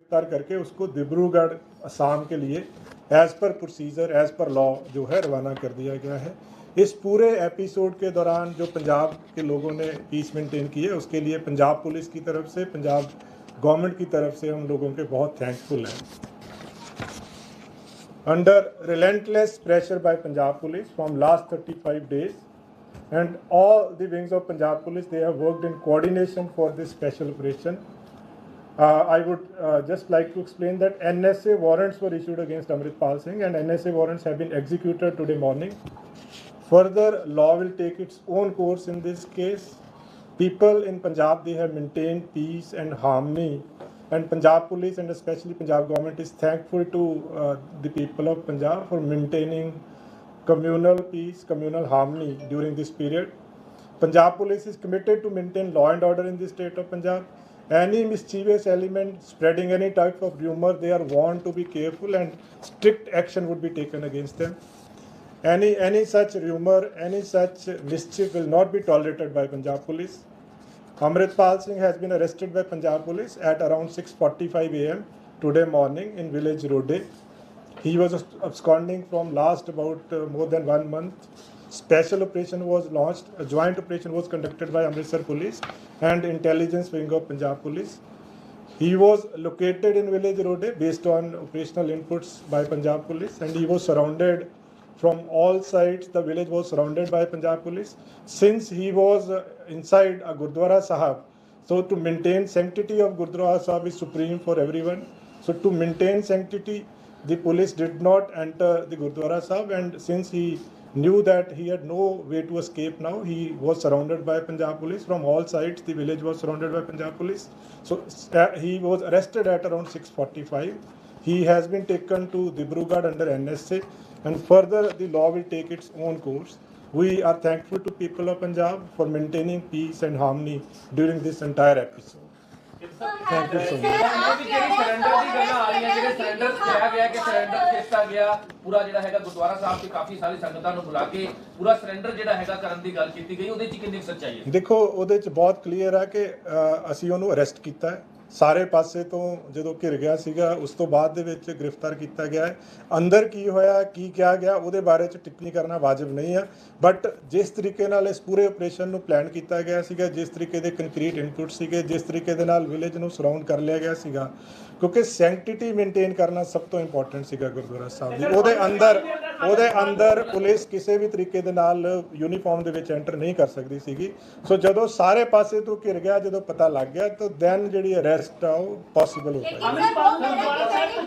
गिरफ्तार करके उसको डिब्रूगढ़ असम के लिए as per procedure as per law जो है रवाना कर दिया गया है। इस पूरे एपिसोड के दौरान जो पंजाब के लोगों ने पीस मेंटेन की है उसके लिए पंजाब पुलिस की तरफ से, पंजाब गवर्नमेंट की तरफ से हम लोगों के बहुत थैंकफुल हैं। Under relentless pressure by Punjab Police from last 35 days, and all the wings of Punjab Police, they have worked in coordination for this special operation. I would just like to explain that NSA warrants were issued against Amritpal Singh, and NSA warrants have been executed today morning. Further, law will take its own course in this case. People in Punjab, they have maintained peace and harmony, and Punjab Police and especially Punjab government is thankful to the people of Punjab for maintaining communal peace, communal harmony during this period. Punjab Police is committed to maintain law and order in the state of Punjab. Any mischievous element spreading any type of rumor, they are warned to be careful and strict action would be taken against them. Any such rumor, any such mischief will not be tolerated by Punjab Police. Amritpal Singh has been arrested by Punjab Police at around 6:45 a.m. today morning in village Rode. He was absconding from last about more than 1 month. Special operation was launched. A joint operation was conducted by Amritsar Police and Intelligence Wing of Punjab Police. He was located in village Rode based on operational inputs by Punjab Police, and he was surrounded from all sides. The village was surrounded by Punjab Police. Since he was inside a Gurdwara Sahib, so to maintain sanctity of Gurdwara Sahib is supreme for everyone. So to maintain sanctity, the police did not enter the Gurdwara Sahib, and since he knew that he had no way to escape now, he was surrounded by Punjab Police from all sides. The village was surrounded by Punjab Police. So he was arrested at around 6:45. He has been taken to Dibrugarh under NSA, and further the law will take its own course. We are thankful to people of Punjab for maintaining peace and harmony during this entire episode. Thank you so much. Surrender ਦੀ ਗੱਲਾਂ ਆ ਰਹੀਆਂ, ਜਿਹੜੇ surrender ਕਿਹਾ ਗਿਆ ਕਿ surrender ਕੀਤਾ ਗਿਆ ਪੂਰਾ ਜਿਹੜਾ ਹੈਗਾ ਗੁਰਦੁਆਰਾ ਸਾਹਿਬ ਤੇ ਕਾਫੀ ਸਾਰੀ ਸੰਗਤਾਂ ਨੂੰ ਬੁਲਾ ਕੇ ਪੂਰਾ ਸਰੈਂਡਰ ਜਿਹੜਾ ਹੈਗਾ ਕਰਨ ਦੀ ਗੱਲ ਕੀਤੀ ਗਈ, ਉਹਦੇ 'ਚ ਕਿੰਨੀ ਸੱਚਾਈ ਹੈ? ਦੇਖੋ, ਉਹਦੇ 'ਚ ਬਹੁਤ ਕਲੀਅਰ ਹੈ ਕਿ ਅਸੀਂ ਉਹਨੂੰ ਅਰੈਸਟ ਕੀਤਾ ਹੈ ਸਾਰੇ ਪਾਸੇ ਤੋਂ। ਜਦੋਂ ਘਿਰ ਗਿਆ ਸੀਗਾ ਉਸ ਤੋਂ ਬਾਅਦ ਦੇ ਵਿੱਚ ਗ੍ਰਿਫਤਾਰ ਕੀਤਾ ਗਿਆ ਹੈ। ਅੰਦਰ ਕੀ ਹੋਇਆ, ਕੀ ਕਿਹਾ ਗਿਆ, ਉਹਦੇ ਬਾਰੇ 'ਚ ਟਿੱਪਣੀ ਕਰਨਾ ਵਾਜਬ ਨਹੀਂ ਆ। ਬਟ ਜਿਸ ਤਰੀਕੇ ਨਾਲ ਇਸ ਪੂਰੇ ਆਪਰੇਸ਼ਨ ਨੂੰ ਪਲਾਨ ਕੀਤਾ ਗਿਆ ਸੀਗਾ, ਜਿਸ ਤਰੀਕੇ ਦੇ ਕੰਕਰੀਟ ਇਨਪੁਟ ਸੀਗੇ, ਜਿਸ ਤਰੀਕੇ ਦੇ ਨਾਲ ਵਿਲੇਜ ਨੂੰ ਸਰਾਊਂਡ ਕਰ ਲਿਆ ਗਿਆ ਸੀਗਾ, ਕਿਉਂਕਿ ਸੈਂਕਟਿਟੀ ਮੇਨਟੇਨ ਕਰਨਾ ਸਭ ਤੋਂ ਇੰਪੋਰਟੈਂਟ ਸੀਗਾ ਗੁਰਦੁਆਰਾ ਸਾਹਿਬ ਦੀ। ਉਹਦੇ ਅੰਦਰ ਪੁਲਿਸ ਕਿਸੇ ਵੀ ਤਰੀਕੇ ਦੇ ਨਾਲ ਯੂਨੀਫਾਰਮ ਦੇ ਵਿੱਚ ਐਂਟਰ ਨਹੀਂ ਕਰ ਸਕਦੀ ਸੀਗੀ। ਸੋ ਜਦੋਂ ਸਾਰੇ ਪਾਸੇ ਤੋਂ ਘਿਰ ਗਿਆ, ਜਦੋਂ ਪਤਾ ਲੱਗ ਗਿਆ, ਤਾਂ ਦੈਨ ਜਿਹੜੀ ਅਰੈਸਟ ਆ ਉਹ ਪੋਸੀਬਲ ਹੋ ਪਾਈ।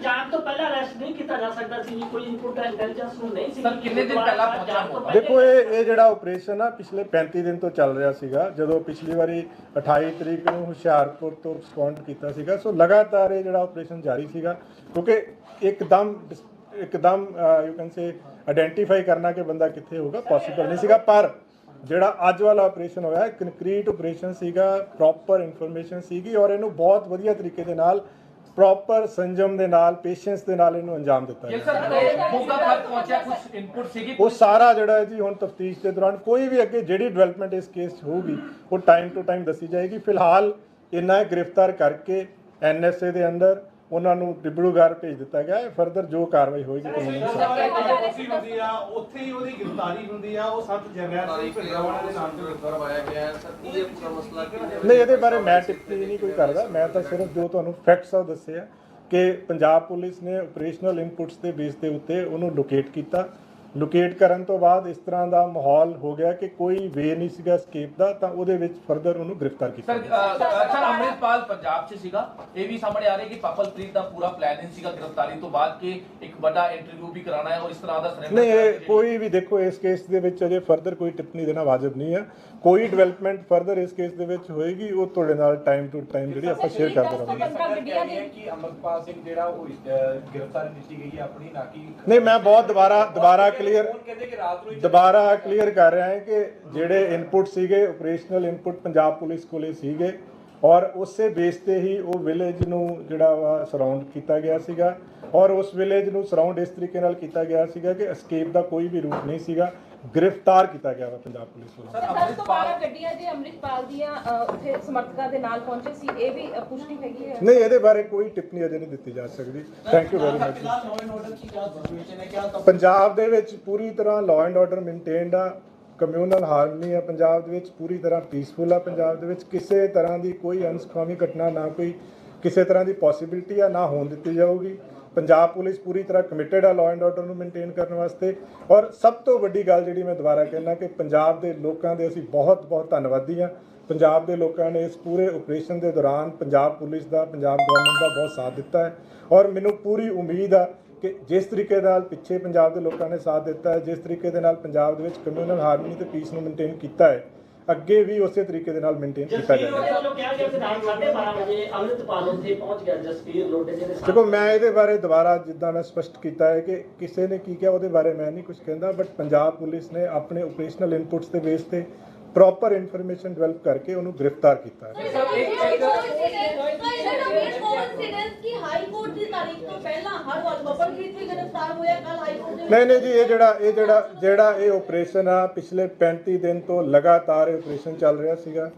ਜਾਣ ਤੋਂ ਪਹਿਲਾਂ ਅਰੈਸਟ ਨਹੀਂ ਕੀਤਾ ਜਾ ਸਕਦਾ ਸੀ, ਕੋਈ ਇਨਪੁਟ ਇੰਟੈਲੀਜੈਂਸ ਨੂੰ ਨਹੀਂ ਸੀ। ਸਰ ਕਿੰਨੇ ਦਿਨ ਪਹਿਲਾਂ ਪਹੁੰਚਿਆ? ਦੇਖੋ, ਇਹ ਜਿਹੜਾ ਆਪਰੇਸ਼ਨ ਆ ਪਿਛਲੇ 35 ਦਿਨ ਤੋਂ ਚੱਲ ਰਿਹਾ ਸੀਗਾ। ਜਦੋਂ ਪਿਛਲੀ ਵਾਰੀ 28 ਤਰੀਕ ਨੂੰ ਹੁਸ਼ਿਆਰਪੁਰ ਤੋਂ ਰਿਸਪੌਂਡ ਕੀਤਾ ਸੀਗਾ, ਸੋ ਲਗਾਤਾਰ ਇਹ ਜਿਹੜਾ ਆਪਰੇਸ਼ਨ ਜਾਰੀ ਸੀਗਾ, ਕਿਉਂਕਿ ਇੱਕਦਮ ਯੂ ਕੈਨ ਸੇ ਆਇਡੈਂਟੀਫਾਈ ਕਰਨਾ ਕਿ ਬੰਦਾ ਕਿੱਥੇ ਹੋਊਗਾ ਪੋਸੀਬਲ ਨਹੀਂ ਸੀਗਾ। ਪਰ ਜਿਹੜਾ ਅੱਜ ਵਾਲਾ ਆਪਰੇਸ਼ਨ ਹੋਇਆ ਕੰਕਰੀਟ ਆਪਰੇਸ਼ਨ ਸੀਗਾ, ਪ੍ਰੋਪਰ ਇਨਫੋਰਮੇਸ਼ਨ ਸੀਗੀ, ਔਰ ਇਹਨੂੰ ਬਹੁਤ ਵਧੀਆ ਤਰੀਕੇ ਦੇ ਨਾਲ ਪ੍ਰੋਪਰ ਸੰਜਮ ਦੇ ਨਾਲ ਪੇਸ਼ੈਂਸ ਦੇ ਨਾਲ ਇਹਨੂੰ ਅੰਜਾਮ ਦਿੱਤਾ ਗਿਆ। ਉਹ ਸਾਰਾ ਜਿਹੜਾ ਜੀ ਹੁਣ ਤਫਤੀਸ਼ ਦੇ ਦੌਰਾਨ ਕੋਈ ਵੀ ਅੱਗੇ ਜਿਹੜੀ ਡਿਵੈਲਪਮੈਂਟ ਇਸ ਕੇਸ 'ਚ ਹੋਊਗੀ ਉਹ ਟਾਈਮ ਟੂ ਟਾਈਮ ਦੱਸੀ ਜਾਏਗੀ। ਫਿਲਹਾਲ ਇਹਨਾਂ ਗ੍ਰਿਫਤਾਰ ਕਰਕੇ NSA ਦੇ ਅੰਦਰ ਉਹਨਾਂ ਨੂੰ ਡਿਬਰੂਗੜ੍ਹ ਭੇਜ ਦਿੱਤਾ ਗਿਆ ਹੈ। ਫਰਦਰ ਜੋ ਕਾਰਵਾਈ ਹੋਏਗੀ ਕਾਨੂੰਨੀ ਹੁੰਦੀ ਆ ਉੱਥੇ ਹੀ ਉਹਦੀ ਗ੍ਰਿਫਤਾਰੀ ਹੁੰਦੀ ਆ। ਉਹ 7 ਜਰਨੈਲ ਭਿੰਡਰਾਵਾਲਾ ਦੇ ਨਾਮ ਤੇ ਕਰਵਾਇਆ ਗਿਆ ਹੈ। ਸਰ ਕੀ ਇਹ ਪੂਰਾ ਮਸਲਾ ਨਹੀਂ, ਇਹਦੇ ਬਾਰੇ ਮੈਂ ਟਿੱਪਣੀ ਨਹੀਂ ਕੋਈ ਕਰਦਾ। ਮੈਂ ਤਾਂ ਸਿਰਫ ਜੋ ਤੁਹਾਨੂੰ ਫੈਕਟਸ ਆ ਦੱਸੇ ਆ ਕਿ ਪੰਜਾਬ ਪੁਲਿਸ ਨੇ ਆਪਰੇਸ਼ਨਲ ਇਨਪੁਟਸ ਦੇ ਬੇਸ ਦੇ ਉੱਤੇ ਉਹਨੂੰ ਲੋਕੇਟ ਕੀਤਾ। ਲੋਕੇਟ ਕਰਨ ਤੋਂ ਬਾਅਦ ਇਸ ਤਰ੍ਹਾਂ ਦਾ ਮਾਹੌਲ ਹੋ ਗਿਆ ਕਿ ਕੋਈ ਵੇ ਨਹੀਂ ਸੀਗਾ escape ਦਾ, ਤਾਂ ਉਹਦੇ ਵਿੱਚ ਫਰਦਰ ਉਹਨੂੰ ਗ੍ਰਿਫਤਾਰ ਕੀਤਾ। ਸਰ ਅੰਮ੍ਰਿਤਪਾਲ ਪੰਜਾਬ 'ਚ ਸੀਗਾ, ਇਹ ਵੀ ਸਾਹਮਣੇ ਆ ਰਿਹਾ ਕਿ ਪਪਲਪ੍ਰੀਤ ਦਾ ਪੂਰਾ ਪਲਾਨ ਸੀਗਾ ਗ੍ਰਿਫਤਾਰੀ ਤੋਂ ਬਾਅਦ ਕਿ ਇੱਕ ਵੱਡਾ ਇੰਟਰਵਿਊ ਵੀ ਕਰਾਉਣਾ ਹੈ ਔਰ ਇਸ ਤਰ੍ਹਾਂ ਦਾ ਨਹੀਂ, ਇਹ ਕੋਈ ਵੀ ਦੇਖੋ ਇਸ ਕੇਸ ਦੇ ਵਿੱਚ ਅਜੇ ਫਰਦਰ ਕੋਈ ਟਿੱਪਣੀ ਦੇਣਾ ਵਾਜਬ ਨਹੀਂ ਹੈ। ਕੋਈ ਡਿਵੈਲਪਮੈਂਟ ਫਰਦਰ ਇਸ ਕੇਸ ਦੇ ਵਿੱਚ ਹੋਏਗੀ ਉਹ ਤੁਹਾਡੇ ਨਾਲ ਟਾਈਮ ਟੂ ਟਾਈਮ ਜਿਹੜੀ ਆਪਾਂ ਸ਼ੇਅਰ ਕਰਦੇ ਰਹਾਂਗੇ। ਕਿ ਅੰਮ੍ਰਿਤਪਾਲ ਸਿੰਘ ਜਿਹੜਾ ਉਹ ਗ੍ਰਿਫਤਾਰੀ ਦਿੱਤੀ ਗਈ ਆਪਣੀ ਨਾ ਕਿ ਨਹੀਂ, ਮੈਂ ਬਹੁਤ ਦੁਬਾਰਾ ਕਲੀਅਰ ਕਰ ਰਿਹਾ ਹਾਂ ਕਿ ਜਿਹੜੇ ਇਨਪੁਟ ਸੀਗੇ ਆਪਰੇਸ਼ਨਲ ਇਨਪੁਟ ਪੰਜਾਬ ਪੁਲਿਸ ਕੋਲੇ ਸੀਗੇ ਔਰ ਉਸੇ ਬੇਸ ਤੇ ਹੀ ਉਹ ਵਿਲੇਜ ਨੂੰ ਜਿਹੜਾ ਵਾ ਸਰਾਊਂਡ ਕੀਤਾ ਗਿਆ ਸੀਗਾ ਔਰ ਉਸ ਵਿਲੇਜ ਨੂੰ ਸਰਾਊਂਡ ਇਸ ਤਰੀਕੇ ਨਾਲ ਕੀਤਾ ਗਿਆ ਸੀਗਾ ਕਿ escape ਦਾ ਕੋਈ ਵੀ ਰੂਟ ਨਹੀਂ ਸੀਗਾ। ਗ੍ਰਿਫਤਾਰ ਕੀਤਾ ਗਿਆ ਵਾ ਪੰਜਾਬ ਪੁਲਿਸ ਵੱਲੋਂ। ਸਰ 10 ਤੋਂ 12 ਗੱਡੀਆਂ ਜੇ ਅੰਮ੍ਰਿਤਪਾਲ ਦੀਆਂ ਉੱਥੇ ਸਮਰਥਕਾਂ ਦੇ ਨਾਲ ਪਹੁੰਚੇ ਸੀ, ਇਹ ਵੀ ਪੁਸ਼ਟੀ ਹੈਗੀ ਹੈ? ਨਹੀਂ, ਇਹਦੇ ਬਾਰੇ ਕੋਈ ਟਿੱਪਣੀ ਅਜੇ ਨਹੀਂ ਦਿੱਤੀ ਜਾ ਸਕਦੀ। Thank you very much. Punjab ਦੇ ਵਿੱਚ ਪੂਰੀ ਤਰ੍ਹਾਂ ਲਾਅ ਐਂਡ ਆਰਡਰ ਮੇਨਟੇਨਡ ਆ, ਕਮਿਊਨਲ ਹਾਰਮਨੀ ਆ ਪੰਜਾਬ ਦੇ ਵਿੱਚ, ਪੂਰੀ ਤਰ੍ਹਾਂ ਪੀਸਫੁਲ ਆ ਪੰਜਾਬ ਦੇ ਵਿੱਚ, ਕਿਸੇ ਤਰ੍ਹਾਂ ਦੀ ਕੋਈ ਅਨਸਖਾਵੀ ਘਟਨਾ ਨਾ ਕੋਈ ਕਿਸੇ ਤਰ੍ਹਾਂ ਦੀ ਪੋਸੀਬਿਲਿਟੀ ਆ ਨਾ ਹੋਣ ਦਿੱਤੀ ਜਾਊਗੀ। ਪੰਜਾਬ ਪੁਲਿਸ ਪੂਰੀ ਤਰ੍ਹਾਂ ਕਮਿਟਡ ਆ ਲਾਅ ਐਂਡ ਆਰਡਰ ਨੂੰ ਮੇਨਟੇਨ ਕਰਨ ਵਾਸਤੇ। ਔਰ ਸਭ ਤੋਂ ਵੱਡੀ ਗੱਲ ਜਿਹੜੀ ਮੈਂ ਦੁਬਾਰਾ ਕਹਿਣਾ ਕਿ ਪੰਜਾਬ ਦੇ ਲੋਕਾਂ ਦੇ ਅਸੀਂ ਬਹੁਤ ਬਹੁਤ ਧੰਨਵਾਦੀ ਹਾਂ। ਪੰਜਾਬ ਦੇ ਲੋਕਾਂ ਨੇ ਇਸ ਪੂਰੇ ਆਪਰੇਸ਼ਨ ਦੇ ਦੌਰਾਨ ਪੰਜਾਬ ਪੁਲਿਸ ਦਾ, ਪੰਜਾਬ ਗਵਰਨਮੈਂਟ ਦਾ ਬਹੁਤ ਸਾਥ ਦਿੱਤਾ ਹੈ। ਔਰ ਮੈਨੂੰ ਪੂਰੀ ਉਮੀਦ ਆ ਕਿ ਜਿਸ ਤਰੀਕੇ ਨਾਲ ਪਿੱਛੇ ਪੰਜਾਬ ਦੇ ਲੋਕਾਂ ਨੇ ਸਾਥ ਦਿੱਤਾ ਹੈ, ਜਿਸ ਤਰੀਕੇ ਦੇ ਨਾਲ ਪੰਜਾਬ ਦੇ ਵਿੱਚ ਕਮਿਊਨਲ ਹਾਰਮਨੀ ਤੇ ਪੀਸ ਨੂੰ ਮੇਨਟੇਨ ਕੀਤਾ ਹੈ, ਅੱਗੇ ਵੀ ਉਸੇ ਤਰੀਕੇ ਦੇ ਨਾਲ ਮੇਨਟੇਨ ਕੀਤਾ ਜਾਏਗਾ। ਵੱਲੋਂ ਕਿਹਾ ਗਿਆ ਕਿ ਰਾਤ 12:30 ਵਜੇ ਅੰਮ੍ਰਿਤਪਾਲ ਉੱਥੇ ਪਹੁੰਚ ਗਿਆ, ਜਸਵੀਰ ਲੋਡੇ ਜਿਹੜੇ ਦੇਖੋ, ਮੈਂ ਇਹਦੇ ਬਾਰੇ ਦੁਬਾਰਾ ਜਿੱਦਾਂ ਮੈਂ ਸਪਸ਼ਟ ਕੀਤਾ ਹੈ ਕਿ ਕਿਸੇ ਨੇ ਕੀ ਕਿਹਾ ਉਹਦੇ ਬਾਰੇ ਮੈਂ ਨਹੀਂ ਕੁਝ ਕਹਿੰਦਾ, ਬਟ ਪੰਜਾਬ ਪੁਲਿਸ ਨੇ ਆਪਣੇ ਆਪਰੇਸ਼ਨਲ ਇਨਪੁਟਸ ਦੇ ਬੇਸ ਤੇ ਪ੍ਰੋਪਰ ਇਨਫੋਰਮੇਸ਼ਨ ਡਿਵੈਲਪ ਕਰਕੇ ਉਹਨੂੰ ਗ੍ਰਿਫਤਾਰ ਕੀਤਾ ਹੈ। ਨਹੀਂ ਜੀ, ਇਹ ਆਪਰੇਸ਼ਨ ਆ ਪਿਛਲੇ 35 ਦਿਨ ਤੋਂ ਲਗਾਤਾਰ ਇਹ ਆਪਰੇਸ਼ਨ ਚੱਲ ਰਿਹਾ ਸੀਗਾ।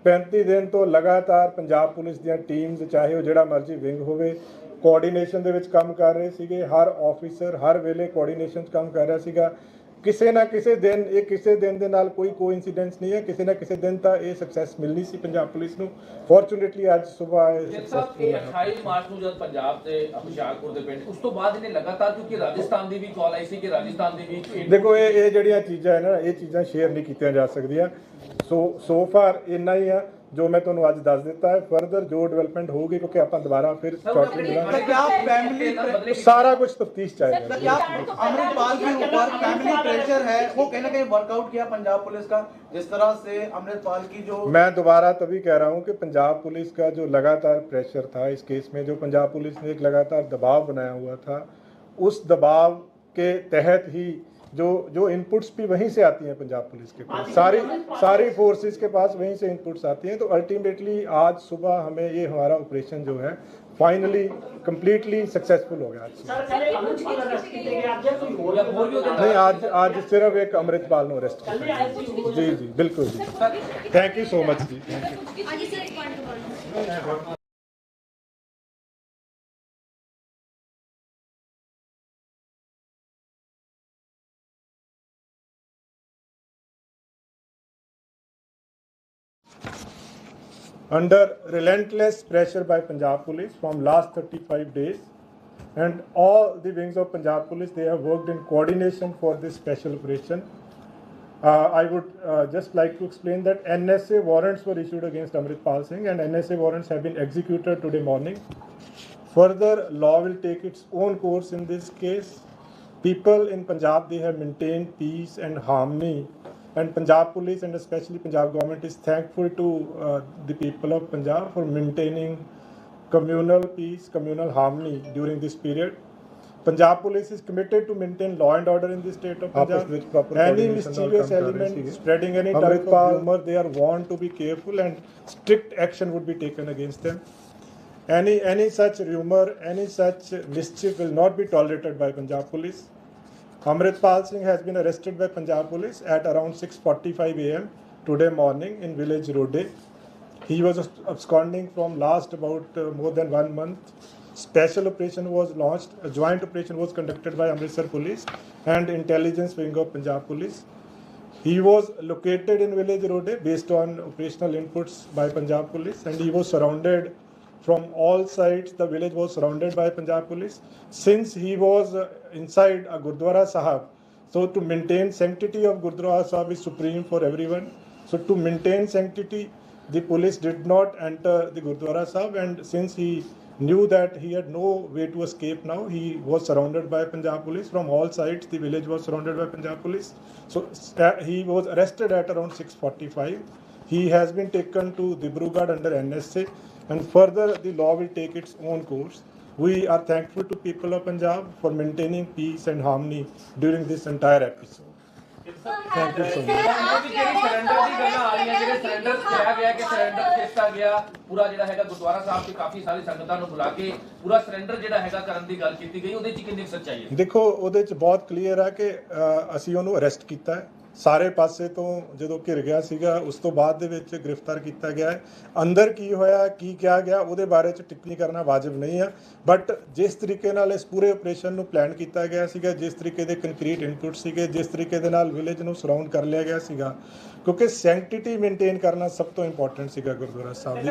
35 ਦਿਨ ਤੋਂ ਲਗਾਤਾਰ ਪੰਜਾਬ ਪੁਲਿਸ ਦੀਆਂ ਟੀਮਸ, ਚਾਹੇ ਉਹ ਜਿਹੜਾ ਮਰਜ਼ੀ ਵਿੰਗ ਹੋਵੇ, ਕੋਆਰਡੀਨੇਸ਼ਨ ਦੇ ਵਿੱਚ ਕੰਮ ਕਰ ਰਹੇ ਸੀਗੇ। ਹਰ ਆਫੀਸਰ ਹਰ ਵੇਲੇ ਕੋਆਰਡੀਨੇਸ਼ਨ 'ਚ ਕੰਮ ਕਰ ਰਿਹਾ ਸੀਗਾ। ਕਿਸੇ ਨਾ ਕਿਸੇ ਦਿਨ ਦੇ ਨਾਲ ਕੋਈ ਕੋਇਨਸੀਡੈਂਸ ਨਹੀਂ ਹੈ, ਕਿਸੇ ਨਾ ਕਿਸੇ ਦਿਨ ਤਾਂ ਇਹ ਸਕਸੈਸ ਮਿਲਣੀ ਸੀ ਪੰਜਾਬ ਪੁਲਿਸ ਨੂੰ। ਫੋਰਚੂਨੇਟਲੀ ਅੱਜ ਸਵੇਰ ਇਹ ਸਕਸੈਸਫੁਲ ਇਹ ਹੈ। 28 ਮਾਰਚ ਨੂੰ ਜਦ ਪੰਜਾਬ ਦੇ ਹੁਸ਼ਿਆਰਪੁਰ ਦੇ ਪਿੰਡ, ਉਸ ਤੋਂ ਬਾਅਦ ਇਹਨੇ ਲਗਾਤਾਰ, ਕਿਉਂਕਿ ਰਾਜਸਥਾਨ ਦੀ ਵੀ ਕਾਲ ਆਈ ਸੀ ਕਿ ਰਾਜਸਥਾਨ ਦੀ ਵੀ ਦੇਖੋ, ਇਹ ਜਿਹੜੀਆਂ ਚੀਜ਼ਾਂ ਹੈ ਨਾ, ਇਹ ਚੀਜ਼ਾਂ ਸ਼ੇਅਰ ਨਹੀਂ ਕੀਤੀਆਂ ਜਾ ਸਕਦੀਆਂ। ਸੋ ਫਾਰ ਇੰਨਾ ਹੀ ਆ ਜੋ ਮੈਂ ਤੁਹਾਨੂੰ ਅੱਜ ਦੱਸ ਦਿੱਤਾ ਹੈ। ਫਰਦਰ ਜੋ ਡਿਵੈਲਪਮੈਂਟ ਹੋਊਗੀ, ਕਿਉਂਕਿ ਆਪਾਂ ਦੁਬਾਰਾ ਫਿਰ ਸ਼ਾਰਟਲੀ ਮਿਲਾਂਗੇ, क्या फैमिली ਸਾਰਾ कुछ तफ्तीश चाहेगा। क्या अमृतपाल के ऊपर फैमिली प्रेशर है, वो कहीं ना कहीं वर्कआउट किया पंजाब पुलिस का, जिस तरह से अमृतपाल की जो मैं दोबारा तभी कह रहा हूं कि पंजाब पुलिस का जो लगातार प्रेशर था इस केस में, जो पंजाब पुलिस ने एक लगातार दबाव बनाया हुआ था, उस दबाव के तहत ही जो इनपुट्स भी वहीं से आती हैं पंजाब पुलिस के पास, सारी फोर्सेस के पास वहीं से इनपुट्स आती हैं। तो अल्टीमेटली आज सुबह हमें ये हमारा ऑपरेशन जो है फाइनली कंप्लीटली सक्सेसफुल हो गया। ਸਰ ਕੱਲੇ ਅੰਮ੍ਰਿਤਪਾਲ ਅਰੈਸਟ ਕੀਤੇ ਗਏ, ਅੱਜ ਕੋਈ ਹੋਰ ਵੀ नहीं, आज सिर्फ एक अमृतपाल को अरेस्ट ਕੱਲੇ ਆਏ ਸੀ किया। जी जी बिल्कुल जी, थैंक यू सो मच जी, thank you. Under relentless pressure by Punjab Police from last 35 days, and all the wings of Punjab Police, they have worked in coordination for this special operation. I would just like to explain that NSA warrants were issued against Amritpal Singh, and NSA warrants have been executed today morning. Further, law will take its own course in this case. People in Punjab, they have maintained peace and harmony. And Punjab Police and especially Punjab government is thankful to the people of Punjab for maintaining communal peace, communal harmony during this period. Punjab Police is committed to maintain law and order in the state of Punjab. Any mischievous element spreading any type of rumor, they are warned to be careful and strict action would be taken against them. Any such rumor, any such mischief will not be tolerated by Punjab Police. Amritpal Singh has been arrested by Punjab Police at around 6:45 a.m. today morning in village Rode. He was absconding from last about more than 1 month. Special operation was launched. A joint operation was conducted by Amritsar Police and Intelligence Wing of Punjab Police. He was located in village Rode based on operational inputs by Punjab Police, and he was surrounded from all sides. The village was surrounded by Punjab Police. Since he was inside a Gurdwara Sahib, so to maintain sanctity of Gurdwara Sahib is supreme for everyone. So to maintain sanctity, the police did not enter the Gurdwara Sahib, and since he knew that he had no way to escape now, he was surrounded by Punjab Police from all sides. The village was surrounded by Punjab Police. So he was arrested at around 6:45. He has been taken to Dibrugarh under NSA, and further the law will take its own course. We are thankful to people of Punjab for maintaining peace and harmony during this entire episode. Thank you so much. Surrender ਦੀ ਗੱਲਾਂ ਆ ਰਹੀਆਂ, ਜਿਹੜੇ surrender ਕਿਹਾ ਗਿਆ ਕਿ surrender ਕੀਤਾ ਗਿਆ, ਪੂਰਾ ਜਿਹੜਾ ਹੈਗਾ ਗੁਰਦੁਆਰਾ ਸਾਹਿਬ ਤੇ ਕਾਫੀ ਸਾਰੀ ਸੰਗਤਾਂ ਨੂੰ ਬੁਲਾ ਕੇ ਪੂਰਾ ਸਰੈਂਡਰ ਜਿਹੜਾ ਹੈਗਾ ਕਰਨ ਦੀ ਗੱਲ ਕੀਤੀ ਗਈ, ਉਹਦੇ 'ਚ ਕਿੰਨੀ ਸੱਚਾਈ ਹੈ? ਦੇਖੋ, ਉਹਦੇ 'ਚ ਬਹੁਤ ਕਲੀਅਰ ਹੈ ਕਿ ਅਸੀਂ ਉਹਨੂੰ ਅਰੈਸਟ ਕੀਤਾ ਹੈ। ਸਾਰੇ ਪਾਸੇ ਤੋਂ ਜਦੋਂ ਘਿਰ ਗਿਆ ਸੀਗਾ ਉਸ ਤੋਂ ਬਾਅਦ ਦੇ ਵਿੱਚ ਗ੍ਰਿਫਤਾਰ ਕੀਤਾ ਗਿਆ ਹੈ। ਅੰਦਰ ਕੀ ਹੋਇਆ ਕੀ ਕਿਹਾ ਗਿਆ ਉਹਦੇ ਬਾਰੇ 'ਚ ਟਿੱਪਣੀ ਕਰਨਾ ਵਾਜਬ ਨਹੀਂ ਹੈ, ਬਟ ਜਿਸ ਤਰੀਕੇ ਨਾਲ ਇਸ ਪੂਰੇ ਆਪਰੇਸ਼ਨ ਨੂੰ ਪਲਾਨ ਕੀਤਾ ਗਿਆ ਸੀਗਾ, ਜਿਸ ਤਰੀਕੇ ਦੇ ਕੰਕਰੀਟ ਇਨਪੁਟ ਸੀਗੇ, ਜਿਸ ਤਰੀਕੇ ਦੇ ਨਾਲ ਵਿਲੇਜ ਨੂੰ ਸਰਾਊਂਡ ਕਰ ਲਿਆ ਗਿਆ ਸੀਗਾ, ਕਿਉਂਕਿ ਸੈਂਕਟਿਟੀ ਮੇਨਟੇਨ ਕਰਨਾ ਸਭ ਤੋਂ ਇੰਪੋਰਟੈਂਟ ਸੀਗਾ ਗੁਰਦੁਆਰਾ ਸਾਹਿਬ ਦੀ।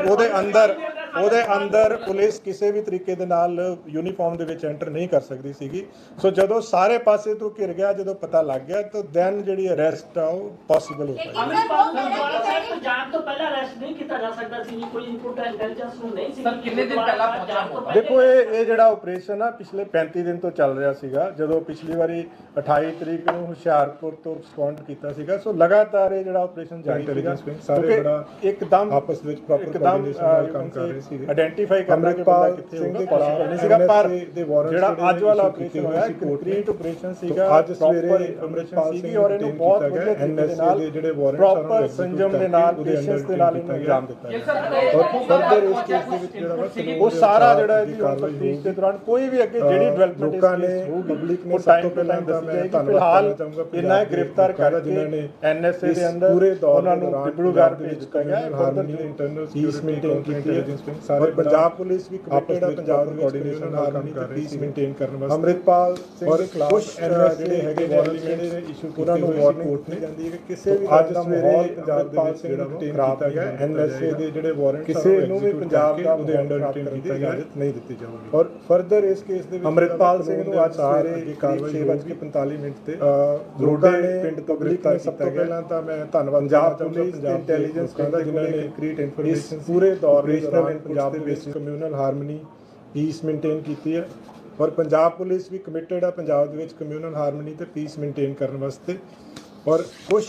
ਉਹਦੇ ਅੰਦਰ ਪੁਲਿਸ ਕਿਸੇ ਵੀ ਤਰੀਕੇ ਦੇ ਨਾਲ ਯੂਨੀਫਾਰਮ ਦੇ ਵਿੱਚ ਐਂਟਰ ਨਹੀਂ ਕਰ ਸਕਦੀ ਸੀਗੀ। ਸੋ ਜਦੋਂ ਸਾਰੇ ਪਾਸੇ ਤੋਂ ਘਿਰ ਗਿਆ, ਜਦੋਂ ਪਤਾ ਲੱਗ ਗਿਆ ਤਾਂ ਦੈਨ ਜਿਹੜੀ ਅਰੈਸਟ ਆ ਉਹ ਪੋਸੀਬਲ ਹੋ ਪਾਈ। ਅੰਮ੍ਰਿਤਪਾਲ ਗੁਰਦੁਆਰਾ ਸਾਹਿਬ ਤੋਂ ਜਾਣ ਤੋਂ ਪਹਿਲਾਂ ਅਰੈਸਟ ਨਹੀਂ ਕੀਤਾ ਜਾ ਸਕਦਾ ਸੀ ਜੀ, ਕੋਈ ਇਨਪੁਟ ਇੰਟੈਲੀਜੈਂਸ ਨੂੰ ਨਹੀਂ ਸੀ। ਸਰ, ਕਿੰਨੇ ਦਿਨ ਪਹਿਲਾਂ ਪਹੁੰਚਿਆ ਹੋਊਗਾ? ਦੇਖੋ ਇਹ ਜਿਹੜਾ ਆਪਰੇਸ਼ਨ ਆ ਪਿਛਲੇ 35 ਦਿਨ ਤੋਂ ਚੱਲ ਰਿਹਾ ਸੀਗਾ। ਜਦੋਂ ਪਿਛਲੀ ਵਾਰੀ 28 ਤਰੀਕ ਨੂੰ ਹੁਸ਼ਿਆਰਪੁਰ ਤੋਂ ਰਿਸਪੌਂਡ ਕੀਤਾ ਸੀਗਾ, ਸੋ ਲਗਾਤਾਰ ਇਹ ਜਿਹੜਾ ਆਪਰੇਸ਼ਨ ਜਾਰੀ ਸੀਗਾ। ਸਾਰੇ ਬੜਾ ਇੱਕਦਮ ਆਪਸ ਵਿੱਚ ਪ੍ਰੋਪਰ ਕੋਆਰਡੀਨੇਸ਼ਨ ਨਾਲ ਕੰਮ ਕਰ ਰਹੇ ਸੀਗੇ। ਆਇਡੈਂਟੀਫਾਈ ਕਰਨਾ ਕਿ ਬੰਦਾ ਕਿੱਥੇ ਹੋਊਗਾ ਪੋਸੀਬਲ ਨਹੀਂ ਸੀਗਾ, ਪਰ ਜਿਹੜਾ ਅੱਜ ਵਾਲਾ ਆਪਰੇਸ਼ਨ ਹੋਇਆ ਕੰਕਰੀਟ ਆਪਰੇਸ਼ਨ ਸੀਗਾ। ਅੱਜ ਸਵੇਰੇ ਅੰਮ੍ਰਿਤਪਾਲ ਸਿੰਘ ਔਰ ਇਹਨੂੰ ਬਹੁਤ ਵਧੀਆ ਤਰੀਕੇ ਦੇ ਨਾਲ ਜਿਹੜੇ ਵਾਰੰਟ ਪ੍ਰੋਪਰ ਸੰਜਮ ਦੇ ਨਾਲ ਪੇਸ਼ੈਂਸ ਦੇ ਨਾਲ ਇਹਨੂੰ ਅੰਜਾਮ ਦਿੱਤਾ ਗਿਆ। ਔਰ ਫਰਦਰ ਇਸ ਕੇਸ ਦੇ ਵਿੱਚ ਜਿਹੜਾ ਉਹ ਸਾਰਾ ਜਿਹੜਾ ਇਹਦੀ ਤਫਤੀਸ਼ ਦੇ ਦੌਰਾਨ ਕੋਈ ਵੀ ਅੱਗੇ ਜਿਹੜੀ ਡਿਵੈਲਪਮੈਂਟ ਲੋਕਾਂ ਨੇ ਪਬਲਿਕ ਨੇ ਸਭ ਤੋਂ ਪਹਿਲਾਂ ਦੱਸੀ ਜਾਏਗੀ। ਫਿਲਹਾਲ ਇਹਨਾਂ ਗ੍ਰਿਫਤਾਰ ਕਰ ਜਿਨ੍ਹਾਂ ਨੇ ਐਨਐਸਏ ਦੇ ਅੰਦਰ ਪੂਰੇ ਦੌਰ ਨੂੰ ਡਿਬੜੂਗੜ੍ਹ ਭੇਜ ਦਿੱਤਾ ਗਿਆ। ਫਰਦਰ ਇੰਟਰਨਲ ਪੀਸ ਮੇਨਟੇਨ ਕੀਤੀ ਹੈ। ਸਾਰੇ ਪੰਜਾਬ ਪੁਲਿਸ ਵੀ ਕਮਿਟਡ ਹੈ ਪੰਜਾਬ ਦੀ ਕੋਆਰਡੀਨੇਸ਼ਨ ਨਾਲ ਕੰਮ ਕਰ ਰਹੀ ਸੀ ਮੇਨਟੇਨ ਕਰਨ ਵਾਸਤੇ। ਅੰਮ੍ਰਿਤਪਾਲ ਸਿੰਘ ਦੇ ਖਿਲਾਫ ਜਿਹੜੇ ਹੈਗੇ ਵਾਰਨਿੰਗ ਇਸ਼ੂ ਉਹਨਾਂ ਨੂੰ ਵਾਰਨਿੰਗ ਕੋਰਟ ਨੇ ਜਾਂਦੀ ਹੈ ਕਿ ਕਿਸੇ ਵੀ ਅੱਜ ਸਵੇਰੇ ਪੰਜਾਬ ਦੇ ਵਿੱਚ ਜਿਹੜਾ ਖਰਾਬ ਕੀਤਾ ਗਿਆ ਐਨਐਸਏ ਦੇ ਜਿਹੜੇ ਵਾਰੰਟ ਕਿਸੇ ਨੂੰ ਵੀ ਪੰਜਾਬ ਦਾ ਉਹਦੇ ਅੰਡਰ ਰਿਟੇਨ ਕੀਤੀ ਇਜਾਜ਼ਤ ਨਹੀਂ ਦਿੱਤੀ ਜਾਊਗੀ। ਔਰ ਫਰਦਰ ਇਸ ਕੇਸ ਦੇ ਵਿੱਚ ਅੰਮ੍ਰਿਤਪਾਲ ਸਿੰਘ ਨੂੰ ਅੱਜ ਸਵੇਰੇ ਕਾਰਵਾਈ 6:45 ਤੇ ਰੋਡੇ ਪਿੰਡ ਤੋਂ ਗ੍ਰਿਫਤਾਰ ਕੀਤਾ ਗਿਆ। ਪਹਿਲਾਂ ਤਾਂ ਮੈਂ ਧੰਨਵਾਦ ਪੰਜਾਬ ਪੁਲਿਸ ਤੇ ਇੰਟੈਲੀਜੈਂਸ ਕਹਿੰਦਾ ਜਿਨ੍ਹਾਂ ਨੇ ਕੰਕਰੀਟ ਇਨਫੋਰਮੇਸ਼ਨ ਪੂਰੇ ਦੌਰ ਦੇ ਦੌਰਾਨ ਪੰਜਾਬ ਦੇ ਵਿੱਚ ਕਮਿਊਨਲ ਹਾਰਮਨੀ ਪੀਸ ਮੇਨਟੇਨ ਕੀਤੀ ਹੈ। ਔਰ ਪੰਜਾਬ ਪੁਲਿਸ ਵੀ ਕਮਿਟਡ ਆ ਪੰਜਾਬ ਦੇ ਵਿੱਚ ਕਮਿਊਨਲ ਹਾਰਮਨੀ ਤੇ ਪੀਸ ਮੇਨਟੇਨ ਕਰਨ ਵਾਸਤੇ। ਔਰ ਕੁਝ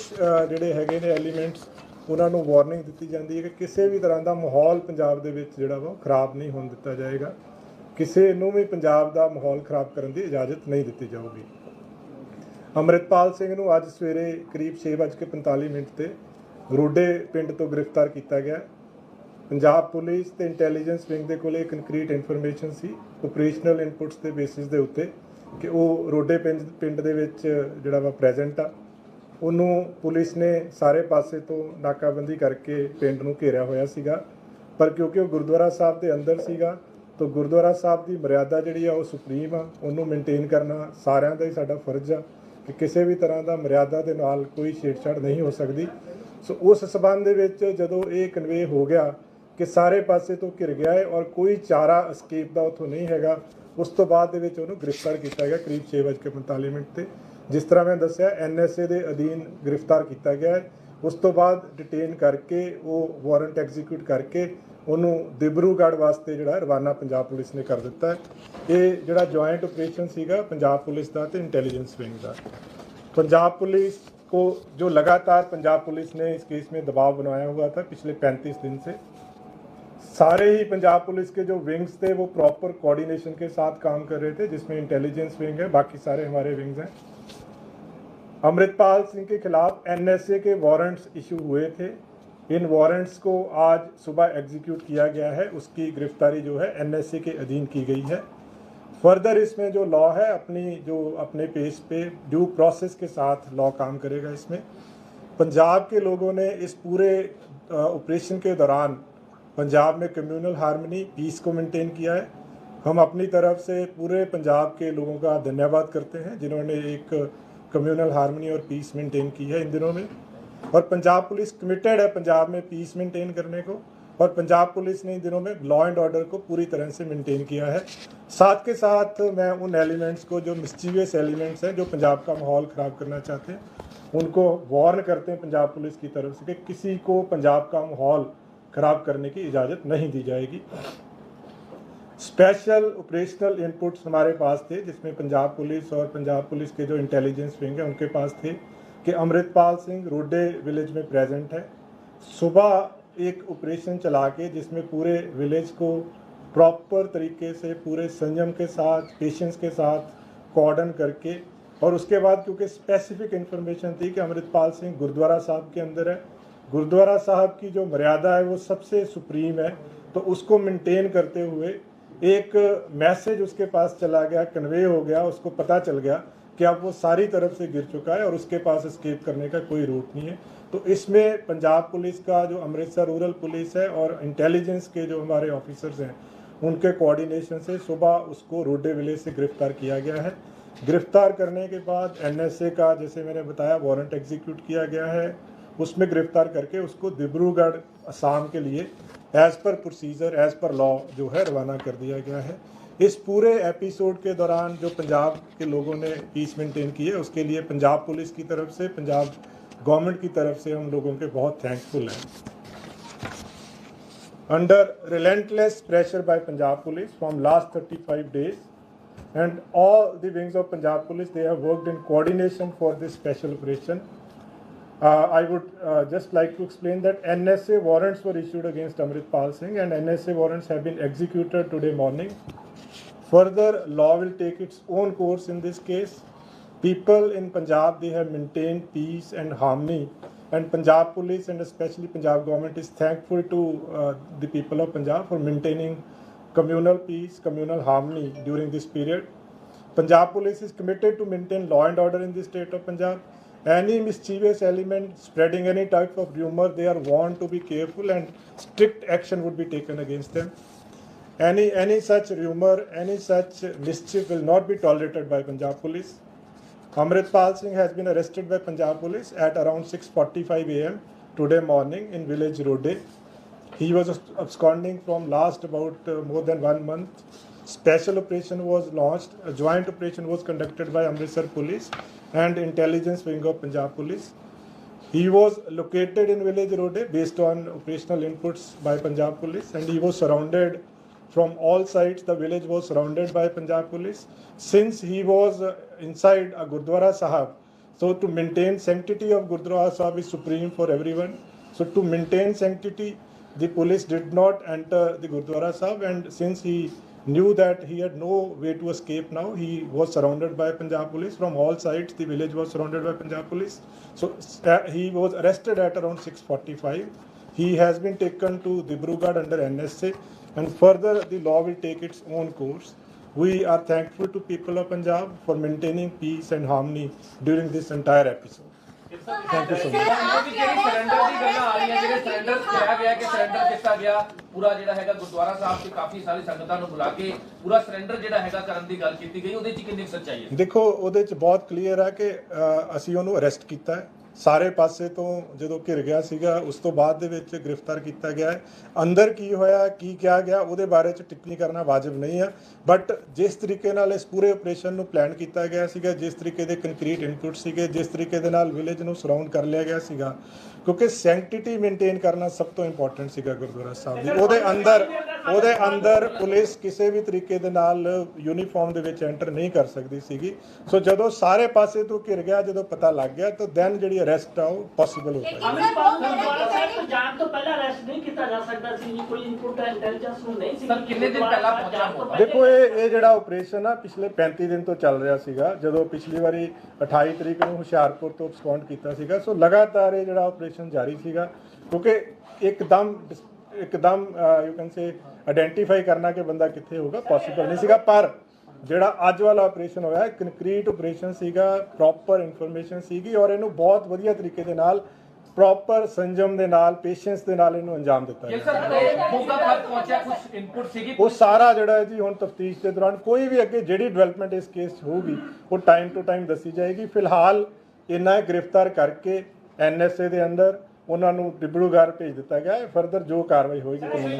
ਜਿਹੜੇ ਹੈਗੇ ਨੇ ਐਲੀਮੈਂਟਸ ਉਹਨਾਂ ਨੂੰ ਵਾਰਨਿੰਗ ਦਿੱਤੀ ਜਾਂਦੀ ਹੈ ਕਿ ਕਿਸੇ ਵੀ ਤਰ੍ਹਾਂ ਦਾ ਮਾਹੌਲ ਪੰਜਾਬ ਦੇ ਵਿੱਚ ਜਿਹੜਾ ਵਾ ਖਰਾਬ ਨਹੀਂ ਹੋਣ ਦਿੱਤਾ ਜਾਏਗਾ। ਕਿਸੇ ਨੂੰ ਵੀ ਪੰਜਾਬ ਦਾ ਮਾਹੌਲ ਖਰਾਬ ਕਰਨ ਦੀ ਇਜਾਜ਼ਤ ਨਹੀਂ ਦਿੱਤੀ ਜਾਊਗੀ। ਅੰਮ੍ਰਿਤਪਾਲ ਸਿੰਘ ਨੂੰ ਅੱਜ ਸਵੇਰੇ ਕਰੀਬ 6:45 ਤੇ ਰੋਡੇ ਪਿੰਡ ਤੋਂ ਗ੍ਰਿਫਤਾਰ ਕੀਤਾ ਗਿਆ। ਪੰਜਾਬ ਪੁਲਿਸ ਤੇ ਇੰਟੈਲੀਜੈਂਸ ਵਿੰਗ ਦੇ ਕੋਲੇ ਕੰਕਰੀਟ ਇਨਫੋਰਮੇਸ਼ਨ ਸੀ ਆਪਰੇਸ਼ਨਲ ਇਨਪੁਟਸ ਦੇ ਬੇਸਿਸ ਦੇ ਉੱਤੇ ਕਿ ਉਹ ਰੋਡੇ ਪਿੰਡ ਦੇ ਵਿੱਚ ਜਿਹੜਾ ਵਾ ਪ੍ਰੈਜ਼ੈਂਟ ਆ। ਉਹਨੂੰ ਪੁਲਿਸ ਨੇ ਸਾਰੇ ਪਾਸੇ ਤੋਂ ਨਾਕਾਬੰਦੀ ਕਰਕੇ ਪਿੰਡ ਨੂੰ ਘੇਰਿਆ ਹੋਇਆ ਸੀਗਾ, ਪਰ ਕਿਉਂਕਿ ਉਹ ਗੁਰਦੁਆਰਾ ਸਾਹਿਬ ਦੇ ਅੰਦਰ ਸੀਗਾ ਤਾਂ ਗੁਰਦੁਆਰਾ ਸਾਹਿਬ ਦੀ ਮਰਿਆਦਾ ਜਿਹੜੀ ਆ ਉਹ ਸੁਪਰੀਮ ਆ, ਉਹਨੂੰ ਮੇਨਟੇਨ ਕਰਨਾ ਸਾਰਿਆਂ ਦਾ ਹੀ ਸਾਡਾ ਫਰਜ਼ ਆ ਕਿ ਕਿਸੇ ਵੀ ਤਰ੍ਹਾਂ ਦਾ ਮਰਿਆਦਾ ਦੇ ਨਾਲ ਕੋਈ ਛੇੜਛਾੜ ਨਹੀਂ ਹੋ ਸਕਦੀ। ਸੋ ਉਸ ਸਬੰਧ ਦੇ ਵਿੱਚ ਜਦੋਂ ਇਹ ਕਨਵੇ ਹੋ ਗਿਆ ਕਿ ਸਾਰੇ ਪਾਸੇ ਤੋਂ ਘਿਰ ਗਿਆ ਹੈ ਔਰ ਕੋਈ ਚਾਰਾ ਐਸਕੇਪ ਦਾ ਉੱਥੋਂ ਨਹੀਂ ਹੈਗਾ, ਉਸ ਤੋਂ ਬਾਅਦ ਦੇ ਵਿੱਚ ਉਹਨੂੰ ਗ੍ਰਿਫਤਾਰ ਕੀਤਾ ਗਿਆ ਕਰੀਬ 6:45 ਤੇ। ਜਿਸ ਤਰ੍ਹਾਂ ਮੈਂ ਦੱਸਿਆ ਐਨਐਸਏ ਦੇ ਅਧੀਨ ਗ੍ਰਿਫਤਾਰ ਕੀਤਾ ਗਿਆ ਹੈ। ਉਸ ਤੋਂ ਬਾਅਦ ਡਿਟੇਨ ਕਰਕੇ ਉਹ ਵਾਰੰਟ ਐਗਜ਼ੀਕਿਊਟ ਕਰਕੇ ਉਹਨੂੰ ਦਿਬਰੂਗੜ੍ਹ ਵਾਸਤੇ ਜਿਹੜਾ ਰਵਾਨਾ ਪੰਜਾਬ ਪੁਲਿਸ ਨੇ ਕਰ ਦਿੱਤਾ ਹੈ। ਇਹ ਜਿਹੜਾ ਜੁਆਇੰਟ ਆਪਰੇਸ਼ਨ ਸੀਗਾ ਪੰਜਾਬ ਪੁਲਿਸ ਦਾ ਤੇ इंटेलिजेंस विंग का। पंजाब पुलिस को जो लगातार पंजाब पुलिस ने इस केस में दबाव बनाया हुआ था पिछले 35 दिन से, सारे ही पंजाब पुलिस के जो विंग्स थे वो प्रॉपर कोऑर्डिनेशन के साथ काम कर रहे थे, जिसमें इंटेलिजेंस विंग है, बाकी सारे हमारे विंग्स हैं। अमृतपाल सिंह के खिलाफ एनएसए के वारंट्स इशू हुए थे। इन वारंट्स को आज सुबह एग्जीक्यूट किया गया है। उसकी गिरफ्तारी जो है एनएसए के अधीन की गई है। फर्दर इसमें जो लॉ है अपने पेस पे ड्यू प्रोसेस के साथ लॉ काम करेगा। इसमें पंजाब के लोगों ने इस पूरे ऑपरेशन के दौरान पंजाब में कम्युनल हार्मनी पीस को मेंटेन किया है। हम अपनी तरफ से पूरे पंजाब के लोगों का धन्यवाद करते हैं जिन्होंने एक कम्युनल हार्मनी और पीस मेंटेन की है इन दिनों में। और पंजाब पुलिस कमिटेड है पंजाब में पीस मेंटेन करने को, और पंजाब पुलिस ने इन दिनों में लॉ एंड ऑर्डर को पूरी तरह से मेंटेन किया है। साथ के साथ मैं उन एलिमेंट्स को, जो मिस्चीवियस एलिमेंट्स हैं जो पंजाब का माहौल ख़राब करना चाहते हैं, उनको वार्न करते हैं पंजाब पुलिस की तरफ से कि किसी को पंजाब का माहौल ख़राब करने की इजाज़त नहीं दी जाएगी। स्पेशल ऑपरेशनल इनपुट्स हमारे पास थे जिसमें पंजाब पुलिस के जो इंटेलिजेंस विंग है उनके पास थे कि अमृतपाल सिंह रोडे विलेज में प्रेजेंट है। सुबह एक ऑपरेशन चला के जिसमें पूरे विलेज को प्रॉपर तरीके से पूरे संयम के साथ, पेशेंस के साथ कॉर्डन करके, और उसके बाद क्योंकि स्पेसिफिक इन्फॉर्मेशन थी कि अमृतपाल सिंह गुरुद्वारा साहब के अंदर है, गुरुद्वारा साहब की जो मर्यादा है वो सबसे सुप्रीम है, तो उसको मेंटेन करते हुए एक मैसेज उसके पास चला गया, कन्वे हो गया, उसको पता चल गया कि अब वो सारी तरफ से गिर चुका है और उसके पास एस्केप करने का कोई रूट नहीं है। तो इसमें पंजाब पुलिस का जो अमृतसर रूरल पुलिस है और इंटेलिजेंस के जो हमारे ऑफिसर्स हैं उनके कोऑर्डिनेशन से सुबह उसको रोडे विलेज से गिरफ्तार किया गया है। गिरफ्तार करने के बाद एनएसए का, जैसे मैंने बताया, वारंट एग्जीक्यूट किया गया है। उसमें गिरफ्तार करके उसको डिब्रूगढ़ असम के लिए as per procedure, as per law जो है रवाना कर दिया गया है। इस पूरे एपिसोड के दौरान जो पंजाब के लोगों ने पीस मेंटेन की है उसके लिए पंजाब पुलिस की तरफ से, पंजाब गवर्नमेंट की तरफ से हम लोगों के बहुत थैंकफुल हैं। Under relentless pressure by Punjab Police from last 35 days, and all the wings of Punjab Police, they have worked in coordination for this special operation. I would just like to explain that NSA warrants were issued against Amritpal Singh, and NSA warrants have been executed today morning. Further, law will take its own course in this case. People in Punjab, they have maintained peace and harmony, and Punjab Police and especially Punjab government is thankful to the people of Punjab for maintaining communal peace, communal harmony during this period. Punjab Police is committed to maintain law and order in the state of Punjab. Any mischievous element spreading any type of rumor, they are warned to be careful and strict action would be taken against them. Any such rumor, any such mischief will not be tolerated by Punjab Police. Amritpal Singh has been arrested by Punjab Police at around 6:45 a.m. today morning in village Rode. He was absconding from last about more than 1 month. Special operation was launched. A joint operation was conducted by Amritsar Police and Intelligence Wing of Punjab Police. He was located in village Rode based on operational inputs by Punjab Police, and he was surrounded from all sides. The village was surrounded by Punjab Police. Since he was inside a Gurdwara Sahib, so to maintain sanctity of Gurdwara Sahib is supreme for everyone. So to maintain sanctity, the police did not enter the Gurdwara Sahib, and since he knew that he had no way to escape now, he was surrounded by Punjab Police from all sides. The village was surrounded by Punjab Police. So he was arrested at around 6:45. He has been taken to Dibrugarh under NSA, and further the law will take its own course. We are thankful to people of Punjab for maintaining peace and harmony during this entire episode. Thank you so much. ਜਿਹੜੀ surrender ਦੀ ਗੱਲਾਂ ਆ ਰਹੀਆਂ, ਜਿਹੜੇ surrender ਕਿਹਾ ਗਿਆ ਕਿ surrender ਕੀਤਾ ਗਿਆ, ਪੂਰਾ ਜਿਹੜਾ ਹੈਗਾ ਗੁਰਦੁਆਰਾ ਸਾਹਿਬ 'ਚ ਕਾਫੀ ਸਾਰੀ ਸੰਗਤਾਂ ਨੂੰ ਬੁਲਾ ਕੇ ਪੂਰਾ ਸਰੈਂਡਰ ਜਿਹੜਾ ਹੈਗਾ ਕਰਨ ਦੀ ਗੱਲ ਕੀਤੀ ਗਈ, ਉਹਦੇ 'ਚ ਕਿੰਨੀ ਸੱਚਾਈ ਹੈ? ਦੇਖੋ, ਉਹਦੇ 'ਚ ਬਹੁਤ ਕਲੀਅਰ ਹੈ ਕਿ ਅਸੀਂ ਉਹਨੂੰ ਅਰੈਸਟ ਕੀਤਾ ਹੈ। ਸਾਰੇ ਪਾਸੇ ਤੋਂ ਜਦੋਂ ਘਿਰ ਗਿਆ ਸੀਗਾ, ਉਸ ਤੋਂ ਬਾਅਦ ਦੇ ਵਿੱਚ ਗ੍ਰਿਫਤਾਰ ਕੀਤਾ ਗਿਆ ਹੈ। ਅੰਦਰ ਕੀ ਹੋਇਆ, ਕੀ ਕਿਹਾ ਗਿਆ, ਉਹਦੇ ਬਾਰੇ 'ਚ ਟਿੱਪਣੀ ਕਰਨਾ ਵਾਜਬ ਨਹੀਂ ਹੈ। ਬਟ ਜਿਸ ਤਰੀਕੇ ਨਾਲ ਇਸ ਪੂਰੇ ਆਪਰੇਸ਼ਨ ਨੂੰ ਪਲਾਨ ਕੀਤਾ ਗਿਆ ਸੀਗਾ, ਜਿਸ ਤਰੀਕੇ ਦੇ ਕੰਕਰੀਟ ਇਨਪੁਟ ਸੀਗੇ, ਜਿਸ ਤਰੀਕੇ ਦੇ ਨਾਲ ਵਿਲੇਜ ਨੂੰ ਸਰਾਊਂਡ ਕਰ ਲਿਆ ਗਿਆ ਸੀਗਾ, ਕਿਉਂਕਿ ਸੈਂਕਟਿਟੀ ਮੇਨਟੇਨ ਕਰਨਾ ਸਭ ਤੋਂ ਇੰਪੋਰਟੈਂਟ ਸੀਗਾ ਗੁਰਦੁਆਰਾ ਸਾਹਿਬ ਦੀ। ਉਹਦੇ ਅੰਦਰ ਪੁਲਿਸ ਕਿਸੇ ਵੀ ਤਰੀਕੇ ਦੇ ਨਾਲ ਯੂਨੀਫਾਰਮ ਦੇ ਵਿੱਚ ਐਂਟਰ ਨਹੀਂ ਕਰ ਸਕਦੀ ਸੀਗੀ। ਸੋ ਜਦੋਂ ਸਾਰੇ ਪਾਸੇ ਤੋਂ ਘਿਰ ਗਿਆ, ਜਦੋਂ ਪਤਾ ਲੱਗ ਗਿਆ, ਤਾਂ ਦੈਨ ਜਿਹੜੀ ਅਰੈਸਟ ਆ ਉਹ ਪੋਸੀਬਲ ਹੋ ਗਈ। ਅਮਰਿਤਪਾਲ ਗੁਰਦੁਆਰਾ ਸਾਹਿਬ ਤੋਂ ਜਾਣ ਤੋਂ ਪਹਿਲਾਂ ਅਰੈਸਟ ਨਹੀਂ ਕੀਤਾ ਜਾ ਸਕਦਾ ਸੀ ਜੀ? ਕੋਈ ਇਨਪੁਟ ਇੰਟੈਲੀਜੈਂਸ ਨੂੰ ਨਹੀਂ ਸੀ? ਸਰ, ਕਿੰਨੇ ਦਿਨ ਪਹਿਲਾਂ ਪਹੁੰਚਿਆ ਹੋਊਗਾ? ਦੇਖੋ, ਇਹ ਜਿਹੜਾ ਆਪਰੇਸ਼ਨ ਆ ਪਿਛਲੇ 35 ਦਿਨ ਤੋਂ ਚੱਲ ਰਿਹਾ ਸੀਗਾ। ਜਦੋਂ ਪਿਛਲੀ ਵਾਰੀ 28 ਤਰੀਕ ਨੂੰ ਹੁਸ਼ਿਆਰਪੁਰ ਤੋਂ ਐਬਸਕੌਂਡ ਕੀਤਾ ਸੀਗਾ, ਸੋ ਲਗਾਤਾਰ ਇਹ ਜਿਹੜਾ ਆਪਰੇਸ਼ਨ ਜਾਰੀ ਸੀਗਾ, ਕਿਉਂਕਿ ਇੱਕਦਮ ਯੂ ਕੈਨ ਸੇ ਆਇਡੈਂਟੀਫਾਈ ਕਰਨਾ ਕਿ ਬੰਦਾ ਕਿੱਥੇ ਹੋਊਗਾ ਪੋਸੀਬਲ ਨਹੀਂ ਸੀਗਾ। ਪਰ ਜਿਹੜਾ ਅੱਜ ਵਾਲਾ ਆਪਰੇਸ਼ਨ ਹੋਇਆ, ਕੰਕਰੀਟ ਆਪਰੇਸ਼ਨ ਸੀਗਾ, ਪ੍ਰੋਪਰ ਇਨਫੋਰਮੇਸ਼ਨ ਸੀਗੀ, ਔਰ ਇਹਨੂੰ ਬਹੁਤ ਵਧੀਆ ਤਰੀਕੇ ਦੇ ਨਾਲ, ਪ੍ਰੋਪਰ ਸੰਜਮ ਦੇ ਨਾਲ, ਪੇਸ਼ੈਂਸ ਦੇ ਨਾਲ ਇਹਨੂੰ ਅੰਜਾਮ ਦਿੱਤਾ ਗਿਆ। ਸਰ, ਮੌਕਾ ਪਰ ਪਹੁੰਚਿਆ, ਕੁਝ ਇਨਪੁਟ ਸੀਗੀ, ਉਹ ਸਾਰਾ ਜਿਹੜਾ ਹੈ ਜੀ ਹੁਣ ਤਫਤੀਸ਼ ਦੇ ਦੌਰਾਨ ਕੋਈ ਵੀ ਅੱਗੇ ਜਿਹੜੀ ਡਿਵੈਲਪਮੈਂਟ ਇਸ ਕੇਸ 'ਚ ਹੋਊਗੀ ਉਹ ਟਾਈਮ ਟੂ ਟਾਈਮ ਦੱਸੀ ਜਾਏਗੀ। ਫਿਲਹਾਲ ਇਹਨਾਂ ਗ੍ਰਿਫਤਾਰ ਕਰਕੇ NSA ਦੇ ਅੰਦਰ ਉਹਨਾਂ ਨੂੰ ਡਿਬਰੂਗੜ੍ਹ ਭੇਜ ਦਿੱਤਾ ਗਿਆ ਹੈ। ਫਰਦਰ ਜੋ ਕਾਰਵਾਈ ਹੋਏਗੀ ਕਾਨੂੰਨੀ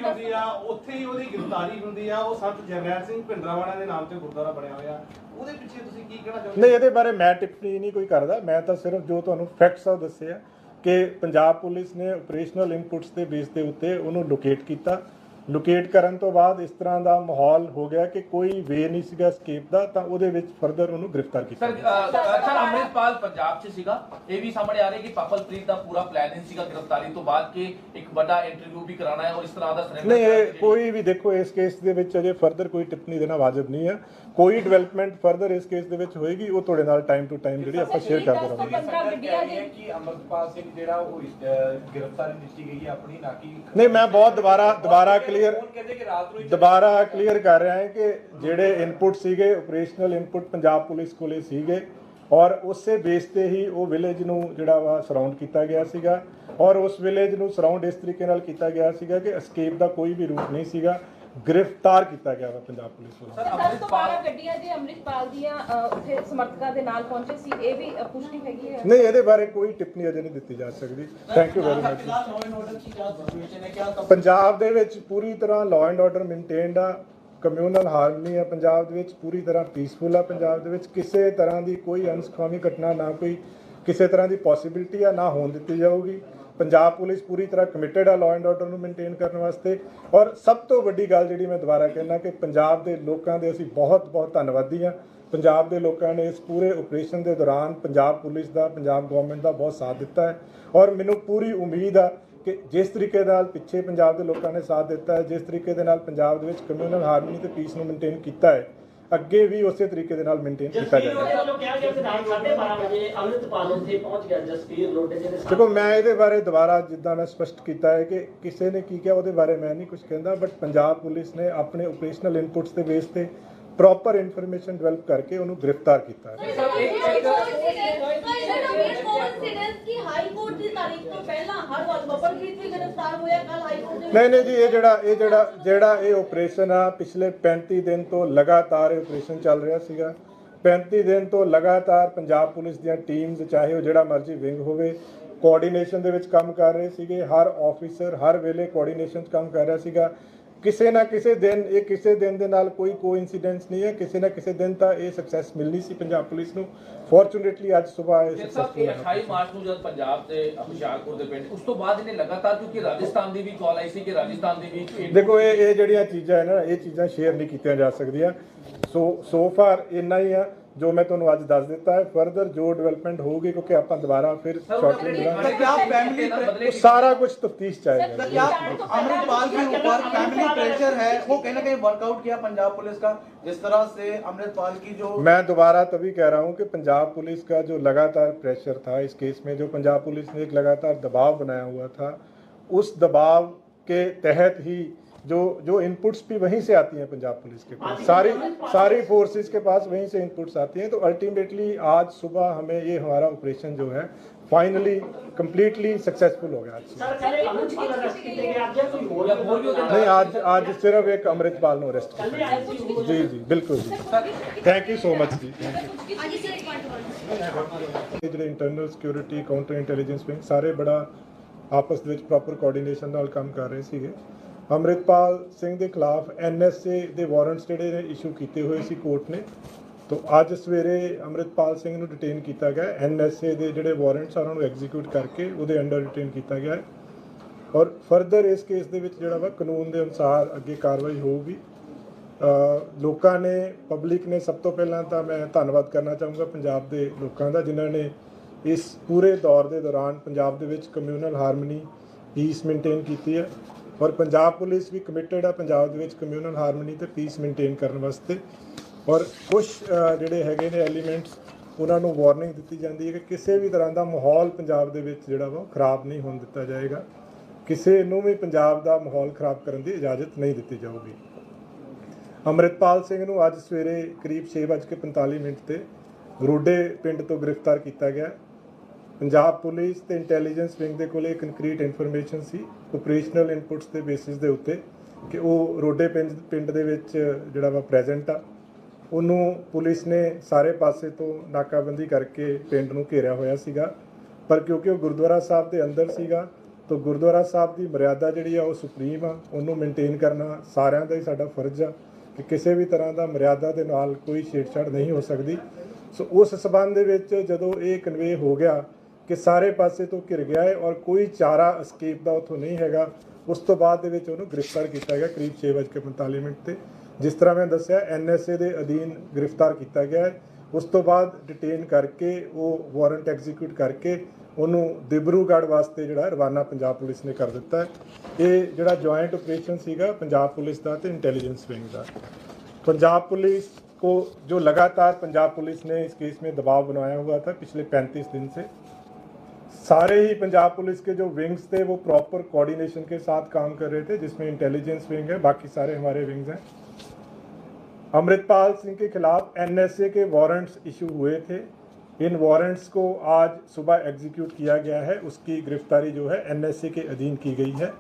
ਹੁੰਦੀ ਆ, ਉੱਥੇ ਹੀ ਉਹਦੀ ਗ੍ਰਿਫਤਾਰੀ ਹੁੰਦੀ ਆ। ਉਹ ਸੰਤ ਜਰਨੈਲ ਸਿੰਘ ਭਿੰਡਰਾਂਵਾਲਾ ਦੇ ਨਾਮ ਤੇ ਗੁਰਦੁਆਰਾ ਬਣਿਆ ਹੋਇਆ, ਉਹਦੇ ਪਿੱਛੇ ਤੁਸੀਂ ਕੀ ਕਹਿਣਾ ਚਾਹੁੰਦੇ? ਨਹੀਂ, ਇਹਦੇ ਬਾਰੇ ਮੈਂ ਟਿੱਪਣੀ ਨਹੀਂ ਕੋਈ ਕਰਦਾ। ਮੈਂ ਤਾਂ ਸਿਰਫ ਜੋ ਤੁਹਾਨੂੰ ਫੈਕਟਸ ਆ ਦੱਸੇ ਆ ਕਿ ਪੰਜਾਬ ਪੁਲਿਸ ਨੇ ਆਪਰੇਸ਼ਨਲ ਇਨਪੁਟਸ ਦੇ ਬੇਸ ਦੇ ਉੱਤੇ ਉਹਨੂੰ ਲੋਕੇਟ ਕੀਤਾ। ਲੋਕੇਟ ਕਰਨ ਤੋਂ ਬਾਅਦ ਇਸ ਤਰ੍ਹਾਂ ਦਾ ਮਾਹੌਲ ਹੋ ਗਿਆ ਕਿ ਕੋਈ ਵੇ ਨਹੀਂ ਸੀਗਾ ਸਕੇਪ ਦਾ, ਤਾਂ ਉਹਦੇ ਵਿੱਚ ਫਰਦਰ ਉਹਨੂੰ ਗ੍ਰਿਫਤਾਰ ਕੀਤਾ। ਸਰ, ਅੰਮ੍ਰਿਤਪਾਲ ਪੰਜਾਬ 'ਚ ਸੀਗਾ, ਇਹ ਵੀ ਸਾਹਮਣੇ ਆ ਰਿਹਾ ਕਿ ਪਾਪਲਪ੍ਰੀਤ ਦਾ ਪੂਰਾ ਪਲਾਨ ਸੀਗਾ ਗ੍ਰਿਫਤਾਰੀ ਤੋਂ ਬਾਅਦ ਕਿ ਇੱਕ ਵੱਡਾ ਇੰਟਰਵਿਊ ਵੀ ਕਰਾਉਣਾ ਹੈ, ਔਰ ਇਸ ਤਰ੍ਹਾਂ ਦਾ ਸਰੈਂਡਰ ਨਹੀਂ, ਇਹ ਕੋਈ ਵੀ ਦੇਖੋ, ਇਸ ਕੇਸ ਦੇ ਵਿੱਚ ਅਜੇ ਫਰਦਰ ਕੋਈ ਟਿੱਪਣੀ ਦੇਣਾ ਵਾਜਬ ਨਹੀਂ ਹੈ। ਕੋਈ ਡਿਵੈਲਪਮੈਂਟ ਫਰਦਰ ਇਸ ਕੇਸ ਦੇ ਵਿੱਚ ਹੋਏਗੀ, ਉਹ ਤੁਹਾਡੇ ਨਾਲ ਟਾਈਮ ਟੂ ਟਾਈਮ ਜਿਹੜੀ ਆਪਾਂ ਸ਼ੇਅਰ ਕਰਦੇ ਰਹਾਂਗੇ। ਕਿ ਅਮਰਪਾਲ ਸਿੰਘ ਜਿਹੜਾ ਉਹ ਗ੍ਰਿਫਤਾਰੀ ਦਿੱਤੀ ਗਈ ਹੈ ਆਪਣੀ, ਨਾ ਕਿ ਨਹੀਂ, ਮੈਂ ਬਹੁਤ ਦੁਬਾਰਾ ਕਲੀਅਰ ਕਰ ਰਿਹਾ ਹਾਂ ਕਿ ਜਿਹੜੇ ਇਨਪੁਟ ਸੀਗੇ ਆਪਰੇਸ਼ਨਲ ਇਨਪੁਟ ਪੰਜਾਬ ਪੁਲਿਸ ਕੋਲੇ ਸੀਗੇ ਔਰ ਉਸੇ ਬੇਸ ਤੇ ਹੀ ਉਹ ਵਿਲੇਜ ਨੂੰ ਜਿਹੜਾ ਵਾ ਸਰਾਊਂਡ ਕੀਤਾ ਗਿਆ ਸੀਗਾ ਔਰ ਉਸ ਵਿਲੇਜ ਨੂੰ ਸਰਾਊਂਡ ਇਸ ਤਰੀਕੇ ਨਾਲ ਕੀਤਾ ਗਿਆ ਸੀਗਾ ਕਿ ਐਸਕੇਪ ਦਾ ਕੋਈ ਵੀ ਰੂਟ ਨਹੀਂ ਸੀਗਾ, ਗ੍ਰਿਫਤਾਰ ਕੀਤਾ ਗਿਆ ਵਾ ਪੰਜਾਬ ਪੁਲਿਸ ਵੱਲੋਂ। 10 ਤੋਂ 12 ਗੱਡੀਆਂ ਜੇ ਅੰਮ੍ਰਿਤਪਾਲ ਦੀਆਂ ਉੱਥੇ ਸਮਰਥਕਾਂ ਦੇ ਨਾਲ ਪਹੁੰਚੇ ਸੀ, ਇਹ ਵੀ ਪੁਸ਼ਟੀ ਹੈਗੀ ਹੈ? ਨਹੀਂ, ਇਹਦੇ ਬਾਰੇ ਕੋਈ ਟਿੱਪਣੀ ਅਜੇ ਨਹੀਂ ਦਿੱਤੀ ਜਾ ਸਕਦੀ। Thank you very much. Punjab ਦੇ ਵਿੱਚ ਪੂਰੀ ਤਰ੍ਹਾਂ ਲਾਅ ਐਂਡ ਆਰਡਰ ਮੇਨਟੇਨਡ ਆ, ਕਮਿਊਨਲ ਹਾਰਮਨੀ ਆ ਪੰਜਾਬ ਦੇ ਵਿੱਚ, ਪੂਰੀ ਤਰ੍ਹਾਂ ਪੀਸਫੁਲ ਆ ਪੰਜਾਬ ਦੇ ਵਿੱਚ, ਕਿਸੇ ਤਰ੍ਹਾਂ ਦੀ ਕੋਈ ਅਨਸੁਖਾਵੀ ਘਟਨਾ ਨਾ ਕੋਈ ਕਿਸੇ ਤਰ੍ਹਾਂ ਦੀ ਪੋਸੀਬਿਲਿਟੀ ਆ ਨਾ ਹੋਣ ਦਿੱਤੀ ਜਾਊਗੀ। ਪੰਜਾਬ ਪੁਲਿਸ ਪੂਰੀ ਤਰ੍ਹਾਂ ਕਮਿਟਡ ਆ ਲਾਅ ਐਂਡ ਆਰਡਰ ਨੂੰ ਮੇਨਟੇਨ ਕਰਨ ਵਾਸਤੇ ਔਰ ਸਭ ਤੋਂ ਵੱਡੀ ਗੱਲ ਜਿਹੜੀ ਮੈਂ ਦੁਬਾਰਾ ਕਹਿਣਾ ਕਿ ਪੰਜਾਬ ਦੇ ਲੋਕਾਂ ਦੇ ਅਸੀਂ ਬਹੁਤ ਬਹੁਤ ਧੰਨਵਾਦੀ ਹਾਂ। ਪੰਜਾਬ ਦੇ ਲੋਕਾਂ ਨੇ ਇਸ ਪੂਰੇ ਆਪਰੇਸ਼ਨ ਦੇ ਦੌਰਾਨ ਪੰਜਾਬ ਪੁਲਿਸ ਦਾ, ਪੰਜਾਬ ਗਵਰਨਮੈਂਟ ਦਾ ਬਹੁਤ ਸਾਥ ਦਿੱਤਾ ਹੈ ਔਰ ਮੈਨੂੰ ਪੂਰੀ ਉਮੀਦ ਆ ਕਿ ਜਿਸ ਤਰੀਕੇ ਨਾਲ ਪਿੱਛੇ ਪੰਜਾਬ ਦੇ ਲੋਕਾਂ ਨੇ ਸਾਥ ਦਿੱਤਾ ਹੈ, ਜਿਸ ਤਰੀਕੇ ਦੇ ਨਾਲ ਪੰਜਾਬ ਦੇ ਵਿੱਚ ਕਮਿਊਨਲ ਹਾਰਮਨੀ ਤੇ ਪੀਸ ਨੂੰ ਮੇਨਟੇਨ ਕੀਤਾ ਹੈ, ਅੱਗੇ ਵੀ ਉਸੇ ਤਰੀਕੇ ਦੇ ਨਾਲ ਮੇਨਟੇਨ ਕੀਤਾ ਜਾਏਗਾ। ਦੇਖੋ, ਮੈਂ ਇਹਦੇ ਬਾਰੇ ਦੁਬਾਰਾ ਜਿੱਦਾਂ ਮੈਂ ਸਪਸ਼ਟ ਕੀਤਾ ਹੈ ਕਿ ਕਿਸੇ ਨੇ ਕੀ ਕਿਹਾ ਉਹਦੇ ਬਾਰੇ ਮੈਂ ਨਹੀਂ ਕੁਝ ਕਹਿੰਦਾ, ਬਟ ਪੰਜਾਬ ਪੁਲਿਸ ਨੇ ਆਪਣੇ ਆਪਰੇਸ਼ਨਲ ਇਨਪੁਟਸ ਦੇ ਬੇਸ ਤੇ ਪ੍ਰੋਪਰ ਇਨਫੋਰਮੇਸ਼ਨ ਡਿਵੈਲਪ ਕਰਕੇ ਉਹਨੂੰ ਗ੍ਰਿਫਤਾਰ ਕੀਤਾ ਹੈ। ਨਹੀਂ ਜੀ, ਇਹ ਆਪਰੇਸ਼ਨ ਆ ਪਿਛਲੇ 35 ਦਿਨ ਤੋਂ ਲਗਾਤਾਰ ਇਹ ਆਪਰੇਸ਼ਨ ਚੱਲ ਰਿਹਾ ਸੀਗਾ। 35 ਦਿਨ ਤੋਂ ਲਗਾਤਾਰ ਪੰਜਾਬ ਪੁਲਿਸ ਦੀਆਂ ਟੀਮਸ, ਚਾਹੇ ਉਹ ਜਿਹੜਾ ਮਰਜ਼ੀ ਵਿੰਗ ਹੋਵੇ, ਕੋਆਰਡੀਨੇਸ਼ਨ ਦੇ ਵਿੱਚ ਕੰਮ ਕਰ ਰਹੇ ਸੀਗੇ। ਹਰ ਆਫੀਸਰ ਹਰ ਵੇਲੇ ਕੋਆਰਡੀਨੇਸ਼ਨ 'ਚ ਕੰਮ ਕਰ ਰਿਹਾ ਸੀਗਾ। ਕਿਸੇ ਨਾ ਕਿਸੇ ਦਿਨ ਦੇ ਨਾਲ ਕੋਈ ਕੋਇਨਸੀਡੈਂਸ ਨਹੀਂ ਹੈ, ਕਿਸੇ ਨਾ ਕਿਸੇ ਦਿਨ ਤਾਂ ਇਹ ਸਕਸੈਸ ਮਿਲਣੀ ਸੀ ਪੰਜਾਬ ਪੁਲਿਸ ਨੂੰ। ਫੋਰਚੂਨੇਟਲੀ ਅੱਜ ਸਵੇਰ ਇਹ ਸਕਸੈਸਫੁਲ ਹੈ। 28 ਮਾਰਚ ਨੂੰ ਜਦ ਪੰਜਾਬ ਦੇ ਹੁਸ਼ਿਆਰਪੁਰ ਦੇ ਪਿੰਡ, ਉਸ ਤੋਂ ਬਾਅਦ ਇਹਨੇ ਲਗਾਤਾਰ, ਕਿਉਂਕਿ ਰਾਜਸਥਾਨ ਦੀ ਵੀ ਕਾਲ ਆਈ ਸੀ ਕਿ ਰਾਜਸਥਾਨ ਦੀ ਵੀ, ਦੇਖੋ ਇਹ ਜਿਹੜੀਆਂ ਚੀਜ਼ਾਂ ਹੈ ਨਾ, ਇਹ ਚੀਜ਼ਾਂ ਸ਼ੇਅਰ ਨਹੀਂ ਕੀਤੀਆਂ ਜਾ ਸਕਦੀਆਂ। ਸੋ ਫਾਰ ਇੰਨਾ ਹੀ ਆ ਜੋ ਮੈਂ ਤੁਹਾਨੂੰ ਅੱਜ ਦੱਸ ਦਿੱਤਾ ਹੈ। ਫਰਦਰ ਜੋ ਡਿਵੈਲਪਮੈਂਟ ਹੋਊਗੀ, ਕਿਉਂਕਿ ਆਪਾਂ ਦੁਬਾਰਾ ਫਿਰ ਸ਼ਾਰਟਲੀ मिलाएंगे, सारा कुछ तफ्तीश चाहेगा। क्या अमृतपाल के ऊपर फैमिली प्रेशर है, वो कहीं ना कहीं वर्कआउट किया पंजाब पुलिस का, जिस तरह से अमृतपाल की जो, मैं दोबारा तभी कह रहा हूँ कि पंजाब पुलिस का जो लगातार प्रेशर था इस केस में, जो पंजाब पुलिस ने एक लगातार दबाव बनाया हुआ था, उस दबाव के तहत ही जो इनपुट्स भी वहीं से आती हैं पंजाब पुलिस के पास, सारी फोर्सेस के पास वहीं से इनपुट्स आती हैं। तो अल्टीमेटली आज सुबह हमें ये हमारा ऑपरेशन जो है फाइनली कंप्लीटली सक्सेसफुल हो गया। नहीं, आज सिर्फ एक अमृतपाल ने अरेस्ट किया। जी बिल्कुल जी, थैंक यू सो मच जी। ਜਿਹੜੇ internal security, counter intelligence wing ਸਾਰੇ ਬੜਾ ਆਪਸ ਦੇ ਵਿੱਚ ਪ੍ਰੋਪਰ ਕੋਆਰਡੀਨੇਸ਼ਨ ਨਾਲ ਕੰਮ ਕਰ ਰਹੇ ਸੀਗੇ। ਅੰਮ੍ਰਿਤਪਾਲ ਸਿੰਘ ਦੇ ਖਿਲਾਫ NSA ਦੇ ਵਾਰੰਟਸ ਜਿਹੜੇ ਨੇ ਇਸ਼ੂ ਕੀਤੇ ਹੋਏ ਸੀ ਕੋਰਟ ਨੇ। तो ਅੱਜ ਸਵੇਰੇ ਅੰਮ੍ਰਿਤਪਾਲ ਸਿੰਘ ਨੂੰ ਡਿਟੇਨ ਕੀਤਾ ਗਿਆ। NSA ਦੇ ਜਿਹੜੇ ਵਾਰੰਟਸ ਆ ਉਹਨਾਂ ਨੂੰ ਐਗਜ਼ੀਕਿਊਟ ਕਰਕੇ ਉਹਦੇ ਅੰਡਰ ਡਿਟੇਨ ਕੀਤਾ ਗਿਆ ਔਰ ਫਰਦਰ ਇਸ ਕੇਸ ਦੇ ਵਿੱਚ ਜਿਹੜਾ ਵਾ ਕਾਨੂੰਨ ਦੇ ਅਨੁਸਾਰ ਅੱਗੇ ਕਾਰਵਾਈ ਹੋਊਗੀ। ਲੋਕਾਂ ਨੇ, ਪਬਲਿਕ ਨੇ, ਸਭ ਤੋਂ ਪਹਿਲਾਂ ਤਾਂ ਮੈਂ ਧੰਨਵਾਦ ਕਰਨਾ ਚਾਹੂੰਗਾ ਪੰਜਾਬ ਦੇ ਲੋਕਾਂ ਦਾ, ਜਿਨ੍ਹਾਂ ਨੇ ਇਸ ਪੂਰੇ ਦੌਰ ਦੇ ਦੌਰਾਨ ਪੰਜਾਬ ਦੇ ਵਿੱਚ ਕਮਿਊਨਲ ਹਾਰਮਨੀ, ਪੀਸ ਮੇਨਟੇਨ ਕੀਤੀ ਹੈ ਔਰ ਪੰਜਾਬ ਪੁਲਿਸ ਵੀ ਕਮਿਟਡ ਆ ਪੰਜਾਬ ਦੇ ਵਿੱਚ ਕਮਿਊਨਲ ਹਾਰਮਨੀ ਤੇ ਪੀਸ ਮੇਨਟੇਨ ਕਰਨ ਵਾਸਤੇ। ਔਰ ਕੁਛ ਜਿਹੜੇ ਹੈਗੇ ਨੇ ਐਲੀਮੈਂਟਸ, ਉਹਨਾਂ ਨੂੰ ਵਾਰਨਿੰਗ ਦਿੱਤੀ ਜਾਂਦੀ ਹੈ ਕਿ ਕਿਸੇ ਵੀ ਤਰ੍ਹਾਂ ਦਾ ਮਾਹੌਲ ਪੰਜਾਬ ਦੇ ਵਿੱਚ ਜਿਹੜਾ ਵਾ ਖਰਾਬ ਨਹੀਂ ਹੋਣ ਦਿੱਤਾ ਜਾਏਗਾ, ਕਿਸੇ ਨੂੰ ਵੀ ਪੰਜਾਬ ਦਾ ਮਾਹੌਲ ਖਰਾਬ ਕਰਨ ਦੀ ਇਜਾਜ਼ਤ ਨਹੀਂ ਦਿੱਤੀ ਜਾਊਗੀ। ਅੰਮ੍ਰਿਤਪਾਲ ਸਿੰਘ ਨੂੰ ਅੱਜ ਸਵੇਰੇ ਕਰੀਬ 6:45 ਤੇ ਰੋਡੇ ਪਿੰਡ ਤੋਂ ਗ੍ਰਿਫਤਾਰ ਕੀਤਾ ਗਿਆ। ਪੰਜਾਬ ਪੁਲਿਸ ਤੇ ਇੰਟੈਲੀਜੈਂਸ ਵਿੰਗ ਦੇ ਕੋਲੇ ਕੰਕਰੀਟ ਇਨਫੋਰਮੇਸ਼ਨ ਸੀ ਆਪਰੇਸ਼ਨਲ ਇਨਪੁਟਸ ਦੇ ਬੇਸਿਸ ਦੇ ਉੱਤੇ ਕਿ ਉਹ ਰੋਡੇ ਪਿੰਡ ਦੇ ਵਿੱਚ ਜਿਹੜਾ ਵਾ ਪ੍ਰੈਜ਼ੈਂਟ ਆ। ਉਹਨੂੰ ਪੁਲਿਸ ਨੇ ਸਾਰੇ ਪਾਸੇ ਤੋਂ ਨਾਕਾਬੰਦੀ ਕਰਕੇ ਪਿੰਡ ਨੂੰ ਘੇਰਿਆ ਹੋਇਆ ਸੀਗਾ, ਪਰ ਕਿਉਂਕਿ ਉਹ ਗੁਰਦੁਆਰਾ ਸਾਹਿਬ ਦੇ ਅੰਦਰ ਸੀਗਾ ਤਾਂ ਗੁਰਦੁਆਰਾ ਸਾਹਿਬ ਦੀ ਮਰਿਆਦਾ ਜਿਹੜੀ ਆ ਉਹ ਸੁਪਰੀਮ ਆ, ਉਹਨੂੰ ਮੇਨਟੇਨ ਕਰਨਾ ਸਾਰਿਆਂ ਦਾ ਹੀ ਸਾਡਾ ਫਰਜ਼ ਆ ਕਿ ਕਿਸੇ ਵੀ ਤਰ੍ਹਾਂ ਦਾ ਮਰਿਆਦਾ ਦੇ ਨਾਲ ਕੋਈ ਛੇੜਛਾੜ ਨਹੀਂ ਹੋ ਸਕਦੀ। ਸੋ ਉਸ ਸਬੰਧ ਦੇ ਵਿੱਚ ਜਦੋਂ ਇਹ ਕਨਵੇ ਹੋ ਗਿਆ ਕਿ ਸਾਰੇ ਪਾਸੇ ਤੋਂ ਘਿਰ ਗਿਆ ਹੈ ਔਰ ਕੋਈ ਚਾਰਾ ਐਸਕੇਪ ਦਾ ਉੱਥੋਂ ਨਹੀਂ ਹੈਗਾ, ਉਸ ਤੋਂ ਬਾਅਦ ਦੇ ਵਿੱਚ ਉਹਨੂੰ ਗ੍ਰਿਫਤਾਰ ਕੀਤਾ ਗਿਆ ਕਰੀਬ 6:45 ਤੇ। ਜਿਸ ਤਰ੍ਹਾਂ ਮੈਂ ਦੱਸਿਆ NSA ਦੇ ਅਧੀਨ ਗ੍ਰਿਫਤਾਰ ਕੀਤਾ ਗਿਆ ਹੈ। ਉਸ ਤੋਂ ਬਾਅਦ ਡਿਟੇਨ ਕਰਕੇ ਉਹ ਵਾਰੰਟ ਐਗਜ਼ੀਕਿਊਟ ਕਰਕੇ ਉਹਨੂੰ ਦਿਬਰੂਗੜ੍ਹ ਵਾਸਤੇ ਜਿਹੜਾ ਰਵਾਨਾ ਪੰਜਾਬ ਪੁਲਿਸ ਨੇ ਕਰ ਦਿੱਤਾ ਹੈ। ਇਹ ਜਿਹੜਾ ਜੁਆਇੰਟ ਆਪਰੇਸ਼ਨ ਸੀਗਾ ਪੰਜਾਬ ਪੁਲਿਸ ਦਾ ਤੇ ਇੰਟੈਲੀਜੈਂਸ विंग का। पंजाब पुलिस को जो लगातार पंजाब पुलिस ने इस केस में दबाव बनाया हुआ था पिछले 35 दिन से, सारे ही पंजाब पुलिस के जो विंग्स थे वो प्रॉपर कोऑर्डिनेशन के साथ काम कर रहे थे, जिसमें इंटेलिजेंस विंग है, बाकी सारे हमारे विंग्स हैं। अमृतपाल सिंह के खिलाफ एनएसए के वारंट्स इशू हुए थे। इन वारंट्स को आज सुबह एग्जीक्यूट किया गया है। उसकी गिरफ्तारी जो है एनएसए के अधीन की गई है।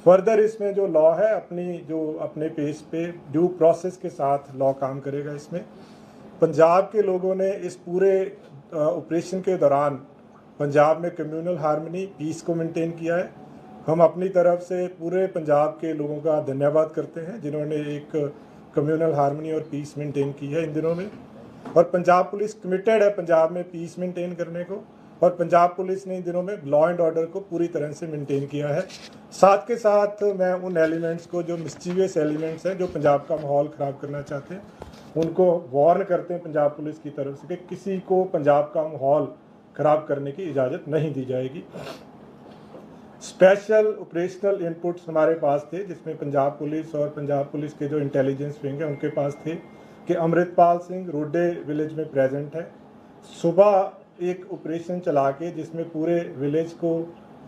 फर्दर इसमें जो लॉ है अपने पेस पे ड्यू प्रोसेस के साथ लॉ काम करेगा। इसमें पंजाब के लोगों ने इस पूरे ऑपरेशन के दौरान पंजाब में कम्युनल हार्मनी, पीस को मेंटेन किया है। हम अपनी तरफ से पूरे पंजाब के लोगों का धन्यवाद करते हैं जिन्होंने एक कम्युनल हार्मनी और पीस मेंटेन की है इन दिनों में। और पंजाब पुलिस कमिटेड है पंजाब में पीस मेंटेन करने को, और पंजाब पुलिस ने इन दिनों में लॉ एंड ऑर्डर को पूरी तरह से मेंटेन किया है। साथ के साथ मैं उन एलिमेंट्स को, जो मिस्चीवियस एलिमेंट्स हैं, जो पंजाब का माहौल ख़राब करना चाहते हैं, उनको वार्न करते हैं पंजाब पुलिस की तरफ से कि किसी को पंजाब का माहौल ख़राब करने की इजाज़त नहीं दी जाएगी। स्पेशल ऑपरेशनल इनपुट्स हमारे पास थे, जिसमें पंजाब पुलिस और पंजाब पुलिस के जो इंटेलिजेंस विंग है उनके पास थे कि अमृतपाल सिंह रोडे विलेज में प्रेजेंट है। सुबह एक ऑपरेशन चला के जिसमें पूरे विलेज को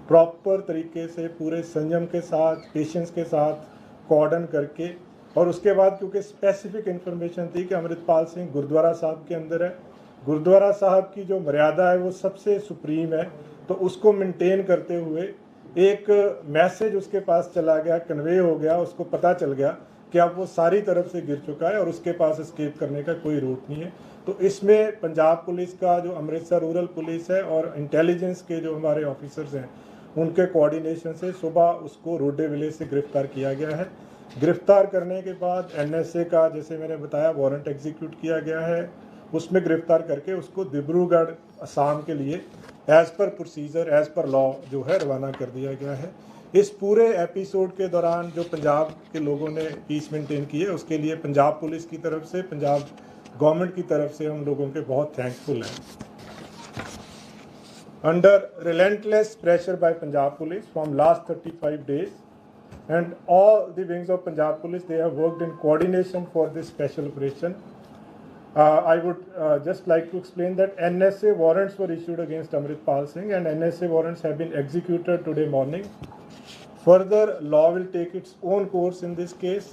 प्रॉपर तरीके से, पूरे संयम के साथ, पेशेंस के साथ कॉर्डन करके, और उसके बाद क्योंकि स्पेसिफिक इन्फॉर्मेशन थी कि अमृतपाल सिंह गुरुद्वारा साहब के अंदर है, गुरुद्वारा साहब की जो मर्यादा है वो सबसे सुप्रीम है, तो उसको मेंटेन करते हुए एक मैसेज उसके पास चला गया, कन्वे हो गया, उसको पता चल गया कि अब वो सारी तरफ से गिर चुका है और उसके पास एस्केप करने का कोई रूट नहीं है। तो इसमें पंजाब पुलिस का जो अमृतसर रूरल पुलिस है और इंटेलिजेंस के जो हमारे ऑफिसर्स हैं उनके कोऑर्डिनेशन से सुबह उसको रोडे विलेज से गिरफ्तार किया गया है। गिरफ्तार करने के बाद एनएसए का, जैसे मैंने बताया, वारंट एग्जीक्यूट किया गया है। उसमें गिरफ्तार करके उसको डिब्रूगढ़ असम के लिए as per procedure, as per law जो है रवाना कर दिया गया है। इस पूरे एपिसोड के दौरान जो पंजाब के लोगों ने पीस मेंटेन की है उसके लिए पंजाब पुलिस की तरफ से, पंजाब गवर्नमेंट की तरफ से हम लोगों के बहुत थैंकफुल हैं। Under relentless pressure by Punjab police from last 35 days and all the wings of Punjab Police, they have worked in coordination for this special operation. I would just like to explain that NSA warrants were issued against Amritpal Singh and NSA warrants have been executed today morning. Further, law will take its own course in this case.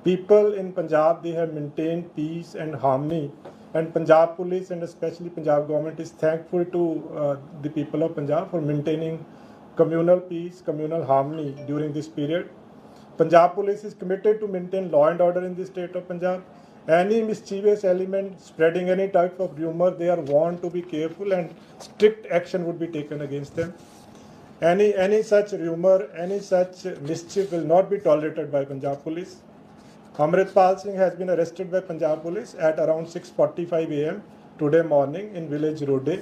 People in Punjab, they have maintained peace and harmony, and Punjab Police and especially Punjab government is thankful to the people of Punjab for maintaining communal peace, communal harmony during this period. Punjab Police is committed to maintain law and order in the state of Punjab. Any mischievous element spreading any type of rumor, they are warned to be careful and strict action would be taken against them. Any such rumor, any such mischief will not be tolerated by Punjab Police. Amritpal Singh has been arrested by Punjab Police at around 6:45 a.m. today morning in village Rode.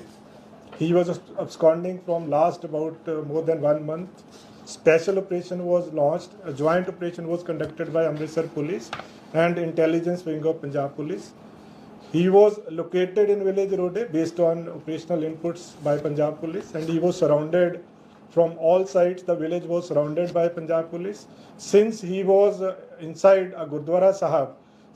He was absconding from last about more than 1 month. Special operation was launched. A joint operation was conducted by Amritsar Police and Intelligence Wing of Punjab Police. He was located in village Rode based on operational inputs by Punjab Police, and he was surrounded from all sides. The village was surrounded by Punjab Police. Since he was inside a Gurdwara Sahib,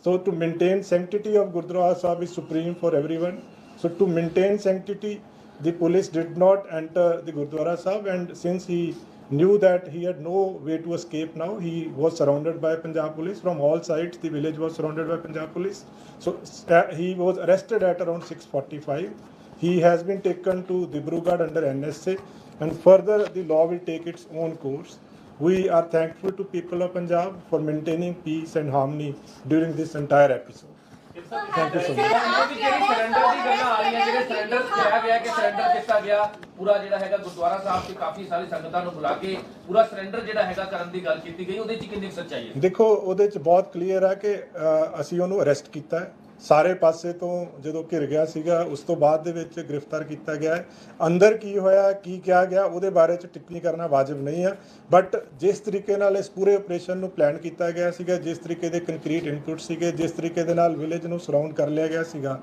so to maintain sanctity of Gurdwara Sahib is supreme for everyone. So to maintain sanctity, the police did not enter the Gurdwara Sahib, and since he knew that he had no way to escape now, he was surrounded by Punjab Police from all sides. The village was surrounded by Punjab Police. So he was arrested at around 6:45. He has been taken to Dibrugarh under NSA, and further the law will take its own course. We are thankful to people of Punjab for maintaining peace and harmony during this entire episode. Thank you so much. ਜਿਹੜੀ surrender ਦੀ ਗੱਲਾਂ ਆ ਰਹੀਆਂ, ਜਿਹੜੇ surrender ਕਿਹਾ ਗਿਆ ਕਿ surrender ਕੀਤਾ ਗਿਆ, ਪੂਰਾ ਜਿਹੜਾ ਹੈਗਾ ਗੁਰਦੁਆਰਾ ਸਾਹਿਬ ਤੇ ਕਾਫੀ ਸਾਰੀ ਸੰਗਤਾਂ ਨੂੰ ਬੁਲਾ ਕੇ ਪੂਰਾ ਸਰੈਂਡਰ ਜਿਹੜਾ ਹੈਗਾ ਕਰਨ ਦੀ ਗੱਲ ਕੀਤੀ ਗਈ, ਉਹਦੇ 'ਚ ਕਿੰਨੀ ਸੱਚਾਈ ਹੈ? ਦੇਖੋ, ਉਹਦੇ 'ਚ ਬਹੁਤ ਕਲੀਅਰ ਹੈ ਕਿ ਅਸੀਂ ਉਹਨੂੰ ਅਰੈਸਟ ਕੀਤਾ ਹੈ ਸਾਰੇ ਪਾਸੇ ਤੋਂ। ਜਦੋਂ ਘਿਰ ਗਿਆ ਸੀਗਾ ਉਸ ਤੋਂ ਬਾਅਦ ਦੇ ਵਿੱਚ ਗ੍ਰਿਫਤਾਰ ਕੀਤਾ ਗਿਆ ਹੈ। ਅੰਦਰ ਕੀ ਹੋਇਆ, ਕੀ ਕਿਹਾ ਗਿਆ, ਉਹਦੇ ਬਾਰੇ 'ਚ ਟਿੱਪਣੀ ਕਰਨਾ ਵਾਜਬ ਨਹੀਂ ਹੈ। ਬਟ ਜਿਸ ਤਰੀਕੇ ਨਾਲ ਇਸ ਪੂਰੇ ਆਪਰੇਸ਼ਨ ਨੂੰ ਪਲਾਨ ਕੀਤਾ ਗਿਆ ਸੀਗਾ, ਜਿਸ ਤਰੀਕੇ ਦੇ ਕੰਕਰੀਟ ਇਨਪੁਟ ਸੀਗੇ, ਜਿਸ ਤਰੀਕੇ ਦੇ ਨਾਲ ਵਿਲੇਜ ਨੂੰ ਸਰਾਊਂਡ ਕਰ ਲਿਆ ਗਿਆ ਸੀਗਾ,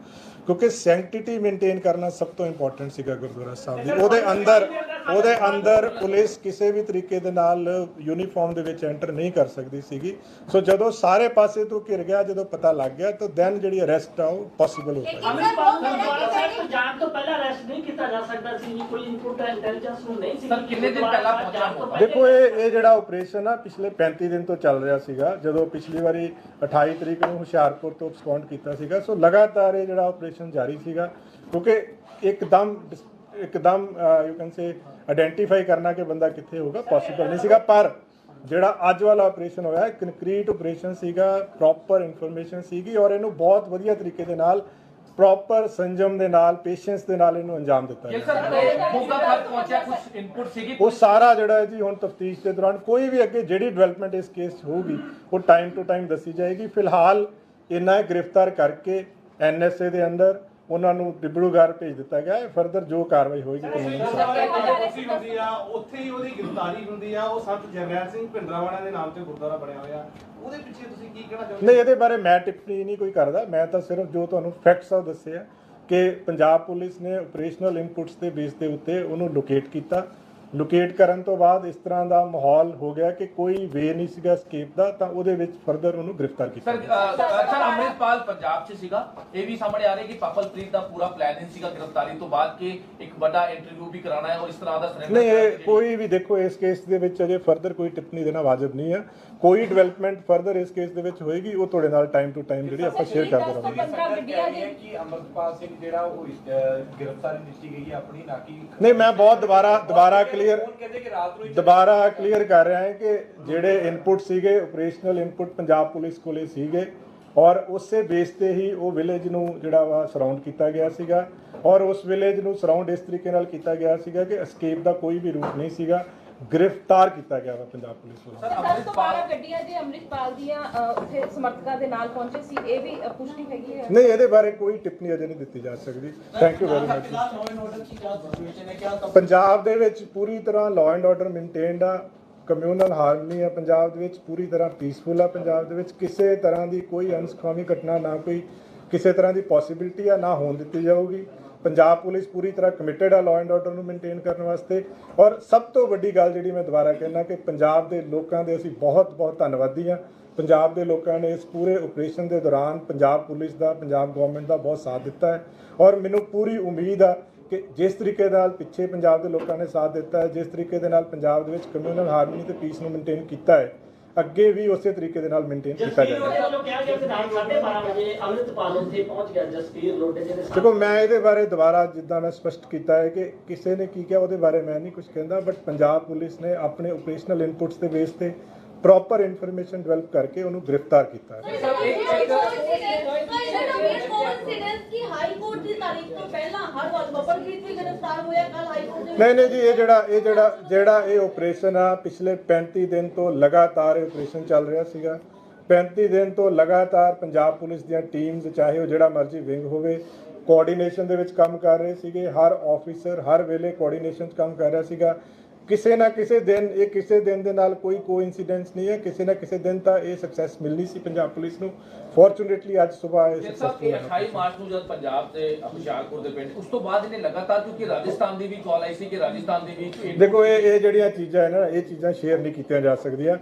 ਕਿਉਂਕਿ ਸੈਂਕਟਿਟੀ ਮੇਨਟੇਨ ਕਰਨਾ ਸਭ ਤੋਂ ਇੰਪੋਰਟੈਂਟ ਸੀਗਾ ਗੁਰਦੁਆਰਾ ਸਾਹਿਬ ਦੀ। ਉਹਦੇ ਅੰਦਰ ਉਹਦੇ ਅੰਦਰ ਪੁਲਿਸ ਕਿਸੇ ਵੀ ਤਰੀਕੇ ਦੇ ਨਾਲ ਯੂਨੀਫਾਰਮ ਦੇ ਵਿੱਚ ਐਂਟਰ ਨਹੀਂ ਕਰ ਸਕਦੀ ਸੀਗੀ। ਸੋ ਜਦੋਂ ਸਾਰੇ ਪਾਸੇ ਤੋਂ ਘਿਰ ਗਿਆ, ਜਦੋਂ ਪਤਾ ਲੱਗ ਗਿਆ ਤਾਂ ਦੈਨ ਜਿਹੜੀ ਅਰੈਸਟ ਆ ਉਹ ਪੋਸੀਬਲ ਹੋ ਪਾਈ। ਅੰਮ੍ਰਿਤਪਾਲ ਗੁਰਦੁਆਰਾ ਸਾਹਿਬ ਤੋਂ ਜਾਣ ਤੋਂ ਪਹਿਲਾਂ ਅਰੈਸਟ ਨਹੀਂ ਕੀਤਾ ਜਾ ਸਕਦਾ ਸੀ ਜੀ, ਕੋਈ ਇਨਪੁਟ ਇੰਟੈਲੀਜੈਂਸ ਨੂੰ ਨਹੀਂ ਸੀ। ਸਰ, ਕਿੰਨੇ ਦਿਨ ਪਹਿਲਾਂ ਪਹੁੰਚਣਾ? ਦੇਖੋ ਇਹ ਜਿਹੜਾ ਆਪਰੇਸ਼ਨ ਆ ਪਿਛਲੇ 35 ਦਿਨ ਤੋਂ ਚੱਲ ਰਿਹਾ ਸੀਗਾ। ਜਦੋਂ ਪਿਛਲੀ ਵਾਰੀ 28 ਤਰੀਕ ਨੂੰ ਹੁਸ਼ਿਆਰਪੁਰ ਤੋਂ ਐਕਸਪੌਂਡ ਕੀਤਾ ਸੀਗਾ, ਸੋ ਲਗਾਤਾਰ ਇਹ ਜਿਹੜਾ ਆਪਰੇਸ਼ਨ ਜਾਰੀ ਸੀਗਾ, ਕਿਉਂਕਿ ਇੱਕਦਮ ਯੂ ਕੈਨ ਸੇ ਆਇਡੈਂਟੀਫਾਈ ਕਰਨਾ ਕਿ ਬੰਦਾ ਕਿੱਥੇ ਹੋਗਾ ਪੋਸੀਬਲ ਨਹੀਂ ਸੀਗਾ। ਪਰ ਜਿਹੜਾ ਅੱਜ ਵਾਲਾ ਆਪਰੇਸ਼ਨ ਹੋਇਆ ਕੰਕਰੀਟ ਆਪਰੇਸ਼ਨ ਸੀਗਾ, ਪ੍ਰੋਪਰ ਇਨਫੋਰਮੇਸ਼ਨ ਸੀਗੀ ਔਰ ਇਹਨੂੰ ਬਹੁਤ ਵਧੀਆ ਤਰੀਕੇ ਦੇ ਨਾਲ ਪ੍ਰੋਪਰ ਸੰਜਮ ਦੇ ਨਾਲ ਪੇਸ਼ੈਂਸ ਦੇ ਨਾਲ ਇਹਨੂੰ ਅੰਜਾਮ ਦਿੱਤਾ ਗਿਆ। ਸਰ ਮੌਕਾ ਪਰ ਪਹੁੰਚਿਆ ਕੁਝ ਇਨਪੁਟ ਸੀਗੀ ਉਹ ਸਾਰਾ ਜਿਹੜਾ ਜੀ ਹੁਣ ਤਫਤੀਸ਼ ਦੇ ਦੌਰਾਨ ਕੋਈ ਵੀ ਅੱਗੇ ਜਿਹੜੀ ਡਿਵੈਲਪਮੈਂਟ ਇਸ ਕੇਸ 'ਚ ਹੋਊਗੀ ਉਹ ਟਾਈਮ ਟੂ ਟਾਈਮ ਦੱਸੀ ਜਾਏਗੀ। ਫਿਲਹਾਲ ਇਹਨਾਂ ਗ੍ਰਿਫਤਾਰ ਕਰਕੇ NSA ਦੇ ਅੰਦਰ ਉਹਨਾਂ ਨੂੰ ਡਿਬੜੂਗੜ੍ਹ ਭੇਜ ਦਿੱਤਾ ਗਿਆ ਹੈ। ਫਰਦਰ ਜੋ ਕਾਰਵਾਈ ਹੋਏਗੀ ਕਾਨੂੰਨੀ ਹੁੰਦੀ ਆ ਉੱਥੇ ਹੀ ਉਹਦੀ ਗ੍ਰਿਫਤਾਰੀ ਹੁੰਦੀ ਆ। ਉਹ ਸੰਤ ਜਰਨੈਲ ਸਿੰਘ ਭਿੰਡਰਾਂਵਾਲਾ ਦੇ ਨਾਮ ਤੇ ਗੁਰਦੁਆਰਾ ਬਣਿਆ ਹੋਇਆ, ਉਹਦੇ ਪਿੱਛੇ ਤੁਸੀਂ ਕੀ ਕਹਿਣਾ ਚਾਹੁੰਦੇ? ਨਹੀਂ, ਇਹਦੇ ਬਾਰੇ ਮੈਂ ਟਿੱਪਣੀ ਨਹੀਂ ਕੋਈ ਕਰਦਾ। ਮੈਂ ਤਾਂ ਸਿਰਫ ਜੋ ਤੁਹਾਨੂੰ ਫੈਕਟਸ ਆ ਦੱਸੇ ਆ ਕਿ ਪੰਜਾਬ ਪੁਲਿਸ ਨੇ ਆਪਰੇਸ਼ਨਲ ਇਨਪੁਟਸ ਦੇ ਬੇਸ ਦੇ ਉੱਤੇ ਉਹਨੂੰ ਲੋਕੇਟ ਕੀਤਾ। ਲੋਕੇਟ ਕਰਨ ਤੋਂ ਬਾਅਦ ਇਸ ਤਰ੍ਹਾਂ ਦਾ ਮਾਹੌਲ ਹੋ ਗਿਆ ਕਿ ਕੋਈ ਵੇ ਨਹੀਂ ਸੀਗਾ ਸਕੇਪ ਦਾ, ਤਾਂ ਉਹਦੇ ਵਿੱਚ ਫਰਦਰ ਉਹਨੂੰ ਗ੍ਰਿਫਤਾਰ ਕੀਤਾ। ਸਰ ਅੰਮ੍ਰਿਤਪਾਲ ਪੰਜਾਬ 'ਚ ਸੀਗਾ, ਇਹ ਵੀ ਸਾਹਮਣੇ ਆ ਰਿਹਾ ਕਿ ਪਪਲਪ੍ਰੀਤ ਦਾ ਪੂਰਾ ਪਲਾਨ ਸੀਗਾ ਗ੍ਰਿਫਤਾਰੀ ਤੋਂ ਬਾਅਦ ਕਿ ਇੱਕ ਵੱਡਾ ਇੰਟਰਵਿਊ ਵੀ ਕਰਾਉਣਾ ਹੈ ਔਰ ਇਸ ਤਰ੍ਹਾਂ ਦਾ ਸਰੈਂਡਰ ਨਹੀਂ, ਇਹ ਕੋਈ ਵੀ ਦੇਖੋ ਇਸ ਕੇਸ ਦੇ ਵਿੱਚ ਅਜੇ ਫਰਦਰ ਕੋਈ ਟਿੱਪਣੀ ਦੇਣਾ ਵਾਜਬ ਨਹੀਂ ਹੈ। ਕੋਈ ਡਿਵੈਲਪਮੈਂਟ ਫਰਦਰ ਇਸ ਕੇਸ ਦੇ ਵਿੱਚ ਹੋਏਗੀ ਉਹ ਤੁਹਾਡੇ ਨਾਲ ਟਾਈਮ ਟੂ ਟਾਈਮ ਜਿਹੜੀ ਆਪਾਂ ਸ਼ੇਅਰ ਕਰਦੇ ਰਹਾਂਗੇ। ਕਿ ਅੰਮ੍ਰਿਤਪਾਲ ਸਿੰਘ ਜਿਹੜਾ ਉਹ ਗ੍ਰਿਫਤਾਰੀ ਦਿੱਤੀ ਗਈ ਹੈ ਆਪਣੀ, ਨਾ ਕਿ ਨਹੀਂ, ਮੈਂ ਬਹੁਤ ਦੁਬਾਰਾ ਕਲੀਅਰ ਕਰ ਰਿਹਾ ਹਾਂ ਕਿ ਜਿਹੜੇ ਇਨਪੁਟ ਸੀਗੇ ਆਪਰੇਸ਼ਨਲ ਇਨਪੁਟ ਪੰਜਾਬ ਪੁਲਿਸ ਕੋਲੇ ਸੀਗੇ ਔਰ ਉਸੇ ਬੇਸ ਤੇ ਹੀ ਉਹ ਵਿਲੇਜ ਨੂੰ ਜਿਹੜਾ ਵਾ ਸਰਾਊਂਡ ਕੀਤਾ ਗਿਆ ਸੀਗਾ ਔਰ ਉਸ ਵਿਲੇਜ ਨੂੰ ਸਰਾਊਂਡ ਇਸ ਤਰੀਕੇ ਨਾਲ ਕੀਤਾ ਗਿਆ ਸੀਗਾ ਕਿ ਐਸਕੇਪ ਦਾ ਕੋਈ ਵੀ ਰੂਟ ਨਹੀਂ ਸੀਗਾ। ਗ੍ਰਿਫਤਾਰ ਕੀਤਾ ਗਿਆ ਵਾ ਪੰਜਾਬ ਪੁਲਿਸ ਵੱਲੋਂ। ਸਰ 10 ਤੋਂ 12 ਗੱਡੀਆਂ ਜੇ ਅੰਮ੍ਰਿਤਪਾਲ ਦੀਆਂ ਉੱਥੇ ਸਮਰਥਕਾਂ ਦੇ ਨਾਲ ਪਹੁੰਚੇ ਸੀ, ਇਹ ਵੀ ਪੁਸ਼ਟੀ ਹੈਗੀ ਹੈ? ਨਹੀਂ, ਇਹਦੇ ਬਾਰੇ ਕੋਈ ਟਿੱਪਣੀ ਅਜੇ ਨਹੀਂ ਦਿੱਤੀ ਜਾ ਸਕਦੀ। Thank you very much. Punjab ਦੇ ਵਿੱਚ ਪੂਰੀ ਤਰ੍ਹਾਂ ਲਾਅ ਐਂਡ ਆਰਡਰ ਮੇਨਟੇਨਡ ਆ, ਕਮਿਊਨਲ ਹਾਰਮਨੀ ਆ ਪੰਜਾਬ ਦੇ ਵਿੱਚ, ਪੂਰੀ ਤਰ੍ਹਾਂ ਪੀਸਫੁਲ ਆ ਪੰਜਾਬ ਦੇ ਵਿੱਚ। ਕਿਸੇ ਤਰ੍ਹਾਂ ਦੀ ਕੋਈ ਅਨਸਖਾਵੀ ਘਟਨਾ ਨਾ ਕੋਈ ਕਿਸੇ ਤਰ੍ਹਾਂ ਦੀ ਪੋਸੀਬਿਲਿਟੀ ਆ ਨਾ ਹੋਣ ਦਿੱਤੀ ਜਾਊਗੀ। ਪੰਜਾਬ ਪੁਲਿਸ ਪੂਰੀ ਤਰ੍ਹਾਂ ਕਮਿਟਡ ਆ ਲਾਅ ਐਂਡ ਆਰਡਰ ਨੂੰ ਮੇਨਟੇਨ ਕਰਨ ਵਾਸਤੇ। ਔਰ ਸਭ ਤੋਂ ਵੱਡੀ ਗੱਲ ਜਿਹੜੀ ਮੈਂ ਦੁਬਾਰਾ ਕਹਿਣਾ ਕਿ ਪੰਜਾਬ ਦੇ ਲੋਕਾਂ ਦੇ ਅਸੀਂ ਬਹੁਤ ਬਹੁਤ ਧੰਨਵਾਦੀ ਹਾਂ। ਪੰਜਾਬ ਦੇ ਲੋਕਾਂ ਨੇ ਇਸ ਪੂਰੇ ਆਪਰੇਸ਼ਨ ਦੇ ਦੌਰਾਨ ਪੰਜਾਬ ਪੁਲਿਸ ਦਾ, ਪੰਜਾਬ ਗਵਰਨਮੈਂਟ ਦਾ ਬਹੁਤ ਸਾਥ ਦਿੱਤਾ ਹੈ ਔਰ ਮੈਨੂੰ ਪੂਰੀ ਉਮੀਦ ਆ ਕਿ ਜਿਸ ਤਰੀਕੇ ਨਾਲ ਪਿੱਛੇ ਪੰਜਾਬ ਦੇ ਲੋਕਾਂ ਨੇ ਸਾਥ ਦਿੱਤਾ ਹੈ, ਜਿਸ ਤਰੀਕੇ ਦੇ ਨਾਲ ਪੰਜਾਬ ਦੇ ਵਿੱਚ ਕਮਿਊਨਲ ਹਾਰਮਨੀ ਤੇ ਪੀਸ ਨੂੰ ਮੇਨਟੇਨ ਕੀਤਾ ਹੈ, ਅੱਗੇ ਵੀ ਉਸੇ ਤਰੀਕੇ ਦੇ ਨਾਲ ਮੇਨਟੇਨ ਕੀਤਾ ਜਾਏਗਾ। ਦੇਖੋ, ਮੈਂ ਇਹਦੇ ਬਾਰੇ ਦੁਬਾਰਾ ਜਿੱਦਾਂ ਮੈਂ ਸਪਸ਼ਟ ਕੀਤਾ ਹੈ ਕਿ ਕਿਸੇ ਨੇ ਕੀ ਕਿਹਾ ਉਹਦੇ ਬਾਰੇ ਮੈਂ ਨਹੀਂ ਕੁਝ ਕਹਿੰਦਾ, ਬਟ ਪੰਜਾਬ ਪੁਲਿਸ ਨੇ ਆਪਣੇ ਆਪਰੇਸ਼ਨਲ ਇਨਪੁਟਸ ਦੇ ਬੇਸ ਤੇ ਪ੍ਰੋਪਰ ਇਨਫੋਰਮੇਸ਼ਨ ਡਿਵੈਲਪ ਕਰਕੇ ਉਹਨੂੰ ਗ੍ਰਿਫਤਾਰ ਕੀਤਾ ਹੈ। ਨਹੀਂ ਜੀ, ਇਹ ਆਪਰੇਸ਼ਨ ਆ ਪਿਛਲੇ 35 ਦਿਨ ਤੋਂ ਲਗਾਤਾਰ ਆਪਰੇਸ਼ਨ ਚੱਲ ਰਿਹਾ ਸੀਗਾ। 35 ਦਿਨ ਤੋਂ ਲਗਾਤਾਰ ਪੰਜਾਬ ਪੁਲਿਸ ਦੀਆਂ ਟੀਮਸ, ਚਾਹੇ ਉਹ ਜਿਹੜਾ ਮਰਜ਼ੀ ਵਿੰਗ ਹੋਵੇ, ਕੋਆਰਡੀਨੇਸ਼ਨ ਦੇ ਵਿੱਚ ਕੰਮ ਕਰ ਰਹੇ ਸੀਗੇ। ਹਰ ਆਫੀਸਰ ਹਰ ਵੇਲੇ ਕੋਆਰਡੀਨੇਸ਼ਨ 'ਚ ਕੰਮ ਕਰ ਰਿਹਾ ਸੀਗਾ। ਕਿਸੇ ਨਾ ਕਿਸੇ ਦਿਨ ਦੇ ਨਾਲ ਕੋਈ ਕੋਇਨਸੀਡੈਂਸ ਨਹੀਂ ਹੈ। ਕਿਸੇ ਨਾ ਕਿਸੇ ਦਿਨ ਤਾਂ ਇਹ ਸਕਸੈਸ ਮਿਲਣੀ ਸੀ ਪੰਜਾਬ ਪੁਲਿਸ ਨੂੰ। ਫੋਰਚੂਨੇਟਲੀ ਅੱਜ ਸਵੇਰ ਇਹ ਸਕਸੈਸਫੁਲ ਹੈ। 28 ਮਾਰਚ ਨੂੰ ਜਦ ਪੰਜਾਬ ਤੇ ਹੁਸ਼ਿਆਰਪੁਰ ਦੇ ਪਿੰਡ, ਉਸ ਤੋਂ ਬਾਅਦ ਇਹਨੇ ਲਗਾਤਾਰ, ਕਿਉਂਕਿ ਰਾਜਸਥਾਨ ਦੀ ਵੀ ਕਾਲ ਆਈ ਸੀ ਕਿ ਰਾਜਸਥਾਨ ਦੀ ਵੀ ਦੇਖੋ ਇਹ ਜਿਹੜੀਆਂ ਚੀਜ਼ਾਂ ਹੈ ਨਾ, ਇਹ ਚੀਜ਼ਾਂ ਸ਼ੇਅਰ ਨਹੀਂ ਕੀਤੀਆਂ ਜਾ ਸਕਦੀਆਂ।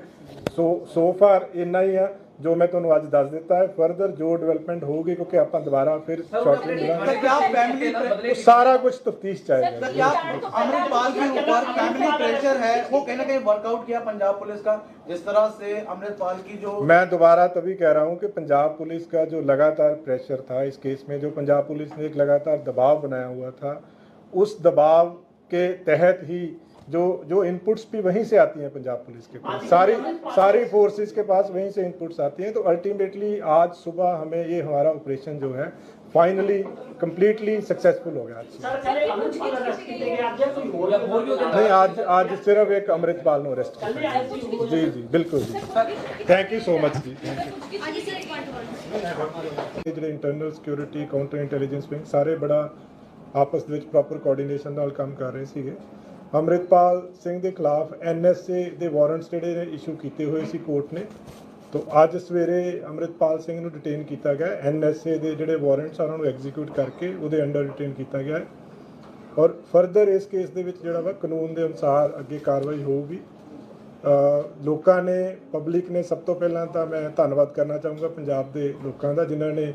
ਸੋ ਫਾਰ ਇੰਨਾ ਹੀ ਆ ਜੋ ਮੈਂ ਤੁਹਾਨੂੰ ਅੱਜ ਦੱਸ ਦਿੱਤਾ ਹੈ। ਫਰਦਰ ਜੋ ਡਿਵੈਲਪਮੈਂਟ ਹੋਊਗੀ, ਕਿਉਂਕਿ ਆਪਾਂ ਦੁਬਾਰਾ ਫਿਰ ਸ਼ਾਰਟਲੀ ਮਿਲਾਂਗੇ, सारा कुछ तफ्तीश चाहेगा। क्या अमृतपाल के ऊपर फैमिली प्रेशर है, वो कहीं ना कहीं वर्कआउट किया पंजाब पुलिस का, जिस तरह से अमृतपाल की जो, मैं दोबारा तभी कह रहा हूं कि पंजाब पुलिस का जो लगातार प्रेशर था इस केस में, जो पंजाब पुलिस ने एक लगातार दबाव बनाया हुआ था, उस दबाव के तहत ही जो इनपुट्स भी वहीं से आती हैं पंजाब पुलिस के पास, सारी फोर्सेस के पास वहीं से इनपुट्स आती हैं। तो अल्टीमेटली आज सुबह हमें ये हमारा ऑपरेशन जो है फाइनली कंप्लीटली सक्सेसफुल हो गया। नहीं, आज सिर्फ एक अमृतपाल ने अरेस्ट किया। जी बिल्कुल जी, थैंक यू सो मच जी। जो internal security counter intelligence wing सारे बड़ा आपस ਵਿੱਚ ਪ੍ਰੋਪਰ ਕੋਆਰਡੀਨੇਸ਼ਨ ਨਾਲ ਕੰਮ ਕਰ ਰਹੇ ਸੀਗੇ। ਅਮਰਿਤਪਾਲ ਸਿੰਘ ਦੇ ਖਿਲਾਫ NSA ਦੇ ਵਾਰੰਟਸ ਜਿਹੜੇ ਨੇ ਇਸ਼ੂ ਕੀਤੇ ਹੋਏ ਸੀ ਕੋਰਟ ਨੇ। तो ਅੱਜ ਸਵੇਰੇ ਅਮਰਿਤਪਾਲ ਸਿੰਘ ਨੂੰ ਡਿਟੇਨ ਕੀਤਾ ਗਿਆ। NSA ਦੇ ਜਿਹੜੇ ਵਾਰੰਟਸ ਆ ਉਹਨਾਂ ਨੂੰ ਐਗਜ਼ੀਕਿਊਟ ਕਰਕੇ ਉਹਦੇ ਅੰਡਰ ਡਿਟੇਨ ਕੀਤਾ ਗਿਆ। ਔਰ ਫਰਦਰ ਇਸ ਕੇਸ ਦੇ ਵਿੱਚ ਜਿਹੜਾ ਵਾ ਕਾਨੂੰਨ ਦੇ ਅਨੁਸਾਰ ਅੱਗੇ ਕਾਰਵਾਈ ਹੋਊਗੀ। ਲੋਕਾਂ ਨੇ, ਪਬਲਿਕ ਨੇ, ਸਭ ਤੋਂ ਪਹਿਲਾਂ ਤਾਂ ਮੈਂ ਧੰਨਵਾਦ ਕਰਨਾ ਚਾਹੂੰਗਾ ਪੰਜਾਬ ਦੇ ਲੋਕਾਂ ਦਾ, ਜਿਨ੍ਹਾਂ ਨੇ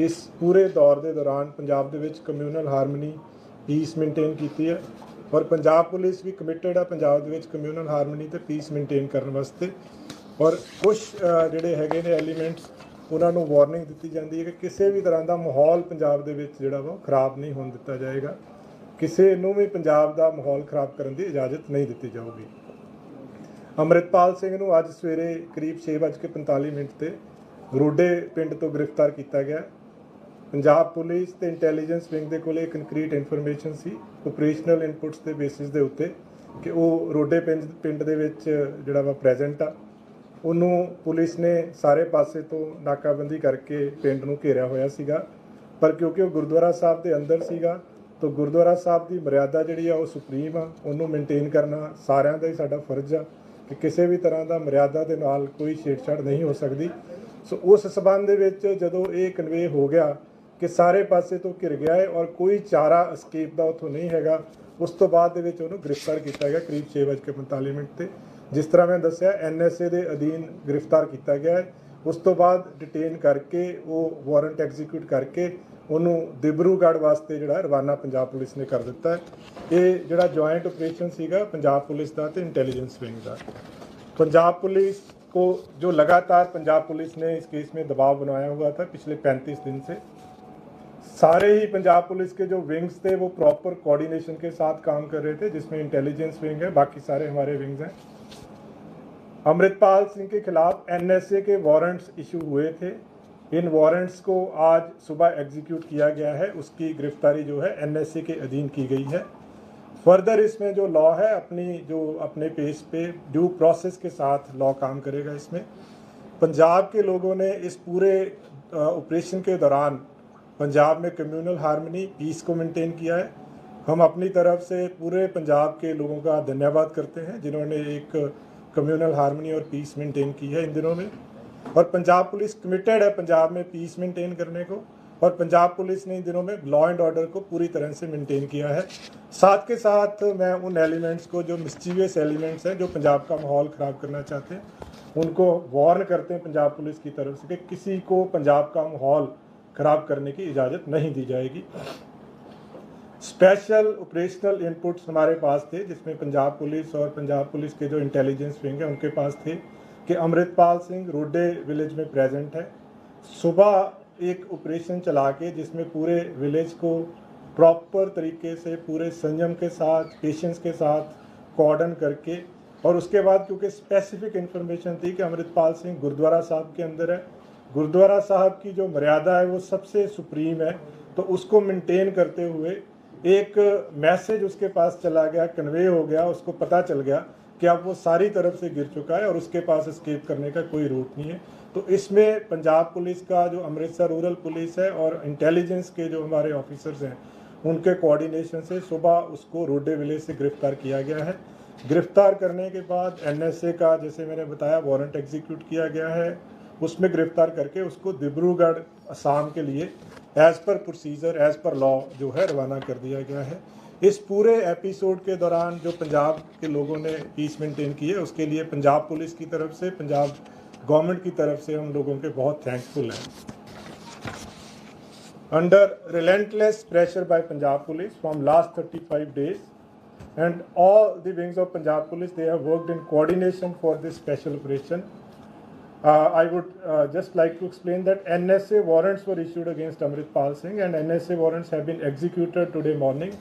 ਇਸ ਪੂਰੇ ਦੌਰ ਦੇ ਦੌਰਾਨ ਪੰਜਾਬ ਦੇ ਵਿੱਚ ਕਮਿਊਨਲ ਹਾਰਮਨੀ, ਪੀਸ ਮੇਨਟੇਨ ਕੀਤੀ ਹੈ। ਔਰ ਪੰਜਾਬ ਪੁਲਿਸ ਵੀ ਕਮਿਟਡ ਆ ਪੰਜਾਬ ਦੇ ਵਿੱਚ ਕਮਿਊਨਲ ਹਾਰਮਨੀ ਤੇ ਪੀਸ ਮੇਨਟੇਨ ਕਰਨ ਵਾਸਤੇ। ਔਰ ਕੁਝ ਜਿਹੜੇ ਹੈਗੇ ਨੇ ਐਲੀਮੈਂਟਸ, ਉਹਨਾਂ ਨੂੰ ਵਾਰਨਿੰਗ ਦਿੱਤੀ ਜਾਂਦੀ ਹੈ ਕਿ ਕਿਸੇ ਵੀ ਤਰ੍ਹਾਂ ਦਾ ਮਾਹੌਲ ਪੰਜਾਬ ਦੇ ਵਿੱਚ ਜਿਹੜਾ ਵਾ ਖਰਾਬ ਨਹੀਂ ਹੋਣ ਦਿੱਤਾ ਜਾਏਗਾ। ਕਿਸੇ ਨੂੰ ਵੀ ਪੰਜਾਬ ਦਾ ਮਾਹੌਲ ਖਰਾਬ ਕਰਨ ਦੀ ਇਜਾਜ਼ਤ ਨਹੀਂ ਦਿੱਤੀ ਜਾਊਗੀ। ਅੰਮ੍ਰਿਤਪਾਲ ਸਿੰਘ ਨੂੰ ਅੱਜ ਸਵੇਰੇ ਕਰੀਬ 6:45 ਤੇ ਰੋਡੇ ਪਿੰਡ ਤੋਂ ਗ੍ਰਿਫਤਾਰ ਕੀਤਾ ਗਿਆ। ਪੰਜਾਬ ਪੁਲਿਸ ਤੇ ਇੰਟੈਲੀਜੈਂਸ ਵਿੰਗ ਦੇ ਕੋਲ ਕੰਕਰੀਟ ਇਨਫੋਰਮੇਸ਼ਨ ਸੀ, ਆਪਰੇਸ਼ਨਲ ਇਨਪੁਟਸ ਦੇ ਬੇਸਿਸ ਦੇ ਉੱਤੇ, ਕਿ ਉਹ ਰੋਡੇ ਪਿੰਡ ਦੇ ਵਿੱਚ ਜਿਹੜਾ ਵਾ ਪ੍ਰੈਜ਼ੈਂਟ ਆ। ਉਹਨੂੰ ਪੁਲਿਸ ਨੇ ਸਾਰੇ ਪਾਸੇ ਤੋਂ ਨਾਕਾਬੰਦੀ ਕਰਕੇ ਪਿੰਡ ਨੂੰ ਘੇਰਿਆ ਹੋਇਆ ਸੀਗਾ, ਪਰ ਕਿਉਂਕਿ ਉਹ ਗੁਰਦੁਆਰਾ ਸਾਹਿਬ ਦੇ ਅੰਦਰ ਸੀਗਾ ਤਾਂ ਗੁਰਦੁਆਰਾ ਸਾਹਿਬ ਦੀ ਮਰਿਆਦਾ ਜਿਹੜੀ ਆ ਉਹ ਸੁਪਰੀਮ ਆ, ਉਹਨੂੰ ਮੇਨਟੇਨ ਕਰਨਾ ਸਾਰਿਆਂ ਦਾ ਹੀ ਸਾਡਾ ਫਰਜ਼ ਆ ਕਿ ਕਿਸੇ ਵੀ ਤਰ੍ਹਾਂ ਦਾ ਮਰਿਆਦਾ ਦੇ ਨਾਲ ਕੋਈ ਛੇੜਛਾੜ ਨਹੀਂ ਹੋ ਸਕਦੀ। ਸੋ ਉਸ ਸਬੰਧ ਦੇ ਵਿੱਚ ਜਦੋਂ ਇਹ ਕਨਵੇ ਹੋ ਗਿਆ ਕਿ ਸਾਰੇ ਪਾਸੇ ਤੋਂ ਘਿਰ ਗਿਆ ਹੈ ਔਰ ਕੋਈ ਚਾਰਾ ਅਸਕੇਪ ਦਾ ਉੱਥੋਂ ਨਹੀਂ ਹੈਗਾ, ਉਸ ਤੋਂ ਬਾਅਦ ਦੇ ਵਿੱਚ ਉਹਨੂੰ ਗ੍ਰਿਫਤਾਰ ਕੀਤਾ ਗਿਆ ਕਰੀਬ 6:45 ਤੇ। ਜਿਸ ਤਰ੍ਹਾਂ ਮੈਂ ਦੱਸਿਆ, NSA ਦੇ ਅਧੀਨ ਗ੍ਰਿਫਤਾਰ ਕੀਤਾ ਗਿਆ ਹੈ। ਉਸ ਤੋਂ ਬਾਅਦ ਡਿਟੇਨ ਕਰਕੇ ਉਹ ਵਾਰੰਟ ਐਗਜ਼ੀਕਿਊਟ ਕਰਕੇ ਉਹਨੂੰ ਦਿਬਰੂਗੜ੍ਹ ਵਾਸਤੇ ਜਿਹੜਾ ਰਵਾਨਾ ਪੰਜਾਬ ਪੁਲਿਸ ਨੇ ਕਰ ਦਿੱਤਾ ਹੈ। ਇਹ ਜਿਹੜਾ ਜੁਆਇੰਟ ਆਪਰੇਸ਼ਨ ਸੀਗਾ ਪੰਜਾਬ ਪੁਲਿਸ ਦਾ ਤੇ इंटेलिजेंस विंग का। पंजाब पुलिस को जो लगातार पंजाब पुलिस ने इस केस में दबाव बनाया हुआ था पिछले 35 दिन से, सारे ही पंजाब पुलिस के जो विंग्स थे वो प्रॉपर कोऑर्डिनेशन के साथ काम कर रहे थे, जिसमें इंटेलिजेंस विंग है, बाकी सारे हमारे विंग्स हैं। अमृतपाल सिंह के खिलाफ NSA के वारंट्स इशू हुए थे। इन वारंट्स को आज सुबह एग्जीक्यूट किया गया है। उसकी गिरफ्तारी जो है NSA के अधीन की गई है। फर्दर इसमें जो लॉ है अपने पेस पे ड्यू प्रोसेस के साथ लॉ काम करेगा। इसमें पंजाब के लोगों ने इस पूरे ऑपरेशन के दौरान पंजाब में कम्युनल हार्मनी, पीस को मेंटेन किया है। हम अपनी तरफ से पूरे पंजाब के लोगों का धन्यवाद करते हैं जिन्होंने एक कम्युनल हार्मनी और पीस मेंटेन की है इन दिनों में। और पंजाब पुलिस कमिटेड है पंजाब में पीस मेंटेन करने को, और पंजाब पुलिस ने इन दिनों में लॉ एंड ऑर्डर को पूरी तरह से मेंटेन किया है। साथ के साथ मैं उन एलिमेंट्स को, जो मिस्चीवियस एलिमेंट्स हैं, जो पंजाब का माहौल ख़राब करना चाहते हैं, उनको वार्न करते हैं पंजाब पुलिस की तरफ से कि किसी को पंजाब का माहौल ख़राब करने की इजाज़त नहीं दी जाएगी। स्पेशल ऑपरेशनल इनपुट्स हमारे पास थे, जिसमें पंजाब पुलिस और पंजाब पुलिस के जो इंटेलिजेंस विंग है उनके पास थे कि अमृतपाल सिंह रोडे विलेज में प्रेजेंट है। सुबह एक ऑपरेशन चला के जिसमें पूरे विलेज को प्रॉपर तरीके से, पूरे संयम के साथ, पेशेंस के साथ कोऑर्डिनेट करके, और उसके बाद क्योंकि स्पेसिफिक इन्फॉर्मेशन थी कि अमृतपाल सिंह गुरुद्वारा साहब के अंदर है, गुरुद्वारा साहब की जो मर्यादा है वो सबसे सुप्रीम है, तो उसको मेंटेन करते हुए एक मैसेज उसके पास चला गया, कन्वे हो गया, उसको पता चल गया कि अब वो सारी तरफ से गिर चुका है और उसके पास एस्केप करने का कोई रूट नहीं है। तो इसमें पंजाब पुलिस का जो अमृतसर रूरल पुलिस है और इंटेलिजेंस के जो हमारे ऑफिसर्स हैं उनके कोऑर्डिनेशन से सुबह उसको रोडे विलेज से गिरफ्तार किया गया है। गिरफ्तार करने के बाद NSA का, जैसे मैंने बताया, वारंट एग्जीक्यूट किया गया है। उसमें गिरफ्तार करके उसको दिब्रूगढ़ असम के लिए as per procedure, as per law जो है रवाना कर दिया गया है। इस पूरे एपिसोड के दौरान जो पंजाब के लोगों ने पीस मेंटेन की है उसके लिए पंजाब पुलिस की तरफ से, पंजाब गवर्नमेंट की तरफ से हम लोगों के बहुत थैंकफुल हैं। Under relentless pressure by Punjab Police from last 35 days, and all the wings of Punjab Police, they have worked in coordination for this special operation. I would just like to explain that NSA warrants were issued against Amritpal Singh, and NSA warrants have been executed today morning.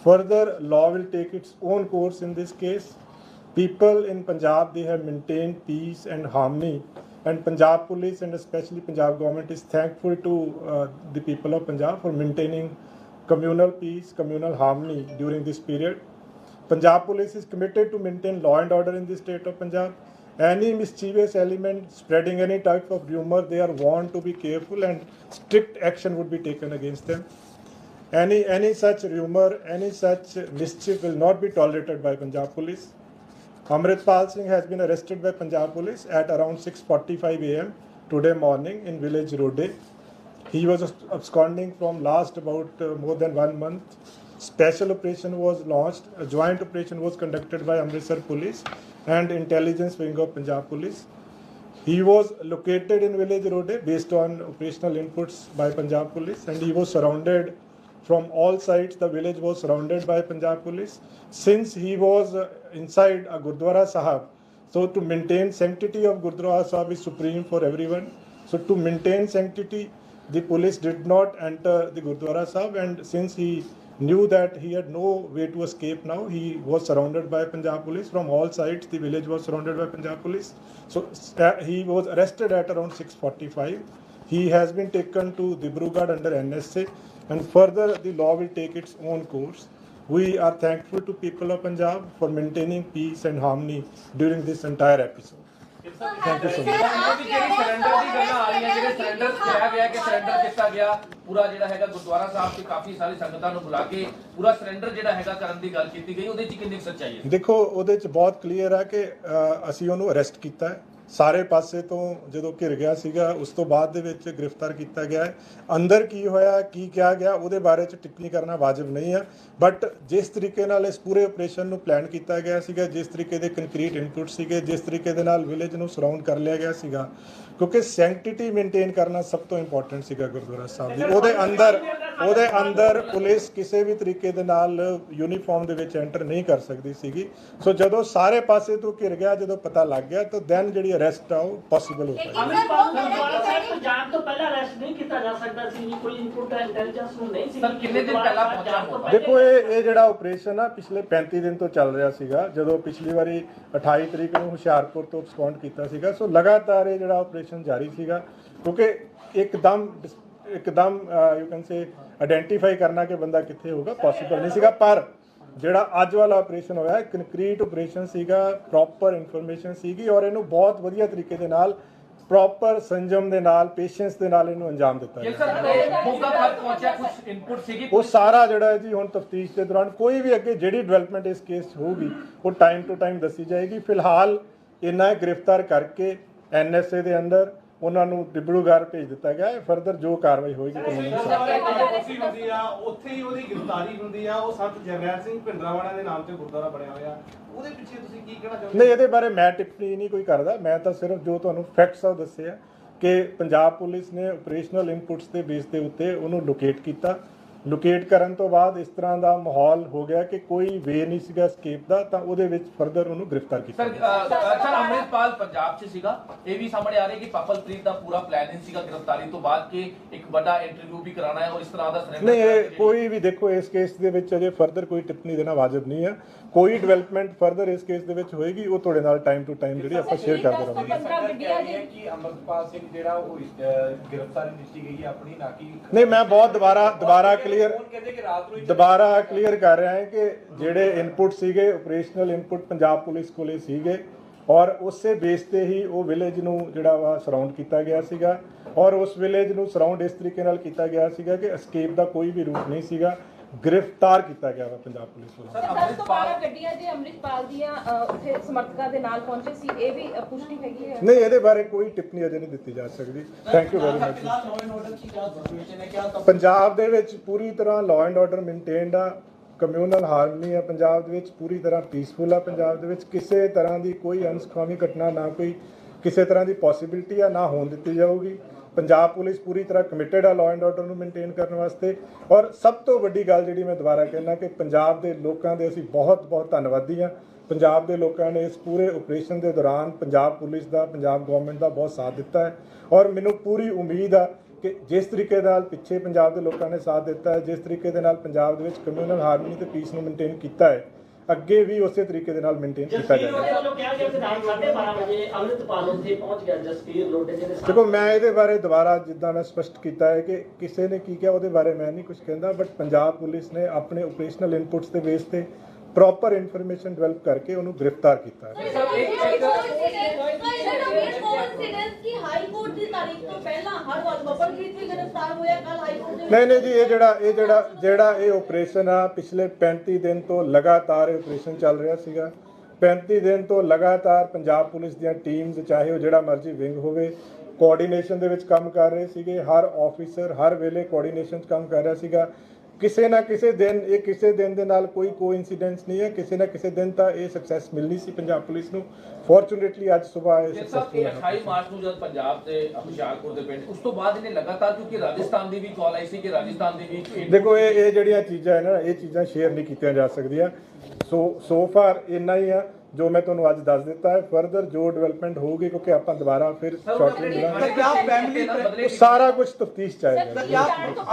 Further, law will take its own course in this case. People in Punjab, they have maintained peace and harmony, and Punjab Police and especially Punjab government is thankful to the people of Punjab for maintaining communal peace, communal harmony during this period. Punjab Police is committed to maintain law and order in the state of Punjab. Any mischievous element spreading any type of rumor, they are warned to be careful and strict action would be taken against them. Any such rumor, any such mischief will not be tolerated by Punjab Police. Amritpal Singh has been arrested by Punjab Police at around 6:45 AM today morning in village Rode. He was absconding from last about more than 1 month. special operation was launched. A joint operation was conducted by Amritsar Police and Intelligence Wing of Punjab Police. He was located in village Rode based on operational inputs by Punjab Police, and he was surrounded from all sides. The village was surrounded by Punjab Police. Since he was inside a Gurdwara Sahib, so to maintain sanctity of Gurdwara Sahib is supreme for everyone. So to maintain sanctity, the police did not enter the Gurdwara Sahib, and since he knew that he had no way to escape now, he was surrounded by Punjab Police from all sides. The village was surrounded by Punjab Police. So he was arrested at around 6:45. He has been taken to Dibrugarh under NSA, and further the law will take its own course. We are thankful to people of Punjab for maintaining peace and harmony during this entire episode. Thank you so much. ਜਿਹੜੀ surrender ਦੀ ਗੱਲਾਂ ਆ ਰਹੀਆਂ, ਜਿਹੜੇ surrender ਕਿਹਾ ਗਿਆ ਕਿ surrender ਕੀਤਾ ਗਿਆ, ਪੂਰਾ ਜਿਹੜਾ ਹੈਗਾ ਗੁਰਦੁਆਰਾ ਸਾਹਿਬ 'ਚ ਕਾਫੀ ਸਾਰੀ ਸੰਗਤਾਂ ਨੂੰ ਬੁਲਾ ਕੇ ਪੂਰਾ ਸਰੈਂਡਰ ਜਿਹੜਾ ਹੈਗਾ ਕਰਨ ਦੀ ਗੱਲ ਕੀਤੀ ਗਈ, ਉਹਦੇ 'ਚ ਕਿੰਨੀ ਸੱਚਾਈ ਹੈ? ਦੇਖੋ, ਉਹਦੇ 'ਚ ਬਹੁਤ ਕਲੀਅਰ ਹੈ ਕਿ ਅਸੀਂ ਉਹਨੂੰ ਅਰੈਸਟ ਕੀਤਾ ਹੈ। ਸਾਰੇ ਪਾਸੇ ਤੋਂ ਜਦੋਂ ਘਿਰ ਗਿਆ ਸੀਗਾ, ਉਸ ਤੋਂ ਬਾਅਦ ਦੇ ਵਿੱਚ ਗ੍ਰਿਫਤਾਰ ਕੀਤਾ ਗਿਆ ਹੈ। ਅੰਦਰ ਕੀ ਹੋਇਆ, ਕੀ ਕਿਹਾ ਗਿਆ, ਉਹਦੇ ਬਾਰੇ 'ਚ ਟਿੱਪਣੀ ਕਰਨਾ ਵਾਜਬ ਨਹੀਂ ਹੈ। ਬਟ ਜਿਸ ਤਰੀਕੇ ਨਾਲ ਇਸ ਪੂਰੇ ਆਪਰੇਸ਼ਨ ਨੂੰ ਪਲਾਨ ਕੀਤਾ ਗਿਆ ਸੀਗਾ, ਜਿਸ ਤਰੀਕੇ ਦੇ ਕੰਕਰੀਟ ਇਨਪੁਟ ਸੀਗੇ, ਜਿਸ ਤਰੀਕੇ ਦੇ ਨਾਲ ਵਿਲੇਜ ਨੂੰ ਸਰਾਊਂਡ ਕਰ ਲਿਆ ਗਿਆ ਸੀਗਾ, ਕਿਉਂਕਿ ਸੈਂਕਟਿਟੀ ਮੇਨਟੇਨ ਕਰਨਾ ਸਭ ਤੋਂ ਇੰਪੋਰਟੈਂਟ ਸੀਗਾ ਗੁਰਦੁਆਰਾ ਸਾਹਿਬ ਦੀ। ਉਹਦੇ ਅੰਦਰ ਪੁਲਿਸ ਕਿਸੇ ਵੀ ਤਰੀਕੇ ਦੇ ਨਾਲ ਯੂਨੀਫਾਰਮ ਦੇ ਵਿੱਚ ਐਂਟਰ ਨਹੀਂ ਕਰ ਸਕਦੀ ਸੀਗੀ। ਸੋ ਜਦੋਂ ਸਾਰੇ ਪਾਸੇ ਤੋਂ ਘਿਰ ਗਿਆ, ਜਦੋਂ ਪਤਾ ਲੱਗ ਗਿਆ, ਤਾਂ ਦੈਨ ਜਿਹੜੀ ਅਰੈਸਟ ਆ ਉਹ ਪੋਸੀਬਲ ਹੋ ਪਾਈ। ਅੰਮ੍ਰਿਤਪਾਲ ਨੂੰ ਗੁਰਦੁਆਰਾ ਸਾਹਿਬ ਤੋਂ ਜਾਣ ਤੋਂ ਪਹਿਲਾਂ ਅਰੈਸਟ ਨਹੀਂ ਕੀਤਾ ਜਾ ਸਕਦਾ ਸੀ, ਕੋਈ ਇਨਪੁਟ ਇੰਟੈਲੀਜੈਂਸ ਨੂੰ ਨਹੀਂ ਸੀ। ਸਰ, ਕਿੰਨੇ ਦਿਨ ਪਹਿਲਾਂ ਪਹੁੰਚਿਆ ਹੋਊਗਾ? ਦੇਖੋ, ਇਹ ਜਿਹੜਾ ਆਪਰੇਸ਼ਨ ਆ ਪਿਛਲੇ 35 ਦਿਨ ਤੋਂ ਚੱਲ ਰਿਹਾ ਸੀਗਾ। ਜਦੋਂ ਪਿਛਲੀ ਵਾਰੀ 28 ਤਰੀਕ ਨੂੰ ਹੁਸ਼ਿਆਰਪੁਰ ਤੋਂ ਸਪੌਂਡ ਕੀਤਾ ਸੀਗਾ, ਸੋ ਲਗਾਤਾਰ ਇਹ ਜਿਹੜਾ ਆਪਰੇਸ਼ਨ ਜਾਰੀ ਸੀਗਾ, ਕਿਉਂਕਿ ਇੱਕਦਮ ਯੂ ਕੈਨ ਸੇ ਆਇਡੈਂਟੀਫਾਈ ਕਰਨਾ ਕਿ ਬੰਦਾ ਕਿੱਥੇ ਹੋਊਗਾ ਪੋਸੀਬਲ ਨਹੀਂ ਸੀਗਾ। ਪਰ ਜਿਹੜਾ ਅੱਜ ਵਾਲਾ ਆਪਰੇਸ਼ਨ ਹੋਇਆ, ਕੰਕਰੀਟ ਆਪਰੇਸ਼ਨ ਸੀਗਾ, ਪ੍ਰੋਪਰ ਇਨਫੋਰਮੇਸ਼ਨ ਸੀਗੀ, ਔਰ ਇਹਨੂੰ ਬਹੁਤ ਵਧੀਆ ਤਰੀਕੇ ਦੇ ਨਾਲ, ਪ੍ਰੋਪਰ ਸੰਜਮ ਦੇ ਨਾਲ, ਪੇਸ਼ੈਂਸ ਦੇ ਨਾਲ ਇਹਨੂੰ ਅੰਜਾਮ ਦਿੱਤਾ ਗਿਆ। ਸਰ, ਮੌਕਾ ਪਰ ਪਹੁੰਚਿਆ, ਕੁਝ ਇਨਪੁਟ ਸੀਗੀ, ਉਹ ਸਾਰਾ ਜਿਹੜਾ ਹੈ ਜੀ ਹੁਣ ਤਫਤੀਸ਼ ਦੇ ਦੌਰਾਨ ਕੋਈ ਵੀ ਅੱਗੇ ਜਿਹੜੀ ਡਿਵੈਲਪਮੈਂਟ ਇਸ ਕੇਸ 'ਚ ਹੋਊਗੀ ਉਹ ਟਾਈਮ ਟੂ ਟਾਈਮ ਦੱਸੀ ਜਾਏਗੀ। ਫਿਲਹਾਲ ਇਹਨਾਂ ਗ੍ਰਿਫਤਾਰ ਕਰਕੇ NSA ਦੇ ਅੰਦਰ ਉਹਨਾਂ ਨੂੰ ਡਿਬਰੂਗੜ੍ਹ ਭੇਜ ਦਿੱਤਾ ਗਿਆ ਹੈ। ਫਰਦਰ ਜੋ ਕਾਰਵਾਈ ਹੋਏਗੀ ਕਾਨੂੰਨੀ ਹੁੰਦੀ ਆ, ਉੱਥੇ ਹੀ ਉਹਦੀ ਗ੍ਰਿਫਤਾਰੀ ਹੁੰਦੀ ਆ। ਉਹ ਸੰਤ ਜਰਨੈਲ ਸਿੰਘ ਭਿੰਡਰਾਂਵਾਲਾ ਦੇ ਨਾਮ ਤੇ ਗੁਰਦੁਆਰਾ ਬਣਿਆ ਹੋਇਆ, ਉਹਦੇ ਪਿੱਛੇ ਤੁਸੀਂ ਕੀ ਕਹਿਣਾ ਚਾਹੁੰਦੇ? ਨਹੀਂ, ਇਹਦੇ ਬਾਰੇ ਮੈਂ ਟਿੱਪਣੀ ਨਹੀਂ ਕੋਈ ਕਰਦਾ। ਮੈਂ ਤਾਂ ਸਿਰਫ ਜੋ ਤੁਹਾਨੂੰ ਫੈਕਟਸ ਆ ਉਹ ਦੱਸੇ ਆ ਕਿ ਪੰਜਾਬ ਪੁਲਿਸ ਨੇ ਆਪਰੇਸ਼ਨਲ ਇਨਪੁਟਸ ਦੇ ਬੇਸ ਦੇ ਉੱਤੇ ਉਹਨੂੰ ਲੋਕੇਟ ਕੀਤਾ। ਲੋਕੇਟ ਕਰਨ ਤੋਂ ਬਾਅਦ ਇਸ ਤਰ੍ਹਾਂ ਦਾ ਮਾਹੌਲ ਹੋ ਗਿਆ ਕਿ ਕੋਈ ਵੇ ਨਹੀਂ ਸੀਗਾ escape ਦਾ, ਤਾਂ ਉਹਦੇ ਵਿੱਚ ਫਰਦਰ ਉਹਨੂੰ ਗ੍ਰਿਫਤਾਰ ਕੀਤਾ। ਸਰ, ਅੰਮ੍ਰਿਤਪਾਲ ਪੰਜਾਬ 'ਚ ਸੀਗਾ, ਇਹ ਵੀ ਸਾਹਮਣੇ ਆ ਰਿਹਾ ਕਿ ਪਾਪਲਪ੍ਰੀਤ ਦਾ ਪੂਰਾ ਪਲਾਨ ਸੀਗਾ ਗ੍ਰਿਫਤਾਰੀ ਤੋਂ ਬਾਅਦ ਕਿ ਇੱਕ ਵੱਡਾ ਇੰਟਰਵਿਊ ਵੀ ਕਰਾਉਣਾ ਹੈ, ਔਰ ਇਸ ਤਰ੍ਹਾਂ ਦਾ ਸਰੈਂਡਰ ਨਹੀਂ, ਇਹ ਕੋਈ ਵੀ ਦੇਖੋ, ਇਸ ਕੇਸ ਦੇ ਵਿੱਚ ਅਜੇ ਫਰਦਰ ਕੋਈ ਟਿੱਪਣੀ ਦੇਣਾ ਵਾਜਬ ਨਹੀਂ ਹੈ। ਕੋਈ ਡਿਵੈਲਪਮੈਂਟ ਫਰਦਰ ਇਸ ਕੇਸ ਦੇ ਵਿੱਚ ਹੋਏਗੀ, ਉਹ ਤੁਹਾਡੇ ਨਾਲ ਟਾਈਮ ਟੂ ਟਾਈਮ ਜਿਹੜੀ ਆਪਾਂ ਸ਼ੇਅਰ ਕਰਦੇ ਰਹਾਂਗੇ। ਕਿ ਅਮਰਪਾਲ ਸਿੰਘ ਜਿਹੜਾ ਉਹ ਗ੍ਰਿਫਤਾਰੀ ਦਿੱਤੀ ਗਈ ਹੈ ਆਪਣੀ, ਨਾ ਕਿ ਨਹੀਂ, ਮੈਂ ਬਹੁਤ ਦੁਬਾਰਾ ਕਲੀਅਰ ਕਰ ਰਿਹਾ ਹਾਂ ਕਿ ਜਿਹੜੇ ਇਨਪੁਟ ਸੀਗੇ, ਆਪਰੇਸ਼ਨਲ ਇਨਪੁਟ ਪੰਜਾਬ ਪੁਲਿਸ ਕੋਲੇ ਸੀਗੇ, ਔਰ ਉਸੇ ਬੇਸ ਤੇ ਹੀ ਉਹ ਵਿਲੇਜ ਨੂੰ ਜਿਹੜਾ ਵਾ ਸਰਾਊਂਡ ਕੀਤਾ ਗਿਆ ਸੀਗਾ, ਔਰ ਉਸ ਵਿਲੇਜ ਨੂੰ ਸਰਾਊਂਡ ਇਸ ਤਰੀਕੇ ਨਾਲ ਕੀਤਾ ਗਿਆ ਸੀਗਾ ਕਿ escape ਦਾ ਕੋਈ ਵੀ ਰੂਟ ਨਹੀਂ ਸੀਗਾ। ਗ੍ਰਿਫਤਾਰ ਕੀਤਾ ਗਿਆ ਵਾ ਪੰਜਾਬ ਪੁਲਿਸ ਵੱਲੋਂ। ਸਰ, 10 ਗੱਡੀਆਂ ਜੇ ਅੰਮ੍ਰਿਤਪਾਲ ਦੀਆਂ ਉੱਥੇ ਸਮਰਥਕਾਂ ਦੇ ਨਾਲ ਪਹੁੰਚੇ ਸੀ, ਇਹ ਵੀ ਪੁਸ਼ਟੀ ਹੈਗੀ ਹੈ? ਨਹੀਂ, ਇਹਦੇ ਬਾਰੇ ਕੋਈ ਟਿੱਪਣੀ ਅਜੇ ਨਹੀਂ ਦਿੱਤੀ ਜਾ ਸਕਦੀ। Thank you very much. Punjab ਦੇ ਵਿੱਚ ਪੂਰੀ ਤਰ੍ਹਾਂ ਲਾਅ ਐਂਡ ਆਰਡਰ ਮੇਨਟੇਨਡ ਆ, ਕਮਿਊਨਲ ਹਾਰਮਨੀ ਆ ਪੰਜਾਬ ਦੇ ਵਿੱਚ, ਪੂਰੀ ਤਰ੍ਹਾਂ ਪੀਸਫੁਲ ਆ ਪੰਜਾਬ ਦੇ ਵਿੱਚ। ਕਿਸੇ ਤਰ੍ਹਾਂ ਦੀ ਕੋਈ ਅਨਸਖਾਵੀ ਘਟਨਾ, ਨਾ ਕੋਈ ਕਿਸੇ ਤਰ੍ਹਾਂ ਦੀ ਪੋਸੀਬਿਲਿਟੀ ਆ, ਨਾ ਹੋਣ ਦਿੱਤੀ ਜਾਊਗੀ। ਪੰਜਾਬ ਪੁਲਿਸ ਪੂਰੀ ਤਰ੍ਹਾਂ ਕਮਿਟਡ ਆ ਲਾਅ ਐਂਡ ਆਰਡਰ ਨੂੰ ਮੇਨਟੇਨ ਕਰਨ ਵਾਸਤੇ। ਔਰ ਸਭ ਤੋਂ ਵੱਡੀ ਗੱਲ ਜਿਹੜੀ ਮੈਂ ਦੁਬਾਰਾ ਕਹਿਣਾ ਕਿ ਪੰਜਾਬ ਦੇ ਲੋਕਾਂ ਦੇ ਅਸੀਂ ਬਹੁਤ ਬਹੁਤ ਧੰਨਵਾਦੀ ਹਾਂ। ਪੰਜਾਬ ਦੇ ਲੋਕਾਂ ਨੇ ਇਸ ਪੂਰੇ ਆਪਰੇਸ਼ਨ ਦੇ ਦੌਰਾਨ ਪੰਜਾਬ ਪੁਲਿਸ ਦਾ, ਪੰਜਾਬ ਗਵਰਨਮੈਂਟ ਦਾ ਬਹੁਤ ਸਾਥ ਦਿੱਤਾ ਹੈ, ਔਰ ਮੈਨੂੰ ਪੂਰੀ ਉਮੀਦ ਆ ਕਿ ਜਿਸ ਤਰੀਕੇ ਨਾਲ ਪਿੱਛੇ ਪੰਜਾਬ ਦੇ ਲੋਕਾਂ ਨੇ ਸਾਥ ਦਿੱਤਾ ਹੈ, ਜਿਸ ਤਰੀਕੇ ਦੇ ਨਾਲ ਪੰਜਾਬ ਦੇ ਵਿੱਚ ਕਮਿਊਨਲ ਹਾਰਮਨੀ ਤੇ ਪੀਸ ਨੂੰ ਮੇਨਟੇਨ ਕੀਤਾ ਹੈ, ਅੱਗੇ ਵੀ ਉਸੇ ਤਰੀਕੇ ਦੇ ਨਾਲ ਮੇਨਟੇਨ ਕੀਤਾ ਜਾਏਗਾ। ਦੇਖੋ, ਮੈਂ ਇਹਦੇ ਬਾਰੇ ਦੁਬਾਰਾ ਜਿੱਦਾਂ ਮੈਂ ਸਪਸ਼ਟ ਕੀਤਾ ਹੈ ਕਿ ਕਿਸੇ ਨੇ ਕੀ ਕਿਹਾ ਉਹਦੇ ਬਾਰੇ ਮੈਂ ਨਹੀਂ ਕੁਝ ਕਹਿੰਦਾ, ਬਟ ਪੰਜਾਬ ਪੁਲਿਸ ਨੇ ਆਪਣੇ ਆਪਰੇਸ਼ਨਲ ਇਨਪੁਟਸ ਦੇ ਬੇਸ ਤੇ ਪ੍ਰੋਪਰ ਇਨਫੋਰਮੇਸ਼ਨ ਡਿਵੈਲਪ ਕਰਕੇ ਉਹਨੂੰ ਗ੍ਰਿਫਤਾਰ ਕੀਤਾ ਹੈ। ਨਹੀਂ ਜੀ, ਇਹ ਆਪਰੇਸ਼ਨ ਆ ਪਿਛਲੇ 35 ਦਿਨ ਤੋਂ ਲਗਾਤਾਰ ਇਹ ਆਪਰੇਸ਼ਨ ਚੱਲ ਰਿਹਾ ਸੀਗਾ। 35 ਦਿਨ ਤੋਂ ਲਗਾਤਾਰ ਪੰਜਾਬ ਪੁਲਿਸ ਦੀਆਂ ਟੀਮਸ, ਚਾਹੇ ਉਹ ਜਿਹੜਾ ਮਰਜ਼ੀ ਵਿੰਗ ਹੋਵੇ, ਕੋਆਰਡੀਨੇਸ਼ਨ ਦੇ ਵਿੱਚ ਕੰਮ ਕਰ ਰਹੇ ਸੀਗੇ। ਹਰ ਆਫੀਸਰ ਹਰ ਵੇਲੇ ਕੋਆਰਡੀਨੇਸ਼ਨ 'ਚ ਕੰਮ ਕਰ ਰਿਹਾ ਸੀਗਾ। ਕਿਸੇ ਨਾ ਕਿਸੇ ਦਿਨ ਇਹ ਕਿਸੇ ਦਿਨ ਦੇ ਨਾਲ ਕੋਈ ਕੋਇਨਸੀਡੈਂਸ ਨਹੀਂ ਹੈ, ਕਿਸੇ ਨਾ ਕਿਸੇ ਦਿਨ ਤਾਂ ਇਹ ਸਕਸੈਸ ਮਿਲਣੀ ਸੀ ਪੰਜਾਬ ਪੁਲਿਸ ਨੂੰ। ਫੋਰਚੂਨੇਟਲੀ ਅੱਜ ਸਵੇਰ ਇਹ ਸਾਹਿਬ ਸਕਸੈਸਫੁਲ ਇਹ ਹੈ। 28 ਮਾਰਚ ਨੂੰ ਜਦ ਪੰਜਾਬ ਦੇ ਹੁਸ਼ਿਆਰਪੁਰ ਦੇ ਪਿੰਡ, ਉਸ ਤੋਂ ਬਾਅਦ ਇਹਨੇ ਲਗਾਤਾਰ, ਕਿਉਂਕਿ ਰਾਜਸਥਾਨ ਦੀ ਵੀ ਕਾਲ ਆਈ ਸੀ ਕਿ ਰਾਜਸਥਾਨ ਦੀ ਵੀ ਦੇਖੋ ਇਹ ਜਿਹੜੀਆਂ ਚੀਜ਼ਾਂ ਹੈ ਨਾ, ਇਹ ਚੀਜ਼ਾਂ ਸ਼ੇਅਰ ਨਹੀਂ ਕੀਤੀਆਂ ਜਾ ਸਕਦੀਆਂ। ਸੋ ਫਾਰ ਇੰਨਾ ਹੀ ਆ ਜੋ ਮੈਂ ਤੁਹਾਨੂੰ ਅੱਜ ਦੱਸ ਦਿੱਤਾ ਹੈ। ਫਰਦਰ ਜੋ ਡਿਵੈਲਪमेंट ਹੋਊਗੀ, ਕਿਉਂਕਿ ਆਪਾਂ ਦੁਬਾਰਾ ਫਿਰ शॉर्टली मिलांगे, क्या फैमिली सारा कुछ तफ्तीश चाहेगा। क्या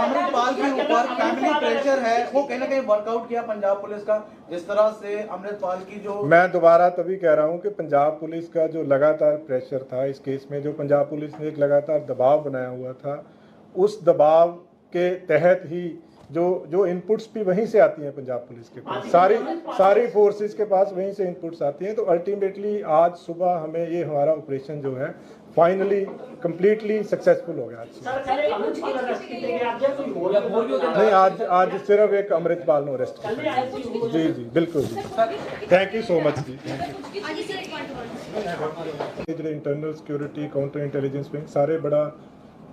अमृतपाल के ऊपर फैमिली प्रेशर है, वो कहीं ना कहीं वर्कआउट किया पंजाब पुलिस का, जिस तरह से अमृतपाल की जो मैं दोबारा तभी कह रहा हूं कि पंजाब पुलिस का जो लगातार प्रेशर था इस केस में, जो पंजाब पुलिस ने एक लगातार दबाव बनाया हुआ था, उस दबाव के तहत ही जो इनपुट्स भी वहीं से आती हैं पंजाब पुलिस के पास, सारी फोर्सेस के पास वहीं से इनपुट्स आती हैं। तो अल्टीमेटली आज सुबह हमें ये हमारा ऑपरेशन जो है फाइनली कंप्लीटली सक्सेसफुल हो गया। सर कल अमृतपाल अरेस्ट किए गए, आप जब कोई और नहीं, आज सिर्फ एक अमृतपाल ने अरेस्ट किया। जी जी बिल्कुल जी, थैंक यू सो मच जी। ਜਿਹੜੇ internal security counter intelligence wing ਸਾਰੇ ਬੜਾ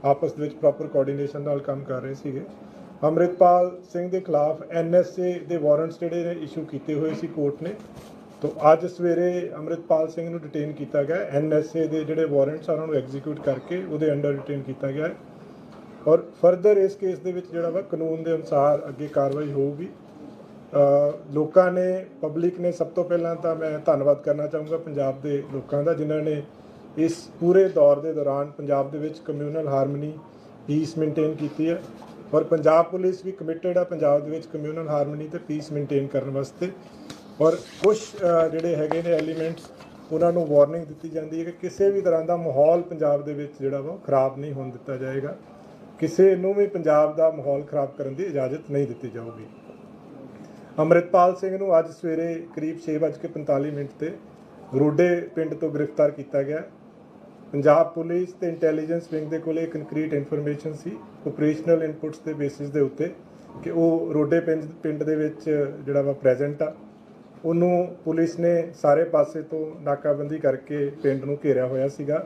ਆਪਸ ਦੇ ਵਿੱਚ ਪ੍ਰੋਪਰ ਕੋਆਰਡੀਨੇਸ਼ਨ ਨਾਲ ਕੰਮ ਕਰ ਰਹੇ ਸੀਗੇ। ਅਮਰਿਤਪਾਲ ਸਿੰਘ ਦੇ ਖਿਲਾਫ NSA ਦੇ ਵਾਰੰਟਸ ਜਿਹੜੇ ਨੇ ਇਸ਼ੂ ਕੀਤੇ ਹੋਏ ਸੀ ਕੋਰਟ ਨੇ। ਤੋਂ ਅੱਜ ਸਵੇਰੇ ਅਮਰਿਤਪਾਲ ਸਿੰਘ ਨੂੰ ਡਿਟੇਨ ਕੀਤਾ ਗਿਆ। NSA ਦੇ ਜਿਹੜੇ ਵਾਰੰਟਸ ਆ ਉਹਨਾਂ ਨੂੰ ਐਗਜ਼ੀਕਿਊਟ ਕਰਕੇ ਉਹਦੇ ਅੰਡਰ ਡਿਟੇਨ ਕੀਤਾ ਗਿਆ ਔਰ ਫਰਦਰ ਇਸ ਕੇਸ ਦੇ ਵਿੱਚ ਜਿਹੜਾ ਵਾ ਕਾਨੂੰਨ ਦੇ ਅਨੁਸਾਰ ਅੱਗੇ ਕਾਰਵਾਈ ਹੋਊਗੀ। ਲੋਕਾਂ ਨੇ, ਪਬਲਿਕ ਨੇ, ਸਭ ਤੋਂ ਪਹਿਲਾਂ ਤਾਂ ਮੈਂ ਧੰਨਵਾਦ ਕਰਨਾ ਚਾਹੂੰਗਾ ਪੰਜਾਬ ਦੇ ਲੋਕਾਂ ਦਾ, ਜਿਨ੍ਹਾਂ ਨੇ ਇਸ ਪੂਰੇ ਦੌਰ ਦੇ ਦੌਰਾਨ ਪੰਜਾਬ ਦੇ ਵਿੱਚ ਕਮਿਊਨਲ ਹਾਰਮਨੀ, ਪੀਸ ਮੇਨਟੇਨ ਕੀਤੀ ਹੈ ਔਰ ਪੰਜਾਬ ਪੁਲਿਸ ਵੀ ਕਮਿਟਡ ਆ ਪੰਜਾਬ ਦੇ ਵਿੱਚ ਕਮਿਊਨਲ ਹਾਰਮਨੀ ਤੇ ਪੀਸ ਮੇਨਟੇਨ ਕਰਨ ਵਾਸਤੇ। ਔਰ ਕੁਝ ਜਿਹੜੇ ਹੈਗੇ ਨੇ ਐਲੀਮੈਂਟਸ, ਉਹਨਾਂ ਨੂੰ ਵਾਰਨਿੰਗ ਦਿੱਤੀ ਜਾਂਦੀ ਹੈ ਕਿ ਕਿਸੇ ਵੀ ਤਰ੍ਹਾਂ ਦਾ ਮਾਹੌਲ ਪੰਜਾਬ ਦੇ ਵਿੱਚ ਜਿਹੜਾ ਵਾ ਖਰਾਬ ਨਹੀਂ ਹੋਣ ਦਿੱਤਾ ਜਾਏਗਾ। ਕਿਸੇ ਨੂੰ ਵੀ ਪੰਜਾਬ ਦਾ ਮਾਹੌਲ ਖਰਾਬ ਕਰਨ ਦੀ ਇਜਾਜ਼ਤ ਨਹੀਂ ਦਿੱਤੀ ਜਾਊਗੀ। ਅਮਰਿਤਪਾਲ ਸਿੰਘ ਨੂੰ ਅੱਜ ਸਵੇਰੇ ਕਰੀਬ 6:45 ਤੇ ਰੋਡੇ ਪਿੰਡ ਤੋਂ ਗ੍ਰਿਫਤਾਰ ਕੀਤਾ ਗਿਆ। ਪੰਜਾਬ ਪੁਲਿਸ ਤੇ ਇੰਟੈਲੀਜੈਂਸ ਵਿੰਗ ਦੇ ਕੋਲ ਇੱਕ ਕੰਕਰੀਟ ਇਨਫੋਰਮੇਸ਼ਨ ਸੀ ਆਪਰੇਸ਼ਨਲ ਇਨਪੁਟਸ ਦੇ ਬੇਸਿਸ ਦੇ ਉੱਤੇ ਕਿ ਉਹ ਰੋਡੇ ਪਿੰਡ ਦੇ ਵਿੱਚ ਜਿਹੜਾ ਵਾ ਪ੍ਰੈਜ਼ੈਂਟ ਆ। ਉਹਨੂੰ ਪੁਲਿਸ ਨੇ ਸਾਰੇ ਪਾਸੇ ਤੋਂ ਨਾਕਾਬੰਦੀ ਕਰਕੇ ਪਿੰਡ ਨੂੰ ਘੇਰਿਆ ਹੋਇਆ ਸੀਗਾ,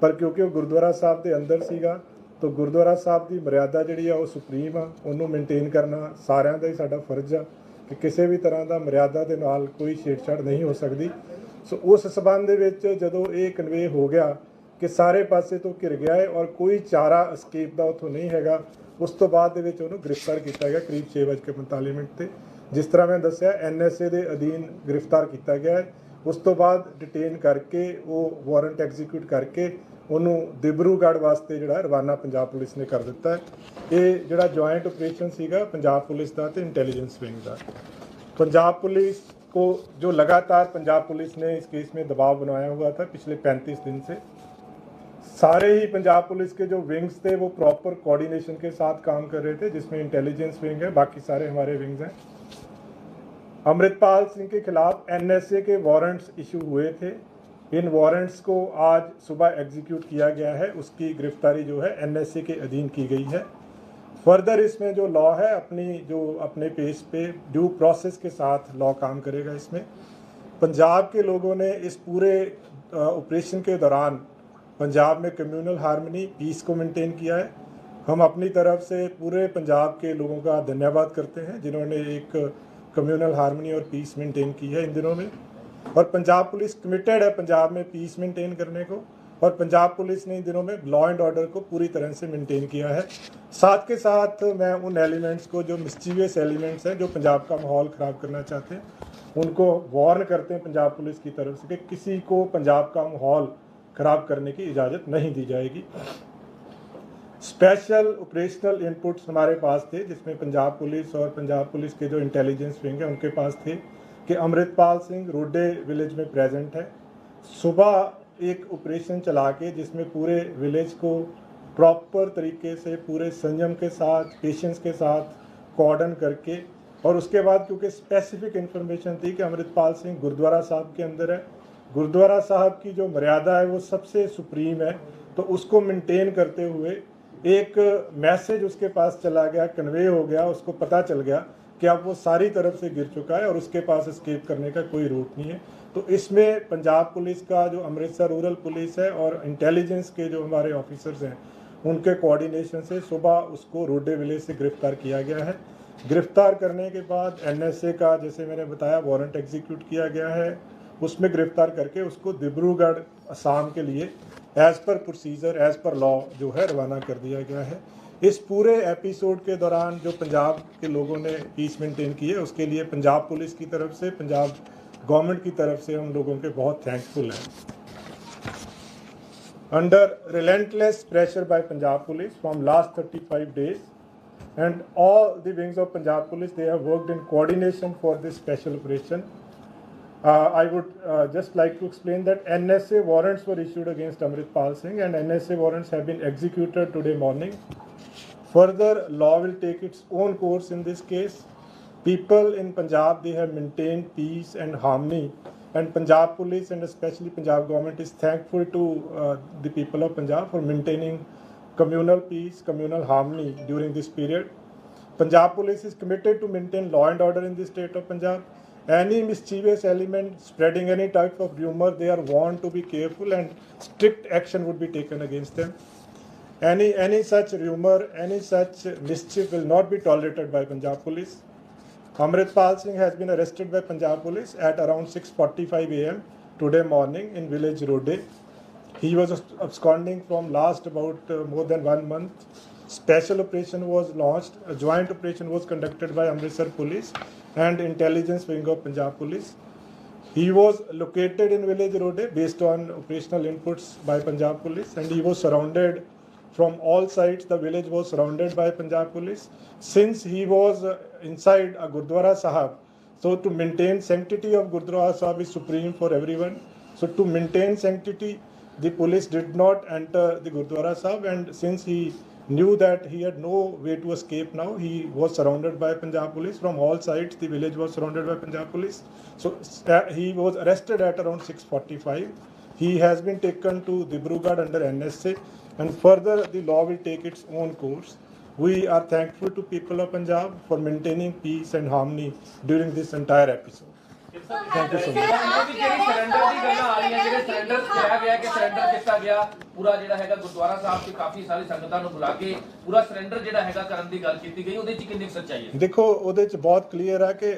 ਪਰ ਕਿਉਂਕਿ ਉਹ ਗੁਰਦੁਆਰਾ ਸਾਹਿਬ ਦੇ ਅੰਦਰ ਸੀਗਾ ਤਾਂ ਗੁਰਦੁਆਰਾ ਸਾਹਿਬ ਦੀ ਮਰਿਆਦਾ ਜਿਹੜੀ ਆ ਉਹ ਸੁਪਰੀਮ ਆ, ਉਹਨੂੰ ਮੇਨਟੇਨ ਕਰਨਾ ਸਾਰਿਆਂ ਦਾ ਹੀ ਸਾਡਾ ਫਰਜ਼ ਆ ਕਿ ਕਿਸੇ ਵੀ ਤਰ੍ਹਾਂ ਦਾ ਮਰਿਆਦਾ ਦੇ ਨਾਲ ਕੋਈ ਛੇੜਛਾੜ ਨਹੀਂ ਹੋ ਸਕਦੀ। ਸੋ ਉਸ ਸਬੰਧ ਦੇ ਵਿੱਚ ਜਦੋਂ ਇਹ ਕਨਵੇ ਹੋ ਗਿਆ ਕਿ ਸਾਰੇ ਪਾਸੇ ਤੋਂ ਘਿਰ ਗਿਆ ਹੈ ਔਰ ਕੋਈ ਚਾਰਾ escape ਦਾ ਉੱਥੋਂ ਨਹੀਂ ਹੈਗਾ, ਉਸ ਤੋਂ ਬਾਅਦ ਦੇ ਵਿੱਚ ਉਹਨੂੰ ਗ੍ਰਿਫਤਾਰ ਕੀਤਾ ਗਿਆ ਕਰੀਬ 6:45 ਤੇ। ਜਿਸ ਤਰ੍ਹਾਂ ਮੈਂ ਦੱਸਿਆ NSA ਦੇ ਅਧੀਨ ਗ੍ਰਿਫਤਾਰ ਕੀਤਾ ਗਿਆ ਹੈ। ਉਸ ਤੋਂ ਬਾਅਦ ਡਿਟੇਨ ਕਰਕੇ ਉਹ ਵਾਰੰਟ ਐਗਜ਼ੀਕਿਊਟ ਕਰਕੇ ਉਹਨੂੰ ਦਿਬਰੂਗੜ੍ਹ ਵਾਸਤੇ ਜਿਹੜਾ ਰਵਾਨਾ ਪੰਜਾਬ ਪੁਲਿਸ ਨੇ ਕਰ ਦਿੱਤਾ ਹੈ। ਇਹ ਜਿਹੜਾ ਜੁਆਇੰਟ ਆਪਰੇਸ਼ਨ ਸੀਗਾ ਪੰਜਾਬ ਪੁਲਿਸ ਦਾ ਤੇ इंटेलिजेंस विंग का। पंजाब पुलिस को जो लगातार पंजाब पुलिस ने इस केस में दबाव बनाया हुआ था पिछले 35 दिन से, सारे ही पंजाब पुलिस के जो विंग्स थे वो प्रॉपर कोऑर्डिनेशन के साथ काम कर रहे थे, जिसमें इंटेलिजेंस विंग है, बाकी सारे हमारे विंग्स हैं। अमृतपाल सिंह के खिलाफ NSA के वारंट्स इशू हुए थे। इन वारंट्स को आज सुबह एग्जीक्यूट किया गया है। उसकी गिरफ्तारी जो है NSA के अधीन की गई है। फर्दर इसमें जो लॉ है अपने पेस पे ड्यू प्रोसेस के साथ लॉ काम करेगा। इसमें पंजाब के लोगों ने इस पूरे ऑपरेशन के दौरान पंजाब में कम्युनल हार्मनी, पीस को मेंटेन किया है। हम अपनी तरफ से पूरे पंजाब के लोगों का धन्यवाद करते हैं जिन्होंने एक कम्युनल हार्मनी और पीस मेंटेन की है इन दिनों में। और पंजाब पुलिस कमिटेड है पंजाब में पीस मेंटेन करने को, और पंजाब पुलिस ने इन दिनों में लॉ एंड ऑर्डर को पूरी तरह से मेंटेन किया है। साथ के साथ मैं उन एलिमेंट्स को, जो मिस्चीवियस एलिमेंट्स हैं, जो पंजाब का माहौल ख़राब करना चाहते हैं, उनको वार्न करते हैं पंजाब पुलिस की तरफ से कि किसी को पंजाब का माहौल ख़राब करने की इजाज़त नहीं दी जाएगी। स्पेशल ऑपरेशनल इनपुट्स हमारे पास थे, जिसमें पंजाब पुलिस और पंजाब पुलिस के जो इंटेलिजेंस विंग है उनके पास थे कि अमृतपाल सिंह रोडे विलेज में प्रेजेंट है। सुबह एक ऑपरेशन चला के जिसमें पूरे विलेज को प्रॉपर तरीके से पूरे संयम के साथ, पेशेंस के साथ कॉर्डन करके, और उसके बाद क्योंकि स्पेसिफिक इन्फॉर्मेशन थी कि अमृतपाल सिंह गुरुद्वारा साहब के अंदर है, गुरुद्वारा साहब की जो मर्यादा है वो सबसे सुप्रीम है, तो उसको मेंटेन करते हुए एक मैसेज उसके पास चला गया, कन्वे हो गया, उसको पता चल गया कि अब वो सारी तरफ से गिर चुका है और उसके पास एस्केप करने का कोई रूट नहीं है। तो इसमें पंजाब पुलिस का जो अमृतसर रूरल पुलिस है और इंटेलिजेंस के जो हमारे ऑफिसर्स हैं उनके कोऑर्डिनेशन से सुबह उसको रोडे विलेज से गिरफ्तार किया गया है। गिरफ्तार करने के बाद एनएसए का, जैसे मैंने बताया, वारंट एग्जीक्यूट किया गया है। उसमें गिरफ्तार करके उसको डिब्रूगढ़ असम के लिए as per procedure, as per law जो है रवाना कर दिया गया है। इस पूरे एपिसोड के दौरान जो पंजाब के लोगों ने पीस मेंटेन की है, उसके लिए पंजाब पुलिस की तरफ से, पंजाब गवर्नमेंट की तरफ से हम लोगों के बहुत थैंकफुल हैं। Under relentless pressure by Punjab Police from last 35 days, and all the wings of Punjab Police, they have worked in coordination for this special operation. I would just like to explain that NSA warrants were issued against Amritpal Singh, and NSA warrants have been executed today morning. Further, law will take its own course in this case. People in Punjab, they have maintained peace and harmony, and Punjab Police and especially Punjab government is thankful to the people of Punjab for maintaining communal peace, communal harmony during this period. Punjab Police is committed to maintain law and order in the state of Punjab. Any mischievous element spreading any type of rumor, they are warned to be careful and strict action would be taken against them. Any such rumor, any such mischief will not be tolerated by Punjab Police. Amritpal Singh has been arrested by Punjab Police at around 6:45 a.m. today morning in village Rode. He was absconding from last about more than 1 month. Special operation was launched. A joint operation was conducted by Amritsar Police and Intelligence Wing of Punjab Police. He was located in village Rode based on operational inputs by Punjab Police, and he was surrounded from all sides. The village was surrounded by Punjab Police. Since he was inside a Gurdwara Sahib, so to maintain sanctity of Gurdwara Sahib is supreme for everyone. So to maintain sanctity, the police did not enter the Gurdwara Sahib, and since he knew that he had no way to escape now, he was surrounded by Punjab Police from all sides. The village was surrounded by Punjab Police. So he was arrested at around 6:45. He has been taken to Dibrugarh under NSA, and further the law will take its own course. We are thankful to people of Punjab for maintaining peace and harmony during this entire episode. Thank you so much. ਜਿਹੜੀ surrender ਦੀ ਗੱਲਾਂ ਆ ਰਹੀਆਂ, ਜਿਹੜੇ surrender ਕਿਹਾ ਗਿਆ ਕਿ surrender ਕੀਤਾ ਗਿਆ, ਪੂਰਾ ਜਿਹੜਾ ਹੈਗਾ ਗੁਰਦੁਆਰਾ ਸਾਹਿਬ 'ਚ ਕਾਫੀ ਸਾਰੀ ਸੰਗਤਾਂ ਨੂੰ ਬੁਲਾ ਕੇ ਪੂਰਾ ਸਰੈਂਡਰ ਜਿਹੜਾ ਹੈਗਾ ਕਰਨ ਦੀ ਗੱਲ ਕੀਤੀ ਗਈ, ਉਹਦੇ 'ਚ ਕਿੰਨੀ ਸੱਚਾਈ ਹੈ? ਦੇਖੋ, ਉਹਦੇ 'ਚ ਬਹੁਤ ਕਲੀਅਰ ਹੈ ਕਿ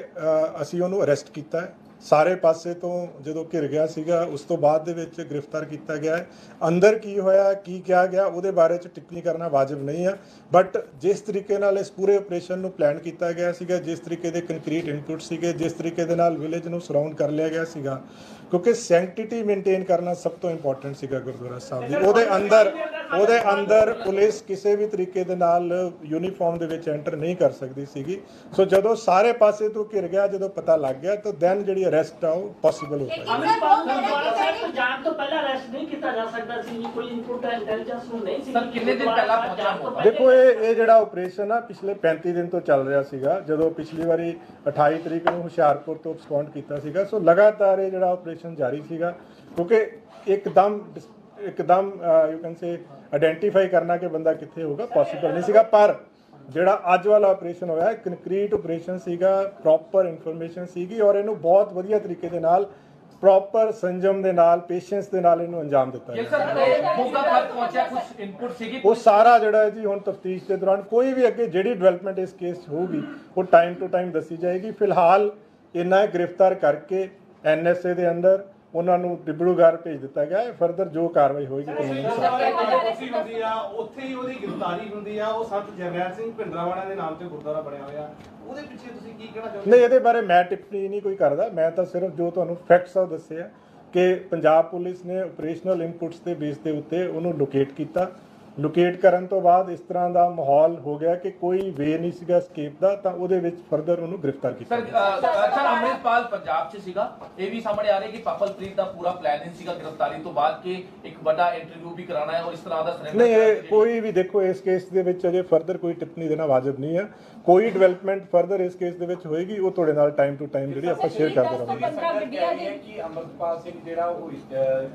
ਅਸੀਂ ਉਹਨੂੰ ਅਰੈਸਟ ਕੀਤਾ ਹੈ। ਸਾਰੇ ਪਾਸੇ ਤੋਂ ਜਦੋਂ ਘਿਰ ਗਿਆ ਸੀਗਾ, ਉਸ ਤੋਂ ਬਾਅਦ ਦੇ ਵਿੱਚ ਗ੍ਰਿਫਤਾਰ ਕੀਤਾ ਗਿਆ ਹੈ। ਅੰਦਰ ਕੀ ਹੋਇਆ, ਕੀ ਕਿਹਾ ਗਿਆ, ਉਹਦੇ ਬਾਰੇ 'ਚ ਟਿੱਪਣੀ ਕਰਨਾ ਵਾਜਬ ਨਹੀਂ ਆ। ਬਟ ਜਿਸ ਤਰੀਕੇ ਨਾਲ ਇਸ ਪੂਰੇ ਆਪਰੇਸ਼ਨ ਨੂੰ ਪਲਾਨ ਕੀਤਾ ਗਿਆ ਸੀਗਾ, ਜਿਸ ਤਰੀਕੇ ਦੇ ਕੰਕਰੀਟ ਇਨਪੁਟ ਸੀਗੇ, ਜਿਸ ਤਰੀਕੇ ਦੇ ਨਾਲ ਵਿਲੇਜ ਨੂੰ ਸਰਾਊਂਡ ਕਰ ਲਿਆ ਗਿਆ ਸੀਗਾ, ਕਿਉਂਕਿ ਸੈਂਕਟਿਟੀ ਮੇਨਟੇਨ ਕਰਨਾ ਸਭ ਤੋਂ ਇੰਪੋਰਟੈਂਟ ਸੀਗਾ ਗੁਰਦੁਆਰਾ ਸਾਹਿਬ ਦੀ। ਉਹਦੇ ਅੰਦਰ ਪੁਲਿਸ ਕਿਸੇ ਵੀ ਤਰੀਕੇ ਦੇ ਨਾਲ ਯੂਨੀਫਾਰਮ ਦੇ ਵਿੱਚ ਐਂਟਰ ਨਹੀਂ ਕਰ ਸਕਦੀ ਸੀਗੀ। ਸੋ ਜਦੋਂ ਸਾਰੇ ਪਾਸੇ ਤੋਂ ਘਿਰ ਗਿਆ, ਜਦੋਂ ਪਤਾ ਲੱਗ ਗਿਆ, ਤਾਂ ਦੈਨ ਜਿਹੜੀ ਅਰੈਸਟ ਆ ਉਹ ਪੋਸੀਬਲ ਹੋ ਪਾਈ। ਪੰਜਾਬ ਤੋਂ ਪਹਿਲਾਂ ਅਰੈਸਟ ਨਹੀਂ ਕੀਤਾ ਜਾ ਸਕਦਾ ਸੀ, ਕੋਈ ਇਨਪੁਟ ਇੰਟੈਲੀਜੈਂਸ ਨੂੰ ਨਹੀਂ ਸੀ। ਸਰ, ਕਿੰਨੇ ਦਿਨ ਪਹਿਲਾਂ ਪਹੁੰਚਣਾ ਹੋਊਗਾ? ਦੇਖੋ, ਇਹ ਜਿਹੜਾ ਆਪਰੇਸ਼ਨ ਆ ਪਿਛਲੇ 35 ਦਿਨ ਤੋਂ ਚੱਲ ਰਿਹਾ ਸੀਗਾ। ਜਦੋਂ ਪਿਛਲੀ ਵਾਰੀ 28 ਤਰੀਕ ਨੂੰ ਹੁਸ਼ਿਆਰਪੁਰ ਤੋਂ ਐਬਸਕੌਂਡ ਕੀਤਾ ਸੀਗਾ, ਸੋ ਲਗਾਤਾਰ ਇਹ ਜਿਹੜਾ ਆਪਰੇਸ਼ਨ ਜਾਰੀ ਸੀਗਾ, ਕਿਉਂਕਿ ਇੱਕਦਮ ਯੂ ਕੈਨ ਸੇ ਆਇਡੈਂਟੀਫਾਈ ਕਰਨਾ ਕਿ ਬੰਦਾ ਕਿੱਥੇ ਹੋਊਗਾ ਪੋਸੀਬਲ ਨਹੀਂ ਸੀਗਾ। ਪਰ ਜਿਹੜਾ ਅੱਜ ਵਾਲਾ ਆਪਰੇਸ਼ਨ ਹੋਇਆ, ਕੰਕਰੀਟ ਆਪਰੇਸ਼ਨ ਸੀਗਾ, ਪ੍ਰੋਪਰ ਇਨਫੋਰਮੇਸ਼ਨ ਸੀਗੀ, ਔਰ ਇਹਨੂੰ ਬਹੁਤ ਵਧੀਆ ਤਰੀਕੇ ਦੇ ਨਾਲ, ਪ੍ਰੋਪਰ ਸੰਜਮ ਦੇ ਨਾਲ, ਪੇਸ਼ੈਂਸ ਦੇ ਨਾਲ ਇਹਨੂੰ ਅੰਜਾਮ ਦਿੱਤਾ ਗਿਆ। ਉਹ ਸਾਰਾ ਜਿਹੜਾ ਜੀ ਹੁਣ ਤਫਤੀਸ਼ ਦੇ ਦੌਰਾਨ ਕੋਈ ਵੀ ਅੱਗੇ ਜਿਹੜੀ ਡਿਵੈਲਪਮੈਂਟ ਇਸ ਕੇਸ 'ਚ ਹੋਊਗੀ, ਉਹ ਟਾਈਮ ਟੂ ਟਾਈਮ ਦੱਸੀ ਜਾਏਗੀ। ਫਿਲਹਾਲ ਇਹਨਾਂ ਗ੍ਰਿਫਤਾਰ ਕਰਕੇ NSA ਦੇ ਅੰਦਰ ਉਹਨਾਂ ਨੂੰ ਡਿਬੜੂਗੜ੍ਹ ਭੇਜ ਦਿੱਤਾ ਗਿਆ ਹੈ। ਫਰਦਰ ਜੋ ਕਾਰਵਾਈ ਹੋਏਗੀ ਕਾਨੂੰਨੀ ਹੁੰਦੀ ਆ, ਉੱਥੇ ਹੀ ਉਹਦੀ ਗ੍ਰਿਫਤਾਰੀ ਹੁੰਦੀ ਆ। ਉਹ ਸੰਤ ਜਰਨੈਲ ਸਿੰਘ ਭਿੰਡਰਾਂਵਾਲਾ ਦੇ ਨਾਮ ਤੇ ਗੁਰਦੁਆਰਾ ਬਣਿਆ ਹੋਇਆ, ਉਹਦੇ ਪਿੱਛੇ ਤੁਸੀਂ ਕੀ ਕਹਿਣਾ ਚਾਹੁੰਦੇ? ਨਹੀਂ, ਇਹਦੇ ਬਾਰੇ ਮੈਂ ਟਿੱਪਣੀ ਨਹੀਂ ਕੋਈ ਕਰਦਾ। ਮੈਂ ਤਾਂ ਸਿਰਫ ਜੋ ਤੁਹਾਨੂੰ ਫੈਕਟਸ ਆ ਦੱਸੇ ਆ ਕਿ ਪੰਜਾਬ ਪੁਲਿਸ ਨੇ ਆਪਰੇਸ਼ਨਲ ਇਨਪੁਟਸ ਦੇ ਬੇਸ ਦੇ ਉੱਤੇ ਉਹਨੂੰ ਲੋਕੇਟ ਕੀਤਾ। ਲੋਕੇਟ ਕਰਨ ਤੋਂ ਬਾਅਦ ਇਸ ਤਰ੍ਹਾਂ ਦਾ ਮਾਹੌਲ ਹੋ ਗਿਆ ਕਿ ਕੋਈ ਵੇ ਨਹੀਂ ਸੀਗਾ escape ਦਾ, ਤਾਂ ਉਹਦੇ ਵਿੱਚ ਫਰਦਰ ਉਹਨੂੰ ਗ੍ਰਿਫਤਾਰ ਕੀਤਾ। ਸਰ, ਅੰਮ੍ਰਿਤਪਾਲ ਪੰਜਾਬ 'ਚ ਸੀਗਾ, ਇਹ ਵੀ ਸਾਹਮਣੇ ਆ ਰਿਹਾ ਕਿ ਪਾਪਲਪ੍ਰੀਤ ਦਾ ਪੂਰਾ ਪਲਾਨ ਸੀਗਾ ਗ੍ਰਿਫਤਾਰੀ ਤੋਂ ਬਾਅਦ ਕਿ ਇੱਕ ਵੱਡਾ ਇੰਟਰਵਿਊ ਵੀ ਕਰਾਉਣਾ ਹੈ ਔਰ ਇਸ ਤਰ੍ਹਾਂ ਦਾ ਨਹੀਂ, ਇਹ ਕੋਈ ਵੀ ਦੇਖੋ, ਇਸ ਕੇਸ ਦੇ ਵਿੱਚ ਅਜੇ ਫਰਦਰ ਕੋਈ ਟਿੱਪਣੀ ਦੇਣਾ ਵਾਜਬ ਨਹੀਂ ਹੈ। ਕੋਈ ਡਿਵੈਲਪਮੈਂਟ ਫਰਦਰ ਇਸ ਕੇਸ ਦੇ ਵਿੱਚ ਹੋਏਗੀ, ਉਹ ਤੁਹਾਡੇ ਨਾਲ ਟਾਈਮ ਟੂ ਟਾਈਮ ਜਿਹੜੀ ਆਪਾਂ ਸ਼ੇਅਰ ਕਰਦੇ ਰਹਾਂਗੇ। ਕਿ ਅਮਰਪਾਲ ਸਿੰਘ ਜਿਹੜਾ ਉਹ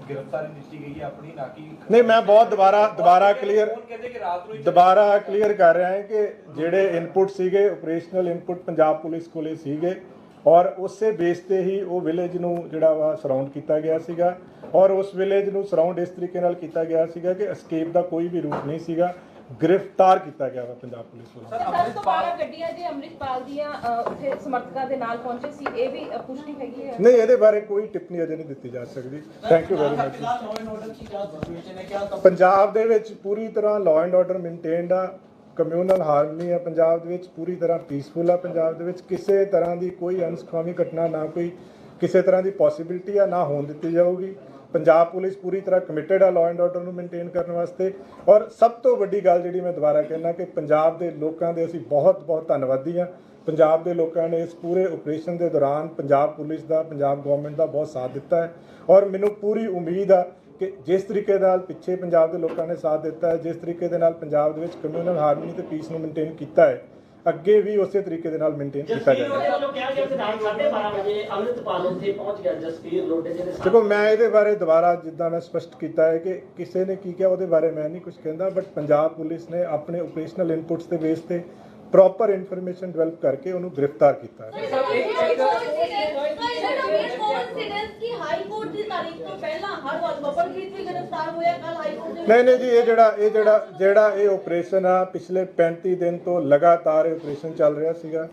ਗ੍ਰਿਫਤਾਰੀ ਦਿੱਤੀ ਗਈ ਹੈ ਆਪਣੀ, ਨਾ ਕਿ ਨਹੀਂ, ਮੈਂ ਬਹੁਤ ਦੁਬਾਰਾ ਕਲੀਅਰ ਕਰ ਰਿਹਾ ਹਾਂ ਕਿ ਜਿਹੜੇ ਇਨਪੁਟ ਸੀਗੇ, ਆਪਰੇਸ਼ਨਲ ਇਨਪੁਟ ਪੰਜਾਬ ਪੁਲਿਸ ਕੋਲੇ ਸੀਗੇ, ਔਰ ਉਸੇ ਬੇਸ ਤੇ ਹੀ ਉਹ ਵਿਲੇਜ ਨੂੰ ਜਿਹੜਾ ਵਾ ਸਰਾਊਂਡ ਕੀਤਾ ਗਿਆ ਸੀਗਾ, ਔਰ ਉਸ ਵਿਲੇਜ ਨੂੰ ਸਰਾਊਂਡ ਇਸ ਤਰੀਕੇ ਨਾਲ ਕੀਤਾ ਗਿਆ ਸੀਗਾ ਕਿ escape ਦਾ ਕੋਈ ਵੀ ਰੂਟ ਨਹੀਂ ਸੀਗਾ। गिरफ्तार किया गया वा पंजाब पुलिस वालों। ਸਰ 10 ਤੋਂ 12 ਅੰਮ੍ਰਿਤਪਾਲ ਗੱਡੀਆਂ ਜੇ ਅੰਮ੍ਰਿਤਪਾਲ ਦੀਆਂ ਉੱਥੇ ਸਮਰਥਕਾਂ ਦੇ ਨਾਲ ਪਹੁੰਚੇ ਸੀ, ਇਹ ਵੀ ਪੁਸ਼ਟੀ ਹੈਗੀ ਹੈ? नहीं ये बारे कोई टिप्पणी अजे नहीं दी जा सकती। Thank you very much. फिलहाल लॉ एंड ऑर्डर की क्या सिचुएशन है, क्या पंजाब ਦੇ ਵਿੱਚ ਪੂਰੀ ਤਰ੍ਹਾਂ ਲਾਅ ਐਂਡ ਆਰਡਰ ਮੇਨਟੇਨਡ ਆ, ਕਮਿਊਨਲ ਹਾਰਮਨੀ ਆ ਪੰਜਾਬ ਦੇ ਵਿੱਚ, ਪੂਰੀ ਤਰ੍ਹਾਂ ਪੀਸਫੁਲ ਆ ਪੰਜਾਬ ਦੇ ਵਿੱਚ, ਕਿਸੇ ਤਰ੍ਹਾਂ ਦੀ ਕੋਈ ਅਨਸਖਾਵੀ ਘਟਨਾ ਨਾ ਕੋਈ ਕਿਸੇ ਤਰ੍ਹਾਂ ਦੀ ਪੋਸਿਬਿਲਿਟੀ ਆ ਨਾ ਹੋਣ ਦਿੱਤੀ ਜਾਊਗੀ। ਪੰਜਾਬ ਪੁਲਿਸ ਪੂਰੀ ਤਰ੍ਹਾਂ ਕਮਿਟਡ ਆ ਲਾਅ ਐਂਡ ਆਰਡਰ ਨੂੰ ਮੇਨਟੇਨ ਕਰਨ ਵਾਸਤੇ। ਔਰ ਸਭ ਤੋਂ ਵੱਡੀ ਗੱਲ ਜਿਹੜੀ ਮੈਂ ਦੁਬਾਰਾ ਕਹਿਣਾ ਕਿ ਪੰਜਾਬ ਦੇ ਲੋਕਾਂ ਦੇ ਅਸੀਂ ਬਹੁਤ ਬਹੁਤ ਧੰਨਵਾਦੀ ਹਾਂ। ਪੰਜਾਬ ਦੇ ਲੋਕਾਂ ਨੇ ਇਸ ਪੂਰੇ ਆਪਰੇਸ਼ਨ ਦੇ ਦੌਰਾਨ ਪੰਜਾਬ ਪੁਲਿਸ ਦਾ, ਪੰਜਾਬ ਗਵਰਨਮੈਂਟ ਦਾ ਬਹੁਤ ਸਾਥ ਦਿੱਤਾ ਹੈ। ਔਰ ਮੈਨੂੰ ਪੂਰੀ ਉਮੀਦ ਆ ਕਿ ਜਿਸ ਤਰੀਕੇ ਨਾਲ ਪਿੱਛੇ ਪੰਜਾਬ ਦੇ ਲੋਕਾਂ ਨੇ ਸਾਥ ਦਿੱਤਾ ਹੈ, ਜਿਸ ਤਰੀਕੇ ਦੇ ਨਾਲ ਪੰਜਾਬ ਦੇ ਵਿੱਚ ਕਮਿਊਨਲ ਹਾਰਮਨੀ ਤੇ ਪੀਸ ਨੂੰ ਮੇਨਟੇਨ ਕੀਤਾ ਹੈ, ਅੱਗੇ ਵੀ ਉਸੇ ਤਰੀਕੇ ਦੇ ਨਾਲ ਮੇਨਟੇਨ ਕੀਤਾ ਜਸਵੀਰ ਲੋਡੇ ਜਾਏਗਾ। ਵੱਲੋਂ ਕਿਹਾ ਗਿਆ ਕਿ ਰਾਤ 12:30 ਵਜੇ ਅੰਮ੍ਰਿਤਪਾਲ ਉੱਥੇ ਪਹੁੰਚ ਗਿਆ। ਜਸਵੀਰ ਲੋਡੇ ਜਿਹੜੇ ਦੇਖੋ ਮੈਂ ਇਹਦੇ ਬਾਰੇ ਦੁਬਾਰਾ ਜਿੱਦਾਂ ਮੈਂ ਸਪਸ਼ਟ ਕੀਤਾ ਹੈ ਕਿ ਕਿਸੇ ਨੇ ਕੀ ਕਿਹਾ ਉਹਦੇ ਬਾਰੇ ਮੈਂ ਨਹੀਂ ਕੁਝ ਕਹਿੰਦਾ, ਬਟ ਪੰਜਾਬ ਪੁਲਿਸ ਨੇ ਆਪਣੇ ਆਪਰੇਸ਼ਨਲ ਇਨਪੁਟਸ ਦੇ ਬੇਸ ਤੇ ਪ੍ਰੋਪਰ ਇਨਫੋਰਮੇਸ਼ਨ ਡਿਵੈਲਪ ਕਰਕੇ ਉਹਨੂੰ ਗ੍ਰਿਫਤਾਰ ਕੀਤਾ ਹੈ। ਨਹੀਂ ਜੀ ਇਹ ਆਪਰੇਸ਼ਨ ਆ ਪਿਛਲੇ 35 ਦਿਨ ਤੋਂ ਲਗਾਤਾਰ ਇਹ ਆਪਰੇਸ਼ਨ ਚੱਲ ਰਿਹਾ ਸੀਗਾ।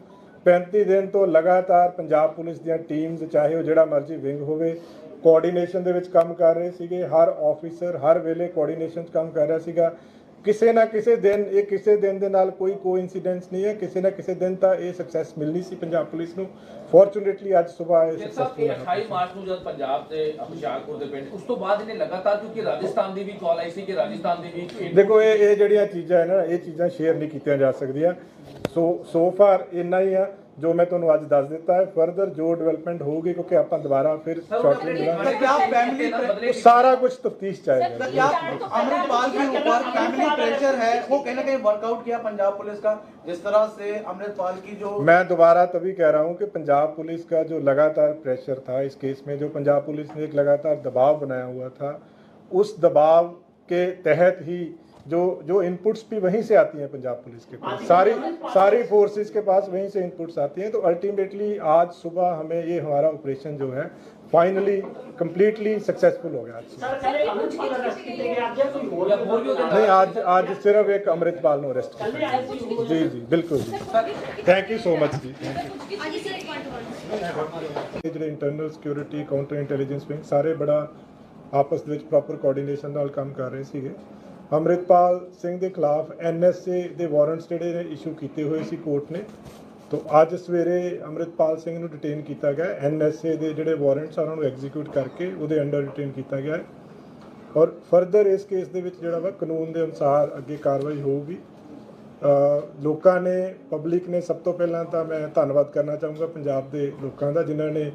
35 ਦਿਨ ਤੋਂ ਲਗਾਤਾਰ ਪੰਜਾਬ ਪੁਲਿਸ ਦੀਆਂ ਟੀਮਸ, ਚਾਹੇ ਉਹ ਜਿਹੜਾ ਮਰਜ਼ੀ ਵਿੰਗ ਹੋਵੇ, ਕੋਆਰਡੀਨੇਸ਼ਨ ਦੇ ਵਿੱਚ ਕੰਮ ਕਰ ਰਹੇ ਸੀਗੇ। ਹਰ ਆਫੀਸਰ ਹਰ ਵੇਲੇ ਕੋਆਰਡੀਨੇਸ਼ਨ 'ਚ ਕੰਮ ਕਰ ਰਿਹਾ ਸੀਗਾ। ਕਿਸੇ ਨਾ ਕਿਸੇ ਦਿਨ ਇਹ ਕਿਸੇ ਦਿਨ ਦੇ ਨਾਲ ਕੋਈ ਕੋਇਨਸੀਡੈਂਸ ਨਹੀਂ ਹੈ, ਕਿਸੇ ਨਾ ਕਿਸੇ ਦਿਨ ਤਾਂ ਇਹ ਸਕਸੈਸ ਮਿਲਣੀ ਸੀ ਪੰਜਾਬ ਪੁਲਿਸ ਨੂੰ। ਫੋਰਚੂਨੇਟਲੀ ਅੱਜ ਸਵੇਰ ਇਹ ਸਕਸੈਸਫੁਲ ਹੈ। 28 ਮਾਰਚ ਨੂੰ ਜਦ ਪੰਜਾਬ ਤੇ ਹੁਸ਼ਿਆਰਪੁਰ ਦੇ ਪਿੰਡ, ਉਸ ਤੋਂ ਬਾਅਦ ਇਹਨੇ ਲਗਾਤਾਰ, ਕਿਉਂਕਿ ਰਾਜਸਥਾਨ ਦੀ ਵੀ ਕਾਲ ਆਈ ਸੀ ਕਿ ਰਾਜਸਥਾਨ ਦੀ ਵੀ ਦੇਖੋ ਇਹ ਜਿਹੜੀਆਂ ਚੀਜ਼ਾਂ ਹੈ ਨਾ, ਇਹ ਚੀਜ਼ਾਂ ਸ਼ੇਅਰ ਨਹੀਂ ਕੀਤੀਆਂ ਜਾ ਸਕਦੀਆਂ। ਸੋ ਫਾਰ ਇੰਨਾ ਹੀ ਆ ਜੋ ਮੈਂ ਤੁਹਾਨੂੰ ਅੱਜ ਦੱਸ ਦਿੱਤਾ ਹੈ। ਫਰਦਰ ਜੋ ਡਿਵੈਲਪਮੈਂਟ ਹੋਊਗੀ, ਕਿਉਂਕਿ ਆਪਾਂ ਦੁਬਾਰਾ ਫਿਰ ਸ਼ਾਰਟਲੀ ਮਿਲਾਂਗੇ, क्या फैमिली ਸਾਰਾ कुछ तफ्तीश चाहेगा। क्या अमृतपाल के ऊपर फैमिली प्रेशर है, वो कहीं ना कहीं वर्कआउट किया पंजाब पुलिस का, जिस तरह से अमृतपाल की जो मैं दोबारा तभी कह रहा हूं कि पंजाब पुलिस का जो लगातार प्रेशर था इस केस में, जो पंजाब पुलिस ने एक लगातार दबाव बनाया हुआ था, उस दबाव के तहत ही जो इनपुट्स भी वहीं से आती हैं पंजाब पुलिस के पास, सारी फोर्सेस के पास वहीं से इनपुट्स आती हैं। तो अल्टीमेटली आज सुबह हमें ये हमारा ऑपरेशन जो है फाइनली कंप्लीटली सक्सेसफुल हो गया। ਸਰ ਕੱਲੇ ਅੰਮ੍ਰਿਤਪਾਲ ਅਰੈਸਟ ਕੀਤੇ ਗਏ, ਅੱਜ ਜਾਂ ਕੋਈ ਹੋਰ ਹੋਰ ਵੀ ਉਹਦੇ नहीं आज सिर्फ एक अमृतपाल ने अरेस्ट ਕੱਲੇ किया। ਆਏ ਸੀ ਹੋਰ? जी बिल्कुल जी, थैंक यू सो मच जी। ਜਿਹੜੇ internal security, counter intelligence wing ਸਾਰੇ ਬੜਾ ਆਪਸ ਦੇ ਵਿੱਚ ਪ੍ਰੋਪਰ ਕੋਆਰਡੀਨੇਸ਼ਨ ਨਾਲ ਕੰਮ ਕਰ ਰਹੇ ਸੀਗੇ। ਅੰਮ੍ਰਿਤਪਾਲ ਸਿੰਘ ਦੇ ਖਿਲਾਫ NSA ਦੇ ਵਾਰੰਟਸ ਜਿਹੜੇ ਨੇ ਇਸ਼ੂ ਕੀਤੇ ਹੋਏ ਸੀ ਕੋਰਟ ਨੇ। ਤੋਂ ਅੱਜ ਸਵੇਰੇ ਅੰਮ੍ਰਿਤਪਾਲ ਸਿੰਘ ਨੂੰ ਡਿਟੇਨ ਕੀਤਾ ਗਿਆ। NSA ਦੇ ਜਿਹੜੇ ਵਾਰੰਟਸ ਆ ਉਹਨਾਂ ਨੂੰ ਐਗਜ਼ੀਕਿਊਟ ਕਰਕੇ ਉਹਦੇ ਅੰਡਰ ਡਿਟੇਨ ਕੀਤਾ ਗਿਆ ਹੈ। ਔਰ ਫਰਦਰ ਇਸ ਕੇਸ ਦੇ ਵਿੱਚ ਜਿਹੜਾ ਵਾ ਕਾਨੂੰਨ ਦੇ ਅਨੁਸਾਰ ਅੱਗੇ ਕਾਰਵਾਈ ਹੋਊਗੀ। ਲੋਕਾਂ ਨੇ, ਪਬਲਿਕ ਨੇ, ਸਭ ਤੋਂ ਪਹਿਲਾਂ ਤਾਂ ਮੈਂ ਧੰਨਵਾਦ ਕਰਨਾ ਚਾਹੂੰਗਾ ਪੰਜਾਬ ਦੇ ਲੋਕਾਂ ਦਾ, ਜਿਨ੍ਹਾਂ ਨੇ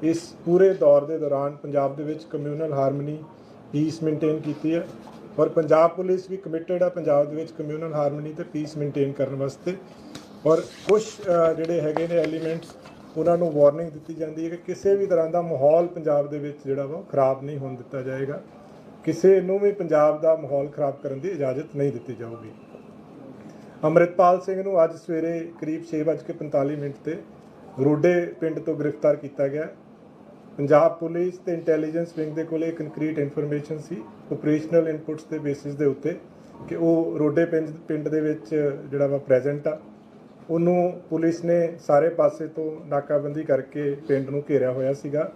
ਇਸ ਪੂਰੇ ਦੌਰ ਦੇ ਦੌਰਾਨ ਪੰਜਾਬ ਦੇ ਵਿੱਚ ਕਮਿਊਨਲ ਹਾਰਮਨੀ, ਪੀਸ ਮੇਨਟੇਨ ਕੀਤੀ ਹੈ। ਔਰ ਪੰਜਾਬ ਪੁਲਿਸ ਵੀ ਕਮਿਟਡ ਆ ਪੰਜਾਬ ਦੇ ਵਿੱਚ ਕਮਿਊਨਲ ਹਾਰਮਨੀ ਤੇ ਪੀਸ ਮੇਨਟੇਨ ਕਰਨ ਵਾਸਤੇ। ਔਰ ਕੁਝ ਜਿਹੜੇ ਹੈਗੇ ਨੇ ਐਲੀਮੈਂਟਸ, ਉਹਨਾਂ ਨੂੰ ਵਾਰਨਿੰਗ ਦਿੱਤੀ ਜਾਂਦੀ ਹੈ ਕਿ ਕਿਸੇ ਵੀ ਤਰ੍ਹਾਂ ਦਾ ਮਾਹੌਲ ਪੰਜਾਬ ਦੇ ਵਿੱਚ ਜਿਹੜਾ ਵਾ ਖਰਾਬ ਨਹੀਂ ਹੋਣ ਦਿੱਤਾ ਜਾਏਗਾ। ਕਿਸੇ ਨੂੰ ਵੀ ਪੰਜਾਬ ਦਾ ਮਾਹੌਲ ਖਰਾਬ ਕਰਨ ਦੀ ਇਜਾਜ਼ਤ ਨਹੀਂ ਦਿੱਤੀ ਜਾਊਗੀ। ਅੰਮ੍ਰਿਤਪਾਲ ਸਿੰਘ ਨੂੰ ਅੱਜ ਸਵੇਰੇ ਕਰੀਬ 6:45 ਤੇ ਰੋਡੇ ਪਿੰਡ ਤੋਂ ਗ੍ਰਿਫਤਾਰ ਕੀਤਾ ਗਿਆ। ਪੰਜਾਬ ਪੁਲਿਸ ਤੇ ਇੰਟੈਲੀਜੈਂਸ ਵਿੰਗ ਦੇ ਕੋਲ ਕੰਕਰੀਟ ਇਨਫੋਰਮੇਸ਼ਨ ਸੀ, ਆਪਰੇਸ਼ਨਲ ਇਨਪੁਟਸ ਦੇ ਬੇਸਿਸ ਦੇ ਉੱਤੇ, ਕਿ ਉਹ ਰੋਡੇ ਪਿੰਡ ਦੇ ਵਿੱਚ ਜਿਹੜਾ ਵਾ ਪ੍ਰੈਜ਼ੈਂਟ ਆ। ਉਹਨੂੰ ਪੁਲਿਸ ਨੇ ਸਾਰੇ ਪਾਸੇ ਤੋਂ ਨਾਕਾਬੰਦੀ ਕਰਕੇ ਪਿੰਡ ਨੂੰ ਘੇਰਿਆ ਹੋਇਆ ਸੀਗਾ।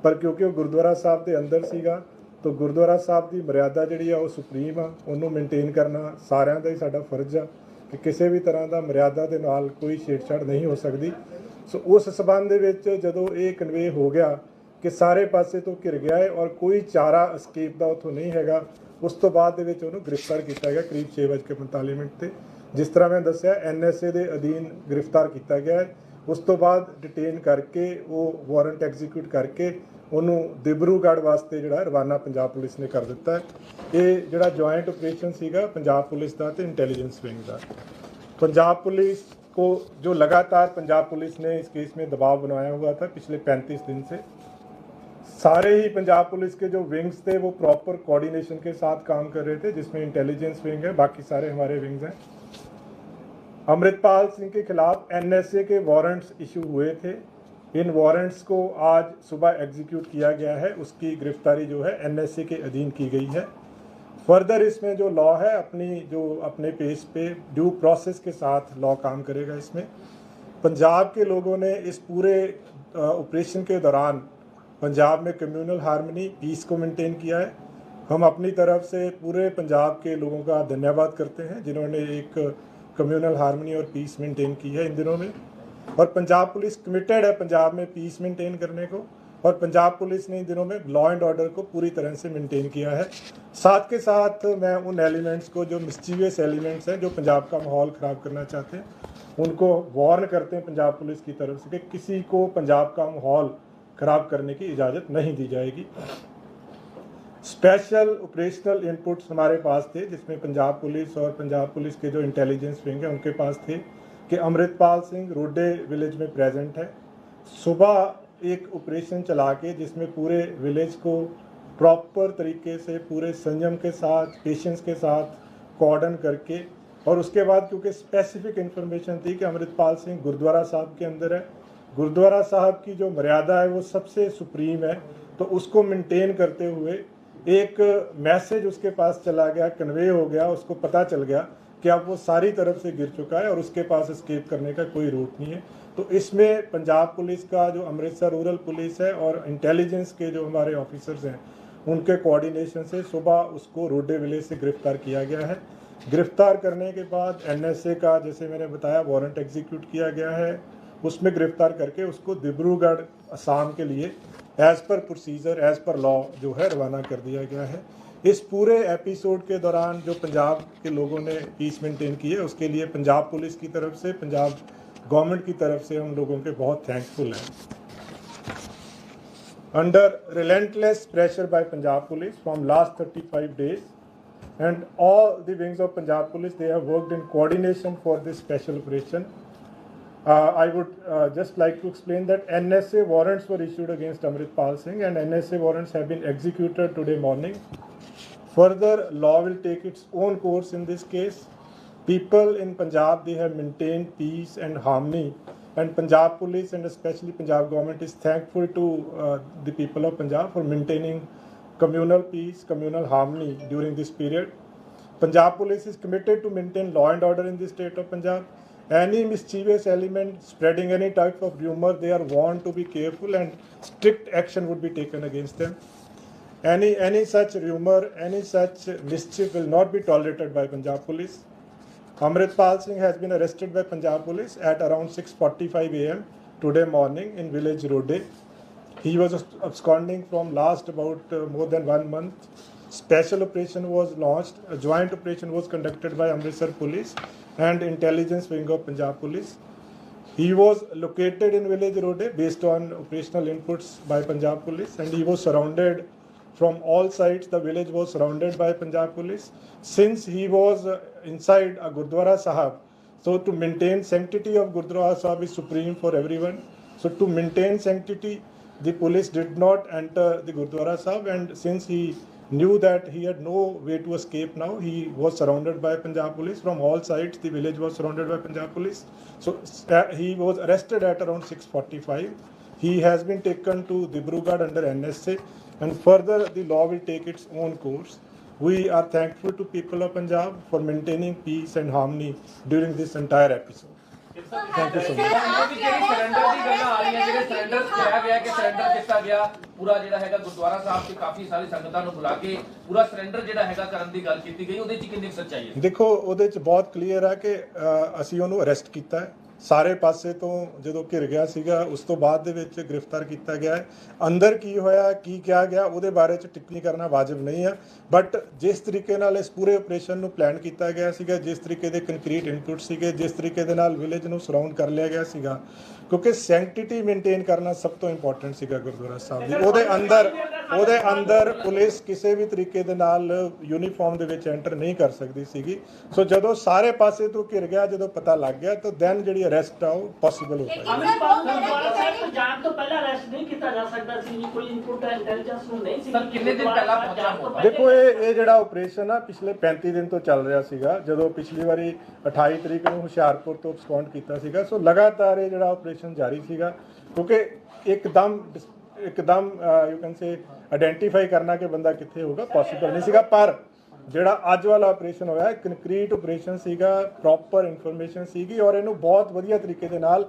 ਪਰ ਕਿਉਂਕਿ ਉਹ ਗੁਰਦੁਆਰਾ ਸਾਹਿਬ ਦੇ ਅੰਦਰ ਸੀਗਾ, ਤਾਂ ਗੁਰਦੁਆਰਾ ਸਾਹਿਬ ਦੀ ਮਰਿਆਦਾ ਜਿਹੜੀ ਆ ਉਹ ਸੁਪਰੀਮ ਆ, ਉਹਨੂੰ ਮੇਨਟੇਨ ਕਰਨਾ ਸਾਰਿਆਂ ਦਾ ਹੀ ਸਾਡਾ ਫਰਜ਼ ਆ ਕਿ ਕਿਸੇ ਵੀ ਤਰ੍ਹਾਂ ਦਾ ਮਰਿਆਦਾ ਦੇ ਨਾਲ ਕੋਈ ਛੇੜਛਾੜ ਨਹੀਂ ਹੋ ਸਕਦੀ। ਸੋ ਉਸ ਸਬੰਧ ਦੇ ਵਿੱਚ ਜਦੋਂ ਇਹ ਕਨਵੇ ਹੋ ਗਿਆ ਕਿ ਸਾਰੇ ਪਾਸੇ ਤੋਂ ਘਿਰ ਗਿਆ ਹੈ ਔਰ ਕੋਈ ਚਾਰਾ ਅਸਕੇਪ ਦਾ ਉੱਥੋਂ ਨਹੀਂ ਹੈਗਾ, ਉਸ ਤੋਂ ਬਾਅਦ ਦੇ ਵਿੱਚ ਉਹਨੂੰ ਗ੍ਰਿਫਤਾਰ ਕੀਤਾ ਗਿਆ ਕਰੀਬ 6:45 ਤੇ। ਜਿਸ ਤਰ੍ਹਾਂ ਮੈਂ ਦੱਸਿਆ, NSA ਦੇ ਅਧੀਨ ਗ੍ਰਿਫਤਾਰ ਕੀਤਾ ਗਿਆ ਹੈ। ਉਸ ਤੋਂ ਬਾਅਦ ਡਿਟੇਨ ਕਰਕੇ ਉਹ ਵਾਰੰਟ ਐਗਜ਼ੀਕਿਊਟ ਕਰਕੇ ਉਹਨੂੰ ਦਿਬਰੂਗੜ੍ਹ ਵਾਸਤੇ ਜਿਹੜਾ ਰਵਾਨਾ ਪੰਜਾਬ ਪੁਲਿਸ ਨੇ ਕਰ ਦਿੱਤਾ ਹੈ। ਇਹ ਜਿਹੜਾ ਜੁਆਇੰਟ ਆਪਰੇਸ਼ਨ ਸੀਗਾ ਪੰਜਾਬ ਪੁਲਿਸ ਦਾ ਤੇ इंटेलिजेंस विंग का। पंजाब पुलिस को जो लगातार पंजाब पुलिस ने इस केस में दबाव बनाया हुआ था पिछले 35 दिन से, सारे ही पंजाब पुलिस के जो विंग्स थे वो प्रॉपर कोऑर्डिनेशन के साथ काम कर रहे थे, जिसमें इंटेलिजेंस विंग है, बाकी सारे हमारे विंग्स हैं। अमृतपाल सिंह के खिलाफ NSA के वारंट्स इशू हुए थे। इन वारंट्स को आज सुबह एग्जीक्यूट किया गया है। उसकी गिरफ्तारी जो है NSA के अधीन की गई है। फर्दर इसमें जो लॉ है अपने पेस पे ड्यू प्रोसेस के साथ लॉ काम करेगा। इसमें पंजाब के लोगों ने इस पूरे ऑपरेशन के दौरान पंजाब में कम्युनल हार्मनी पीस को मेंटेन किया है। हम अपनी तरफ से पूरे पंजाब के लोगों का धन्यवाद करते हैं जिन्होंने एक कम्युनल हार्मनी और पीस मेंटेन की है इन दिनों में। और पंजाब पुलिस कमिटेड है पंजाब में पीस मेंटेन करने को, और पंजाब पुलिस ने इन दिनों में लॉ एंड ऑर्डर को पूरी तरह से मेंटेन किया है। साथ के साथ मैं उन एलिमेंट्स को जो मिस्चीवियस एलिमेंट्स हैं जो पंजाब का माहौल ख़राब करना चाहते हैं उनको वार्न करते हैं पंजाब पुलिस की तरफ से कि किसी को पंजाब का माहौल ख़राब करने की इजाज़त नहीं दी जाएगी। स्पेशल ऑपरेशनल इनपुट्स हमारे पास थे जिसमें पंजाब पुलिस और पंजाब पुलिस के जो इंटेलिजेंस विंग है उनके पास थे कि अमृतपाल सिंह रोडे विलेज में प्रेजेंट है। सुबह एक ऑपरेशन चला के जिसमें पूरे विलेज को प्रॉपर तरीके से पूरे संयम के साथ पेशेंस के साथ कॉर्डन करके, और उसके बाद क्योंकि स्पेसिफिक इन्फॉर्मेशन थी कि अमृतपाल सिंह गुरुद्वारा साहब के अंदर है, गुरुद्वारा साहब की जो मर्यादा है वो सबसे सुप्रीम है, तो उसको मेंटेन करते हुए एक मैसेज उसके पास चला गया, कन्वे हो गया, उसको पता चल गया कि अब वो सारी तरफ से गिर चुका है और उसके पास एस्केप करने का कोई रूट नहीं है। तो इसमें पंजाब पुलिस का जो अमृतसर रूरल पुलिस है और इंटेलिजेंस के जो हमारे ऑफिसर्स हैं उनके कोऑर्डिनेशन से सुबह उसको रोडे विलेज से गिरफ्तार किया गया है। गिरफ्तार करने के बाद NSA का जैसे मैंने बताया वारंट एग्जीक्यूट किया गया है, उसमें गिरफ्तार करके उसको डिब्रूगढ़ असम के लिए as per procedure as per law जो है रवाना कर दिया गया है। इस पूरे एपिसोड के दौरान जो पंजाब के लोगों ने पीस मेंटेन की है उसके लिए पंजाब पुलिस की तरफ से, पंजाब गवर्नमेंट की तरफ से हम लोगों के बहुत थैंकफुल हैं। Under relentless pressure by Punjab Police from last 35 days, and all the wings of Punjab Police, they have worked in coordination for this special operation. I would just like to explain that NSA warrants were issued against Amritpal Singh and NSA warrants have been executed today morning. Further, law will take its own course in this case. People in Punjab, they have maintained peace and harmony, and Punjab Police and especially Punjab government is thankful to the people of Punjab for maintaining communal peace, communal harmony during this period. Punjab Police is committed to maintain law and order in the state of Punjab. Any mischievous element spreading any type of rumor, they are warned to be careful and strict action would be taken against them. Any such rumor, any such mischief will not be tolerated by Punjab Police. Amritpal Singh has been arrested by Punjab Police at around 6:45 a.m. today morning in village Rode. He was absconding from last about more than 1 month. Special operation was launched. A joint operation was conducted by Amritsar Police and Intelligence Wing of Punjab Police. He was located in village Rode based on operational inputs by Punjab Police, and he was surrounded from all sides. The village was surrounded by Punjab Police. Since he was inside a Gurdwara Sahib, so to maintain sanctity of Gurdwara Sahib is supreme for everyone. So to maintain sanctity, the police did not enter the Gurdwara Sahib, and since he knew that he had no way to escape now, he was surrounded by Punjab Police from all sides. The village was surrounded by Punjab Police. So he was arrested at around 6:45. He has been taken to Dibrugarh under NSA, and further the law will take its own course. We are thankful to people of Punjab for maintaining peace and harmony during this entire episode. Thank you so much. ਜਿਹੜੀ surrender ਦੀ ਗੱਲਾਂ ਆ ਰਹੀਆਂ, ਜਿਹੜੇ surrender ਕਿਹਾ ਗਿਆ ਕਿ surrender ਕੀਤਾ ਗਿਆ, ਪੂਰਾ ਜਿਹੜਾ ਹੈਗਾ ਗੁਰਦੁਆਰਾ ਸਾਹਿਬ 'ਚ ਕਾਫੀ ਸਾਰੀ ਸੰਗਤਾਂ ਨੂੰ ਬੁਲਾ ਕੇ ਪੂਰਾ ਸਰੈਂਡਰ ਜਿਹੜਾ ਹੈਗਾ ਕਰਨ ਦੀ ਗੱਲ ਕੀਤੀ ਗਈ, ਉਹਦੇ 'ਚ ਕਿੰਨੀ ਸੱਚਾਈ ਹੈ? ਦੇਖੋ ਉਹਦੇ 'ਚ ਬਹੁਤ ਕਲੀਅਰ ਹੈ ਕਿ ਅਸੀਂ ਉਹਨੂੰ ਅਰੈਸਟ ਕੀਤਾ ਹੈ ਸਾਰੇ ਪਾਸੇ ਤੋਂ। ਜਦੋਂ ਘਿਰ ਗਿਆ ਸੀਗਾ ਉਸ ਤੋਂ ਬਾਅਦ ਦੇ ਵਿੱਚ ਗ੍ਰਿਫਤਾਰ ਕੀਤਾ ਗਿਆ ਹੈ। ਅੰਦਰ ਕੀ ਹੋਇਆ, ਕੀ ਕਿਹਾ ਗਿਆ, ਉਹਦੇ ਬਾਰੇ 'ਚ ਟਿੱਪਣੀ ਕਰਨਾ ਵਾਜਬ ਨਹੀਂ ਹੈ, ਬਟ ਜਿਸ ਤਰੀਕੇ ਨਾਲ ਇਸ ਪੂਰੇ ਆਪਰੇਸ਼ਨ ਨੂੰ ਪਲਾਨ ਕੀਤਾ ਗਿਆ ਸੀਗਾ, ਜਿਸ ਤਰੀਕੇ ਦੇ ਕੰਕਰੀਟ ਇਨਪੁਟ ਸੀਗੇ, ਜਿਸ ਤਰੀਕੇ ਦੇ ਨਾਲ ਵਿਲੇਜ ਨੂੰ ਸਰਾਊਂਡ ਕਰ ਲਿਆ ਗਿਆ ਸੀਗਾ, ਕਿਉਂਕਿ ਸੈਂਕਟਿਟੀ ਮੇਨਟੇਨ ਕਰਨਾ ਸਭ ਤੋਂ ਇੰਪੋਰਟੈਂਟ ਸੀਗਾ ਗੁਰਦੁਆਰਾ ਸਾਹਿਬ ਦੀ। ਉਹਦੇ ਅੰਦਰ ਪੁਲਿਸ ਕਿਸੇ ਵੀ ਤਰੀਕੇ ਦੇ ਨਾਲ ਯੂਨੀਫਾਰਮ ਦੇ ਵਿੱਚ ਐਂਟਰ ਨਹੀਂ ਕਰ ਸਕਦੀ ਸੀਗੀ। ਸੋ ਜਦੋਂ ਸਾਰੇ ਪਾਸੇ ਤੋਂ ਘਿਰ ਗਿਆ, ਜਦੋਂ ਪਤਾ ਲੱਗ ਗਿਆ, ਤਾਂ ਦੈਨ ਜਿਹੜੀ ਅਰੈਸਟ ਆ ਉਹ ਪੋਸੀਬਲ ਹੋ ਪਾਈ। ਅਮਰਿਤਪਾਲ ਗੁਰਦੁਆਰਾ ਸਾਹਿਬ ਤੋਂ ਜਾਣ ਤੋਂ ਪਹਿਲਾਂ ਅਰੈਸਟ ਨਹੀਂ ਕੀਤਾ ਜਾ ਸਕਦਾ ਸੀ, ਕੋਈ ਇਨਪੁਟ ਇੰਟੈਲੀਜੈਂਸ ਨੂੰ ਨਹੀਂ ਸੀ। ਸਰ ਕਿੰਨੇ ਦਿਨ ਪਹਿਲਾਂ ਪਹੁੰਚਾ? ਦੇਖੋ ਇਹ ਜਿਹੜਾ ਆਪਰੇਸ਼ਨ ਆ ਪਿਛਲੇ 35 ਦਿਨ ਤੋਂ ਚੱਲ ਰਿਹਾ ਸੀਗਾ। ਜਦੋਂ ਪਿਛਲੀ ਵਾਰੀ 28 ਤਰੀਕ ਨੂੰ ਹੁਸ਼ਿਆਰਪੁਰ ਤੋਂ ਐਬਸਕੌਂਡ ਕੀਤਾ ਸੀਗਾ, ਸੋ ਲਗਾਤਾਰ ਇਹ ਜਿਹੜਾ ਆਪਰੇਸ਼ਨ ਜਾਰੀ ਸੀਗਾ, ਕਿਉਂਕਿ ਇੱਕਦਮ ਯੂ ਕੈਨ ਸੇ ਆਇਡੈਂਟੀਫਾਈ ਕਰਨਾ ਕਿ ਬੰਦਾ ਕਿੱਥੇ ਹੋਊਗਾ ਪੋਸੀਬਲ ਨਹੀਂ ਸੀਗਾ। ਪਰ ਜਿਹੜਾ ਅੱਜ ਵਾਲਾ ਆਪਰੇਸ਼ਨ ਹੋਇਆ ਕੰਕਰੀਟ ਆਪਰੇਸ਼ਨ ਸੀਗਾ, ਪ੍ਰੋਪਰ ਇਨਫੋਰਮੇਸ਼ਨ ਸੀਗੀ ਔਰ ਇਹਨੂੰ ਬਹੁਤ ਵਧੀਆ ਤਰੀਕੇ ਦੇ ਨਾਲ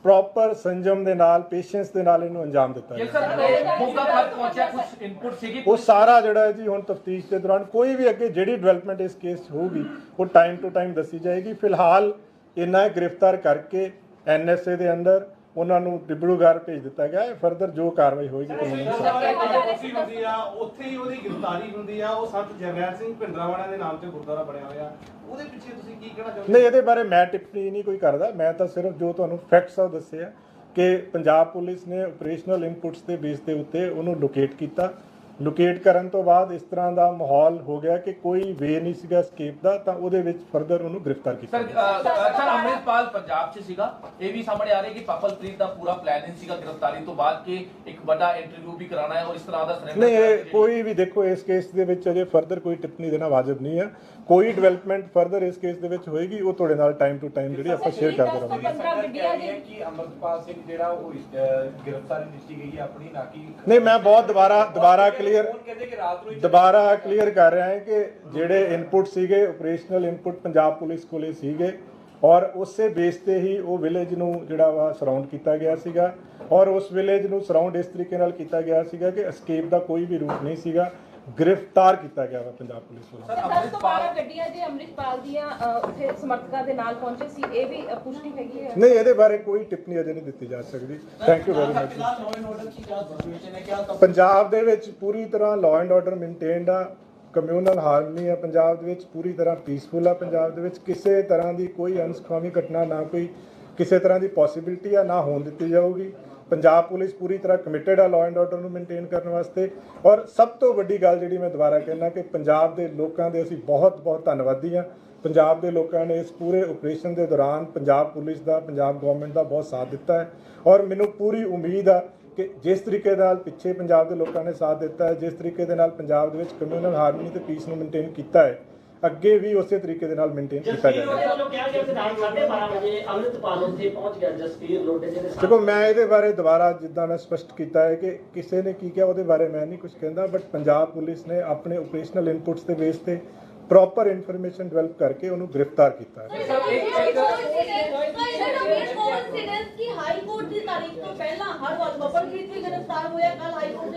ਪ੍ਰੋਪਰ ਸੰਜਮ ਦੇ ਨਾਲ ਪੇਸ਼ੈਂਸ ਦੇ ਨਾਲ ਇਹਨੂੰ ਅੰਜਾਮ ਦਿੱਤਾ ਜੇ ਗਿਆ। ਸਰ ਮੌਕਾ ਪਰ ਪਹੁੰਚਿਆ ਕੁਝ ਇਨਪੁਟ ਸੀਗੀ ਉਹ ਸਾਰਾ ਜਿਹੜਾ ਹੈ ਜੀ ਹੁਣ ਤਫਤੀਸ਼ ਦੇ ਦੌਰਾਨ ਕੋਈ ਵੀ ਅੱਗੇ ਜਿਹੜੀ ਡਿਵੈਲਪਮੈਂਟ ਇਸ ਕੇਸ 'ਚ ਹੋਊਗੀ ਉਹ ਟਾਈਮ ਟੂ ਟਾਈਮ ਦੱਸੀ ਜਾਏਗੀ। ਫਿਲਹਾਲ ਇਹਨਾਂ ਗ੍ਰਿਫਤਾਰ ਕਰਕੇ NSA ਦੇ ਅੰਦਰ ਉਹਨਾਂ ਨੂੰ ਡਿਬੜੂਗੜ੍ਹ ਭੇਜ ਦਿੱਤਾ ਗਿਆ ਹੈ। ਫਰਦਰ ਜੋ ਕਾਰਵਾਈ ਹੋਏਗੀ ਕਾਨੂੰਨੀ ਕੋਸ਼ਿਸ਼ ਹੁੰਦੀ ਆ ਉੱਥੇ ਹੀ ਉਹਦੀ ਗ੍ਰਿਫਤਾਰੀ ਹੁੰਦੀ ਆ। ਉਹ ਸੰਤ ਜਰਨੈਲ ਸਿੰਘ ਭਿੰਡਰਾਂਵਾਲਾ ਦੇ ਨਾਮ ਤੇ ਗੁਰਦੁਆਰਾ ਬਣਿਆ ਹੋਇਆ, ਉਹਦੇ ਪਿੱਛੇ ਤੁਸੀਂ ਕੀ ਕਹਿਣਾ ਚਾਹੁੰਦੇ? ਨਹੀਂ, ਇਹਦੇ ਬਾਰੇ ਮੈਂ ਟਿੱਪਣੀ ਨਹੀਂ ਕੋਈ ਕਰਦਾ। ਮੈਂ ਤਾਂ ਸਿਰਫ ਜੋ ਤੁਹਾਨੂੰ ਫੈਕਟਸ ਆ ਦੱਸੇ ਆ ਕਿ ਪੰਜਾਬ ਪੁਲਿਸ ਨੇ ਆਪਰੇਸ਼ਨਲ ਇਨਪੁਟਸ ਦੇ ਬੇਸ ਦੇ ਉੱਤੇ ਉਹਨੂੰ ਲੋਕੇਟ ਕੀਤਾ। ਲੋਕੇਟ ਕਰਨ ਤੋਂ ਬਾਅਦ ਇਸ ਤਰ੍ਹਾਂ ਦਾ ਮਾਹੌਲ ਹੋ ਗਿਆ ਕਿ ਕੋਈ ਵੇ ਨਹੀਂ ਸੀਗਾ escape ਦਾ, ਤਾਂ ਉਹਦੇ ਵਿੱਚ ਫਰਦਰ ਉਹਨੂੰ ਗ੍ਰਿਫਤਾਰ ਕੀਤਾ ਸਰ ਸਰ ਅੰਮ੍ਰਿਤਪਾਲ ਪੰਜਾਬ 'ਚ ਸੀਗਾ। ਇਹ ਵੀ ਸਾਹਮਣੇ ਆ ਰਿਹਾ ਕਿ ਪਪਲਪ੍ਰੀਤ ਦਾ ਪੂਰਾ ਪਲਾਨ ਸੀਗਾ ਗ੍ਰਿਫਤਾਰੀ ਤੋਂ ਬਾਅਦ ਕਿ ਇੱਕ ਵੱਡਾ ਇੰਟਰਵਿਊ ਵੀ ਕਰਾਉਣਾ ਹੈ ਔਰ ਇਸ ਤਰ੍ਹਾਂ ਦਾ ਨਹੀਂ, ਇਹ ਕੋਈ ਵੀ ਦੇਖੋ ਇਸ ਕੇਸ ਦੇ ਵਿੱਚ ਅਜੇ ਫਰਦਰ ਕੋਈ ਟਿੱਪਣੀ ਦੇਣਾ ਵਾਜਬ ਨਹੀਂ ਹੈ। ਕੋਈ ਡਿਵੈਲਪਮੈਂਟ ਫਰਦਰ ਇਸ ਕੇਸ ਦੇ ਵਿੱਚ ਹੋਏਗੀ ਉਹ ਤੁਹਾਡੇ ਨਾਲ ਟਾਈਮ ਟੂ ਟਾਈਮ ਜਿਹੜੀ ਆਪਾਂ ਸ਼ੇਅਰ ਕਰਦੇ ਰਹਾਂਗੇ। ਸਰਕਾਰ ਕਹਿ ਰਹੀ ਹੈ ਕਿ ਅੰਮ੍ਰਿਤਪਾਲ ਸਿੰਘ ਜਿਹੜਾ ਉਹ ਗ੍ਰਿਫਤਾਰੀ ਦਿੱਤੀ ਗਈ ਹੈ ਆਪਣੀ, ਨਾ ਕਿ ਨਹੀਂ, ਮੈਂ ਬਹੁਤ ਦੁਬਾਰਾ ਕਲੀਅਰ ਕਹਿੰਦੇ ਕਿ ਰਾਤ ਨੂੰ ਦੁਬਾਰਾ ਕਲੀਅਰ ਕਰ ਰਿਹਾ ਹਾਂ ਕਿ ਜਿਹੜੇ ਇਨਪੁਟ ਸੀਗੇ ਆਪਰੇਸ਼ਨਲ ਇਨਪੁਟ ਪੰਜਾਬ ਪੁਲਿਸ ਕੋਲੇ ਸੀਗੇ ਔਰ ਉਸੇ ਬੇਸ ਤੇ ਹੀ ਉਹ ਵਿਲੇਜ ਨੂੰ ਜਿਹੜਾ ਵਾ ਸਰਾਊਂਡ ਕੀਤਾ ਗਿਆ ਸੀਗਾ ਔਰ ਉਸ ਵਿਲੇਜ ਨੂੰ ਸਰਾਊਂਡ ਇਸ ਤਰੀਕੇ ਨਾਲ ਕੀਤਾ ਗਿਆ ਸੀਗਾ ਕਿ escape ਦਾ ਕੋਈ ਵੀ ਰੂਟ ਨਹੀਂ ਸੀਗਾ। ਗ੍ਰਿਫਤਾਰ ਕੀਤਾ ਗਿਆ ਵਾ ਪੰਜਾਬ ਪੁਲਿਸ ਵੱਲੋਂ। 10-12 ਗੱਡੀਆਂ ਜੇ ਅੰਮ੍ਰਿਤਪਾਲ ਦੀਆਂ ਉੱਥੇ ਸਮਰਥਕਾਂ ਦੇ ਨਾਲ ਪਹੁੰਚੇ ਸੀ, ਇਹ ਵੀ ਪੁਸ਼ਟੀ ਹੈਗੀ ਹੈ? ਨਹੀਂ, ਇਹਦੇ ਬਾਰੇ ਕੋਈ ਟਿੱਪਣੀ ਅਜੇ ਨਹੀਂ ਦਿੱਤੀ ਜਾ ਸਕਦੀ। Thank you very much. Punjab ਦੇ ਵਿੱਚ ਪੂਰੀ ਤਰ੍ਹਾਂ ਲਾਅ ਐਂਡ ਆਰਡਰ ਮੇਨਟੇਨਡ ਆ, ਕਮਿਊਨਲ ਹਾਰਮਨੀ ਆ ਪੰਜਾਬ ਦੇ ਵਿੱਚ, ਪੂਰੀ ਤਰ੍ਹਾਂ ਪੀਸਫੁਲ ਆ ਪੰਜਾਬ ਦੇ ਵਿੱਚ। ਕਿਸੇ ਤਰ੍ਹਾਂ ਦੀ ਕੋਈ ਅਨਸਖਾਵੀ ਘਟਨਾ ਨਾ ਕੋਈ ਕਿਸੇ ਤਰ੍ਹਾਂ ਦੀ ਪੋਸੀਬਿਲਿਟੀ ਆ ਨਾ ਹੋਣ ਦਿੱਤੀ ਜਾਊਗੀ। ਪੰਜਾਬ ਪੁਲਿਸ ਪੂਰੀ ਤਰ੍ਹਾਂ ਕਮਿਟਡ ਆ ਲਾਅ ਐਂਡ ਆਰਡਰ ਨੂੰ ਮੇਨਟੇਨ ਕਰਨ ਵਾਸਤੇ। ਔਰ ਸਭ ਤੋਂ ਵੱਡੀ ਗੱਲ ਜਿਹੜੀ ਮੈਂ ਦੁਬਾਰਾ ਕਹਿਣਾ ਕਿ ਪੰਜਾਬ ਦੇ ਲੋਕਾਂ ਦੇ ਅਸੀਂ ਬਹੁਤ ਬਹੁਤ ਧੰਨਵਾਦੀ ਹਾਂ। ਪੰਜਾਬ ਦੇ ਲੋਕਾਂ ਨੇ ਇਸ ਪੂਰੇ ਆਪਰੇਸ਼ਨ ਦੇ ਦੌਰਾਨ ਪੰਜਾਬ ਪੁਲਿਸ ਦਾ, ਪੰਜਾਬ ਗਵਰਨਮੈਂਟ ਦਾ ਬਹੁਤ ਸਾਥ ਦਿੱਤਾ ਹੈ ਔਰ ਮੈਨੂੰ ਪੂਰੀ ਉਮੀਦ ਆ ਕਿ ਜਿਸ ਤਰੀਕੇ ਨਾਲ ਪਿੱਛੇ ਪੰਜਾਬ ਦੇ ਲੋਕਾਂ ਨੇ ਸਾਥ ਦਿੱਤਾ ਹੈ, ਜਿਸ ਤਰੀਕੇ ਦੇ ਨਾਲ ਪੰਜਾਬ ਦੇ ਵਿੱਚ ਕਮਿਊਨਲ ਹਾਰਮਨੀ ਤੇ ਪੀਸ ਨੂੰ ਮੇਨਟੇਨ ਕੀਤਾ ਹੈ, ਅੱਗੇ ਵੀ ਉਸੇ ਤਰੀਕੇ ਦੇ ਨਾਲ ਮੇਨਟੇਨ ਕੀਤਾ ਜਾਏਗਾ। ਵੱਲੋਂ ਕਿਹਾ ਗਿਆ ਕਿ ਰਾਤ 12:30 ਵਜੇ ਅੰਮ੍ਰਿਤਪਾਲ ਉੱਥੇ ਪਹੁੰਚ ਗਿਆ ਜਸਵੀਰ ਲੋਡੇ ਜਿਹੜੇ ਦੇਖੋ, ਮੈਂ ਇਹਦੇ ਬਾਰੇ ਦੁਬਾਰਾ ਜਿੱਦਾਂ ਮੈਂ ਸਪਸ਼ਟ ਕੀਤਾ ਹੈ ਕਿ ਕਿਸੇ ਨੇ ਕੀ ਕਿਹਾ ਉਹਦੇ ਬਾਰੇ ਮੈਂ ਨਹੀਂ ਕੁਝ ਕਹਿੰਦਾ, ਬਟ ਪੰਜਾਬ ਪੁਲਿਸ ਨੇ ਆਪਣੇ ਆਪਰੇਸ਼ਨਲ ਇਨਪੁਟਸ ਦੇ ਬੇਸ ਤੇ ਪ੍ਰੋਪਰ ਇਨਫੋਰਮੇਸ਼ਨ ਡਿਵੈਲਪ ਕਰਕੇ ਉਹਨੂੰ ਗ੍ਰਿਫਤਾਰ ਕੀਤਾ ਹੈ।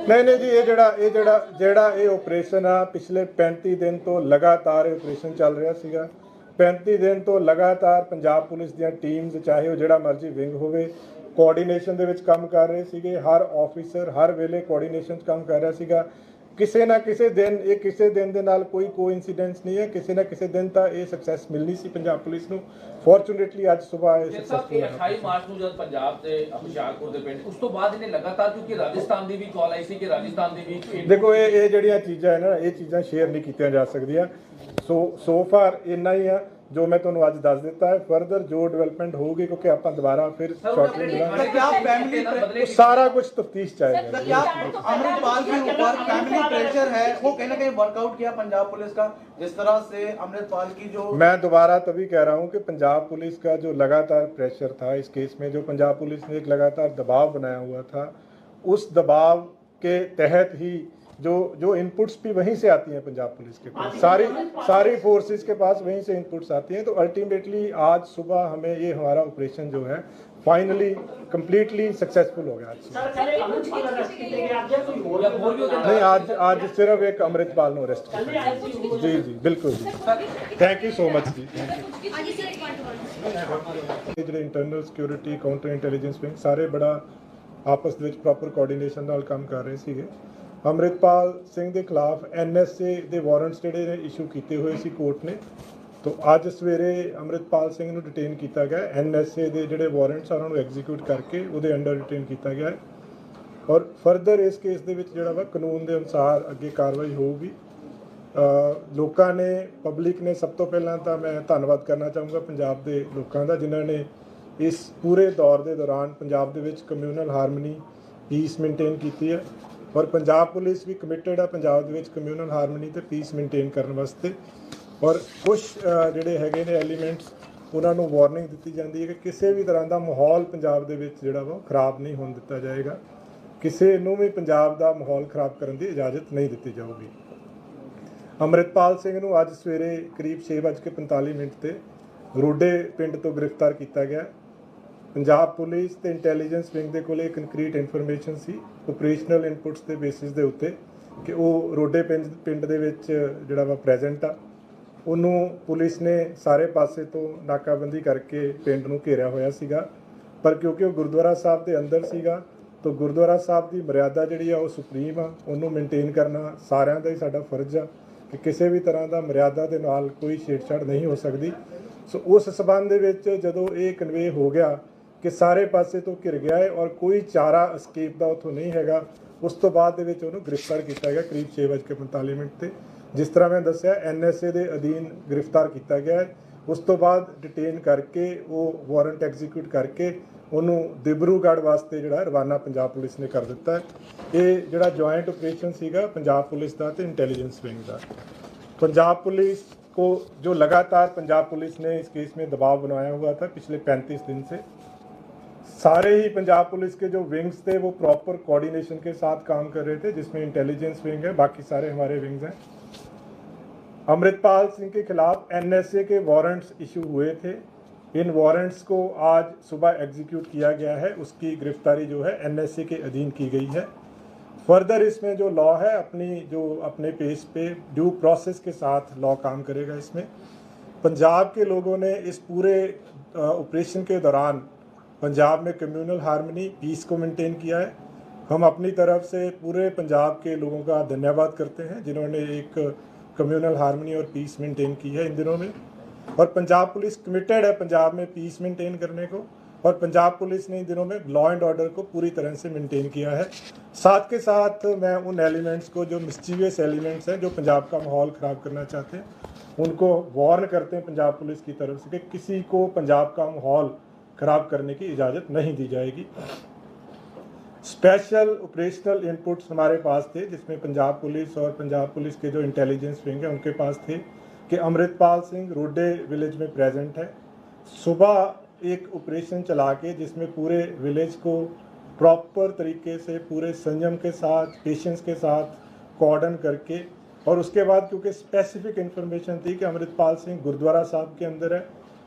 ਨਹੀਂ ਜੀ, ਇਹ ਆਪਰੇਸ਼ਨ ਆ ਪਿਛਲੇ 35 ਦਿਨ ਤੋਂ ਲਗਾਤਾਰ ਇਹ ਆਪਰੇਸ਼ਨ ਚੱਲ ਰਿਹਾ ਸੀਗਾ। 35 ਦਿਨ ਤੋਂ ਲਗਾਤਾਰ ਪੰਜਾਬ ਪੁਲਿਸ ਦੀਆਂ ਟੀਮਸ, ਚਾਹੇ ਉਹ ਜਿਹੜਾ ਮਰਜ਼ੀ ਵਿੰਗ ਹੋਵੇ, ਕੋਆਰਡੀਨੇਸ਼ਨ ਦੇ ਵਿੱਚ ਕੰਮ ਕਰ ਰਹੇ ਸੀਗੇ। ਹਰ ਆਫੀਸਰ ਹਰ ਵੇਲੇ ਕੋਆਰਡੀਨੇਸ਼ਨ 'ਚ ਕੰਮ ਕਰ ਰਿਹਾ ਸੀਗਾ। ਕਿਸੇ ਨਾ ਕਿਸੇ ਦਿਨ ਕਿਸੇ ਦਿਨ ਦੇ ਨਾਲ ਕੋਈ ਕੋਇਨਸੀਡੈਂਸ ਨਹੀਂ ਹੈ। ਕਿਸੇ ਨਾ ਕਿਸੇ ਦਿਨ ਤਾਂ ਇਹ ਸਕਸੈਸ ਮਿਲਣੀ ਸੀ ਪੰਜਾਬ ਪੁਲਿਸ ਨੂੰ। ਫੋਰਚੂਨੇਟਲੀ ਅੱਜ ਸਵੇਰ ਇਹ ਸਕਸੈਸਫੁਲ ਹੈ। 28 ਮਾਰਚ ਨੂੰ ਜਦ ਪੰਜਾਬ ਦੇ ਹੁਸ਼ਿਆਰਪੁਰ ਦੇ ਪਿੰਡ, ਉਸ ਤੋਂ ਬਾਅਦ ਇਹਨੇ ਲਗਾਤਾਰ, ਕਿਉਂਕਿ ਰਾਜਸਥਾਨ ਦੀ ਵੀ ਕਾਲ ਆਈ ਸੀ ਕਿ ਰਾਜਸਥਾਨ ਦੀ ਵੀ ਦੇਖੋ, ਇਹ ਜਿਹੜੀਆਂ ਚੀਜ਼ਾਂ ਹੈ ਨਾ, ਇਹ ਚੀਜ਼ਾਂ ਸ਼ੇਅਰ ਨਹੀਂ ਕੀਤੀਆਂ ਜਾ ਸਕਦੀਆਂ। ਸੋ ਫਾਰ ਇੰਨਾ ਹੀ ਆ ਜੋ ਮੈਂ ਤੁਹਾਨੂੰ ਅੱਜ ਦੱਸ ਦਿੱਤਾ ਹੈ। ਫਰਦਰ ਜੋ ਡਿਵੈਲਪਮੈਂਟ ਹੋਊਗੀ, ਕਿਉਂਕਿ ਆਪਾਂ ਦੁਬਾਰਾ ਫਿਰ ਸ਼ਾਰਟਲੀ ਮਿਲਾਂਗੇ, क्या फैमिली सारा कुछ तफ्तीश चाहेगा। क्या अमृतपाल के ऊपर फैमिली प्रेशर है वो कहीं ना कहीं वर्कआउट किया पंजाब पुलिस का, जिस तरह से अमृतपाल की जो मैं दोबारा तभी कह रहा हूं कि पंजाब पुलिस का जो लगातार प्रेशर था इस केस में, जो पंजाब पुलिस ने एक लगातार दबाव बनाया हुआ था, उस दबाव के तहत ही जो इनपुट्स भी वहीं से आती हैं पंजाब पुलिस के पास, सारी फोर्सेस के पास वहीं से इनपुट्स आती हैं। तो अल्टीमेटली आज सुबह हमें ये हमारा ऑपरेशन जो है फाइनली कंप्लीटली सक्सेसफुल हो गया। नहीं, आज सिर्फ एक अमृतपाल ने अरेस्ट किया। जी बिल्कुल जी, थैंक यू सो मच जी। जो internal security counter intelligence wing सारे बड़ा आपस ਵਿੱਚ ਪ੍ਰੋਪਰ ਕੋਆਰਡੀਨੇਸ਼ਨ ਨਾਲ ਕੰਮ ਕਰ ਰਹੇ ਸੀਗੇ। ਅੰਮ੍ਰਿਤਪਾਲ ਸਿੰਘ ਦੇ ਖਿਲਾਫ NSA ਦੇ ਵਾਰੰਟਸ ਜਿਹੜੇ ਨੇ ਇਸ਼ੂ ਕੀਤੇ ਹੋਏ ਸੀ ਕੋਰਟ ਨੇ। ਤੋਂ ਅੱਜ ਸਵੇਰੇ ਅੰਮ੍ਰਿਤਪਾਲ ਸਿੰਘ ਨੂੰ ਡਿਟੇਨ ਕੀਤਾ ਗਿਆ। NSA ਦੇ ਜਿਹੜੇ ਵਾਰੰਟਸ ਆ ਉਹਨਾਂ ਨੂੰ ਐਗਜ਼ੀਕਿਊਟ ਕਰਕੇ ਉਹਦੇ ਅੰਡਰ ਡਿਟੇਨ ਕੀਤਾ ਗਿਆ ਹੈ ਔਰ ਫਰਦਰ ਇਸ ਕੇਸ ਦੇ ਵਿੱਚ ਜਿਹੜਾ ਵਾ ਕਾਨੂੰਨ ਦੇ ਅਨੁਸਾਰ ਅੱਗੇ ਕਾਰਵਾਈ ਹੋਊਗੀ। ਲੋਕਾਂ ਨੇ, ਪਬਲਿਕ ਨੇ, ਸਭ ਤੋਂ ਪਹਿਲਾਂ ਤਾਂ ਮੈਂ ਧੰਨਵਾਦ ਕਰਨਾ ਚਾਹੂੰਗਾ ਪੰਜਾਬ ਦੇ ਲੋਕਾਂ ਦਾ, ਜਿਨ੍ਹਾਂ ਨੇ ਇਸ ਪੂਰੇ ਦੌਰ ਦੇ ਦੌਰਾਨ ਪੰਜਾਬ ਦੇ ਵਿੱਚ ਕਮਿਊਨਲ ਹਾਰਮਨੀ, ਪੀਸ ਮੇਨਟੇਨ ਕੀਤੀ ਹੈ ਔਰ ਪੰਜਾਬ ਪੁਲਿਸ ਵੀ ਕਮਿਟਡ ਆ ਪੰਜਾਬ ਦੇ ਵਿੱਚ ਕਮਿਊਨਲ ਹਾਰਮਨੀ ਤੇ ਪੀਸ ਮੇਨਟੇਨ ਕਰਨ ਵਾਸਤੇ। ਔਰ ਕੁਝ ਜਿਹੜੇ ਹੈਗੇ ਨੇ ਐਲੀਮੈਂਟਸ, ਉਹਨਾਂ ਨੂੰ ਵਾਰਨਿੰਗ ਦਿੱਤੀ ਜਾਂਦੀ ਹੈ ਕਿ ਕਿਸੇ ਵੀ ਤਰ੍ਹਾਂ ਦਾ ਮਾਹੌਲ ਪੰਜਾਬ ਦੇ ਵਿੱਚ ਜਿਹੜਾ ਵਾ ਖਰਾਬ ਨਹੀਂ ਹੋਣ ਦਿੱਤਾ ਜਾਏਗਾ। ਕਿਸੇ ਨੂੰ ਵੀ ਪੰਜਾਬ ਦਾ ਮਾਹੌਲ ਖਰਾਬ ਕਰਨ ਦੀ ਇਜਾਜ਼ਤ ਨਹੀਂ ਦਿੱਤੀ ਜਾਊਗੀ। ਅੰਮ੍ਰਿਤਪਾਲ ਸਿੰਘ ਨੂੰ ਅੱਜ ਸਵੇਰੇ ਕਰੀਬ 6:45 ਤੇ ਰੋਡੇ ਪਿੰਡ ਤੋਂ ਗ੍ਰਿਫਤਾਰ ਕੀਤਾ ਗਿਆ। ਪੰਜਾਬ ਪੁਲਿਸ ਤੇ ਇੰਟੈਲੀਜੈਂਸ ਵਿੰਗ ਦੇ ਕੋਲੇ ਕੰਕਰੀਟ ਇਨਫੋਰਮੇਸ਼ਨ ਸੀ ਆਪਰੇਸ਼ਨਲ ਇਨਪੁਟਸ ਦੇ ਬੇਸਿਸ ਦੇ ਉੱਤੇ ਕਿ ਉਹ ਰੋਡੇ ਪਿੰਡ ਦੇ ਵਿੱਚ ਜਿਹੜਾ ਵਾ ਪ੍ਰੈਜ਼ੈਂਟ ਆ। ਉਹਨੂੰ ਪੁਲਿਸ ਨੇ ਸਾਰੇ ਪਾਸੇ ਤੋਂ ਨਾਕਾਬੰਦੀ ਕਰਕੇ ਪਿੰਡ ਨੂੰ ਘੇਰਿਆ ਹੋਇਆ ਸੀਗਾ, ਪਰ ਕਿਉਂਕਿ ਉਹ ਗੁਰਦੁਆਰਾ ਸਾਹਿਬ ਦੇ ਅੰਦਰ ਸੀਗਾ ਤਾਂ ਗੁਰਦੁਆਰਾ ਸਾਹਿਬ ਦੀ ਮਰਿਆਦਾ ਜਿਹੜੀ ਆ ਉਹ ਸੁਪਰੀਮ ਆ, ਉਹਨੂੰ ਮੇਨਟੇਨ ਕਰਨਾ ਸਾਰਿਆਂ ਦਾ ਹੀ ਸਾਡਾ ਫਰਜ਼ ਆ ਕਿ ਕਿਸੇ ਵੀ ਤਰ੍ਹਾਂ ਦਾ ਮਰਿਆਦਾ ਦੇ ਨਾਲ ਕੋਈ ਛੇੜਛਾੜ ਨਹੀਂ ਹੋ ਸਕਦੀ। ਸੋ ਉਸ ਸਬੰਧ ਦੇ ਵਿੱਚ ਜਦੋਂ ਇਹ ਕਨਵੇ ਹੋ ਗਿਆ ਕਿ ਸਾਰੇ ਪਾਸੇ ਤੋਂ ਘਿਰ ਗਿਆ ਹੈ ਔਰ ਕੋਈ ਚਾਰਾ escape ਦਾ ਉੱਥੋਂ ਨਹੀਂ ਹੈਗਾ, ਉਸ ਤੋਂ ਬਾਅਦ ਦੇ ਵਿੱਚ ਉਹਨੂੰ ਗ੍ਰਿਫਤਾਰ ਕੀਤਾ ਗਿਆ ਕਰੀਬ 6:45 ਤੇ। ਜਿਸ ਤਰ੍ਹਾਂ ਮੈਂ ਦੱਸਿਆ NSA ਦੇ ਅਧੀਨ ਗ੍ਰਿਫਤਾਰ ਕੀਤਾ ਗਿਆ ਹੈ। ਉਸ ਤੋਂ ਬਾਅਦ ਡਿਟੇਨ ਕਰਕੇ ਉਹ ਵਾਰੰਟ ਐਗਜ਼ੀਕਿਊਟ ਕਰਕੇ ਉਹਨੂੰ ਦਿਬਰੂਗੜ੍ਹ ਵਾਸਤੇ ਜਿਹੜਾ ਰਵਾਨਾ ਪੰਜਾਬ ਪੁਲਿਸ ਨੇ ਕਰ ਦਿੱਤਾ ਹੈ। ਇਹ ਜਿਹੜਾ ਜੁਆਇੰਟ ਆਪਰੇਸ਼ਨ ਸੀਗਾ ਪੰਜਾਬ ਪੁਲਿਸ ਦਾ ਤੇ इंटेलिजेंस विंग का। पंजाब पुलिस को जो लगातार पंजाब पुलिस ने इस केस में दबाव बनाया हुआ था पिछले 35 दिन से, सारे ही पंजाब पुलिस के जो विंग्स थे वो प्रॉपर कोऑर्डिनेशन के साथ काम कर रहे थे, जिसमें इंटेलिजेंस विंग है, बाकी सारे हमारे विंग्स हैं। अमृतपाल सिंह के खिलाफ NSA के वारंट्स इशू हुए थे। इन वारंट्स को आज सुबह एग्जीक्यूट किया गया है। उसकी गिरफ्तारी जो है NSA के अधीन की गई है। फर्दर इसमें जो लॉ है अपने पेस पे ड्यू प्रोसेस के साथ लॉ काम करेगा। इसमें पंजाब के लोगों ने इस पूरे ऑपरेशन के दौरान पंजाब में कम्युनल हार्मनी पीस को मेंटेन किया है। हम अपनी तरफ से पूरे पंजाब के लोगों का धन्यवाद करते हैं जिन्होंने एक कम्युनल हार्मनी और पीस मेंटेन की है इन दिनों में। और पंजाब पुलिस कमिटेड है पंजाब में पीस मेंटेन करने को, और पंजाब पुलिस ने इन दिनों में लॉ एंड ऑर्डर को पूरी तरह से मेंटेन किया है। साथ के साथ मैं उन एलिमेंट्स को जो मिस्चीवियस एलिमेंट्स हैं जो पंजाब का माहौल ख़राब करना चाहते हैं, उनको वार्न करते हैं पंजाब पुलिस की तरफ से कि किसी को पंजाब का माहौल ख़राब करने की इजाज़त नहीं दी जाएगी। स्पेशल ऑपरेशनल इनपुट्स हमारे पास थे जिसमें पंजाब पुलिस और पंजाब पुलिस के जो इंटेलिजेंस विंग है उनके पास थे कि अमृतपाल सिंह रोडे विलेज में प्रेजेंट है। सुबह एक ऑपरेशन चला के जिसमें पूरे विलेज को प्रॉपर तरीके से पूरे संयम के साथ पेशेंस के साथ कॉर्डन करके, और उसके बाद क्योंकि स्पेसिफिक इन्फॉर्मेशन थी कि अमृतपाल सिंह गुरुद्वारा साहब के अंदर है,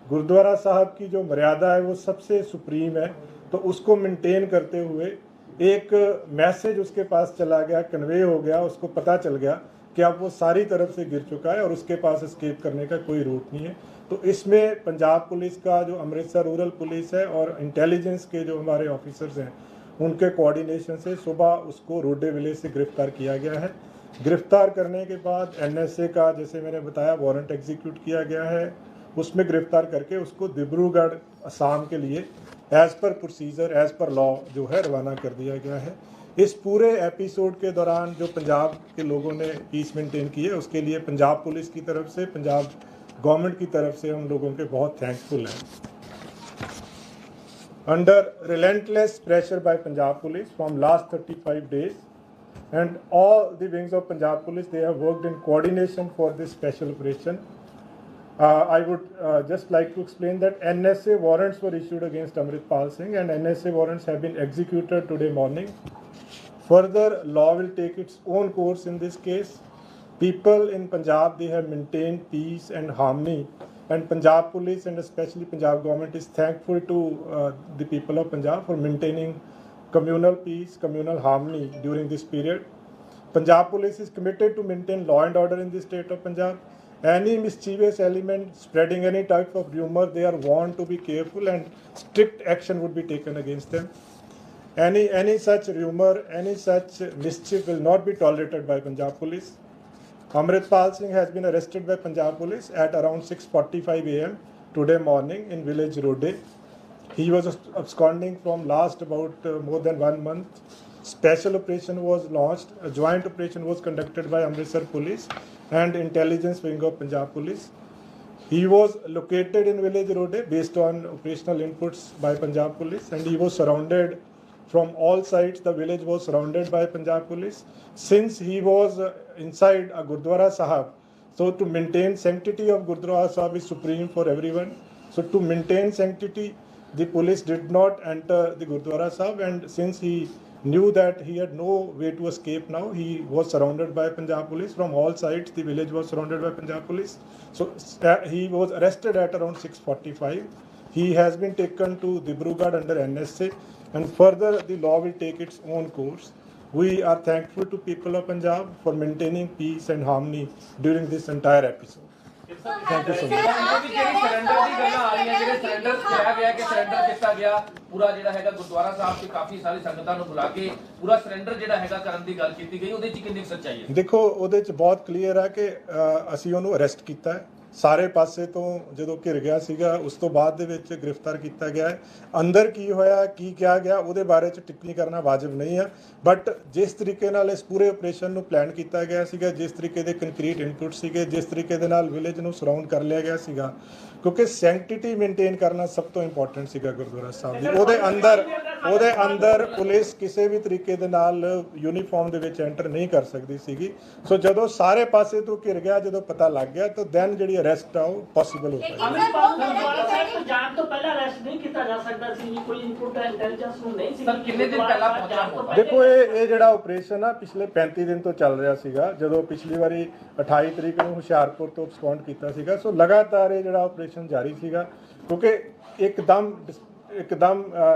गुरुद्वारा साहब की जो मर्यादा है वो सबसे सुप्रीम है, तो उसको मेंटेन करते हुए एक मैसेज उसके पास चला गया, कन्वे हो गया, उसको पता चल गया कि अब वो सारी तरफ से गिर चुका है और उसके पास एस्केप करने का कोई रूट नहीं है। तो इसमें पंजाब पुलिस का जो अमृतसर रूरल पुलिस है और इंटेलिजेंस के जो हमारे ऑफिसर्स हैं उनके कोऑर्डिनेशन से सुबह उसको रोडे विलेज से गिरफ्तार किया गया है। गिरफ्तार करने के बाद NSA का जैसे मैंने बताया वारंट एग्जीक्यूट किया गया है, उसमें गिरफ्तार करके उसको दिब्रूगढ़ असम के लिए as per procedure as per law जो है रवाना कर दिया गया है। इस पूरे एपिसोड के दौरान जो पंजाब के लोगों ने पीस मेंटेन की है उसके लिए पंजाब पुलिस की तरफ से, पंजाब गवर्नमेंट की तरफ से हम लोगों के बहुत थैंकफुल हैं। Under relentless pressure by Punjab Police from last 35 days and all the wings of Punjab Police, they have worked in coordination for this special operation. I would just like to explain that NSA warrants were issued against Amritpal Singh and NSA warrants have been executed today morning. Further, law will take its own course in this case. People in Punjab, they have maintained peace and harmony, and Punjab Police and especially Punjab government is thankful to the people of Punjab for maintaining communal peace, communal harmony during this period. Punjab Police is committed to maintain law and order in the state of Punjab. Any mischievous element spreading any type of rumor, they are warned to be careful and strict action would be taken against them. Any such rumor, any such mischief will not be tolerated by Punjab Police. Amritpal Singh has been arrested by Punjab Police at around 6:45 a.m. today morning in village Rode. He was absconding from last about more than 1 month. Special operation was launched. A joint operation was conducted by Amritsar Police and Intelligence Wing of Punjab Police. He was located in village Rode based on operational inputs by Punjab Police, and he was surrounded from all sides. The village was surrounded by Punjab Police. Since he was inside a Gurdwara Sahib, so to maintain sanctity of Gurdwara Sahib is supreme for everyone. So to maintain sanctity, the police did not enter the Gurdwara Sahib, and since he knew that he had no way to escape now. He was surrounded by Punjab police from all sides. The village was surrounded by Punjab police. So he was arrested at around 6:45. He has been taken to Dibrugarh under NSA, and further the law will take its own course. We are thankful to people of Punjab for maintaining peace and harmony during this entire episode. Thank you so much. ਜਿਹੜੀ surrender ਦੀ ਗੱਲਾਂ ਆ ਰਹੀਆਂ ਜਿਹੜੇ surrender ਕਿਹਾ ਗਿਆ ਕਿ surrender ਕੀਤਾ ਗਿਆ ਪੂਰਾ ਜਿਹੜਾ ਹੈਗਾ ਗੁਰਦੁਆਰਾ ਸਾਹਿਬ 'ਚ ਕਾਫੀ ਸਾਰੀ ਸੰਗਤਾਂ ਨੂੰ ਬੁਲਾ ਕੇ ਪੂਰਾ ਸਰੈਂਡਰ ਜਿਹੜਾ ਹੈਗਾ ਕਰਨ ਦੀ ਗੱਲ ਕੀਤੀ ਗਈ ਉਹਦੇ 'ਚ ਕਿੰਨੀ ਸੱਚਾਈ ਹੈ? ਦੇਖੋ ਉਹਦੇ 'ਚ ਬਹੁਤ ਕਲੀਅਰ ਹੈ ਕਿ ਅਸੀਂ ਉਹਨੂੰ ਅਰੈਸਟ ਕੀਤਾ ਹੈ ਸਾਰੇ ਪਾਸੇ ਤੋਂ ਜਦੋਂ ਘਿਰ ਗਿਆ ਸੀਗਾ ਉਸ ਤੋਂ ਬਾਅਦ ਦੇ ਵਿੱਚ ਗ੍ਰਿਫਤਾਰ ਕੀਤਾ ਗਿਆ ਹੈ। ਅੰਦਰ ਕੀ ਹੋਇਆ ਕੀ ਕਿਹਾ ਗਿਆ ਉਹਦੇ ਬਾਰੇ 'ਚ ਟਿੱਪਣੀ ਕਰਨਾ ਵਾਜਬ ਨਹੀਂ ਹੈ, ਬਟ ਜਿਸ ਤਰੀਕੇ ਨਾਲ ਇਸ ਪੂਰੇ ਆਪਰੇਸ਼ਨ ਨੂੰ ਪਲਾਨ ਕੀਤਾ ਗਿਆ ਸੀਗਾ, ਜਿਸ ਤਰੀਕੇ ਦੇ ਕੰਕਰੀਟ ਇਨਪੁਟ ਸੀਗੇ, ਜਿਸ ਤਰੀਕੇ ਦੇ ਨਾਲ ਵਿਲੇਜ ਨੂੰ ਸਰਾਊਂਡ ਕਰ ਲਿਆ ਗਿਆ ਸੀਗਾ, ਕਿਉਂਕਿ ਸੈਂਕਟਿਟੀ ਮੇਨਟੇਨ ਕਰਨਾ ਸਭ ਤੋਂ ਇੰਪੋਰਟੈਂਟ ਸੀਗਾ ਗੁਰਦੁਆਰਾ ਸਾਹਿਬ ਦੀ। ਉਹਦੇ ਅੰਦਰ ਪੁਲਿਸ ਕਿਸੇ ਵੀ ਤਰੀਕੇ ਦੇ ਨਾਲ ਯੂਨੀਫਾਰਮ ਦੇ ਵਿੱਚ ਐਂਟਰ ਨਹੀਂ ਕਰ ਸਕਦੀ ਸੀਗੀ। ਸੋ ਜਦੋਂ ਸਾਰੇ ਪਾਸੇ ਤੋਂ ਘਿਰ ਗਿਆ, ਜਦੋਂ ਪਤਾ ਲੱਗ ਗਿਆ ਤਾਂ ਦੈਨ ਜਿਹੜੀ ਅਰੈਸਟ ਆ ਉਹ ਪੋਸੀਬਲ ਹੋ ਪਾਈ। ਅੰਮ੍ਰਿਤਪਾਲ ਗੁਰਦੁਆਰਾ ਸਾਹਿਬ ਤੋਂ ਜਾਣ ਤੋਂ ਪਹਿਲਾਂ ਅਰੈਸਟ ਨਹੀਂ ਕੀਤਾ ਜਾ ਸਕਦਾ ਸੀ, ਕੋਈ ਇਨਪੁਟ ਇੰਟੈਲੀਜੈਂਸ ਨੂੰ ਨਹੀਂ ਸੀ। ਸਰ ਕਿੰਨੇ ਦਿਨ ਪਹਿਲਾਂ ਪਹੁੰਚਿਆ ਹੋਊਗਾ? ਦੇਖੋ ਇਹ ਜਿਹੜਾ ਆਪਰੇਸ਼ਨ ਆ ਪਿਛਲੇ 35 ਦਿਨ ਤੋਂ ਚੱਲ ਰਿਹਾ ਸੀਗਾ। ਜਦੋਂ ਪਿਛਲੀ ਵਾਰੀ 28 ਤਰੀਕ ਨੂੰ ਹੁਸ਼ਿਆਰਪੁਰ ਤੋਂ ਐਕਸਪਾਉਂਡ ਕੀਤਾ ਸੀਗਾ, ਸੋ ਲਗਾਤਾਰ ਇਹ ਜਿਹੜਾ ਆਪਰੇਸ਼ਨ ਜਾਰੀ ਸੀਗਾ, ਕਿਉਂਕਿ ਇੱਕਦਮ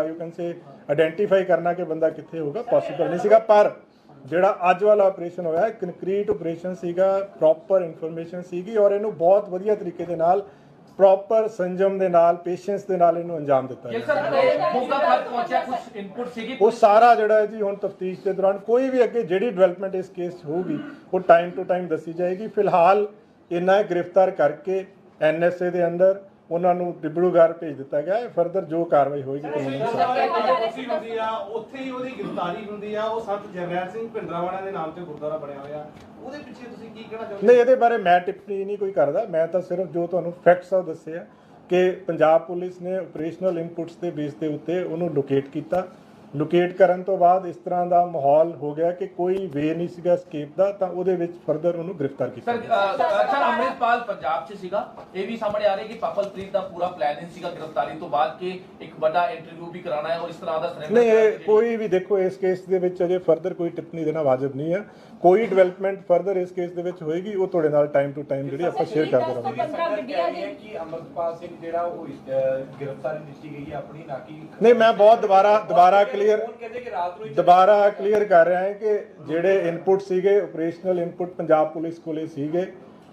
ਯੂ ਕੈਨ ਸੇ ਆਇਡੈਂਟੀਫਾਈ ਕਰਨਾ ਕਿ ਬੰਦਾ ਕਿੱਥੇ ਹੋਊਗਾ ਪੋਸੀਬਲ ਨਹੀਂ ਸੀਗਾ। ਪਰ ਜਿਹੜਾ ਅੱਜ ਵਾਲਾ ਆਪਰੇਸ਼ਨ ਹੋਇਆ ਕੰਕਰੀਟ ਆਪਰੇਸ਼ਨ ਸੀਗਾ, ਪ੍ਰੋਪਰ ਇਨਫੋਰਮੇਸ਼ਨ ਸੀਗੀ ਔਰ ਇਹਨੂੰ ਬਹੁਤ ਵਧੀਆ ਤਰੀਕੇ ਦੇ ਨਾਲ ਪ੍ਰੋਪਰ ਸੰਜਮ ਦੇ ਨਾਲ ਪੇਸ਼ੈਂਸ ਦੇ ਨਾਲ ਇਹਨੂੰ ਅੰਜਾਮ ਦਿੱਤਾ ਕਿ ਗਿਆ। ਸਰ ਮੌਕਾ ਪਰ ਪਹੁੰਚਿਆ ਕੁਝ ਇਨਪੁਟ ਸੀਗੀ ਉਹ ਸਾਰਾ ਜਿਹੜਾ ਹੈ ਜੀ ਹੁਣ ਤਫਤੀਸ਼ ਦੇ ਦੌਰਾਨ ਕੋਈ ਵੀ ਅੱਗੇ ਜਿਹੜੀ ਡਿਵੈਲਪਮੈਂਟ ਇਸ ਕੇਸ 'ਚ ਹੋਊਗੀ ਉਹ ਟਾਈਮ ਟੂ ਟਾਈਮ ਦੱਸੀ ਜਾਏਗੀ। ਫਿਲਹਾਲ ਇਹਨਾਂ ਗ੍ਰਿਫਤਾਰ ਕਰਕੇ NSA ਦੇ ਅੰਦਰ ਉਹਨਾਂ ਨੂੰ ਡਿਬੜੂਗੜ੍ਹ ਭੇਜ ਦਿੱਤਾ ਗਿਆ ਹੈ। ਫਰਦਰ ਜੋ ਕਾਰਵਾਈ ਹੋਏਗੀ ਕਾਨੂੰਨੀ ਹੁੰਦੀ ਆ ਉੱਥੇ ਹੀ ਉਹਦੀ ਗ੍ਰਿਫਤਾਰੀ ਹੁੰਦੀ ਆ। ਉਹ ਸੰਤ ਜਰਨੈਲ ਸਿੰਘ ਭਿੰਡਰਾਂਵਾਲਾ ਦੇ ਨਾਮ ਤੇ ਗੁਰਦੁਆਰਾ ਬਣਿਆ ਹੋਇਆ, ਉਹਦੇ ਪਿੱਛੇ ਤੁਸੀਂ ਕੀ ਕਹਿਣਾ ਚਾਹੁੰਦੇ? ਨਹੀਂ, ਇਹਦੇ ਬਾਰੇ ਮੈਂ ਟਿੱਪਣੀ ਨਹੀਂ ਕੋਈ ਕਰਦਾ। ਮੈਂ ਤਾਂ ਸਿਰਫ ਜੋ ਤੁਹਾਨੂੰ ਫੈਕਟਸ ਆ ਦੱਸੇ ਆ ਕਿ ਪੰਜਾਬ ਪੁਲਿਸ ਨੇ ਆਪਰੇਸ਼ਨਲ ਇਨਪੁਟਸ ਦੇ ਬੇਸ ਦੇ ਉੱਤੇ ਉਹਨੂੰ ਲੋਕੇਟ ਕੀਤਾ। ਲੋਕੇਟ ਕਰਨ ਤੋਂ ਬਾਅਦ ਇਸ ਤਰ੍ਹਾਂ ਦਾ ਮਾਹੌਲ ਹੋ ਗਿਆ ਕਿ ਕੋਈ ਵੇ ਨਹੀਂ ਸੀਗਾ escape ਦਾ, ਤਾਂ ਉਹਦੇ ਵਿੱਚ ਫਰਦਰ ਉਹਨੂੰ ਗ੍ਰਿਫਤਾਰ ਕੀਤਾ ਗਿਆ। ਸਰ ਅੰਮ੍ਰਿਤਪਾਲ ਪੰਜਾਬ 'ਚ ਸੀਗਾ, ਇਹ ਵੀ ਸਾਹਮਣੇ ਆ ਰਿਹਾ ਕਿ ਪਾਪਲਪ੍ਰੀਤ ਦਾ ਪੂਰਾ ਪਲਾਨ ਸੀਗਾ ਗ੍ਰਿਫਤਾਰੀ ਤੋਂ ਬਾਅਦ ਕਿ ਇੱਕ ਵੱਡਾ ਇੰਟਰਵਿਊ ਵੀ ਕਰਾਉਣਾ ਹੈ ਔਰ ਇਸ ਤਰ੍ਹਾਂ ਦਾ ਸਰੈਂਡਰ ਨਹੀਂ, ਇਹ ਕੋਈ ਵੀ ਦੇਖੋ ਇਸ ਕੇਸ ਦੇ ਵਿੱਚ ਅਜੇ ਫਰਦਰ ਕੋਈ ਟਿੱਪਣੀ ਦੇਣਾ ਵਾਜਬ ਨਹੀਂ ਹੈ। ਕੋਈ ਡਿਵੈਲਪਮੈਂਟ ਫਰਦਰ ਇਸ ਕੇਸ ਦੇ ਵਿੱਚ ਹੋਏਗੀ ਉਹ ਤੁਹਾਡੇ ਨਾਲ ਟਾਈਮ ਟੂ ਟਾਈਮ ਜਿਹੜੀ ਆਪਾਂ ਸ਼ੇਅਰ ਕਰਦੇ ਰਹਾਂਗੇ। ਕਿ ਅਮਰਪਾਲ ਸਿੰਘ ਜਿਹੜਾ ਉਹ ਗ੍ਰਿਫਤਾਰੀ ਦਿੱਤੀ ਗਈ ਹੈ ਆਪਣੀ, ਨਾ ਕਿ ਨਹੀਂ, ਮੈਂ ਬਹੁਤ ਦੁਬਾਰਾ ਕਲੀਅਰ ਕਰ ਰਿਹਾ ਹਾਂ ਕਿ ਜਿਹੜੇ ਇਨਪੁਟ ਸੀਗੇ ਆਪਰੇਸ਼ਨਲ ਇਨਪੁਟ ਪੰਜਾਬ ਪੁਲਿਸ ਕੋਲੇ ਸੀਗੇ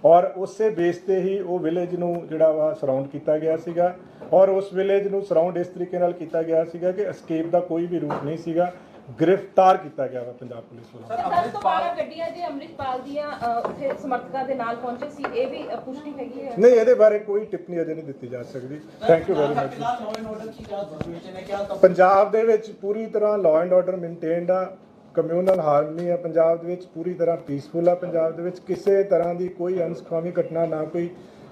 ਔਰ ਉਸੇ ਬੇਸ ਤੇ ਹੀ ਉਹ ਵਿਲੇਜ ਨੂੰ ਜਿਹੜਾ ਵਾ ਸਰਾਊਂਡ ਕੀਤਾ ਗਿਆ ਸੀਗਾ ਔਰ ਉਸ ਵਿਲੇਜ ਨੂੰ ਸਰਾਊਂਡ ਇਸ ਤਰੀਕੇ ਨਾਲ ਕੀਤਾ ਗਿਆ ਸੀਗਾ ਕਿ escape ਦਾ ਕੋਈ ਵੀ ਰੂਟ ਨਹੀਂ ਸੀਗਾ। ਗ੍ਰਿਫਤਾਰ ਕੀਤਾ ਗਿਆ ਵਾ ਪੰਜਾਬ ਪੁਲਿਸ ਵੱਲੋਂ। 10-12 ਗੱਡੀਆਂ ਜੇ ਅੰਮ੍ਰਿਤਪਾਲ ਦੀਆਂ ਉੱਥੇ ਸਮਰਥਕਾਂ ਦੇ ਨਾਲ ਪਹੁੰਚੇ ਸੀ, ਇਹ ਵੀ ਪੁਸ਼ਟੀ ਹੈਗੀ ਹੈ? ਨਹੀਂ, ਇਹਦੇ ਬਾਰੇ ਕੋਈ ਟਿੱਪਣੀ ਅਜੇ ਨਹੀਂ ਦਿੱਤੀ ਜਾ ਸਕਦੀ। Thank you very much. Punjab ਦੇ ਵਿੱਚ ਪੂਰੀ ਤਰ੍ਹਾਂ ਲਾਅ ਐਂਡ ਆਰਡਰ ਮੇਨਟੇਨਡ ਆ, ਕਮਿਊਨਲ ਹਾਰਮਨੀ ਆ ਪੰਜਾਬ ਦੇ ਵਿੱਚ, ਪੂਰੀ ਤਰ੍ਹਾਂ ਪੀਸਫੁਲ ਆ ਪੰਜਾਬ ਦੇ ਵਿੱਚ। ਕਿਸੇ ਤਰ੍ਹਾਂ ਦੀ ਕੋਈ ਅਨਸੁਖਾਵੀ ਘਟਨਾ ਨਾ ਕੋਈ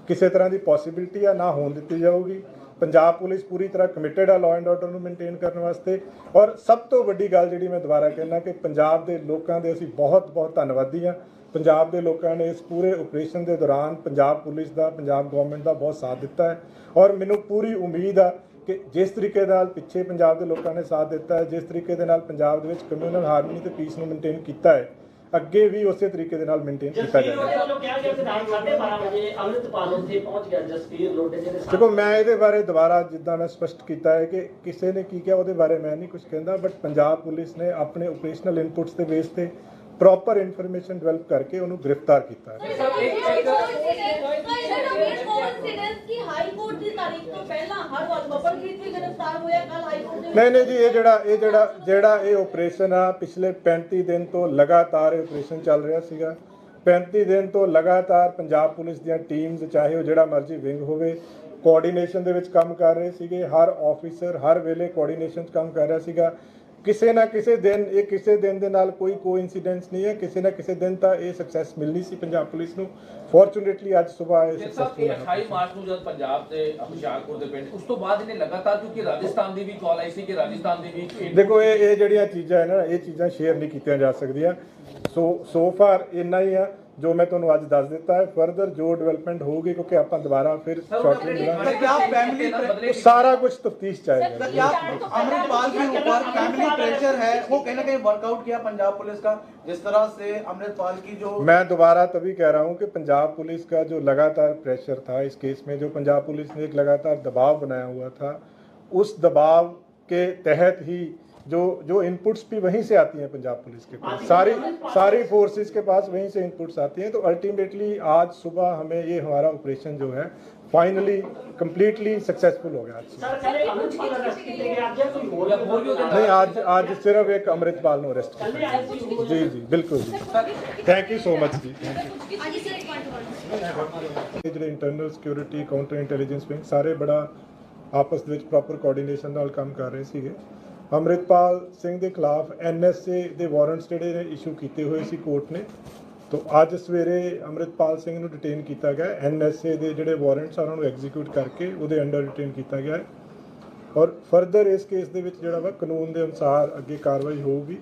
ਕਿਸੇ ਤਰ੍ਹਾਂ ਦੀ ਪੋਸੀਬਿਲਿਟੀ ਆ ਨਾ ਹੋਣ ਦਿੱਤੀ ਜਾਊਗੀ। ਪੰਜਾਬ ਪੁਲਿਸ ਪੂਰੀ ਤਰ੍ਹਾਂ ਕਮਿਟਡ ਆ ਲਾਅ ਐਂਡ ਆਰਡਰ ਨੂੰ ਮੇਨਟੇਨ ਕਰਨ ਵਾਸਤੇ। ਔਰ ਸਭ ਤੋਂ ਵੱਡੀ ਗੱਲ ਜਿਹੜੀ ਮੈਂ ਦੁਬਾਰਾ ਕਹਿਣਾ ਕਿ ਪੰਜਾਬ ਦੇ ਲੋਕਾਂ ਦੇ ਅਸੀਂ ਬਹੁਤ ਬਹੁਤ ਧੰਨਵਾਦੀ ਹਾਂ। ਪੰਜਾਬ ਦੇ ਲੋਕਾਂ ਨੇ ਇਸ ਪੂਰੇ ਆਪਰੇਸ਼ਨ ਦੇ ਦੌਰਾਨ ਪੰਜਾਬ ਪੁਲਿਸ ਦਾ, ਪੰਜਾਬ ਗਵਰਨਮੈਂਟ ਦਾ ਬਹੁਤ ਸਾਥ ਦਿੱਤਾ ਹੈ ਔਰ ਮੈਨੂੰ ਪੂਰੀ ਉਮੀਦ ਆ ਕਿ ਜਿਸ ਤਰੀਕੇ ਨਾਲ ਪਿੱਛੇ ਪੰਜਾਬ ਦੇ ਲੋਕਾਂ ਨੇ ਸਾਥ ਦਿੱਤਾ ਹੈ, ਜਿਸ ਤਰੀਕੇ ਦੇ ਨਾਲ ਪੰਜਾਬ ਦੇ ਵਿੱਚ ਕਮਿਊਨਲ ਹਾਰਮਨੀ ਤੇ ਪੀਸ ਨੂੰ ਮੇਨਟੇਨ ਕੀਤਾ ਹੈ, ਅੱਗੇ ਵੀ ਉਸੇ ਤਰੀਕੇ ਦੇ ਨਾਲ ਮੇਨਟੇਨ ਕੀਤਾ ਜਾਏਗਾ। ਦੇਖੋ, ਮੈਂ ਇਹਦੇ ਬਾਰੇ ਦੁਬਾਰਾ ਜਿੱਦਾਂ ਮੈਂ ਸਪਸ਼ਟ ਕੀਤਾ ਹੈ ਕਿ ਕਿਸੇ ਨੇ ਕੀ ਕਿਹਾ ਉਹਦੇ ਬਾਰੇ ਮੈਂ ਨਹੀਂ ਕੁਝ ਕਹਿੰਦਾ, ਬਟ ਪੰਜਾਬ ਪੁਲਿਸ ਨੇ ਆਪਣੇ ਆਪਰੇਸ਼ਨਲ ਇਨਪੁਟਸ ਦੇ ਬੇਸ ਤੇ ਪ੍ਰੋਪਰ ਇਨਫੋਰਮੇਸ਼ਨ ਡਿਵੈਲਪ ਕਰਕੇ ਉਹਨੂੰ ਗ੍ਰਿਫਤਾਰ ਕੀਤਾ ਹੈ। ਨਹੀਂ ਜੀ, ਇਹ ਆਪਰੇਸ਼ਨ ਆ ਪਿਛਲੇ 35 ਦਿਨ ਤੋਂ ਲਗਾਤਾਰ ਇਹ ਆਪਰੇਸ਼ਨ ਚੱਲ ਰਿਹਾ ਸੀਗਾ। 35 ਦਿਨ ਤੋਂ ਲਗਾਤਾਰ ਪੰਜਾਬ ਪੁਲਿਸ ਦੀਆਂ ਟੀਮਸ, ਚਾਹੇ ਉਹ ਜਿਹੜਾ ਮਰਜ਼ੀ ਵਿੰਗ ਹੋਵੇ, ਕੋਆਰਡੀਨੇਸ਼ਨ ਦੇ ਵਿੱਚ ਕੰਮ ਕਰ ਰਹੇ ਸੀਗੇ। ਹਰ ਆਫੀਸਰ ਹਰ ਵੇਲੇ ਕੋਆਰਡੀਨੇਸ਼ਨ 'ਚ ਕੰਮ ਕਰ ਰਿਹਾ ਸੀਗਾ। ਕਿਸੇ ਨਾ ਕਿਸੇ ਦਿਨ ਦੇ ਨਾਲ ਕੋਈ ਕੋਇਨਸੀਡੈਂਸ ਨਹੀਂ ਹੈ। ਕਿਸੇ ਨਾ ਕਿਸੇ ਦਿਨ ਤਾਂ ਇਹ ਸਕਸੈਸ ਮਿਲਣੀ ਸੀ ਪੰਜਾਬ ਪੁਲਿਸ ਨੂੰ। ਫੋਰਚੂਨੇਟਲੀ ਅੱਜ ਸਵੇਰ ਇਹ ਸਕਸੈਸਫੁਲ ਹੈ। 28 ਮਾਰਚ ਨੂੰ ਜਦ ਪੰਜਾਬ ਦੇ ਹੁਸ਼ਿਆਰਪੁਰ ਦੇ ਪਿੰਡ, ਉਸ ਤੋਂ ਬਾਅਦ ਇਹਨੇ ਲਗਾਤਾਰ, ਕਿਉਂਕਿ ਰਾਜਸਥਾਨ ਦੀ ਵੀ ਕਾਲ ਆਈ ਸੀ ਕਿ ਰਾਜਸਥਾਨ ਦੀ ਵੀ ਦੇਖੋ ਇਹ ਜਿਹੜੀਆਂ ਚੀਜ਼ਾਂ ਹੈ ਨਾ, ਇਹ ਚੀਜ਼ਾਂ ਸ਼ੇਅਰ ਨਹੀਂ ਕੀਤੀਆਂ ਜਾ ਸਕਦੀਆਂ। ਸੋ ਫਾਰ ਇੰਨਾ ਹੀ ਆ ਜੋ ਮੈਂ ਤੁਹਾਨੂੰ ਅੱਜ ਦੱਸ ਦਿੱਤਾ ਹੈ। ਫਰਦਰ ਜੋ ਡਿਵੈਲਪਮੈਂਟ ਹੋਊਗੀ, ਕਿਉਂਕਿ ਆਪਾਂ ਦੁਬਾਰਾ ਫਿਰ ਸ਼ਾਰਟਲਿਸਟ सर, क्या फैमिली सारा कुछ तफ्तीश चाहेगा। सर, क्या अमृतपाल के ऊपर फैमिली प्रेशर है वो कहीं ना कहीं वर्कआउट किया पंजाब पुलिस का, जिस तरह से अमृतपाल की जो मैं दोबारा तभी कह रहा हूं कि पंजाब पुलिस का जो लगातार प्रेशर था इस केस में, जो पंजाब पुलिस ने एक लगातार दबाव बनाया हुआ था, उस दबाव के तहत ही जो इनपुट्स भी वहीं से आती हैं पंजाब पुलिस के पास, सारी फोर्सेस के पास वहीं से इनपुट्स आती हैं। तो अल्टीमेटली आज सुबह हमें ये हमारा ऑपरेशन जो है फाइनली कंप्लीटली सक्सेसफुल हो गया। सर, कल अमृतपाल अरेस्ट किए गए, आज या कोई और नहीं, आज सिर्फ एक अमृतपाल ने अरेस्ट किया। जी जी बिल्कुल जी, थैंक यू सो मच जी। ਜਿਹੜੇ internal security counter intelligence wing ਸਾਰੇ ਬੜਾ ਆਪਸ ਦੇ ਵਿੱਚ ਪ੍ਰੋਪਰ ਕੋਆਰਡੀਨੇਸ਼ਨ ਨਾਲ ਕੰਮ ਕਰ ਰਹੇ ਸੀਗੇ। ਅੰਮ੍ਰਿਤਪਾਲ ਸਿੰਘ ਦੇ ਖਿਲਾਫ NSA ਦੇ ਵਾਰੰਟਸ ਜਿਹੜੇ ਨੇ ਇਸ਼ੂ ਕੀਤੇ ਹੋਏ ਸੀ ਕੋਰਟ ਨੇ। तो ਅੱਜ ਸਵੇਰੇ ਅੰਮ੍ਰਿਤਪਾਲ ਸਿੰਘ ਨੂੰ ਡਿਟੇਨ ਕੀਤਾ ਗਿਆ। NSA ਦੇ ਜਿਹੜੇ ਵਾਰੰਟਸ ਆ ਉਹਨਾਂ ਨੂੰ ਐਗਜ਼ੀਕਿਊਟ ਕਰਕੇ ਉਹਦੇ ਅੰਡਰ ਡਿਟੇਨ ਕੀਤਾ ਗਿਆ ਔਰ ਫਰਦਰ ਇਸ ਕੇਸ ਦੇ ਵਿੱਚ ਜਿਹੜਾ ਵਾ ਕਾਨੂੰਨ ਦੇ ਅਨੁਸਾਰ ਅੱਗੇ ਕਾਰਵਾਈ ਹੋਊਗੀ।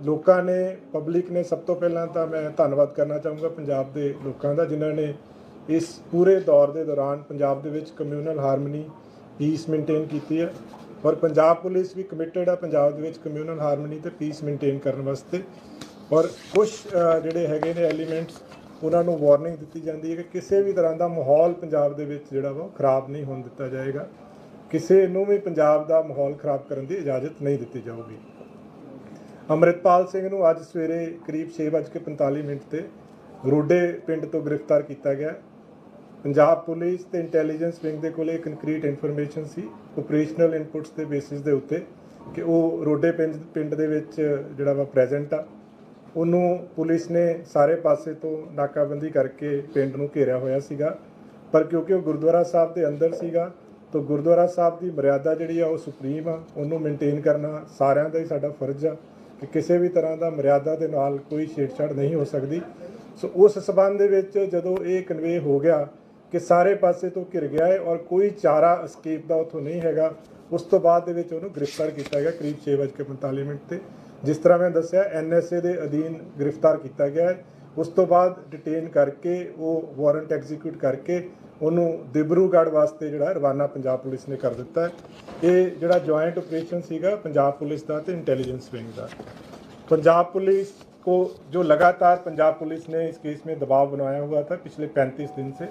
ਲੋਕਾਂ ਨੇ, ਪਬਲਿਕ ਨੇ, ਸਭ ਤੋਂ ਪਹਿਲਾਂ ਤਾਂ ਮੈਂ ਧੰਨਵਾਦ ਕਰਨਾ ਚਾਹੂੰਗਾ ਪੰਜਾਬ ਦੇ ਲੋਕਾਂ ਦਾ, ਜਿਨ੍ਹਾਂ ਨੇ ਇਸ ਪੂਰੇ ਦੌਰ ਦੇ ਦੌਰਾਨ ਪੰਜਾਬ ਦੇ ਵਿੱਚ ਕਮਿਊਨਲ ਹਾਰਮਨੀ, ਪੀਸ ਮੇਨਟੇਨ ਕੀਤੀ ਹੈ ਔਰ ਪੰਜਾਬ ਪੁਲਿਸ ਵੀ ਕਮਿਟਡ ਆ ਪੰਜਾਬ ਦੇ ਵਿੱਚ ਕਮਿਊਨਲ ਹਾਰਮਨੀ ਤੇ ਪੀਸ ਮੇਨਟੇਨ ਕਰਨ ਵਾਸਤੇ। ਔਰ ਕੁਛ ਜਿਹੜੇ ਹੈਗੇ ਨੇ ਐਲੀਮੈਂਟਸ ਉਹਨਾਂ ਨੂੰ ਵਾਰਨਿੰਗ ਦਿੱਤੀ ਜਾਂਦੀ ਹੈ ਕਿ ਕਿਸੇ ਵੀ ਤਰ੍ਹਾਂ ਦਾ ਮਾਹੌਲ ਪੰਜਾਬ ਦੇ ਵਿੱਚ ਜਿਹੜਾ ਵਾ ਖਰਾਬ ਨਹੀਂ ਹੋਣ ਦਿੱਤਾ ਜਾਏਗਾ, ਕਿਸੇ ਨੂੰ ਵੀ ਪੰਜਾਬ ਦਾ ਮਾਹੌਲ ਖਰਾਬ ਕਰਨ ਦੀ ਇਜਾਜ਼ਤ ਨਹੀਂ ਦਿੱਤੀ ਜਾਊਗੀ। ਅੰਮ੍ਰਿਤਪਾਲ ਸਿੰਘ ਨੂੰ ਅੱਜ ਸਵੇਰੇ ਕਰੀਬ 6:45 ਤੇ ਰੋਡੇ ਪਿੰਡ ਤੋਂ ਗ੍ਰਿਫਤਾਰ ਕੀਤਾ ਗਿਆ। ਪੰਜਾਬ ਪੁਲਿਸ ਤੇ ਇੰਟੈਲੀਜੈਂਸ ਵਿੰਗ ਦੇ ਕੋਲ ਇੱਕ ਕੰਕਰੀਟ ਇਨਫੋਰਮੇਸ਼ਨ ਸੀ ਆਪਰੇਸ਼ਨਲ ਇਨਪੁਟਸ ਦੇ ਬੇਸਿਸ ਦੇ ਉੱਤੇ ਕਿ ਉਹ ਰੋਡੇ ਪਿੰਡ ਦੇ ਵਿੱਚ ਜਿਹੜਾ ਵਾ ਪ੍ਰੈਜ਼ੈਂਟ ਆ। ਉਹਨੂੰ ਪੁਲਿਸ ਨੇ ਸਾਰੇ ਪਾਸੇ ਤੋਂ ਨਾਕਾਬੰਦੀ ਕਰਕੇ ਪਿੰਡ ਨੂੰ ਘੇਰਿਆ ਹੋਇਆ ਸੀਗਾ, ਪਰ ਕਿਉਂਕਿ ਉਹ ਗੁਰਦੁਆਰਾ ਸਾਹਿਬ ਦੇ ਅੰਦਰ ਸੀਗਾ ਤਾਂ ਗੁਰਦੁਆਰਾ ਸਾਹਿਬ ਦੀ ਮਰਿਆਦਾ ਜਿਹੜੀ ਆ ਉਹ ਸੁਪਰੀਮ ਆ, ਉਹਨੂੰ ਮੇਨਟੇਨ ਕਰਨਾ ਸਾਰਿਆਂ ਦਾ ਹੀ ਸਾਡਾ ਫਰਜ਼ ਆ ਕਿ ਕਿਸੇ ਵੀ ਤਰ੍ਹਾਂ ਦਾ ਮਰਿਆਦਾ ਦੇ ਨਾਲ ਕੋਈ ਛੇੜਛਾੜ ਨਹੀਂ ਹੋ ਸਕਦੀ। ਸੋ ਉਸ ਸਬੰਧ ਦੇ ਵਿੱਚ ਜਦੋਂ ਇਹ ਕਨਵੇ ਹੋ ਗਿਆ ਕਿ ਸਾਰੇ ਪਾਸੇ ਤੋਂ ਘਿਰ ਗਿਆ ਹੈ ਔਰ ਕੋਈ ਚਾਰਾ escape ਦਾ ਉੱਥੋਂ ਨਹੀਂ ਹੈਗਾ, ਉਸ ਤੋਂ ਬਾਅਦ ਦੇ ਵਿੱਚ ਉਹਨੂੰ ਗ੍ਰਿਫਤਾਰ ਕੀਤਾ ਗਿਆ ਕਰੀਬ 6:45 ਤੇ। ਜਿਸ ਤਰ੍ਹਾਂ ਮੈਂ ਦੱਸਿਆ NSA ਦੇ ਅਧੀਨ ਗ੍ਰਿਫਤਾਰ ਕੀਤਾ ਗਿਆ ਹੈ। ਉਸ ਤੋਂ ਬਾਅਦ ਡਿਟੇਨ ਕਰਕੇ ਉਹ ਵਾਰੰਟ ਐਗਜ਼ੀਕਿਊਟ ਕਰਕੇ ਉਹਨੂੰ ਦਿਬਰੂਗੜ੍ਹ ਵਾਸਤੇ ਜਿਹੜਾ ਰਵਾਨਾ ਪੰਜਾਬ ਪੁਲਿਸ ਨੇ ਕਰ ਦਿੱਤਾ ਹੈ। ਇਹ ਜਿਹੜਾ ਜੁਆਇੰਟ ਆਪਰੇਸ਼ਨ ਸੀਗਾ ਪੰਜਾਬ ਪੁਲਿਸ ਦਾ ਤੇ ਇੰਟੈਲੀਜੈਂਸ ਵਿੰਗ ਦਾ। पंजाब पुलिस को जो लगातार पंजाब पुलिस ने इस केस में दबाव बनाया हुआ था पिछले 35 दिन से,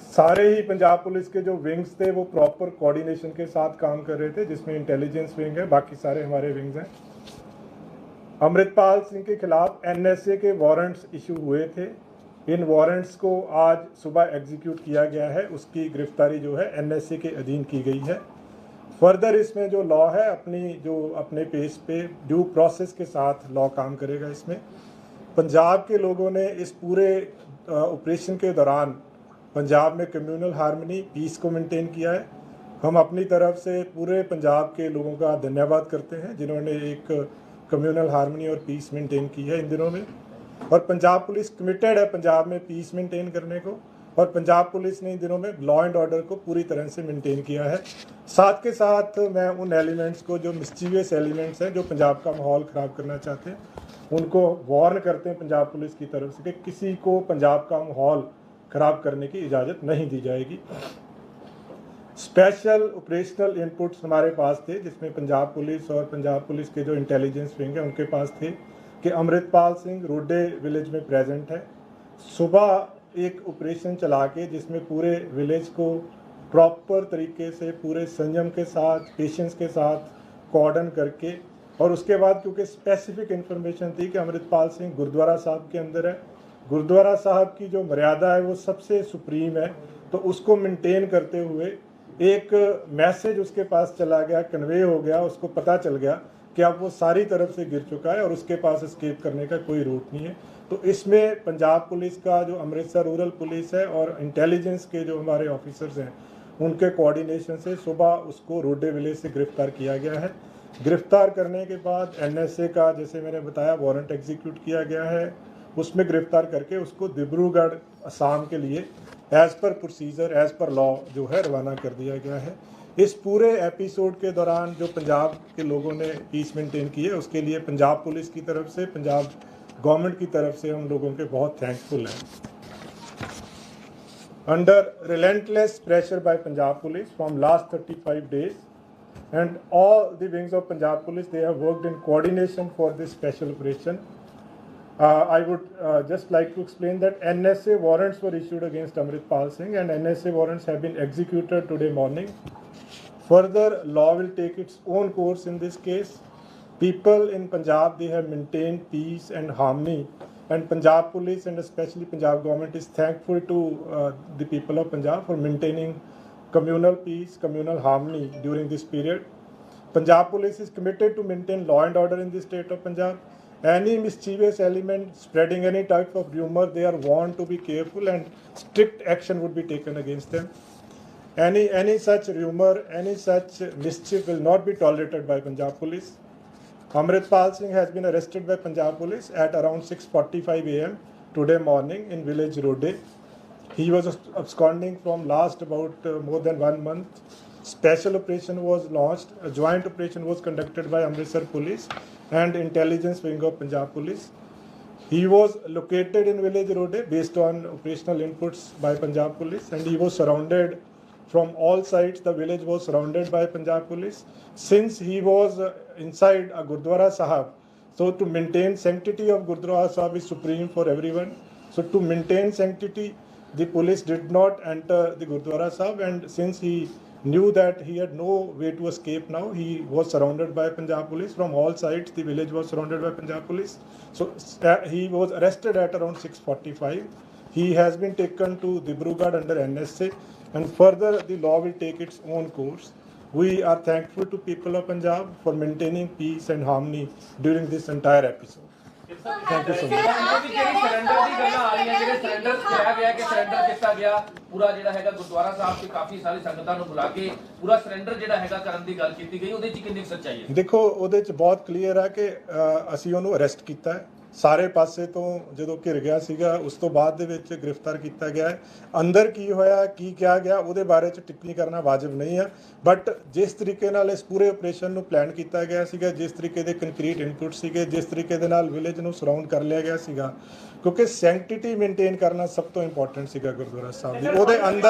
सारे ही पंजाब पुलिस के जो विंग्स थे वो प्रॉपर कोऑर्डिनेशन के साथ काम कर रहे थे, जिसमें इंटेलिजेंस विंग है, बाकी सारे हमारे विंग्स हैं। अमृतपाल सिंह के खिलाफ NSA के वारंट्स इशू हुए थे। इन वारंट्स को आज सुबह एग्जीक्यूट किया गया है। उसकी गिरफ्तारी जो है NSA के अधीन की गई है। फर्दर इसमें जो लॉ है अपने पेस पे ड्यू प्रोसेस के साथ लॉ काम करेगा। इसमें पंजाब के लोगों ने इस पूरे ऑपरेशन के दौरान पंजाब में कम्युनल हार्मनी, पीस को मेंटेन किया है। हम अपनी तरफ से पूरे पंजाब के लोगों का धन्यवाद करते हैं जिन्होंने एक कम्युनल हार्मनी और पीस मेंटेन की है इन दिनों में। और पंजाब पुलिस कमिटेड है पंजाब में पीस मेंटेन करने को, और पंजाब पुलिस ने इन दिनों में लॉ एंड ऑर्डर को पूरी तरह से मेंटेन किया है। साथ के साथ मैं उन एलिमेंट्स को, जो मिस्चीवियस एलिमेंट्स हैं, जो पंजाब का माहौल ख़राब करना चाहते हैं, उनको वार्न करते हैं पंजाब पुलिस की तरफ से कि किसी को पंजाब का माहौल ख़राब करने की इजाज़त नहीं दी जाएगी। स्पेशल ऑपरेशनल इनपुट्स हमारे पास थे, जिसमें पंजाब पुलिस और पंजाब पुलिस के जो इंटेलिजेंस विंग है उनके पास थे कि अमृतपाल सिंह रोडे विलेज में प्रेजेंट है। सुबह एक ऑपरेशन चला के जिसमें पूरे विलेज को प्रॉपर तरीके से पूरे संयम के साथ, पेशेंस के साथ कॉर्डन करके, और उसके बाद क्योंकि स्पेसिफिक इन्फॉर्मेशन थी कि अमृतपाल सिंह गुरुद्वारा साहब के अंदर है, गुरुद्वारा साहब की जो मर्यादा है वो सबसे सुप्रीम है, तो उसको मेंटेन करते हुए एक मैसेज उसके पास चला गया, कन्वे हो गया, उसको पता चल गया कि अब वो सारी तरफ से गिर चुका है और उसके पास एस्केप करने का कोई रूट नहीं है। तो इसमें पंजाब पुलिस का जो अमृतसर रूरल पुलिस है और इंटेलिजेंस के जो हमारे ऑफिसर्स हैं उनके कोऑर्डिनेशन से सुबह उसको रोडे विलेज से गिरफ्तार किया गया है। गिरफ्तार करने के बाद NSA का, जैसे मैंने बताया, वारंट एग्जीक्यूट किया गया है। उसमें गिरफ्तार करके उसको दिब्रूगढ़ असम के लिए as per procedure, as per law जो है रवाना कर दिया गया है। इस पूरे एपिसोड के दौरान जो पंजाब के लोगों ने पीस मेंटेन की है उसके लिए पंजाब पुलिस की तरफ से, पंजाब गवर्नमेंट की तरफ से हम लोगों के बहुत थैंकफुल हैं। Under relentless pressure by Punjab Police from last 35 days, and all the wings of Punjab Police, they have worked in coordination for this special operation. I would just like to explain that NSA warrants were issued against Amritpal Singh, and NSA warrants have been executed today morning. Further, law will take its own course in this case. People in Punjab, they have maintained peace and harmony, and Punjab Police and especially Punjab government is thankful to the people of Punjab for maintaining communal peace, communal harmony during this period. Punjab Police is committed to maintain law and order in the state of Punjab. Any mischievous element spreading any type of rumor, they are warned to be careful and strict action would be taken against them. Any such rumor, any such mischief will not be tolerated by Punjab Police. Amritpal Singh has been arrested by Punjab Police at around 6:45 a.m. today morning in village Rode. He was absconding from last about more than 1 month. Special operation was launched. A joint operation was conducted by Amritsar Police and Intelligence Wing of Punjab Police. He was located in village Rode based on operational inputs by Punjab Police, and he was surrounded from all sides. The village was surrounded by Punjab Police. Since he was inside a Gurdwara Sahib, so to maintain sanctity of Gurdwara Sahib is supreme for everyone. So to maintain sanctity, the police did not enter the Gurdwara Sahib, and since he knew that he had no way to escape now, he was surrounded by Punjab Police from all sides. The village was surrounded by Punjab Police. So he was arrested at around 6:45. He has been taken to Dibrugarh under NSA, and further the law will take its own course. We are thankful to people of Punjab for maintaining peace and harmony during this entire episode. Thank you so much. ਜਿਹੜੀ surrender ਦੀ ਗੱਲਾਂ ਆ ਰਹੀਆਂ, ਜਿਹੜੇ surrender ਕਿਹਾ ਗਿਆ ਕਿ surrender ਕੀਤਾ ਗਿਆ, ਪੂਰਾ ਜਿਹੜਾ ਹੈਗਾ ਗੁਰਦੁਆਰਾ ਸਾਹਿਬ ਤੇ ਕਾਫੀ ਸਾਰੀ ਸੰਗਤਾਂ ਨੂੰ ਬੁਲਾ ਕੇ ਪੂਰਾ ਸਰੈਂਡਰ ਜਿਹੜਾ ਹੈਗਾ ਕਰਨ ਦੀ ਗੱਲ ਕੀਤੀ ਗਈ, ਉਹਦੇ 'ਚ ਕਿੰਨੀ ਸੱਚਾਈ ਹੈ? ਦੇਖੋ, ਉਹਦੇ 'ਚ ਬਹੁਤ ਕਲੀਅਰ ਹੈ ਕਿ ਅਸੀਂ ਉਹਨੂੰ ਅਰੈਸਟ ਕੀਤਾ ਹੈ ਸਾਰੇ ਪਾਸੇ ਤੋਂ। ਜਦੋਂ ਘਿਰ ਗਿਆ ਸੀਗਾ ਉਸ ਤੋਂ ਬਾਅਦ ਦੇ ਵਿੱਚ ਗ੍ਰਿਫਤਾਰ ਕੀਤਾ ਗਿਆ ਹੈ। ਅੰਦਰ ਕੀ ਹੋਇਆ, ਕੀ ਕਿਹਾ ਗਿਆ, ਉਹਦੇ ਬਾਰੇ 'ਚ ਟਿੱਪਣੀ ਕਰਨਾ ਵਾਜਬ ਨਹੀਂ ਹੈ। ਬਟ ਜਿਸ ਤਰੀਕੇ ਨਾਲ ਇਸ ਪੂਰੇ ਆਪਰੇਸ਼ਨ ਨੂੰ ਪਲਾਨ ਕੀਤਾ ਗਿਆ ਸੀਗਾ, ਜਿਸ ਤਰੀਕੇ ਦੇ ਕੰਕਰੀਟ ਇਨਪੁਟ ਸੀਗੇ, ਜਿਸ ਤਰੀਕੇ ਦੇ ਨਾਲ ਵਿਲੇਜ ਨੂੰ ਸਰਾਊਂਡ ਕਰ ਲਿਆ ਗਿਆ ਸੀਗਾ, ਕਿਉਂਕਿ ਸੈਂਕਟਿਟੀ ਮੇਨਟੇਨ ਕਰਨਾ ਸਭ ਤੋਂ ਇੰਪੋਰਟੈਂਟ ਸੀਗਾ ਗੁਰਦੁਆਰਾ ਸਾਹਿਬ ਦੀ।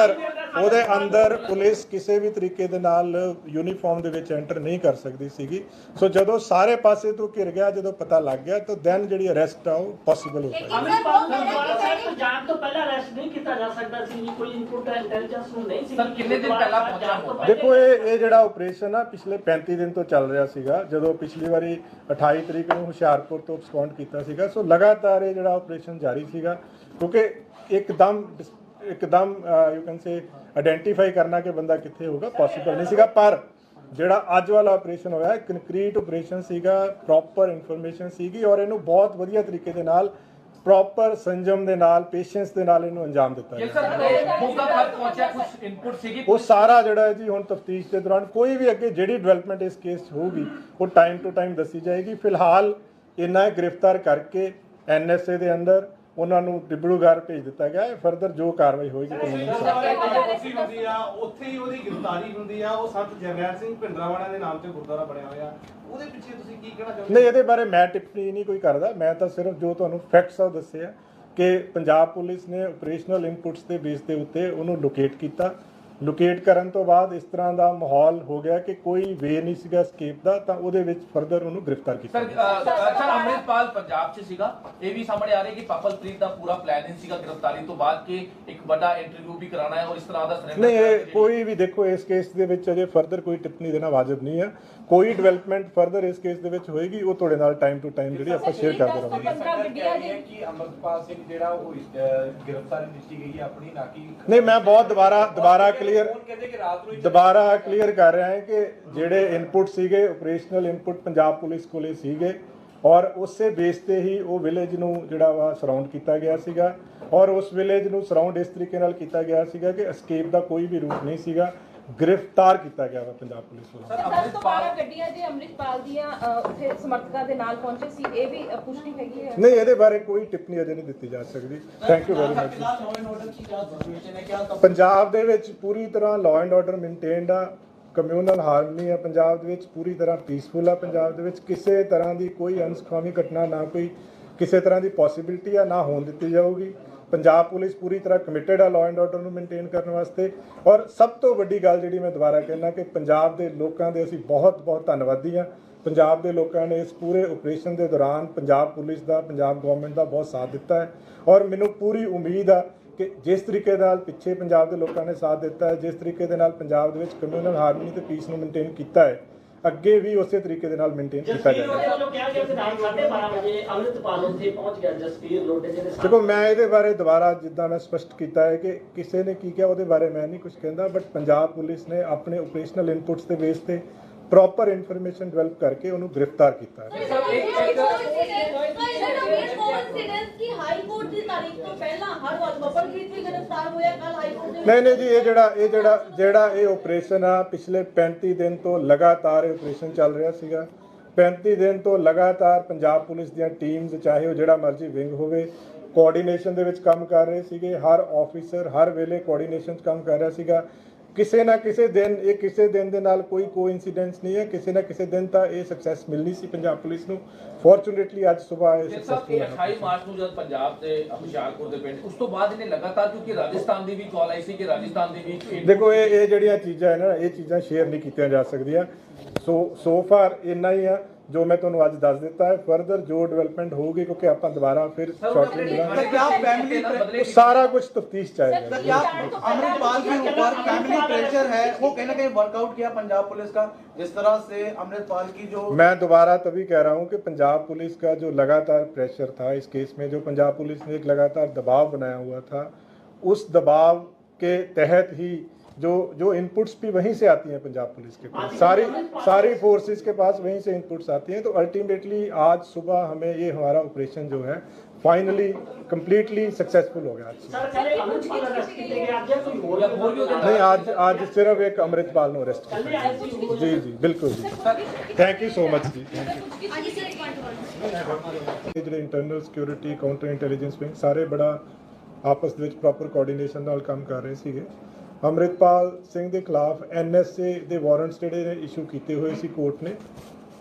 ਉਹਦੇ ਅੰਦਰ ਪੁਲਿਸ ਕਿਸੇ ਵੀ ਤਰੀਕੇ ਦੇ ਨਾਲ ਯੂਨੀਫਾਰਮ ਦੇ ਵਿੱਚ ਐਂਟਰ ਨਹੀਂ ਕਰ ਸਕਦੀ ਸੀਗੀ। ਸੋ ਜਦੋਂ ਸਾਰੇ ਪਾਸੇ ਤੋਂ ਘਿਰ ਗਿਆ, ਜਦੋਂ ਪਤਾ ਲੱਗ ਗਿਆ, ਤਾਂ ਦੈਨ ਜਿਹੜੀ ਅਰੈਸਟ ਆ ਉਹ ਪੋਸੀਬਲ ਹੋ ਪਾਈ। ਅਮਰਿਤਪਾਲ ਗੁਰਦੁਆਰਾ ਸਾਹਿਬ ਤੋਂ ਜਾਣ ਤੋਂ ਪਹਿਲਾਂ ਅਰੈਸਟ ਨਹੀਂ ਕੀਤਾ ਜਾ ਸਕਦਾ ਸੀ, ਕੋਈ ਇਨਪੁਟ ਇੰਟੈਲੀਜੈਂਸ ਨੂੰ ਨਹੀਂ ਸੀ। ਸਰ, ਕਿੰਨੇ ਦਿਨ ਪਹਿਲਾਂ ਪਹੁੰਚਣਾ ਹੋਊਗਾ? ਦੇਖੋ, ਇਹ ਜਿਹੜਾ ਆਪਰੇਸ਼ਨ ਆ ਪਿਛਲੇ 35 ਦਿਨ ਤੋਂ ਚੱਲ ਰਿਹਾ ਸੀਗਾ। ਜਦੋਂ ਪਿਛਲੀ ਵਾਰੀ 28 ਤਰੀਕ ਨੂੰ ਹੁਸ਼ਿਆਰਪੁਰ ਤੋਂ ਐਬਸਕੌਂਡ ਕੀਤਾ ਸੀਗਾ, ਸੋ ਲਗਾਤਾਰ ਇਹ ਜਿਹੜਾ ਆਪਰੇਸ਼ਨ ਜਾਰੀ ਸੀਗਾ, ਕਿਉਂਕਿ ਇੱਕਦਮ ਯੂ ਕੈਨ ਸੇ ਆਇਡੈਂਟੀਫਾਈ ਕਰਨਾ ਕਿ ਬੰਦਾ ਕਿੱਥੇ ਹੋਊਗਾ ਪੋਸੀਬਲ ਨਹੀਂ ਸੀਗਾ। ਪਰ ਜਿਹੜਾ ਅੱਜ ਵਾਲਾ ਆਪਰੇਸ਼ਨ ਹੋਇਆ, ਕੰਕਰੀਟ ਆਪਰੇਸ਼ਨ ਸੀਗਾ, ਪ੍ਰੋਪਰ ਇਨਫੋਰਮੇਸ਼ਨ ਸੀਗੀ, ਔਰ ਇਹਨੂੰ ਬਹੁਤ ਵਧੀਆ ਤਰੀਕੇ ਦੇ ਨਾਲ, ਪ੍ਰੋਪਰ ਸੰਜਮ ਦੇ ਨਾਲ, ਪੇਸ਼ੈਂਸ ਦੇ ਨਾਲ ਇਹਨੂੰ ਅੰਜਾਮ ਦਿੱਤਾ ਗਿਆ। ਸਰ, ਮੌਕਾ ਪਰ ਪਹੁੰਚਿਆ, ਕੁਝ ਇਨਪੁਟ ਸੀਗੀ, ਉਹ ਸਾਰਾ ਜਿਹੜਾ ਹੈ ਜੀ ਹੁਣ ਤਫਤੀਸ਼ ਦੇ ਦੌਰਾਨ ਕੋਈ ਵੀ ਅੱਗੇ ਜਿਹੜੀ ਡਿਵੈਲਪਮੈਂਟ ਇਸ ਕੇਸ 'ਚ ਹੋਊਗੀ ਉਹ ਟਾਈਮ ਟੂ ਟਾਈਮ ਦੱਸੀ ਜਾਏਗੀ। ਫਿਲਹਾਲ ਇਹਨਾਂ ਗ੍ਰਿਫਤਾਰ ਕਰਕੇ NSA ਦੇ ਅੰਦਰ ਉਹਨਾਂ ਨੂੰ ਡਿਬੜੂਗੜ੍ਹ ਭੇਜ ਦਿੱਤਾ ਗਿਆ ਹੈ। ਫਰਦਰ ਜੋ ਕਾਰਵਾਈ ਹੋਏਗੀ ਕਾਨੂੰਨੀ ਹੁੰਦੀ ਆ, ਉੱਥੇ ਹੀ ਉਹਦੀ ਗ੍ਰਿਫਤਾਰੀ ਹੁੰਦੀ ਆ। ਉਹ ਸੰਤ ਜਰਨੈਲ ਸਿੰਘ ਭਿੰਡਰਾਂਵਾਲਾ ਦੇ ਨਾਮ ਤੇ ਗੁਰਦੁਆਰਾ ਬਣਿਆ ਹੋਇਆ, ਉਹਦੇ ਪਿੱਛੇ ਤੁਸੀਂ ਕੀ ਕਹਿਣਾ ਚਾਹੁੰਦੇ? ਨਹੀਂ, ਇਹਦੇ ਬਾਰੇ ਮੈਂ ਟਿੱਪਣੀ ਨਹੀਂ ਕੋਈ ਕਰਦਾ। ਮੈਂ ਤਾਂ ਸਿਰਫ ਜੋ ਤੁਹਾਨੂੰ ਫੈਕਟਸ ਆ ਦੱਸੇ ਆ ਕਿ ਪੰਜਾਬ ਪੁਲਿਸ ਨੇ ਆਪਰੇਸ਼ਨਲ ਇਨਪੁਟਸ ਦੇ ਬੇਸ ਦੇ ਉੱਤੇ ਉਹਨੂੰ ਲੋਕੇਟ ਕੀਤਾ। ਲੋਕੇਟ ਕਰਨ ਤੋਂ ਬਾਅਦ ਇਸ ਤਰ੍ਹਾਂ ਦਾ ਮਾਹੌਲ ਹੋ ਗਿਆ ਕਿ ਕੋਈ ਵੇ ਨਹੀਂ ਸੀਗਾ ਸਕੇਪ ਦਾ, ਤਾਂ ਉਹਦੇ ਵਿੱਚ ਫਰਦਰ ਉਹਨੂੰ ਗ੍ਰਿਫਤਾਰ ਕੀਤਾ। ਸਰ, ਅੰਮ੍ਰਿਤਪਾਲ ਪੰਜਾਬ 'ਚ ਸੀਗਾ, ਇਹ ਵੀ ਸਾਹਮਣੇ ਆ ਰਿਹਾ ਕਿ ਪਪਲਪ੍ਰੀਤ ਦਾ ਪੂਰਾ ਪਲਾਨ ਸੀਗਾ ਗ੍ਰਿਫਤਾਰੀ ਤੋਂ ਬਾਅਦ ਕਿ ਇੱਕ ਵੱਡਾ ਇੰਟਰਵਿਊ ਵੀ ਕਰਾਉਣਾ ਹੈ ਔਰ ਇਸ ਤਰ੍ਹਾਂ ਦਾ ਸਰੈਂਡਰ ਨਹੀਂ, ਇਹ ਕੋਈ ਵੀ ਦੇਖੋ ਇਸ ਕੇਸ ਦੇ ਵਿੱਚ ਅਜੇ ਫਰਦਰ ਕੋਈ ਟਿੱਪਣੀ ਦੇਣਾ ਵਾਜਬ ਨਹੀਂ ਹੈ। ਕੋਈ ਡਿਵੈਲਪਮੈਂਟ ਫਰਦਰ ਇਸ ਕੇਸ ਦੇ ਵਿੱਚ ਹੋਏਗੀ ਉਹ ਤੁਹਾਡੇ ਨਾਲ ਟਾਈਮ ਟੂ ਟਾਈਮ ਜਿਹੜੀ ਆਪਾਂ ਸ਼ੇਅਰ ਕਰਦੇ ਰਹਾਂਗੇ। ਕਿ ਅਮਰਪਾਲ ਸਿੰਘ ਜਿਹੜਾ ਉਹ ਗ੍ਰਿਫਤਾਰੀ ਦਿੱਤੀ ਗਈ ਹੈ ਆਪਣੀ, ਨਾ ਕਿ ਨਹੀਂ, ਮੈਂ ਬਹੁਤ ਦੁਬਾਰਾ ਕਲੀਅਰ ਕਰ ਰਿਹਾ ਹਾਂ ਕਿ ਜਿਹੜੇ ਇਨਪੁਟ ਸੀਗੇ, ਆਪਰੇਸ਼ਨਲ ਇਨਪੁਟ ਪੰਜਾਬ ਪੁਲਿਸ ਕੋਲੇ ਸੀਗੇ, ਔਰ ਉਸੇ ਬੇਸ ਤੇ ਹੀ ਉਹ ਵਿਲੇਜ ਨੂੰ ਜਿਹੜਾ ਵਾ ਸਰਾਊਂਡ ਕੀਤਾ ਗਿਆ ਸੀਗਾ, ਔਰ ਉਸ ਵਿਲੇਜ ਨੂੰ ਸਰਾਊਂਡ ਇਸ ਤਰੀਕੇ ਨਾਲ ਕੀਤਾ ਗਿਆ ਸੀਗਾ ਕਿ ਐਸਕੇਪ ਦਾ ਕੋਈ ਵੀ ਰੂਟ ਨਹੀਂ ਸੀਗਾ। ਗ੍ਰਿਫਤਾਰ ਕੀਤਾ ਗਿਆ ਵਾ ਪੰਜਾਬ ਪੁਲਿਸ ਵੱਲੋਂ। ਸਰ, 10 ਤੋਂ 12 ਗੱਡੀਆਂ ਜੇ ਅੰਮ੍ਰਿਤਪਾਲ ਦੀਆਂ ਉੱਥੇ ਸਮਰਥਕਾਂ ਦੇ ਨਾਲ ਪਹੁੰਚੇ ਸੀ, ਇਹ ਵੀ ਪੁਸ਼ਟੀ ਹੈਗੀ ਹੈ? ਨਹੀਂ, ਇਹਦੇ ਬਾਰੇ ਕੋਈ ਟਿੱਪਣੀ ਅਜੇ ਨਹੀਂ ਦਿੱਤੀ ਜਾ ਸਕਦੀ। Thank you very much. Punjab ਦੇ ਵਿੱਚ ਪੂਰੀ ਤਰ੍ਹਾਂ ਲਾਅ ਐਂਡ ਆਰਡਰ ਮੇਨਟੇਨਡ ਆ, ਕਮਿਊਨਲ ਹਾਰਮਨੀ ਆ ਪੰਜਾਬ ਦੇ ਵਿੱਚ, ਪੂਰੀ ਤਰ੍ਹਾਂ ਪੀਸਫੁਲ ਆ ਪੰਜਾਬ ਦੇ ਵਿੱਚ। ਕਿਸੇ ਤਰ੍ਹਾਂ ਦੀ ਕੋਈ ਅਨਸਖਾਵੀ ਘਟਨਾ, ਨਾ ਕੋਈ ਕਿਸੇ ਤਰ੍ਹਾਂ ਦੀ ਪੋਸੀਬਿਲਿਟੀ ਆ ਨਾ ਹੋਣ ਦਿੱਤੀ ਜਾਊਗੀ। ਪੰਜਾਬ ਪੁਲਿਸ ਪੂਰੀ ਤਰ੍ਹਾਂ ਕਮਿਟਡ ਆ ਲਾਅ ਐਂਡ ਆਰਡਰ ਨੂੰ ਮੇਨਟੇਨ ਕਰਨ ਵਾਸਤੇ। ਔਰ ਸਭ ਤੋਂ ਵੱਡੀ ਗੱਲ ਜਿਹੜੀ ਮੈਂ ਦੁਬਾਰਾ ਕਹਿਣਾ ਕਿ ਪੰਜਾਬ ਦੇ ਲੋਕਾਂ ਦੇ ਅਸੀਂ ਬਹੁਤ ਬਹੁਤ ਧੰਨਵਾਦੀ ਹਾਂ। ਪੰਜਾਬ ਦੇ ਲੋਕਾਂ ਨੇ ਇਸ ਪੂਰੇ ਆਪਰੇਸ਼ਨ ਦੇ ਦੌਰਾਨ ਪੰਜਾਬ ਪੁਲਿਸ ਦਾ, ਪੰਜਾਬ ਗਵਰਨਮੈਂਟ ਦਾ ਬਹੁਤ ਸਾਥ ਦਿੱਤਾ ਹੈ। ਔਰ ਮੈਨੂੰ ਪੂਰੀ ਉਮੀਦ ਆ ਕਿ ਜਿਸ ਤਰੀਕੇ ਨਾਲ ਪਿੱਛੇ ਪੰਜਾਬ ਦੇ ਲੋਕਾਂ ਨੇ ਸਾਥ ਦਿੱਤਾ ਹੈ, ਜਿਸ ਤਰੀਕੇ ਦੇ ਨਾਲ ਪੰਜਾਬ ਦੇ ਵਿੱਚ ਕਮਿਊਨਲ ਹਾਰਮਨੀ ਤੇ ਪੀਸ ਨੂੰ ਮੇਨਟੇਨ ਕੀਤਾ ਹੈ, ਅੱਗੇ ਵੀ ਉਸੇ ਤਰੀਕੇ ਦੇ ਨਾਲ ਮੇਨਟੇਨ ਕੀਤਾ ਜਾਏਗਾ। ਵੱਲੋਂ ਕਿਹਾ ਗਿਆ ਕਿ ਰਾਤ 12:30 ਵਜੇ ਅੰਮ੍ਰਿਤਪਾਲ ਉੱਥੇ ਪਹੁੰਚ ਗਿਆ, ਜਸਵੀਰ ਲੋਡੇ ਜਿਹਦੇ ਦੇਖੋ, ਮੈਂ ਇਹਦੇ ਬਾਰੇ ਦੁਬਾਰਾ ਜਿੱਦਾਂ ਮੈਂ ਸਪਸ਼ਟ ਕੀਤਾ ਹੈ ਕਿ ਕਿਸੇ ਨੇ ਕੀ ਕਿਹਾ ਉਹਦੇ ਬਾਰੇ ਮੈਂ ਨਹੀਂ ਕੁਝ ਕਹਿੰਦਾ, ਬਟ ਪੰਜਾਬ ਪੁਲਿਸ ਨੇ ਆਪਣੇ ਆਪਰੇਸ਼ਨਲ ਇਨਪੁਟਸ ਦੇ ਬੇਸ ਤੇ ਪ੍ਰੋਪਰ ਇਨਫੋਰਮੇਸ਼ਨ ਡਿਵੈਲਪ ਕਰਕੇ ਉਹਨੂੰ ਗ੍ਰਿਫਤਾਰ ਕੀਤਾ ਹੈ। ਨਹੀਂ ਜੀ, ਇਹ ਆਪਰੇਸ਼ਨ ਆ ਪਿਛਲੇ 35 ਦਿਨ ਤੋਂ ਲਗਾਤਾਰ ਆਪਰੇਸ਼ਨ ਚੱਲ ਰਿਹਾ ਸੀਗਾ। 35 ਦਿਨ ਤੋਂ ਲਗਾਤਾਰ ਪੰਜਾਬ ਪੁਲਿਸ ਦੀਆਂ ਟੀਮਸ, ਚਾਹੇ ਉਹ ਜਿਹੜਾ ਮਰਜ਼ੀ ਵਿੰਗ ਹੋਵੇ, ਕੋਆਰਡੀਨੇਸ਼ਨ ਦੇ ਵਿੱਚ ਕੰਮ ਕਰ ਰਹੇ ਸੀਗੇ। ਹਰ ਆਫੀਸਰ ਹਰ ਵੇਲੇ ਕੋਆਰਡੀਨੇਸ਼ਨ 'ਚ ਕੰਮ ਕਰ ਰਿਹਾ ਸੀਗਾ। ਕਿਸੇ ਨਾ ਕਿਸੇ ਦਿਨ ਕਿਸੇ ਦਿਨ ਦੇ ਨਾਲ ਕੋਈ ਕੋਇਨਸੀਡੈਂਸ ਨਹੀਂ ਹੈ, ਕਿਸੇ ਨਾ ਕਿਸੇ ਦਿਨ ਤਾਂ ਇਹ ਸਕਸੈਸ ਮਿਲਣੀ ਸੀ ਪੰਜਾਬ ਪੁਲਿਸ ਨੂੰ। ਫੋਰਚੂਨੇਟਲੀ ਅੱਜ ਸਵੇਰ ਇਹ ਸਕਸੈਸਫੁਲ ਹੈ। 28 ਮਾਰਚ ਨੂੰ ਜਦ ਪੰਜਾਬ ਦੇ ਹੁਸ਼ਿਆਰਪੁਰ ਦੇ ਪਿੰਡ, ਉਸ ਤੋਂ ਬਾਅਦ ਇਹਨੇ ਲਗਾਤਾਰ, ਕਿਉਂਕਿ ਰਾਜਸਥਾਨ ਦੀ ਵੀ ਕਾਲ ਆਈ ਸੀ ਕਿ ਰਾਜਸਥਾਨ ਦੇ ਵਿੱਚ ਦੇਖੋ, ਇਹ ਜਿਹੜੀਆਂ ਚੀਜ਼ਾਂ ਹੈ ਨਾ, ਇਹ ਚੀਜ਼ਾਂ ਸ਼ੇਅਰ ਨਹੀਂ ਕੀਤੀਆਂ ਜਾ ਸਕਦੀਆਂ। ਸੋ ਫਾਰ ਇੰਨਾ ਹੀ ਆ ਜੋ ਮੈਂ ਤੁਹਾਨੂੰ ਅੱਜ ਦੱਸ ਦਿੱਤਾ ਹੈ। ਫਰਦਰ ਜੋ ਡਿਵੈਲਪਮੈਂਟ ਹੋਊਗੀ, ਕਿਉਂਕਿ ਆਪਾਂ ਦੁਬਾਰਾ ਫਿਰ ਸ਼ਾਰਟਲੀ ਮਿਲਾਂਗੇ, क्या फैमिली सारा कुछ तफ्तीश चाहेगा। क्या अमृतपाल के ऊपर फैमिली प्रेशर है, वो कहीं ना कहीं वर्कआउट किया पंजाब पुलिस का, जिस तरह से अमृतपाल की जो मैं दोबारा तभी कह रहा हूं कि पंजाब पुलिस का जो लगातार प्रेशर था इस केस में, जो पंजाब पुलिस ने एक लगातार दबाव बनाया हुआ था, उस दबाव के तहत ही जो इनपुट्स भी वहीं से आती हैं पंजाब पुलिस के पास, सारी फोर्सेस के पास वहीं से इनपुट्स आती हैं। तो अल्टीमेटली आज सुबह हमें ये हमारा ऑपरेशन जो है फाइनली कंप्लीटली सक्सेसफुल हो गया। सर, पहले अमृतपाल अरेस्ट किए गए, आज कोई और भी नहीं, आज सिर्फ एक अमृतपाल ने अरेस्ट कल आए थे किया। जी बिल्कुल जी, थैंक यू सो मच जी। ਜਿਹੜੇ internal security, counter intelligence wing ਸਾਰੇ ਬੜਾ ਆਪਸ ਦੇ ਵਿੱਚ ਪ੍ਰੋਪਰ ਕੋਆਰਡੀਨੇਸ਼ਨ ਨਾਲ ਕੰਮ ਕਰ ਰਹੇ ਸੀਗੇ। ਅੰਮ੍ਰਿਤਪਾਲ ਸਿੰਘ ਦੇ ਖਿਲਾਫ NSA ਦੇ ਵਾਰੰਟਸ ਜਿਹੜੇ ਨੇ ਇਸ਼ੂ ਕੀਤੇ ਹੋਏ ਸੀ ਕੋਰਟ ਨੇ।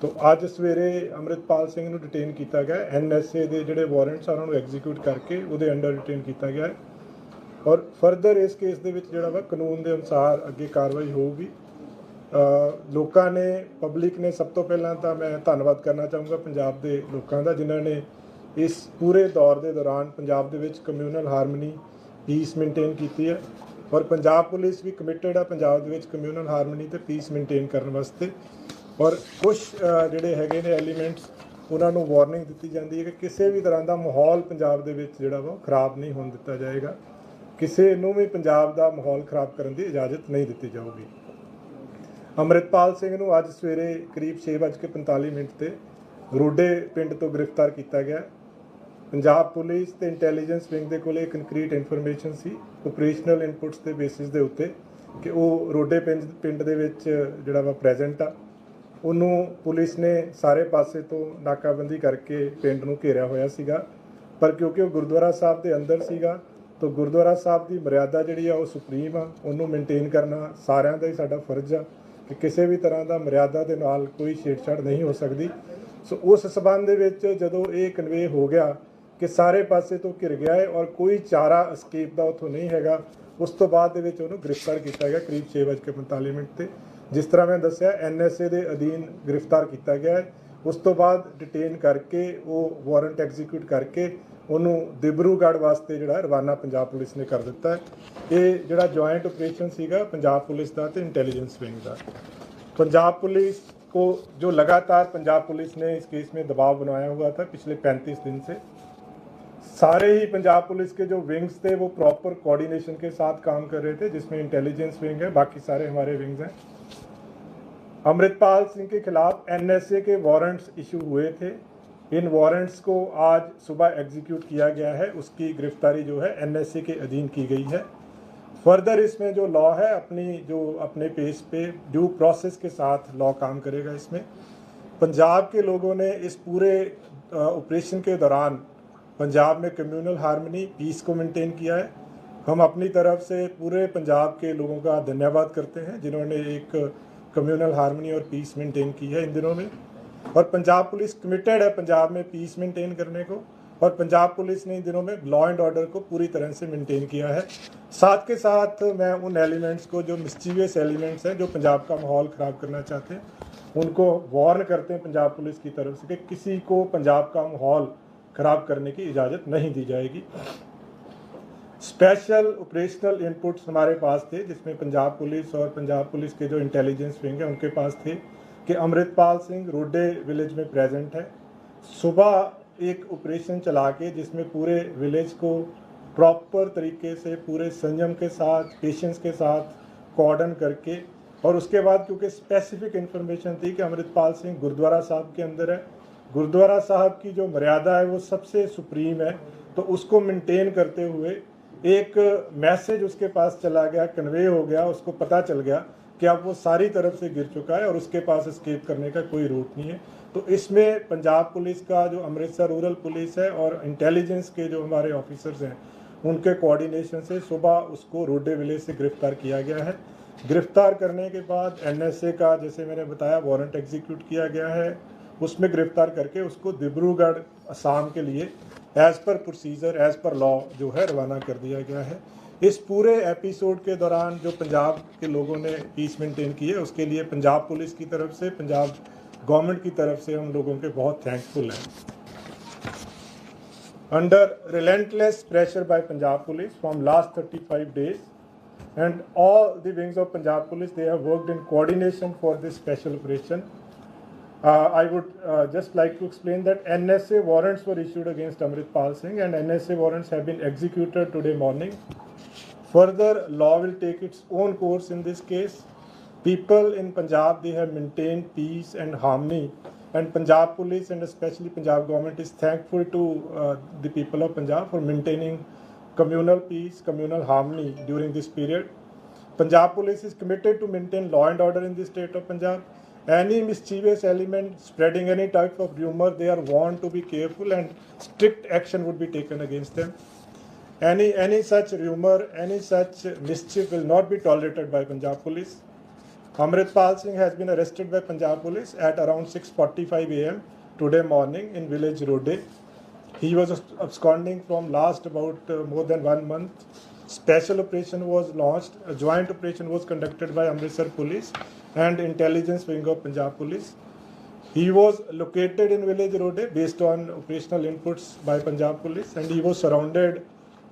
ਤੋਂ ਅੱਜ ਸਵੇਰੇ ਅੰਮ੍ਰਿਤਪਾਲ ਸਿੰਘ ਨੂੰ ਡਿਟੇਨ ਕੀਤਾ ਗਿਆ। NSA ਦੇ ਜਿਹੜੇ ਵਾਰੰਟਸ ਆ ਉਹਨਾਂ ਨੂੰ ਐਗਜ਼ੀਕਿਊਟ ਕਰਕੇ ਉਹਦੇ ਅੰਡਰ ਡਿਟੇਨ ਕੀਤਾ ਗਿਆ ਹੈ। ਔਰ ਫਰਦਰ ਇਸ ਕੇਸ ਦੇ ਵਿੱਚ ਜਿਹੜਾ ਵਾ ਕਾਨੂੰਨ ਦੇ ਅਨੁਸਾਰ ਅੱਗੇ ਕਾਰਵਾਈ ਹੋਊਗੀ। ਲੋਕਾਂ ਨੇ, ਪਬਲਿਕ ਨੇ, ਸਭ ਤੋਂ ਪਹਿਲਾਂ ਤਾਂ ਮੈਂ ਧੰਨਵਾਦ ਕਰਨਾ ਚਾਹੂੰਗਾ ਪੰਜਾਬ ਦੇ ਲੋਕਾਂ ਦਾ, ਜਿਨ੍ਹਾਂ ਨੇ ਇਸ ਪੂਰੇ ਦੌਰ ਦੇ ਦੌਰਾਨ ਪੰਜਾਬ ਦੇ ਵਿੱਚ ਕਮਿਊਨਲ ਹਾਰਮਨੀ, ਪੀਸ ਮੇਨਟੇਨ ਕੀਤੀ ਹੈ। ਔਰ ਪੰਜਾਬ ਪੁਲਿਸ ਵੀ ਕਮਿਟਡ ਆ ਪੰਜਾਬ ਦੇ ਵਿੱਚ ਕਮਿਊਨਲ ਹਾਰਮਨੀ ਤੇ ਪੀਸ ਮੇਨਟੇਨ ਕਰਨ ਵਾਸਤੇ। ਔਰ ਕੁਝ ਜਿਹੜੇ ਹੈਗੇ ਨੇ ਐਲੀਮੈਂਟਸ, ਉਹਨਾਂ ਨੂੰ ਵਾਰਨਿੰਗ ਦਿੱਤੀ ਜਾਂਦੀ ਹੈ ਕਿ ਕਿਸੇ ਵੀ ਤਰ੍ਹਾਂ ਦਾ ਮਾਹੌਲ ਪੰਜਾਬ ਦੇ ਵਿੱਚ ਜਿਹੜਾ ਵਾ ਖਰਾਬ ਨਹੀਂ ਹੋਣ ਦਿੱਤਾ ਜਾਏਗਾ। ਕਿਸੇ ਨੂੰ ਵੀ ਪੰਜਾਬ ਦਾ ਮਾਹੌਲ ਖਰਾਬ ਕਰਨ ਦੀ ਇਜਾਜ਼ਤ ਨਹੀਂ ਦਿੱਤੀ ਜਾਊਗੀ। ਅੰਮ੍ਰਿਤਪਾਲ ਸਿੰਘ ਨੂੰ ਅੱਜ ਸਵੇਰੇ ਕਰੀਬ 6:45 ਤੇ ਰੋਡੇ ਪਿੰਡ ਤੋਂ ਗ੍ਰਿਫਤਾਰ ਕੀਤਾ ਗਿਆ। ਪੰਜਾਬ ਪੁਲਿਸ ਤੇ ਇੰਟੈਲੀਜੈਂਸ ਵਿੰਗ ਦੇ ਕੋਲ ਕੰਕਰੀਟ ਇਨਫੋਰਮੇਸ਼ਨ ਸੀ ਆਪਰੇਸ਼ਨਲ ਇਨਪੁਟਸ ਦੇ ਬੇਸਿਸ ਦੇ ਉੱਤੇ ਕਿ ਉਹ ਰੋਡੇ ਪਿੰਡ ਦੇ ਵਿੱਚ ਜਿਹੜਾ ਵਾ ਪ੍ਰੈਜ਼ੈਂਟ ਆ। ਉਹਨੂੰ ਪੁਲਿਸ ਨੇ ਸਾਰੇ ਪਾਸੇ ਤੋਂ ਨਾਕਾਬੰਦੀ ਕਰਕੇ ਪਿੰਡ ਨੂੰ ਘੇਰਿਆ ਹੋਇਆ ਸੀਗਾ, ਪਰ ਕਿਉਂਕਿ ਉਹ ਗੁਰਦੁਆਰਾ ਸਾਹਿਬ ਦੇ ਅੰਦਰ ਸੀਗਾ ਤਾਂ ਗੁਰਦੁਆਰਾ ਸਾਹਿਬ ਦੀ ਮਰਿਆਦਾ ਜਿਹੜੀ ਆ ਉਹ ਸੁਪਰੀਮ ਆ, ਉਹਨੂੰ ਮੇਨਟੇਨ ਕਰਨਾ ਸਾਰਿਆਂ ਦਾ ਹੀ ਸਾਡਾ ਫਰਜ਼ ਆ ਕਿ ਕਿਸੇ ਵੀ ਤਰ੍ਹਾਂ ਦਾ ਮਰਿਆਦਾ ਦੇ ਨਾਲ ਕੋਈ ਛੇੜਛਾੜ ਨਹੀਂ ਹੋ ਸਕਦੀ। ਸੋ ਉਸ ਸਬੰਧ ਦੇ ਵਿੱਚ ਜਦੋਂ ਇਹ ਕਨਵੇ ਹੋ ਗਿਆ ਕਿ ਸਾਰੇ ਪਾਸੇ ਤੋਂ ਘਿਰ ਗਿਆ ਹੈ ਔਰ ਕੋਈ ਚਾਰਾ ਅਸਕੇਪ ਦਾ ਉੱਥੋਂ ਨਹੀਂ ਹੈਗਾ, ਉਸ ਤੋਂ ਬਾਅਦ ਦੇ ਵਿੱਚ ਉਹਨੂੰ ਗ੍ਰਿਫਤਾਰ ਕੀਤਾ ਗਿਆ ਕਰੀਬ 6:45 ਤੇ। ਜਿਸ ਤਰ੍ਹਾਂ ਮੈਂ ਦੱਸਿਆ, NSA ਦੇ ਅਧੀਨ ਗ੍ਰਿਫਤਾਰ ਕੀਤਾ ਗਿਆ ਹੈ। ਉਸ ਤੋਂ ਬਾਅਦ ਡਿਟੇਨ ਕਰਕੇ ਉਹ ਵਾਰੰਟ ਐਗਜ਼ੀਕਿਊਟ ਕਰਕੇ ਉਹਨੂੰ ਦਿਬਰੂਗੜ੍ਹ ਵਾਸਤੇ ਜਿਹੜਾ ਰਵਾਨਾ ਪੰਜਾਬ ਪੁਲਿਸ ਨੇ ਕਰ ਦਿੱਤਾ ਹੈ। ਇਹ ਜਿਹੜਾ ਜੁਆਇੰਟ ਆਪਰੇਸ਼ਨ ਸੀਗਾ ਪੰਜਾਬ ਪੁਲਿਸ ਦਾ ਤੇ इंटेलिजेंस विंग का। पंजाब पुलिस को जो लगातार पंजाब पुलिस ने इस केस में दबाव बनाया हुआ था पिछले 35 दिन से, सारे ही पंजाब पुलिस के जो विंग्स थे वो प्रॉपर कोऑर्डिनेशन के साथ काम कर रहे थे, जिसमें इंटेलिजेंस विंग है, बाकी सारे हमारे विंग्स हैं। अमृतपाल सिंह के खिलाफ NSA के वारंट्स इशू हुए थे। इन वारंट्स को आज सुबह एग्जीक्यूट किया गया है। उसकी गिरफ्तारी जो है NSA के अधीन की गई है। फर्दर इसमें जो लॉ है अपने पेस पे ड्यू प्रोसेस के साथ लॉ काम करेगा। इसमें पंजाब के लोगों ने इस पूरे ऑपरेशन के दौरान पंजाब में कम्युनल हार्मनी, पीस को मेंटेन किया है। हम अपनी तरफ से पूरे पंजाब के लोगों का धन्यवाद करते हैं जिन्होंने एक कम्युनल हार्मनी और पीस मेंटेन की है इन दिनों में। और पंजाब पुलिस कमिटेड है पंजाब में पीस मेंटेन करने को। और पंजाब पुलिस ने इन दिनों में लॉ एंड ऑर्डर को पूरी तरह से मेंटेन किया है। साथ के साथ मैं उन एलिमेंट्स को, जो मिस्चीवियस एलिमेंट्स हैं, जो पंजाब का माहौल ख़राब करना चाहते हैं, उनको वार्न करते हैं पंजाब पुलिस की तरफ से कि किसी को पंजाब का माहौल ख़राब करने की इजाज़त नहीं दी जाएगी। स्पेशल ऑपरेशनल इनपुट्स हमारे पास थे, जिसमें पंजाब पुलिस और पंजाब पुलिस के जो इंटेलिजेंस विंग है उनके पास थे कि अमृतपाल सिंह रोडे विलेज में प्रेजेंट है। सुबह एक ऑपरेशन चला के जिसमें पूरे विलेज को प्रॉपर तरीके से, पूरे संयम के साथ, पेशेंस के साथ कॉर्डन करके, और उसके बाद क्योंकि स्पेसिफिक इन्फॉर्मेशन थी कि अमृतपाल सिंह गुरुद्वारा साहब के अंदर है, गुरुद्वारा साहब की जो मर्यादा है वो सबसे सुप्रीम है, तो उसको मेंटेन करते हुए एक मैसेज उसके पास चला गया, कन्वे हो गया, उसको पता चल गया कि अब वो सारी तरफ से गिर चुका है और उसके पास एस्केप करने का कोई रूट नहीं है। तो इसमें पंजाब पुलिस का जो अमृतसर रूरल पुलिस है और इंटेलिजेंस के जो हमारे ऑफिसर्स हैं उनके कोऑर्डिनेशन से सुबह उसको रोडे विलेज से गिरफ्तार किया गया है। गिरफ्तार करने के बाद एनएसए का, जैसे मैंने बताया, वारंट एग्जीक्यूट किया गया है। उसमें गिरफ्तार करके उसको डिब्रूगढ़ असम के लिए as per procedure, as per law जो है रवाना कर दिया गया है। इस पूरे एपिसोड के दौरान जो पंजाब के लोगों ने पीस मेंटेन की है उसके लिए पंजाब पुलिस की तरफ से, पंजाब गवर्नमेंट की तरफ से हम लोगों के बहुत थैंकफुल हैं। Under relentless pressure by Punjab Police from last 35 days, and all the wings of Punjab Police, they have worked in coordination for this special operation. I would just like to explain that NSA warrants were issued against Amritpal Singh, and NSA warrants have been executed today morning. Further, law will take its own course in this case. People in Punjab, they have maintained peace and harmony, and Punjab Police and especially Punjab government is thankful to the people of Punjab for maintaining communal peace, communal harmony during this period. Punjab Police is committed to maintain law and order in the state of Punjab. Any mischievous element spreading any type of rumor, they are warned to be careful and strict action would be taken against them. Any such rumor, any such mischief will not be tolerated by Punjab Police. Amritpal Singh has been arrested by Punjab Police at around 6:45 a.m. today morning in village Rode. He was absconding from last about more than 1 month. Special operation was launched. A joint operation was conducted by Amritsar Police and Intelligence Wing of Punjab Police. He was located in village Rode based on operational inputs by Punjab Police, and he was surrounded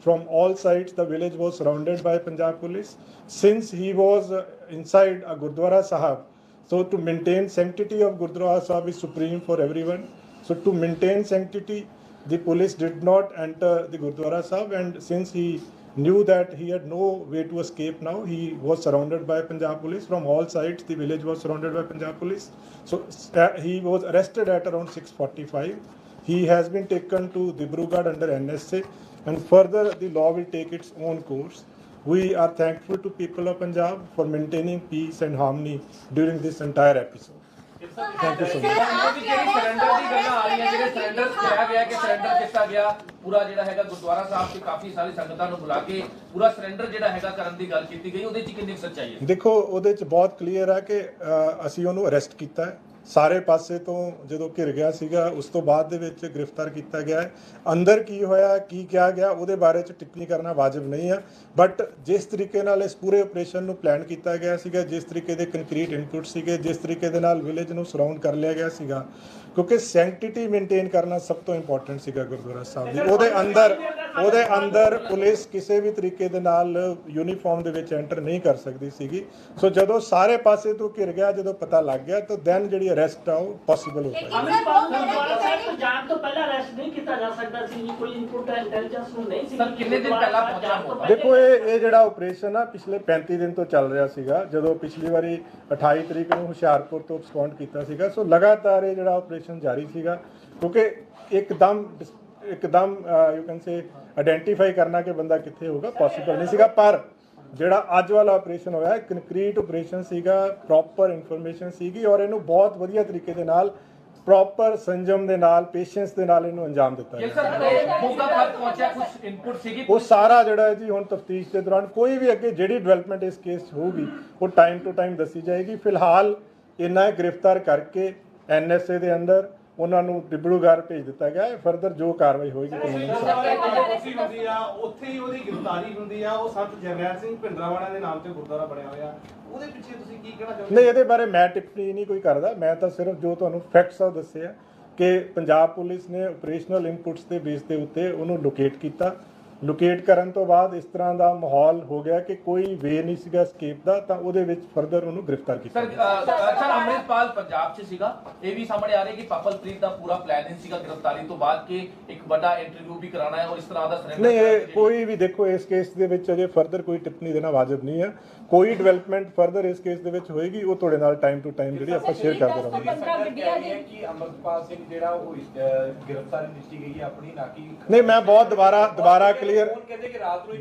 from all sides. The village was surrounded by Punjab Police. Since he was inside a Gurdwara Sahib, so to maintain sanctity of Gurdwara Sahib is supreme for everyone. So to maintain sanctity, the police did not enter the Gurdwara Sahib, and since he knew that he had no way to escape now, he was surrounded by Punjab Police from all sides. The village was surrounded by Punjab Police. So he was arrested at around 6:45. He has been taken to Dibrugarh under NSA, and further the law will take its own course. We are thankful to people of Punjab for maintaining peace and harmony during this entire episode. Thank you so much. ਜਿਹੜੀ surrender ਦੀ ਗੱਲਾਂ ਆ ਰਹੀਆਂ, ਜਿਹੜੇ surrender ਕਿਹਾ ਗਿਆ ਕਿ surrender ਕੀਤਾ ਗਿਆ, ਪੂਰਾ ਜਿਹੜਾ ਹੈਗਾ ਗੁਰਦੁਆਰਾ ਸਾਹਿਬ 'ਚ ਕਾਫੀ ਸਾਰੀ ਸੰਗਤਾਂ ਨੂੰ ਬੁਲਾ ਕੇ ਪੂਰਾ ਸਰੈਂਡਰ ਜਿਹੜਾ ਹੈਗਾ ਕਰਨ ਦੀ ਗੱਲ ਕੀਤੀ ਗਈ, ਉਹਦੇ 'ਚ ਕਿੰਨੀ ਸੱਚਾਈ ਹੈ? ਦੇਖੋ, ਉਹਦੇ 'ਚ ਬਹੁਤ ਕਲੀਅਰ ਹੈ ਕਿ ਅਸੀਂ ਉਹਨੂੰ ਅਰੈਸਟ ਕੀਤਾ ਹੈ। ਸਾਰੇ ਪਾਸੇ ਤੋਂ ਜਦੋਂ ਘਿਰ ਗਿਆ ਸੀਗਾ, ਉਸ ਤੋਂ ਬਾਅਦ ਦੇ ਵਿੱਚ ਗ੍ਰਿਫਤਾਰ ਕੀਤਾ ਗਿਆ ਹੈ। ਅੰਦਰ ਕੀ ਹੋਇਆ, ਕੀ ਕਿਹਾ ਗਿਆ, ਉਹਦੇ ਬਾਰੇ 'ਚ ਟਿੱਪਣੀ ਕਰਨਾ ਵਾਜਬ ਨਹੀਂ ਹੈ, ਬਟ ਜਿਸ ਤਰੀਕੇ ਨਾਲ ਇਸ ਪੂਰੇ ਆਪਰੇਸ਼ਨ ਨੂੰ ਪਲਾਨ ਕੀਤਾ ਗਿਆ ਸੀਗਾ, ਜਿਸ ਤਰੀਕੇ ਦੇ ਕੰਕਰੀਟ ਇਨਪੁਟ ਸੀਗੇ, ਜਿਸ ਤਰੀਕੇ ਦੇ ਨਾਲ ਵਿਲੇਜ ਨੂੰ ਸਰਾਊਂਡ ਕਰ ਲਿਆ ਗਿਆ ਸੀਗਾ, ਕਿਉਂਕਿ ਸੈਂਕਟਿਟੀ ਮੇਨਟੇਨ ਕਰਨਾ ਸਭ ਤੋਂ ਇੰਪੋਰਟੈਂਟ ਸੀਗਾ ਗੁਰਦੁਆਰਾ ਸਾਹਿਬ ਦੀ। ਉਹਦੇ ਅੰਦਰ ਪੁਲਿਸ ਕਿਸੇ ਵੀ ਤਰੀਕੇ ਦੇ ਨਾਲ ਯੂਨੀਫਾਰਮ ਦੇ ਵਿੱਚ ਐਂਟਰ ਨਹੀਂ ਕਰ ਸਕਦੀ ਸੀਗੀ। ਸੋ ਜਦੋਂ ਸਾਰੇ ਪਾਸੇ ਤੋਂ ਘਿਰ ਗਿਆ, ਜਦੋਂ ਪਤਾ ਲੱਗ ਗਿਆ, ਤਾਂ ਦੈਨ ਜਿਹੜੀ ਅਰੈਸਟ ਆ ਉਹ ਪੋਸੀਬਲ ਹੋ ਪਾਈ। ਅਮਰਿਤਪਾਲ ਨੂੰ ਜਾਣ ਤੋਂ ਪਹਿਲਾਂ ਅਰੈਸਟ ਨਹੀਂ ਕੀਤਾ ਜਾ ਸਕਦਾ ਸੀ, ਕੋਈ ਇਨਪੁਟ ਇੰਟੈਲੀਜੈਂਸ ਨੂੰ ਨਹੀਂ ਸੀ। ਸਰ, ਕਿੰਨੇ ਦਿਨ ਪਹਿਲਾਂ ਪਹੁੰਚਿਆ? ਦੇਖੋ, ਇਹ ਜਿਹੜਾ ਆਪਰੇਸ਼ਨ ਆ ਪਿਛਲੇ 35 ਦਿਨ ਤੋਂ ਚੱਲ ਰਿਹਾ ਸੀਗਾ। ਜਦੋਂ ਪਿਛਲੀ ਵਾਰੀ 28 ਤਰੀਕ ਨੂੰ ਹੁਸ਼ਿਆਰਪੁਰ ਤੋਂ ਐਬਸਕੌਂਡ ਕੀਤਾ ਸੀਗਾ, ਸੋ ਲਗਾਤਾਰ ਇਹ ਜਿਹੜਾ ਆਪਰੇਸ਼ਨ ਜਾਰੀ ਸੀਗਾ, ਕਿਉਂਕਿ ਇੱਕਦਮ ਯੂ ਕੈਨ ਸੇ ਆਇਡੈਂਟੀਫਾਈ ਕਰਨਾ ਕਿ ਬੰਦਾ ਕਿੱਥੇ ਹੋਊਗਾ ਪੋਸੀਬਲ ਨਹੀਂ ਸੀਗਾ। ਪਰ ਜਿਹੜਾ ਅੱਜ ਵਾਲਾ ਆਪਰੇਸ਼ਨ ਹੋਇਆ, ਕੰਕਰੀਟ ਆਪਰੇਸ਼ਨ ਸੀਗਾ, ਪ੍ਰੋਪਰ ਇਨਫੋਰਮੇਸ਼ਨ ਸੀਗੀ, ਔਰ ਇਹਨੂੰ ਬਹੁਤ ਵਧੀਆ ਤਰੀਕੇ ਦੇ ਨਾਲ, ਪ੍ਰੋਪਰ ਸੰਜਮ ਦੇ ਨਾਲ, ਪੇਸ਼ੈਂਸ ਦੇ ਨਾਲ ਇਹਨੂੰ ਅੰਜਾਮ ਦਿੱਤਾ ਉਹ ਸਾਰਾ ਜਿਹੜਾ ਹੈ ਜੀ। ਹੁਣ ਤਫਤੀਸ਼ ਦੇ ਦੌਰਾਨ ਕੋਈ ਵੀ ਅੱਗੇ ਜਿਹੜੀ ਡਿਵੈਲਪਮੈਂਟ ਇਸ ਕੇਸ 'ਚ ਹੋਊਗੀ ਉਹ ਟਾਈਮ ਟੂ ਟਾਈਮ ਦੱਸੀ ਜਾਏਗੀ। ਫਿਲਹਾਲ ਇੰਨਾ ਗ੍ਰਿਫਤਾਰ ਕਰਕੇ NSA ਦੇ ਅੰਦਰ ਉਹਨਾਂ ਨੂੰ ਡਿਬੜੂਗੜ੍ਹ ਭੇਜ ਦਿੱਤਾ ਗਿਆ ਹੈ। ਫਰਦਰ ਜੋ ਕਾਰਵਾਈ ਹੋਏਗੀ ਕਾਨੂੰਨੀ ਕੋਸ਼ਿਸ਼ ਹੁੰਦੀ ਆ ਉੱਥੇ ਹੀ ਉਹਦੀ ਗ੍ਰਿਫਤਾਰੀ ਹੁੰਦੀ ਆ। ਉਹ ਸੰਤ ਜਰਨੈਲ ਸਿੰਘ ਭਿੰਡਰਾਂਵਾਲਾ ਦੇ ਨਾਮ ਤੇ ਗੁਰਦੁਆਰਾ ਬਣਿਆ ਹੋਇਆ, ਉਹਦੇ ਪਿੱਛੇ ਤੁਸੀਂ ਕੀ ਕਹਿਣਾ ਚਾਹੁੰਦੇ? ਨਹੀਂ, ਇਹਦੇ ਬਾਰੇ ਮੈਂ ਟਿੱਪਣੀ ਨਹੀਂ ਕੋਈ ਕਰਦਾ। ਮੈਂ ਤਾਂ ਸਿਰਫ ਜੋ ਤੁਹਾਨੂੰ ਫੈਕਟਸ ਆ ਦੱਸੇ ਆ ਕਿ ਪੰਜਾਬ ਪੁਲਿਸ ਨੇ ਆਪਰੇਸ਼ਨਲ ਇਨਪੁਟਸ ਦੇ ਬੇਸ ਦੇ ਉੱਤੇ ਉਹਨੂੰ ਲੋਕੇਟ ਕੀਤਾ। ਲੋਕੇਟ ਕਰਨ ਤੋਂ ਬਾਅਦ ਇਸ ਤਰ੍ਹਾਂ ਦਾ ਮਾਹੌਲ ਹੋ ਗਿਆ ਕਿ ਕੋਈ ਵੇ ਨਹੀਂ ਸੀਗਾ ਸਕੇਪ ਦਾ, ਤਾਂ ਉਹਦੇ ਵਿੱਚ ਫਰਦਰ ਉਹਨੂੰ ਗ੍ਰਿਫਤਾਰ ਕੀਤਾ ਸਰ ਅੰਮ੍ਰਿਤਪਾਲ ਪੰਜਾਬ 'ਚ ਸੀਗਾ। ਇਹ ਵੀ ਸਾਹਮਣੇ ਆ ਰਿਹਾ ਕਿ ਪਾਪਲਪ੍ਰੀਤ ਦਾ ਪੂਰਾ ਪਲਾਨ ਸੀਗਾ ਗ੍ਰਿਫਤਾਰੀ ਤੋਂ ਬਾਅਦ ਕਿ ਇੱਕ ਵੱਡਾ ਇੰਟਰਵਿਊ ਵੀ ਕਰਾਉਣਾ ਹੈ ਔਰ ਇਸ ਤਰ੍ਹਾਂ ਦਾ ਸਰੈਂਡਰ ਨਹੀਂ, ਇਹ ਕੋਈ ਵੀ ਦੇਖੋ ਇਸ ਕੇਸ ਦੇ ਵਿੱਚ ਅਜੇ ਫਰਦਰ ਕੋਈ ਟਿੱਪਣੀ ਦੇਣਾ ਵਾਜਬ ਨਹੀਂ ਹੈ। ਕੋਈ ਡਿਵੈਲਪਮੈਂਟ ਫਰਦਰ ਇਸ ਕੇਸ ਦੇ ਵਿੱਚ ਹੋਏਗੀ ਉਹ ਤੁਹਾਡੇ ਨਾਲ ਟਾਈਮ ਟੂ ਟਾਈਮ ਜਿਹੜੀ ਆਪਾਂ ਸ਼ੇਅਰ ਕਰਦੇ ਰਹਾਂਗੇ। ਕਿ ਅੰਮ੍ਰਿਤਪਾਲ ਸਿੰਘ ਜਿਹੜਾ ਉਹ ਗ੍ਰਿਫਤਾਰੀ ਦਿੱਤੀ ਗਈ ਹੈ ਆਪਣੀ ਨਾ ਕਿ ਨਹੀਂ, ਮੈਂ ਬਹੁਤ ਦੁਬਾਰਾ ਕਹਿੰਦੇ ਕਿ ਰਾਤ ਨੂੰ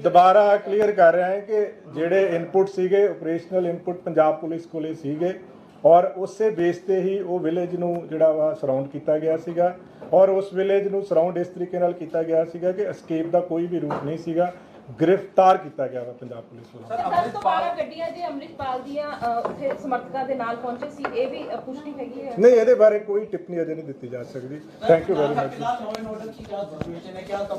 ਕਲੀਅਰ ਕਰ ਰਿਹਾ ਹਾਂ ਕਿ ਜਿਹੜੇ ਇਨਪੁਟ ਸੀਗੇ ਆਪਰੇਸ਼ਨਲ ਇਨਪੁਟ ਪੰਜਾਬ ਪੁਲਿਸ ਕੋਲੇ ਸੀਗੇ ਔਰ ਉਸੇ ਬੇਸ ਤੇ ਹੀ ਉਹ ਵਿਲੇਜ ਨੂੰ ਜਿਹੜਾ ਵਾ ਸਰਾਊਂਡ ਕੀਤਾ ਗਿਆ ਸੀਗਾ ਔਰ ਉਸ ਵਿਲੇਜ ਨੂੰ ਸਰਾਊਂਡ ਇਸ ਤਰੀਕੇ ਨਾਲ ਕੀਤਾ ਗਿਆ ਸੀਗਾ ਕਿ ਐਸਕੇਪ ਦਾ ਕੋਈ ਵੀ ਰੂਟ ਨਹੀਂ ਸੀਗਾ। ਗ੍ਰਿਫਤਾਰ ਕੀਤਾ ਗਿਆ ਵਾ ਪੰਜਾਬ ਪੁਲਿਸ ਵੱਲੋਂ। ਸਰ 12 ਗੱਡੀਆਂ ਜੇ ਅੰਮ੍ਰਿਤਪਾਲ ਦੀਆਂ ਉੱਥੇ ਸਮਰਥਕਾਂ ਦੇ ਨਾਲ ਪਹੁੰਚੇ ਸੀ, ਇਹ ਵੀ ਪੁਸ਼ਟੀ ਹੈਗੀ ਹੈ? ਨਹੀਂ, ਇਹਦੇ ਬਾਰੇ ਕੋਈ ਟਿੱਪਣੀ ਅਜੇ ਨਹੀਂ ਦਿੱਤੀ ਜਾ ਸਕਦੀ। Thank you very much.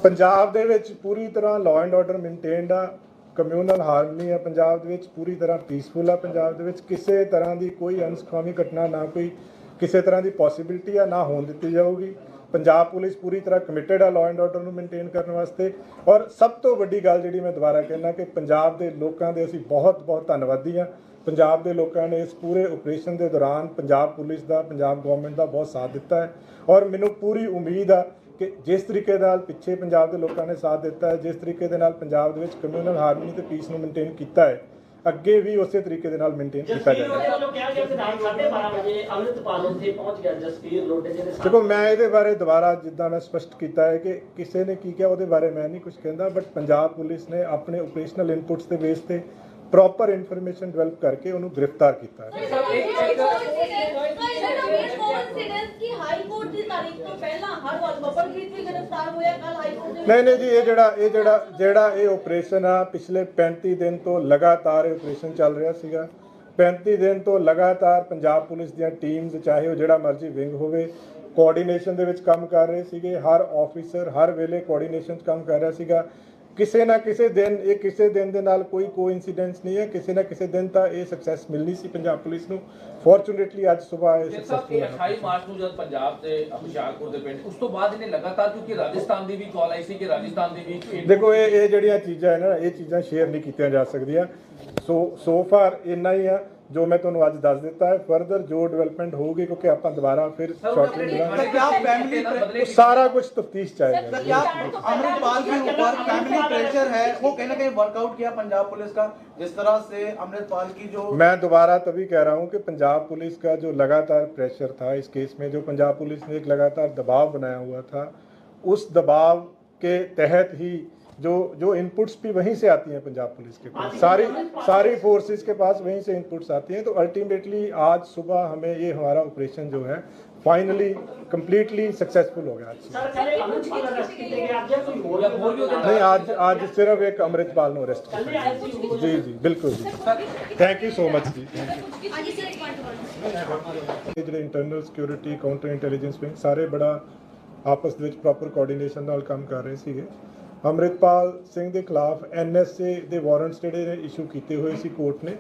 Punjab ਦੇ ਵਿੱਚ ਪੂਰੀ ਤਰ੍ਹਾਂ ਲਾਅ ਐਂਡ ਆਰਡਰ ਮੇਨਟੇਨਡ ਆ, ਕਮਿਊਨਲ ਹਾਰਮਨੀ ਆ ਪੰਜਾਬ ਦੇ ਵਿੱਚ, ਪੂਰੀ ਤਰ੍ਹਾਂ ਪੀਸਫੁਲ ਆ ਪੰਜਾਬ ਦੇ ਵਿੱਚ। ਕਿਸੇ ਤਰ੍ਹਾਂ ਦੀ ਕੋਈ ਅਨਸਖਾਵੀ ਘਟਨਾ ਨਾ ਕੋਈ ਕਿਸੇ ਤਰ੍ਹਾਂ ਦੀ ਪੋਸੀਬਿਲਿਟੀ ਆ ਨਾ ਹੋਣ ਦਿੱਤੀ ਜਾਊਗੀ। ਪੰਜਾਬ ਪੁਲਿਸ ਪੂਰੀ ਤਰ੍ਹਾਂ ਕਮਿਟਡ ਆ ਲਾਅ ਐਂਡ ਆਰਡਰ ਨੂੰ ਮੇਨਟੇਨ ਕਰਨ ਵਾਸਤੇ। ਔਰ ਸਭ ਤੋਂ ਵੱਡੀ ਗੱਲ ਜਿਹੜੀ ਮੈਂ ਦੁਬਾਰਾ ਕਹਿਣਾ ਕਿ ਪੰਜਾਬ ਦੇ ਲੋਕਾਂ ਦੇ ਅਸੀਂ ਬਹੁਤ ਬਹੁਤ ਧੰਨਵਾਦੀ ਹਾਂ। ਪੰਜਾਬ ਦੇ ਲੋਕਾਂ ਨੇ ਇਸ ਪੂਰੇ ਆਪਰੇਸ਼ਨ ਦੇ ਦੌਰਾਨ ਪੰਜਾਬ ਪੁਲਿਸ ਦਾ, ਪੰਜਾਬ ਗਵਰਨਮੈਂਟ ਦਾ ਬਹੁਤ ਸਾਥ ਦਿੱਤਾ ਹੈ ਔਰ ਮੈਨੂੰ ਪੂਰੀ ਉਮੀਦ ਆ ਕਿ ਜਿਸ ਤਰੀਕੇ ਨਾਲ ਪਿੱਛੇ ਪੰਜਾਬ ਦੇ ਲੋਕਾਂ ਨੇ ਸਾਥ ਦਿੱਤਾ ਹੈ, ਜਿਸ ਤਰੀਕੇ ਦੇ ਨਾਲ ਪੰਜਾਬ ਦੇ ਵਿੱਚ ਕਮਿਊਨਲ ਹਾਰਮਨੀ ਤੇ ਪੀਸ ਨੂੰ ਮੇਨਟੇਨ ਕੀਤਾ ਹੈ, ਅੱਗੇ ਵੀ ਉਸੇ ਤਰੀਕੇ ਦੇ ਨਾਲ ਮੇਨਟੇਨ ਕੀਤਾ ਜਾਏਗਾ। ਦੇਖੋ, ਮੈਂ ਇਹਦੇ ਬਾਰੇ ਦੁਬਾਰਾ ਜਿੱਦਾਂ ਮੈਂ ਸਪਸ਼ਟ ਕੀਤਾ ਹੈ ਕਿ ਕਿਸੇ ਨੇ ਕੀ ਕਿਹਾ ਉਹਦੇ ਬਾਰੇ ਮੈਂ ਨਹੀਂ ਕੁਝ ਕਹਿੰਦਾ, ਬਟ ਪੰਜਾਬ ਪੁਲਿਸ ਨੇ ਆਪਣੇ ਆਪਰੇਸ਼ਨਲ ਇਨਪੁਟਸ ਦੇ ਬੇਸ ਤੇ ਪ੍ਰੋਪਰ ਇਨਫੋਰਮੇਸ਼ਨ ਡਿਵੈਲਪ ਕਰਕੇ ਉਹਨੂੰ ਗ੍ਰਿਫਤਾਰ ਕੀਤਾ ਹੈ। ਨਹੀਂ ਜੀ, ਇਹ ਆਪਰੇਸ਼ਨ ਆ ਪਿਛਲੇ 35 ਦਿਨ ਤੋਂ ਲਗਾਤਾਰ ਇਹ ਆਪਰੇਸ਼ਨ ਚੱਲ ਰਿਹਾ ਸੀਗਾ। 35 ਦਿਨ ਤੋਂ ਲਗਾਤਾਰ ਪੰਜਾਬ ਪੁਲਿਸ ਦੀਆਂ ਟੀਮਸ, ਚਾਹੇ ਉਹ ਜਿਹੜਾ ਮਰਜ਼ੀ ਵਿੰਗ ਹੋਵੇ, ਕੋਆਰਡੀਨੇਸ਼ਨ ਦੇ ਵਿੱਚ ਕੰਮ ਕਰ ਰਹੇ ਸੀਗੇ। ਹਰ ਆਫੀਸਰ ਹਰ ਵੇਲੇ ਕੋਆਰਡੀਨੇਸ਼ਨ 'ਚ ਕੰਮ ਕਰ ਰਿਹਾ ਸੀਗਾ। ਕਿਸੇ ਨਾ ਕਿਸੇ ਦਿਨ ਦੇ ਨਾਲ ਕੋਈ ਕੋਇਨਸੀਡੈਂਸ ਨਹੀਂ ਹੈ। ਕਿਸੇ ਨਾ ਕਿਸੇ ਦਿਨ ਤਾਂ ਇਹ ਸਕਸੈਸ ਮਿਲਣੀ ਸੀ ਪੰਜਾਬ ਪੁਲਿਸ ਨੂੰ। ਫੋਰਚੂਨੇਟਲੀ ਅੱਜ ਸਵੇਰ ਇਹ ਸਕਸੈਸਫੁਲ ਹੈ। 28 ਮਾਰਚ ਨੂੰ ਜਦ ਪੰਜਾਬ ਦੇ ਹੁਸ਼ਿਆਰਪੁਰ ਦੇ ਪਿੰਡ, ਉਸ ਤੋਂ ਬਾਅਦ ਇਹਨੇ ਲਗਾਤਾਰ, ਕਿਉਂਕਿ ਰਾਜਸਥਾਨ ਦੀ ਵੀ ਕਾਲ ਆਈ ਸੀ ਕਿ ਰਾਜਸਥਾਨ ਦੀ ਵੀ ਦੇਖੋ, ਇਹ ਜਿਹੜੀਆਂ ਚੀਜ਼ਾਂ ਹੈ ਨਾ, ਇਹ ਚੀਜ਼ਾਂ ਸ਼ੇਅਰ ਨਹੀਂ ਕੀਤੀਆਂ ਜਾ ਸਕਦੀਆਂ। ਸੋ ਫਾਰ ਇੰਨਾ ਹੀ ਆ ਜੋ ਮੈਂ ਤੁਹਾਨੂੰ ਅੱਜ ਦੱਸ ਦਿੱਤਾ ਹੈ। ਫਰਦਰ ਜੋ ਡਿਵੈਲਪਮੈਂਟ ਹੋਊਗੀ, ਕਿਉਂਕਿ ਆਪਾਂ ਦੁਬਾਰਾ ਫਿਰ ਸ਼ਾਰਟਲੀ मिलाएंगे, सारा कुछ तफ्तीश चाहेगा। क्या अमृतपाल के ऊपर फैमिली प्रेशर है, वो कहीं ना कहीं वर्कआउट किया पंजाब पुलिस का, जिस तरह से अमृतपाल की जो, मैं दोबारा तभी कह रहा हूं कि पंजाब पुलिस का जो लगातार प्रेशर था इस केस में, जो पंजाब पुलिस ने एक लगातार दबाव बनाया हुआ था, उस दबाव के तहत ही जो इनपुट्स भी वहीं से आती हैं पंजाब पुलिस के पास, सारी फोर्सेस के पास वहीं से इनपुट्स आती हैं। तो अल्टीमेटली आज सुबह हमें ये हमारा ऑपरेशन जो है फाइनली कंप्लीटली सक्सेसफुल हो गया। नहीं, आज सिर्फ एक अमृतपाल ने अरेस्ट किया। जी जी बिल्कुल जी, थैंक यू सो मच जी। जो internal security counter intelligence wing सारे बड़ा आपस ਦੇ ਵਿੱਚ ਪ੍ਰੋਪਰ ਕੋਆਰਡੀਨੇਸ਼ਨ ਨਾਲ ਕੰਮ ਕਰ ਰਹੇ ਸੀਗੇ। ਅਮਰਿਤਪਾਲ ਸਿੰਘ ਦੇ ਖਿਲਾਫ NSA ਦੇ ਵਾਰੰਟਸ ਜਿਹੜੇ ਨੇ ਇਸ਼ੂ ਕੀਤੇ ਹੋਏ ਸੀ ਕੋਰਟ ਨੇ।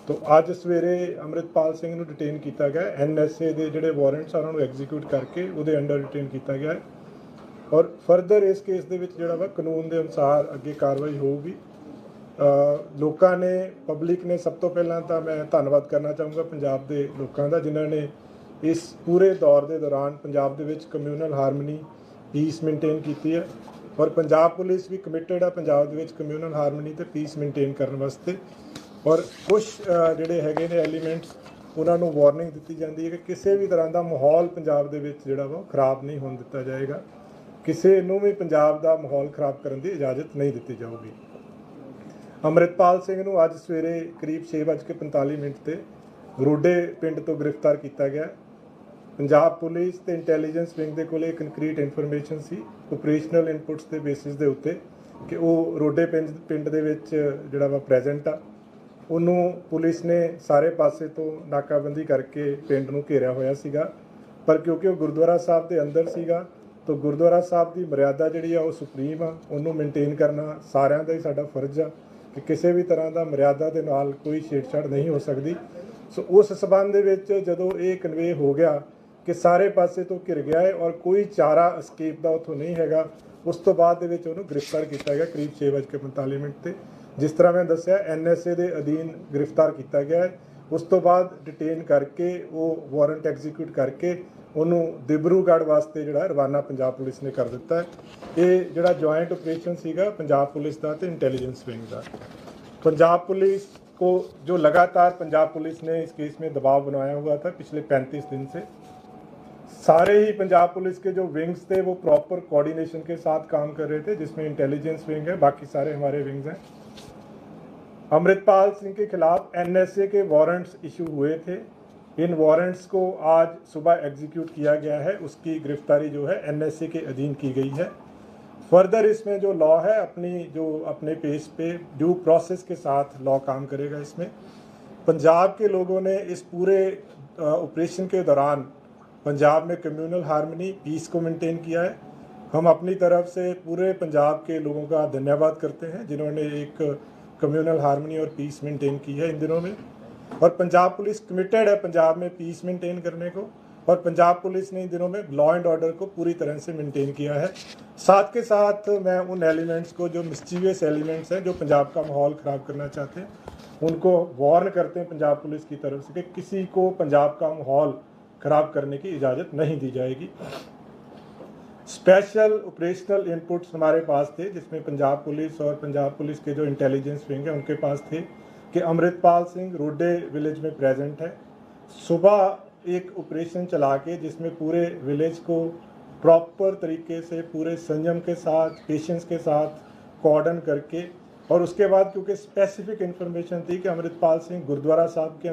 तो ਅੱਜ ਸਵੇਰੇ ਅਮਰਿਤਪਾਲ ਸਿੰਘ ਨੂੰ ਡਿਟੇਨ ਕੀਤਾ ਗਿਆ। NSA ਦੇ ਜਿਹੜੇ ਵਾਰੰਟਸ ਆ ਉਹਨਾਂ ਨੂੰ ਐਗਜ਼ੀਕਿਊਟ ਕਰਕੇ ਉਹਦੇ ਅੰਡਰ ਡਿਟੇਨ ਕੀਤਾ ਗਿਆ ਔਰ ਫਰਦਰ ਇਸ ਕੇਸ ਦੇ ਵਿੱਚ ਜਿਹੜਾ ਵਾ ਕਾਨੂੰਨ ਦੇ ਅਨੁਸਾਰ ਅੱਗੇ ਕਾਰਵਾਈ ਹੋਊਗੀ। ਲੋਕਾਂ ਨੇ, ਪਬਲਿਕ ਨੇ, ਸਭ ਤੋਂ ਪਹਿਲਾਂ ਤਾਂ ਮੈਂ ਧੰਨਵਾਦ ਕਰਨਾ ਚਾਹੂੰਗਾ ਪੰਜਾਬ ਦੇ ਲੋਕਾਂ ਦਾ, ਜਿਨ੍ਹਾਂ ਨੇ ਇਸ ਪੂਰੇ ਦੌਰ ਦੇ ਦੌਰਾਨ ਪੰਜਾਬ ਦੇ ਵਿੱਚ ਕਮਿਊਨਲ ਹਾਰਮਨੀ, ਪੀਸ ਮੇਨਟੇਨ ਕੀਤੀ ਹੈ ਔਰ ਪੰਜਾਬ ਪੁਲਿਸ ਵੀ ਕਮਿਟਡ ਆ ਪੰਜਾਬ ਦੇ ਵਿੱਚ ਕਮਿਊਨਲ ਹਾਰਮਨੀ ਤੇ ਪੀਸ ਮੇਨਟੇਨ ਕਰਨ ਵਾਸਤੇ। ਔਰ ਕੁਝ ਜਿਹੜੇ ਹੈਗੇ ਨੇ ਐਲੀਮੈਂਟਸ, ਉਹਨਾਂ ਨੂੰ ਵਾਰਨਿੰਗ ਦਿੱਤੀ ਜਾਂਦੀ ਹੈ ਕਿ ਕਿਸੇ ਵੀ ਤਰ੍ਹਾਂ ਦਾ ਮਾਹੌਲ ਪੰਜਾਬ ਦੇ ਵਿੱਚ ਜਿਹੜਾ ਵਾ ਖਰਾਬ ਨਹੀਂ ਹੋਣ ਦਿੱਤਾ ਜਾਏਗਾ। ਕਿਸੇ ਨੂੰ ਵੀ ਪੰਜਾਬ ਦਾ ਮਾਹੌਲ ਖਰਾਬ ਕਰਨ ਦੀ ਇਜਾਜ਼ਤ ਨਹੀਂ ਦਿੱਤੀ ਜਾਊਗੀ। ਅਮਰਿਤਪਾਲ ਸਿੰਘ ਨੂੰ ਅੱਜ ਸਵੇਰੇ ਕਰੀਬ 6:45 ਤੇ ਰੋਡੇ ਪਿੰਡ ਤੋਂ ਗ੍ਰਿਫਤਾਰ ਕੀਤਾ ਗਿਆ। ਪੰਜਾਬ ਪੁਲਿਸ ਤੇ ਇੰਟੈਲੀਜੈਂਸ ਵਿੰਗ ਦੇ ਕੋਲ ਇੱਕ ਕੰਕਰੀਟ ਇਨਫੋਰਮੇਸ਼ਨ ਸੀ ਆਪਰੇਸ਼ਨਲ ਇਨਪੁਟਸ ਦੇ ਬੇਸਿਸ ਦੇ ਉੱਤੇ ਕਿ ਉਹ ਰੋਡੇ ਪਿੰਡ ਦੇ ਵਿੱਚ ਜਿਹੜਾ ਵਾ ਪ੍ਰੈਜ਼ੈਂਟ ਆ। ਉਹਨੂੰ ਪੁਲਿਸ ਨੇ ਸਾਰੇ ਪਾਸੇ ਤੋਂ ਨਾਕਾਬੰਦੀ ਕਰਕੇ ਪਿੰਡ ਨੂੰ ਘੇਰਿਆ ਹੋਇਆ ਸੀਗਾ ਪਰ ਕਿਉਂਕਿ ਉਹ ਗੁਰਦੁਆਰਾ ਸਾਹਿਬ ਦੇ ਅੰਦਰ ਸੀਗਾ ਤਾਂ ਗੁਰਦੁਆਰਾ ਸਾਹਿਬ ਦੀ ਮਰਿਆਦਾ ਜਿਹੜੀ ਆ ਉਹ ਸੁਪਰੀਮ ਆ, ਉਹਨੂੰ ਮੇਨਟੇਨ ਕਰਨਾ ਸਾਰਿਆਂ ਦਾ ਹੀ ਸਾਡਾ ਫਰਜ਼ ਆ ਕਿ ਕਿਸੇ ਵੀ ਤਰ੍ਹਾਂ ਦਾ ਮਰਿਆਦਾ ਦੇ ਨਾਲ ਕੋਈ ਛੇੜਛਾੜ ਨਹੀਂ ਹੋ ਸਕਦੀ। ਸੋ ਉਸ ਸਬੰਧ ਦੇ ਵਿੱਚ ਜਦੋਂ ਇਹ ਕਨਵੇ ਹੋ ਗਿਆ ਕਿ ਸਾਰੇ ਪਾਸੇ ਤੋਂ ਘਿਰ ਗਿਆ ਹੈ ਔਰ ਕੋਈ ਚਾਰਾ escape ਦਾ ਉੱਥੋਂ ਨਹੀਂ ਹੈਗਾ, ਉਸ ਤੋਂ ਬਾਅਦ ਦੇ ਵਿੱਚ ਉਹਨੂੰ ਗ੍ਰਿਫਤਾਰ ਕੀਤਾ ਗਿਆ ਕਰੀਬ 6:45 ਤੇ। ਜਿਸ ਤਰ੍ਹਾਂ ਮੈਂ ਦੱਸਿਆ NSA ਦੇ ਅਧੀਨ ਗ੍ਰਿਫਤਾਰ ਕੀਤਾ ਗਿਆ ਹੈ। ਉਸ ਤੋਂ ਬਾਅਦ ਡਿਟੇਨ ਕਰਕੇ ਉਹ ਵਾਰੰਟ ਐਗਜ਼ੀਕਿਊਟ ਕਰਕੇ ਉਹਨੂੰ ਦਿਬਰੂਗੜ੍ਹ ਵਾਸਤੇ ਜਿਹੜਾ ਰਵਾਨਾ ਪੰਜਾਬ ਪੁਲਿਸ ਨੇ ਕਰ ਦਿੱਤਾ ਹੈ। ਇਹ ਜਿਹੜਾ ਜੁਆਇੰਟ ਆਪਰੇਸ਼ਨ ਸੀਗਾ ਪੰਜਾਬ ਪੁਲਿਸ ਦਾ ਤੇ इंटेलिजेंस विंग ਦਾ। पंजाब पुलिस को जो लगातार पंजाब पुलिस ने इस केस में दबाव बनाया हुआ था पिछले 35 दिन से, सारे ही पंजाब पुलिस के जो विंग्स थे वो प्रॉपर कोऑर्डिनेशन के साथ काम कर रहे थे, जिसमें इंटेलिजेंस विंग है, बाकी सारे हमारे विंग्स हैं। अमृतपाल सिंह के खिलाफ NSA के वारंट्स इशू हुए थे। इन वारंट्स को आज सुबह एग्जीक्यूट किया गया है। उसकी गिरफ्तारी जो है NSA के अधीन की गई है। फर्दर इसमें जो लॉ है अपने पेस पे ड्यू प्रोसेस के साथ लॉ काम करेगा। इसमें पंजाब के लोगों ने इस पूरे ऑपरेशन के दौरान पंजाब में कम्युनल हार्मनी पीस को मेंटेन किया है। हम अपनी तरफ से पूरे पंजाब के लोगों का धन्यवाद करते हैं जिन्होंने एक कम्युनल हार्मनी और पीस मेंटेन की है इन दिनों में। और पंजाब पुलिस कमिटेड है पंजाब में पीस मेंटेन करने को, और पंजाब पुलिस ने इन दिनों में लॉ एंड ऑर्डर को पूरी तरह से मेंटेन किया है। साथ के साथ मैं उन एलिमेंट्स को जो मिस्चीवियस एलिमेंट्स हैं जो पंजाब का माहौल ख़राब करना चाहते हैं, उनको वार्न करते हैं पंजाब पुलिस की तरफ से कि किसी को पंजाब का माहौल ख़राब करने की इजाज़त नहीं दी जाएगी। स्पेशल ऑपरेशनल इनपुट्स हमारे पास थे जिसमें पंजाब पुलिस और पंजाब पुलिस के जो इंटेलिजेंस विंग है उनके पास थे कि अमृतपाल सिंह रोडे विलेज में प्रेजेंट है। सुबह एक ऑपरेशन चला के जिसमें पूरे विलेज को प्रॉपर तरीके से पूरे संयम के साथ पेशेंस के साथ कॉर्डन करके, और उसके बाद क्योंकि स्पेसिफिक इन्फॉर्मेशन थी कि अमृतपाल सिंह गुरुद्वारा साहब के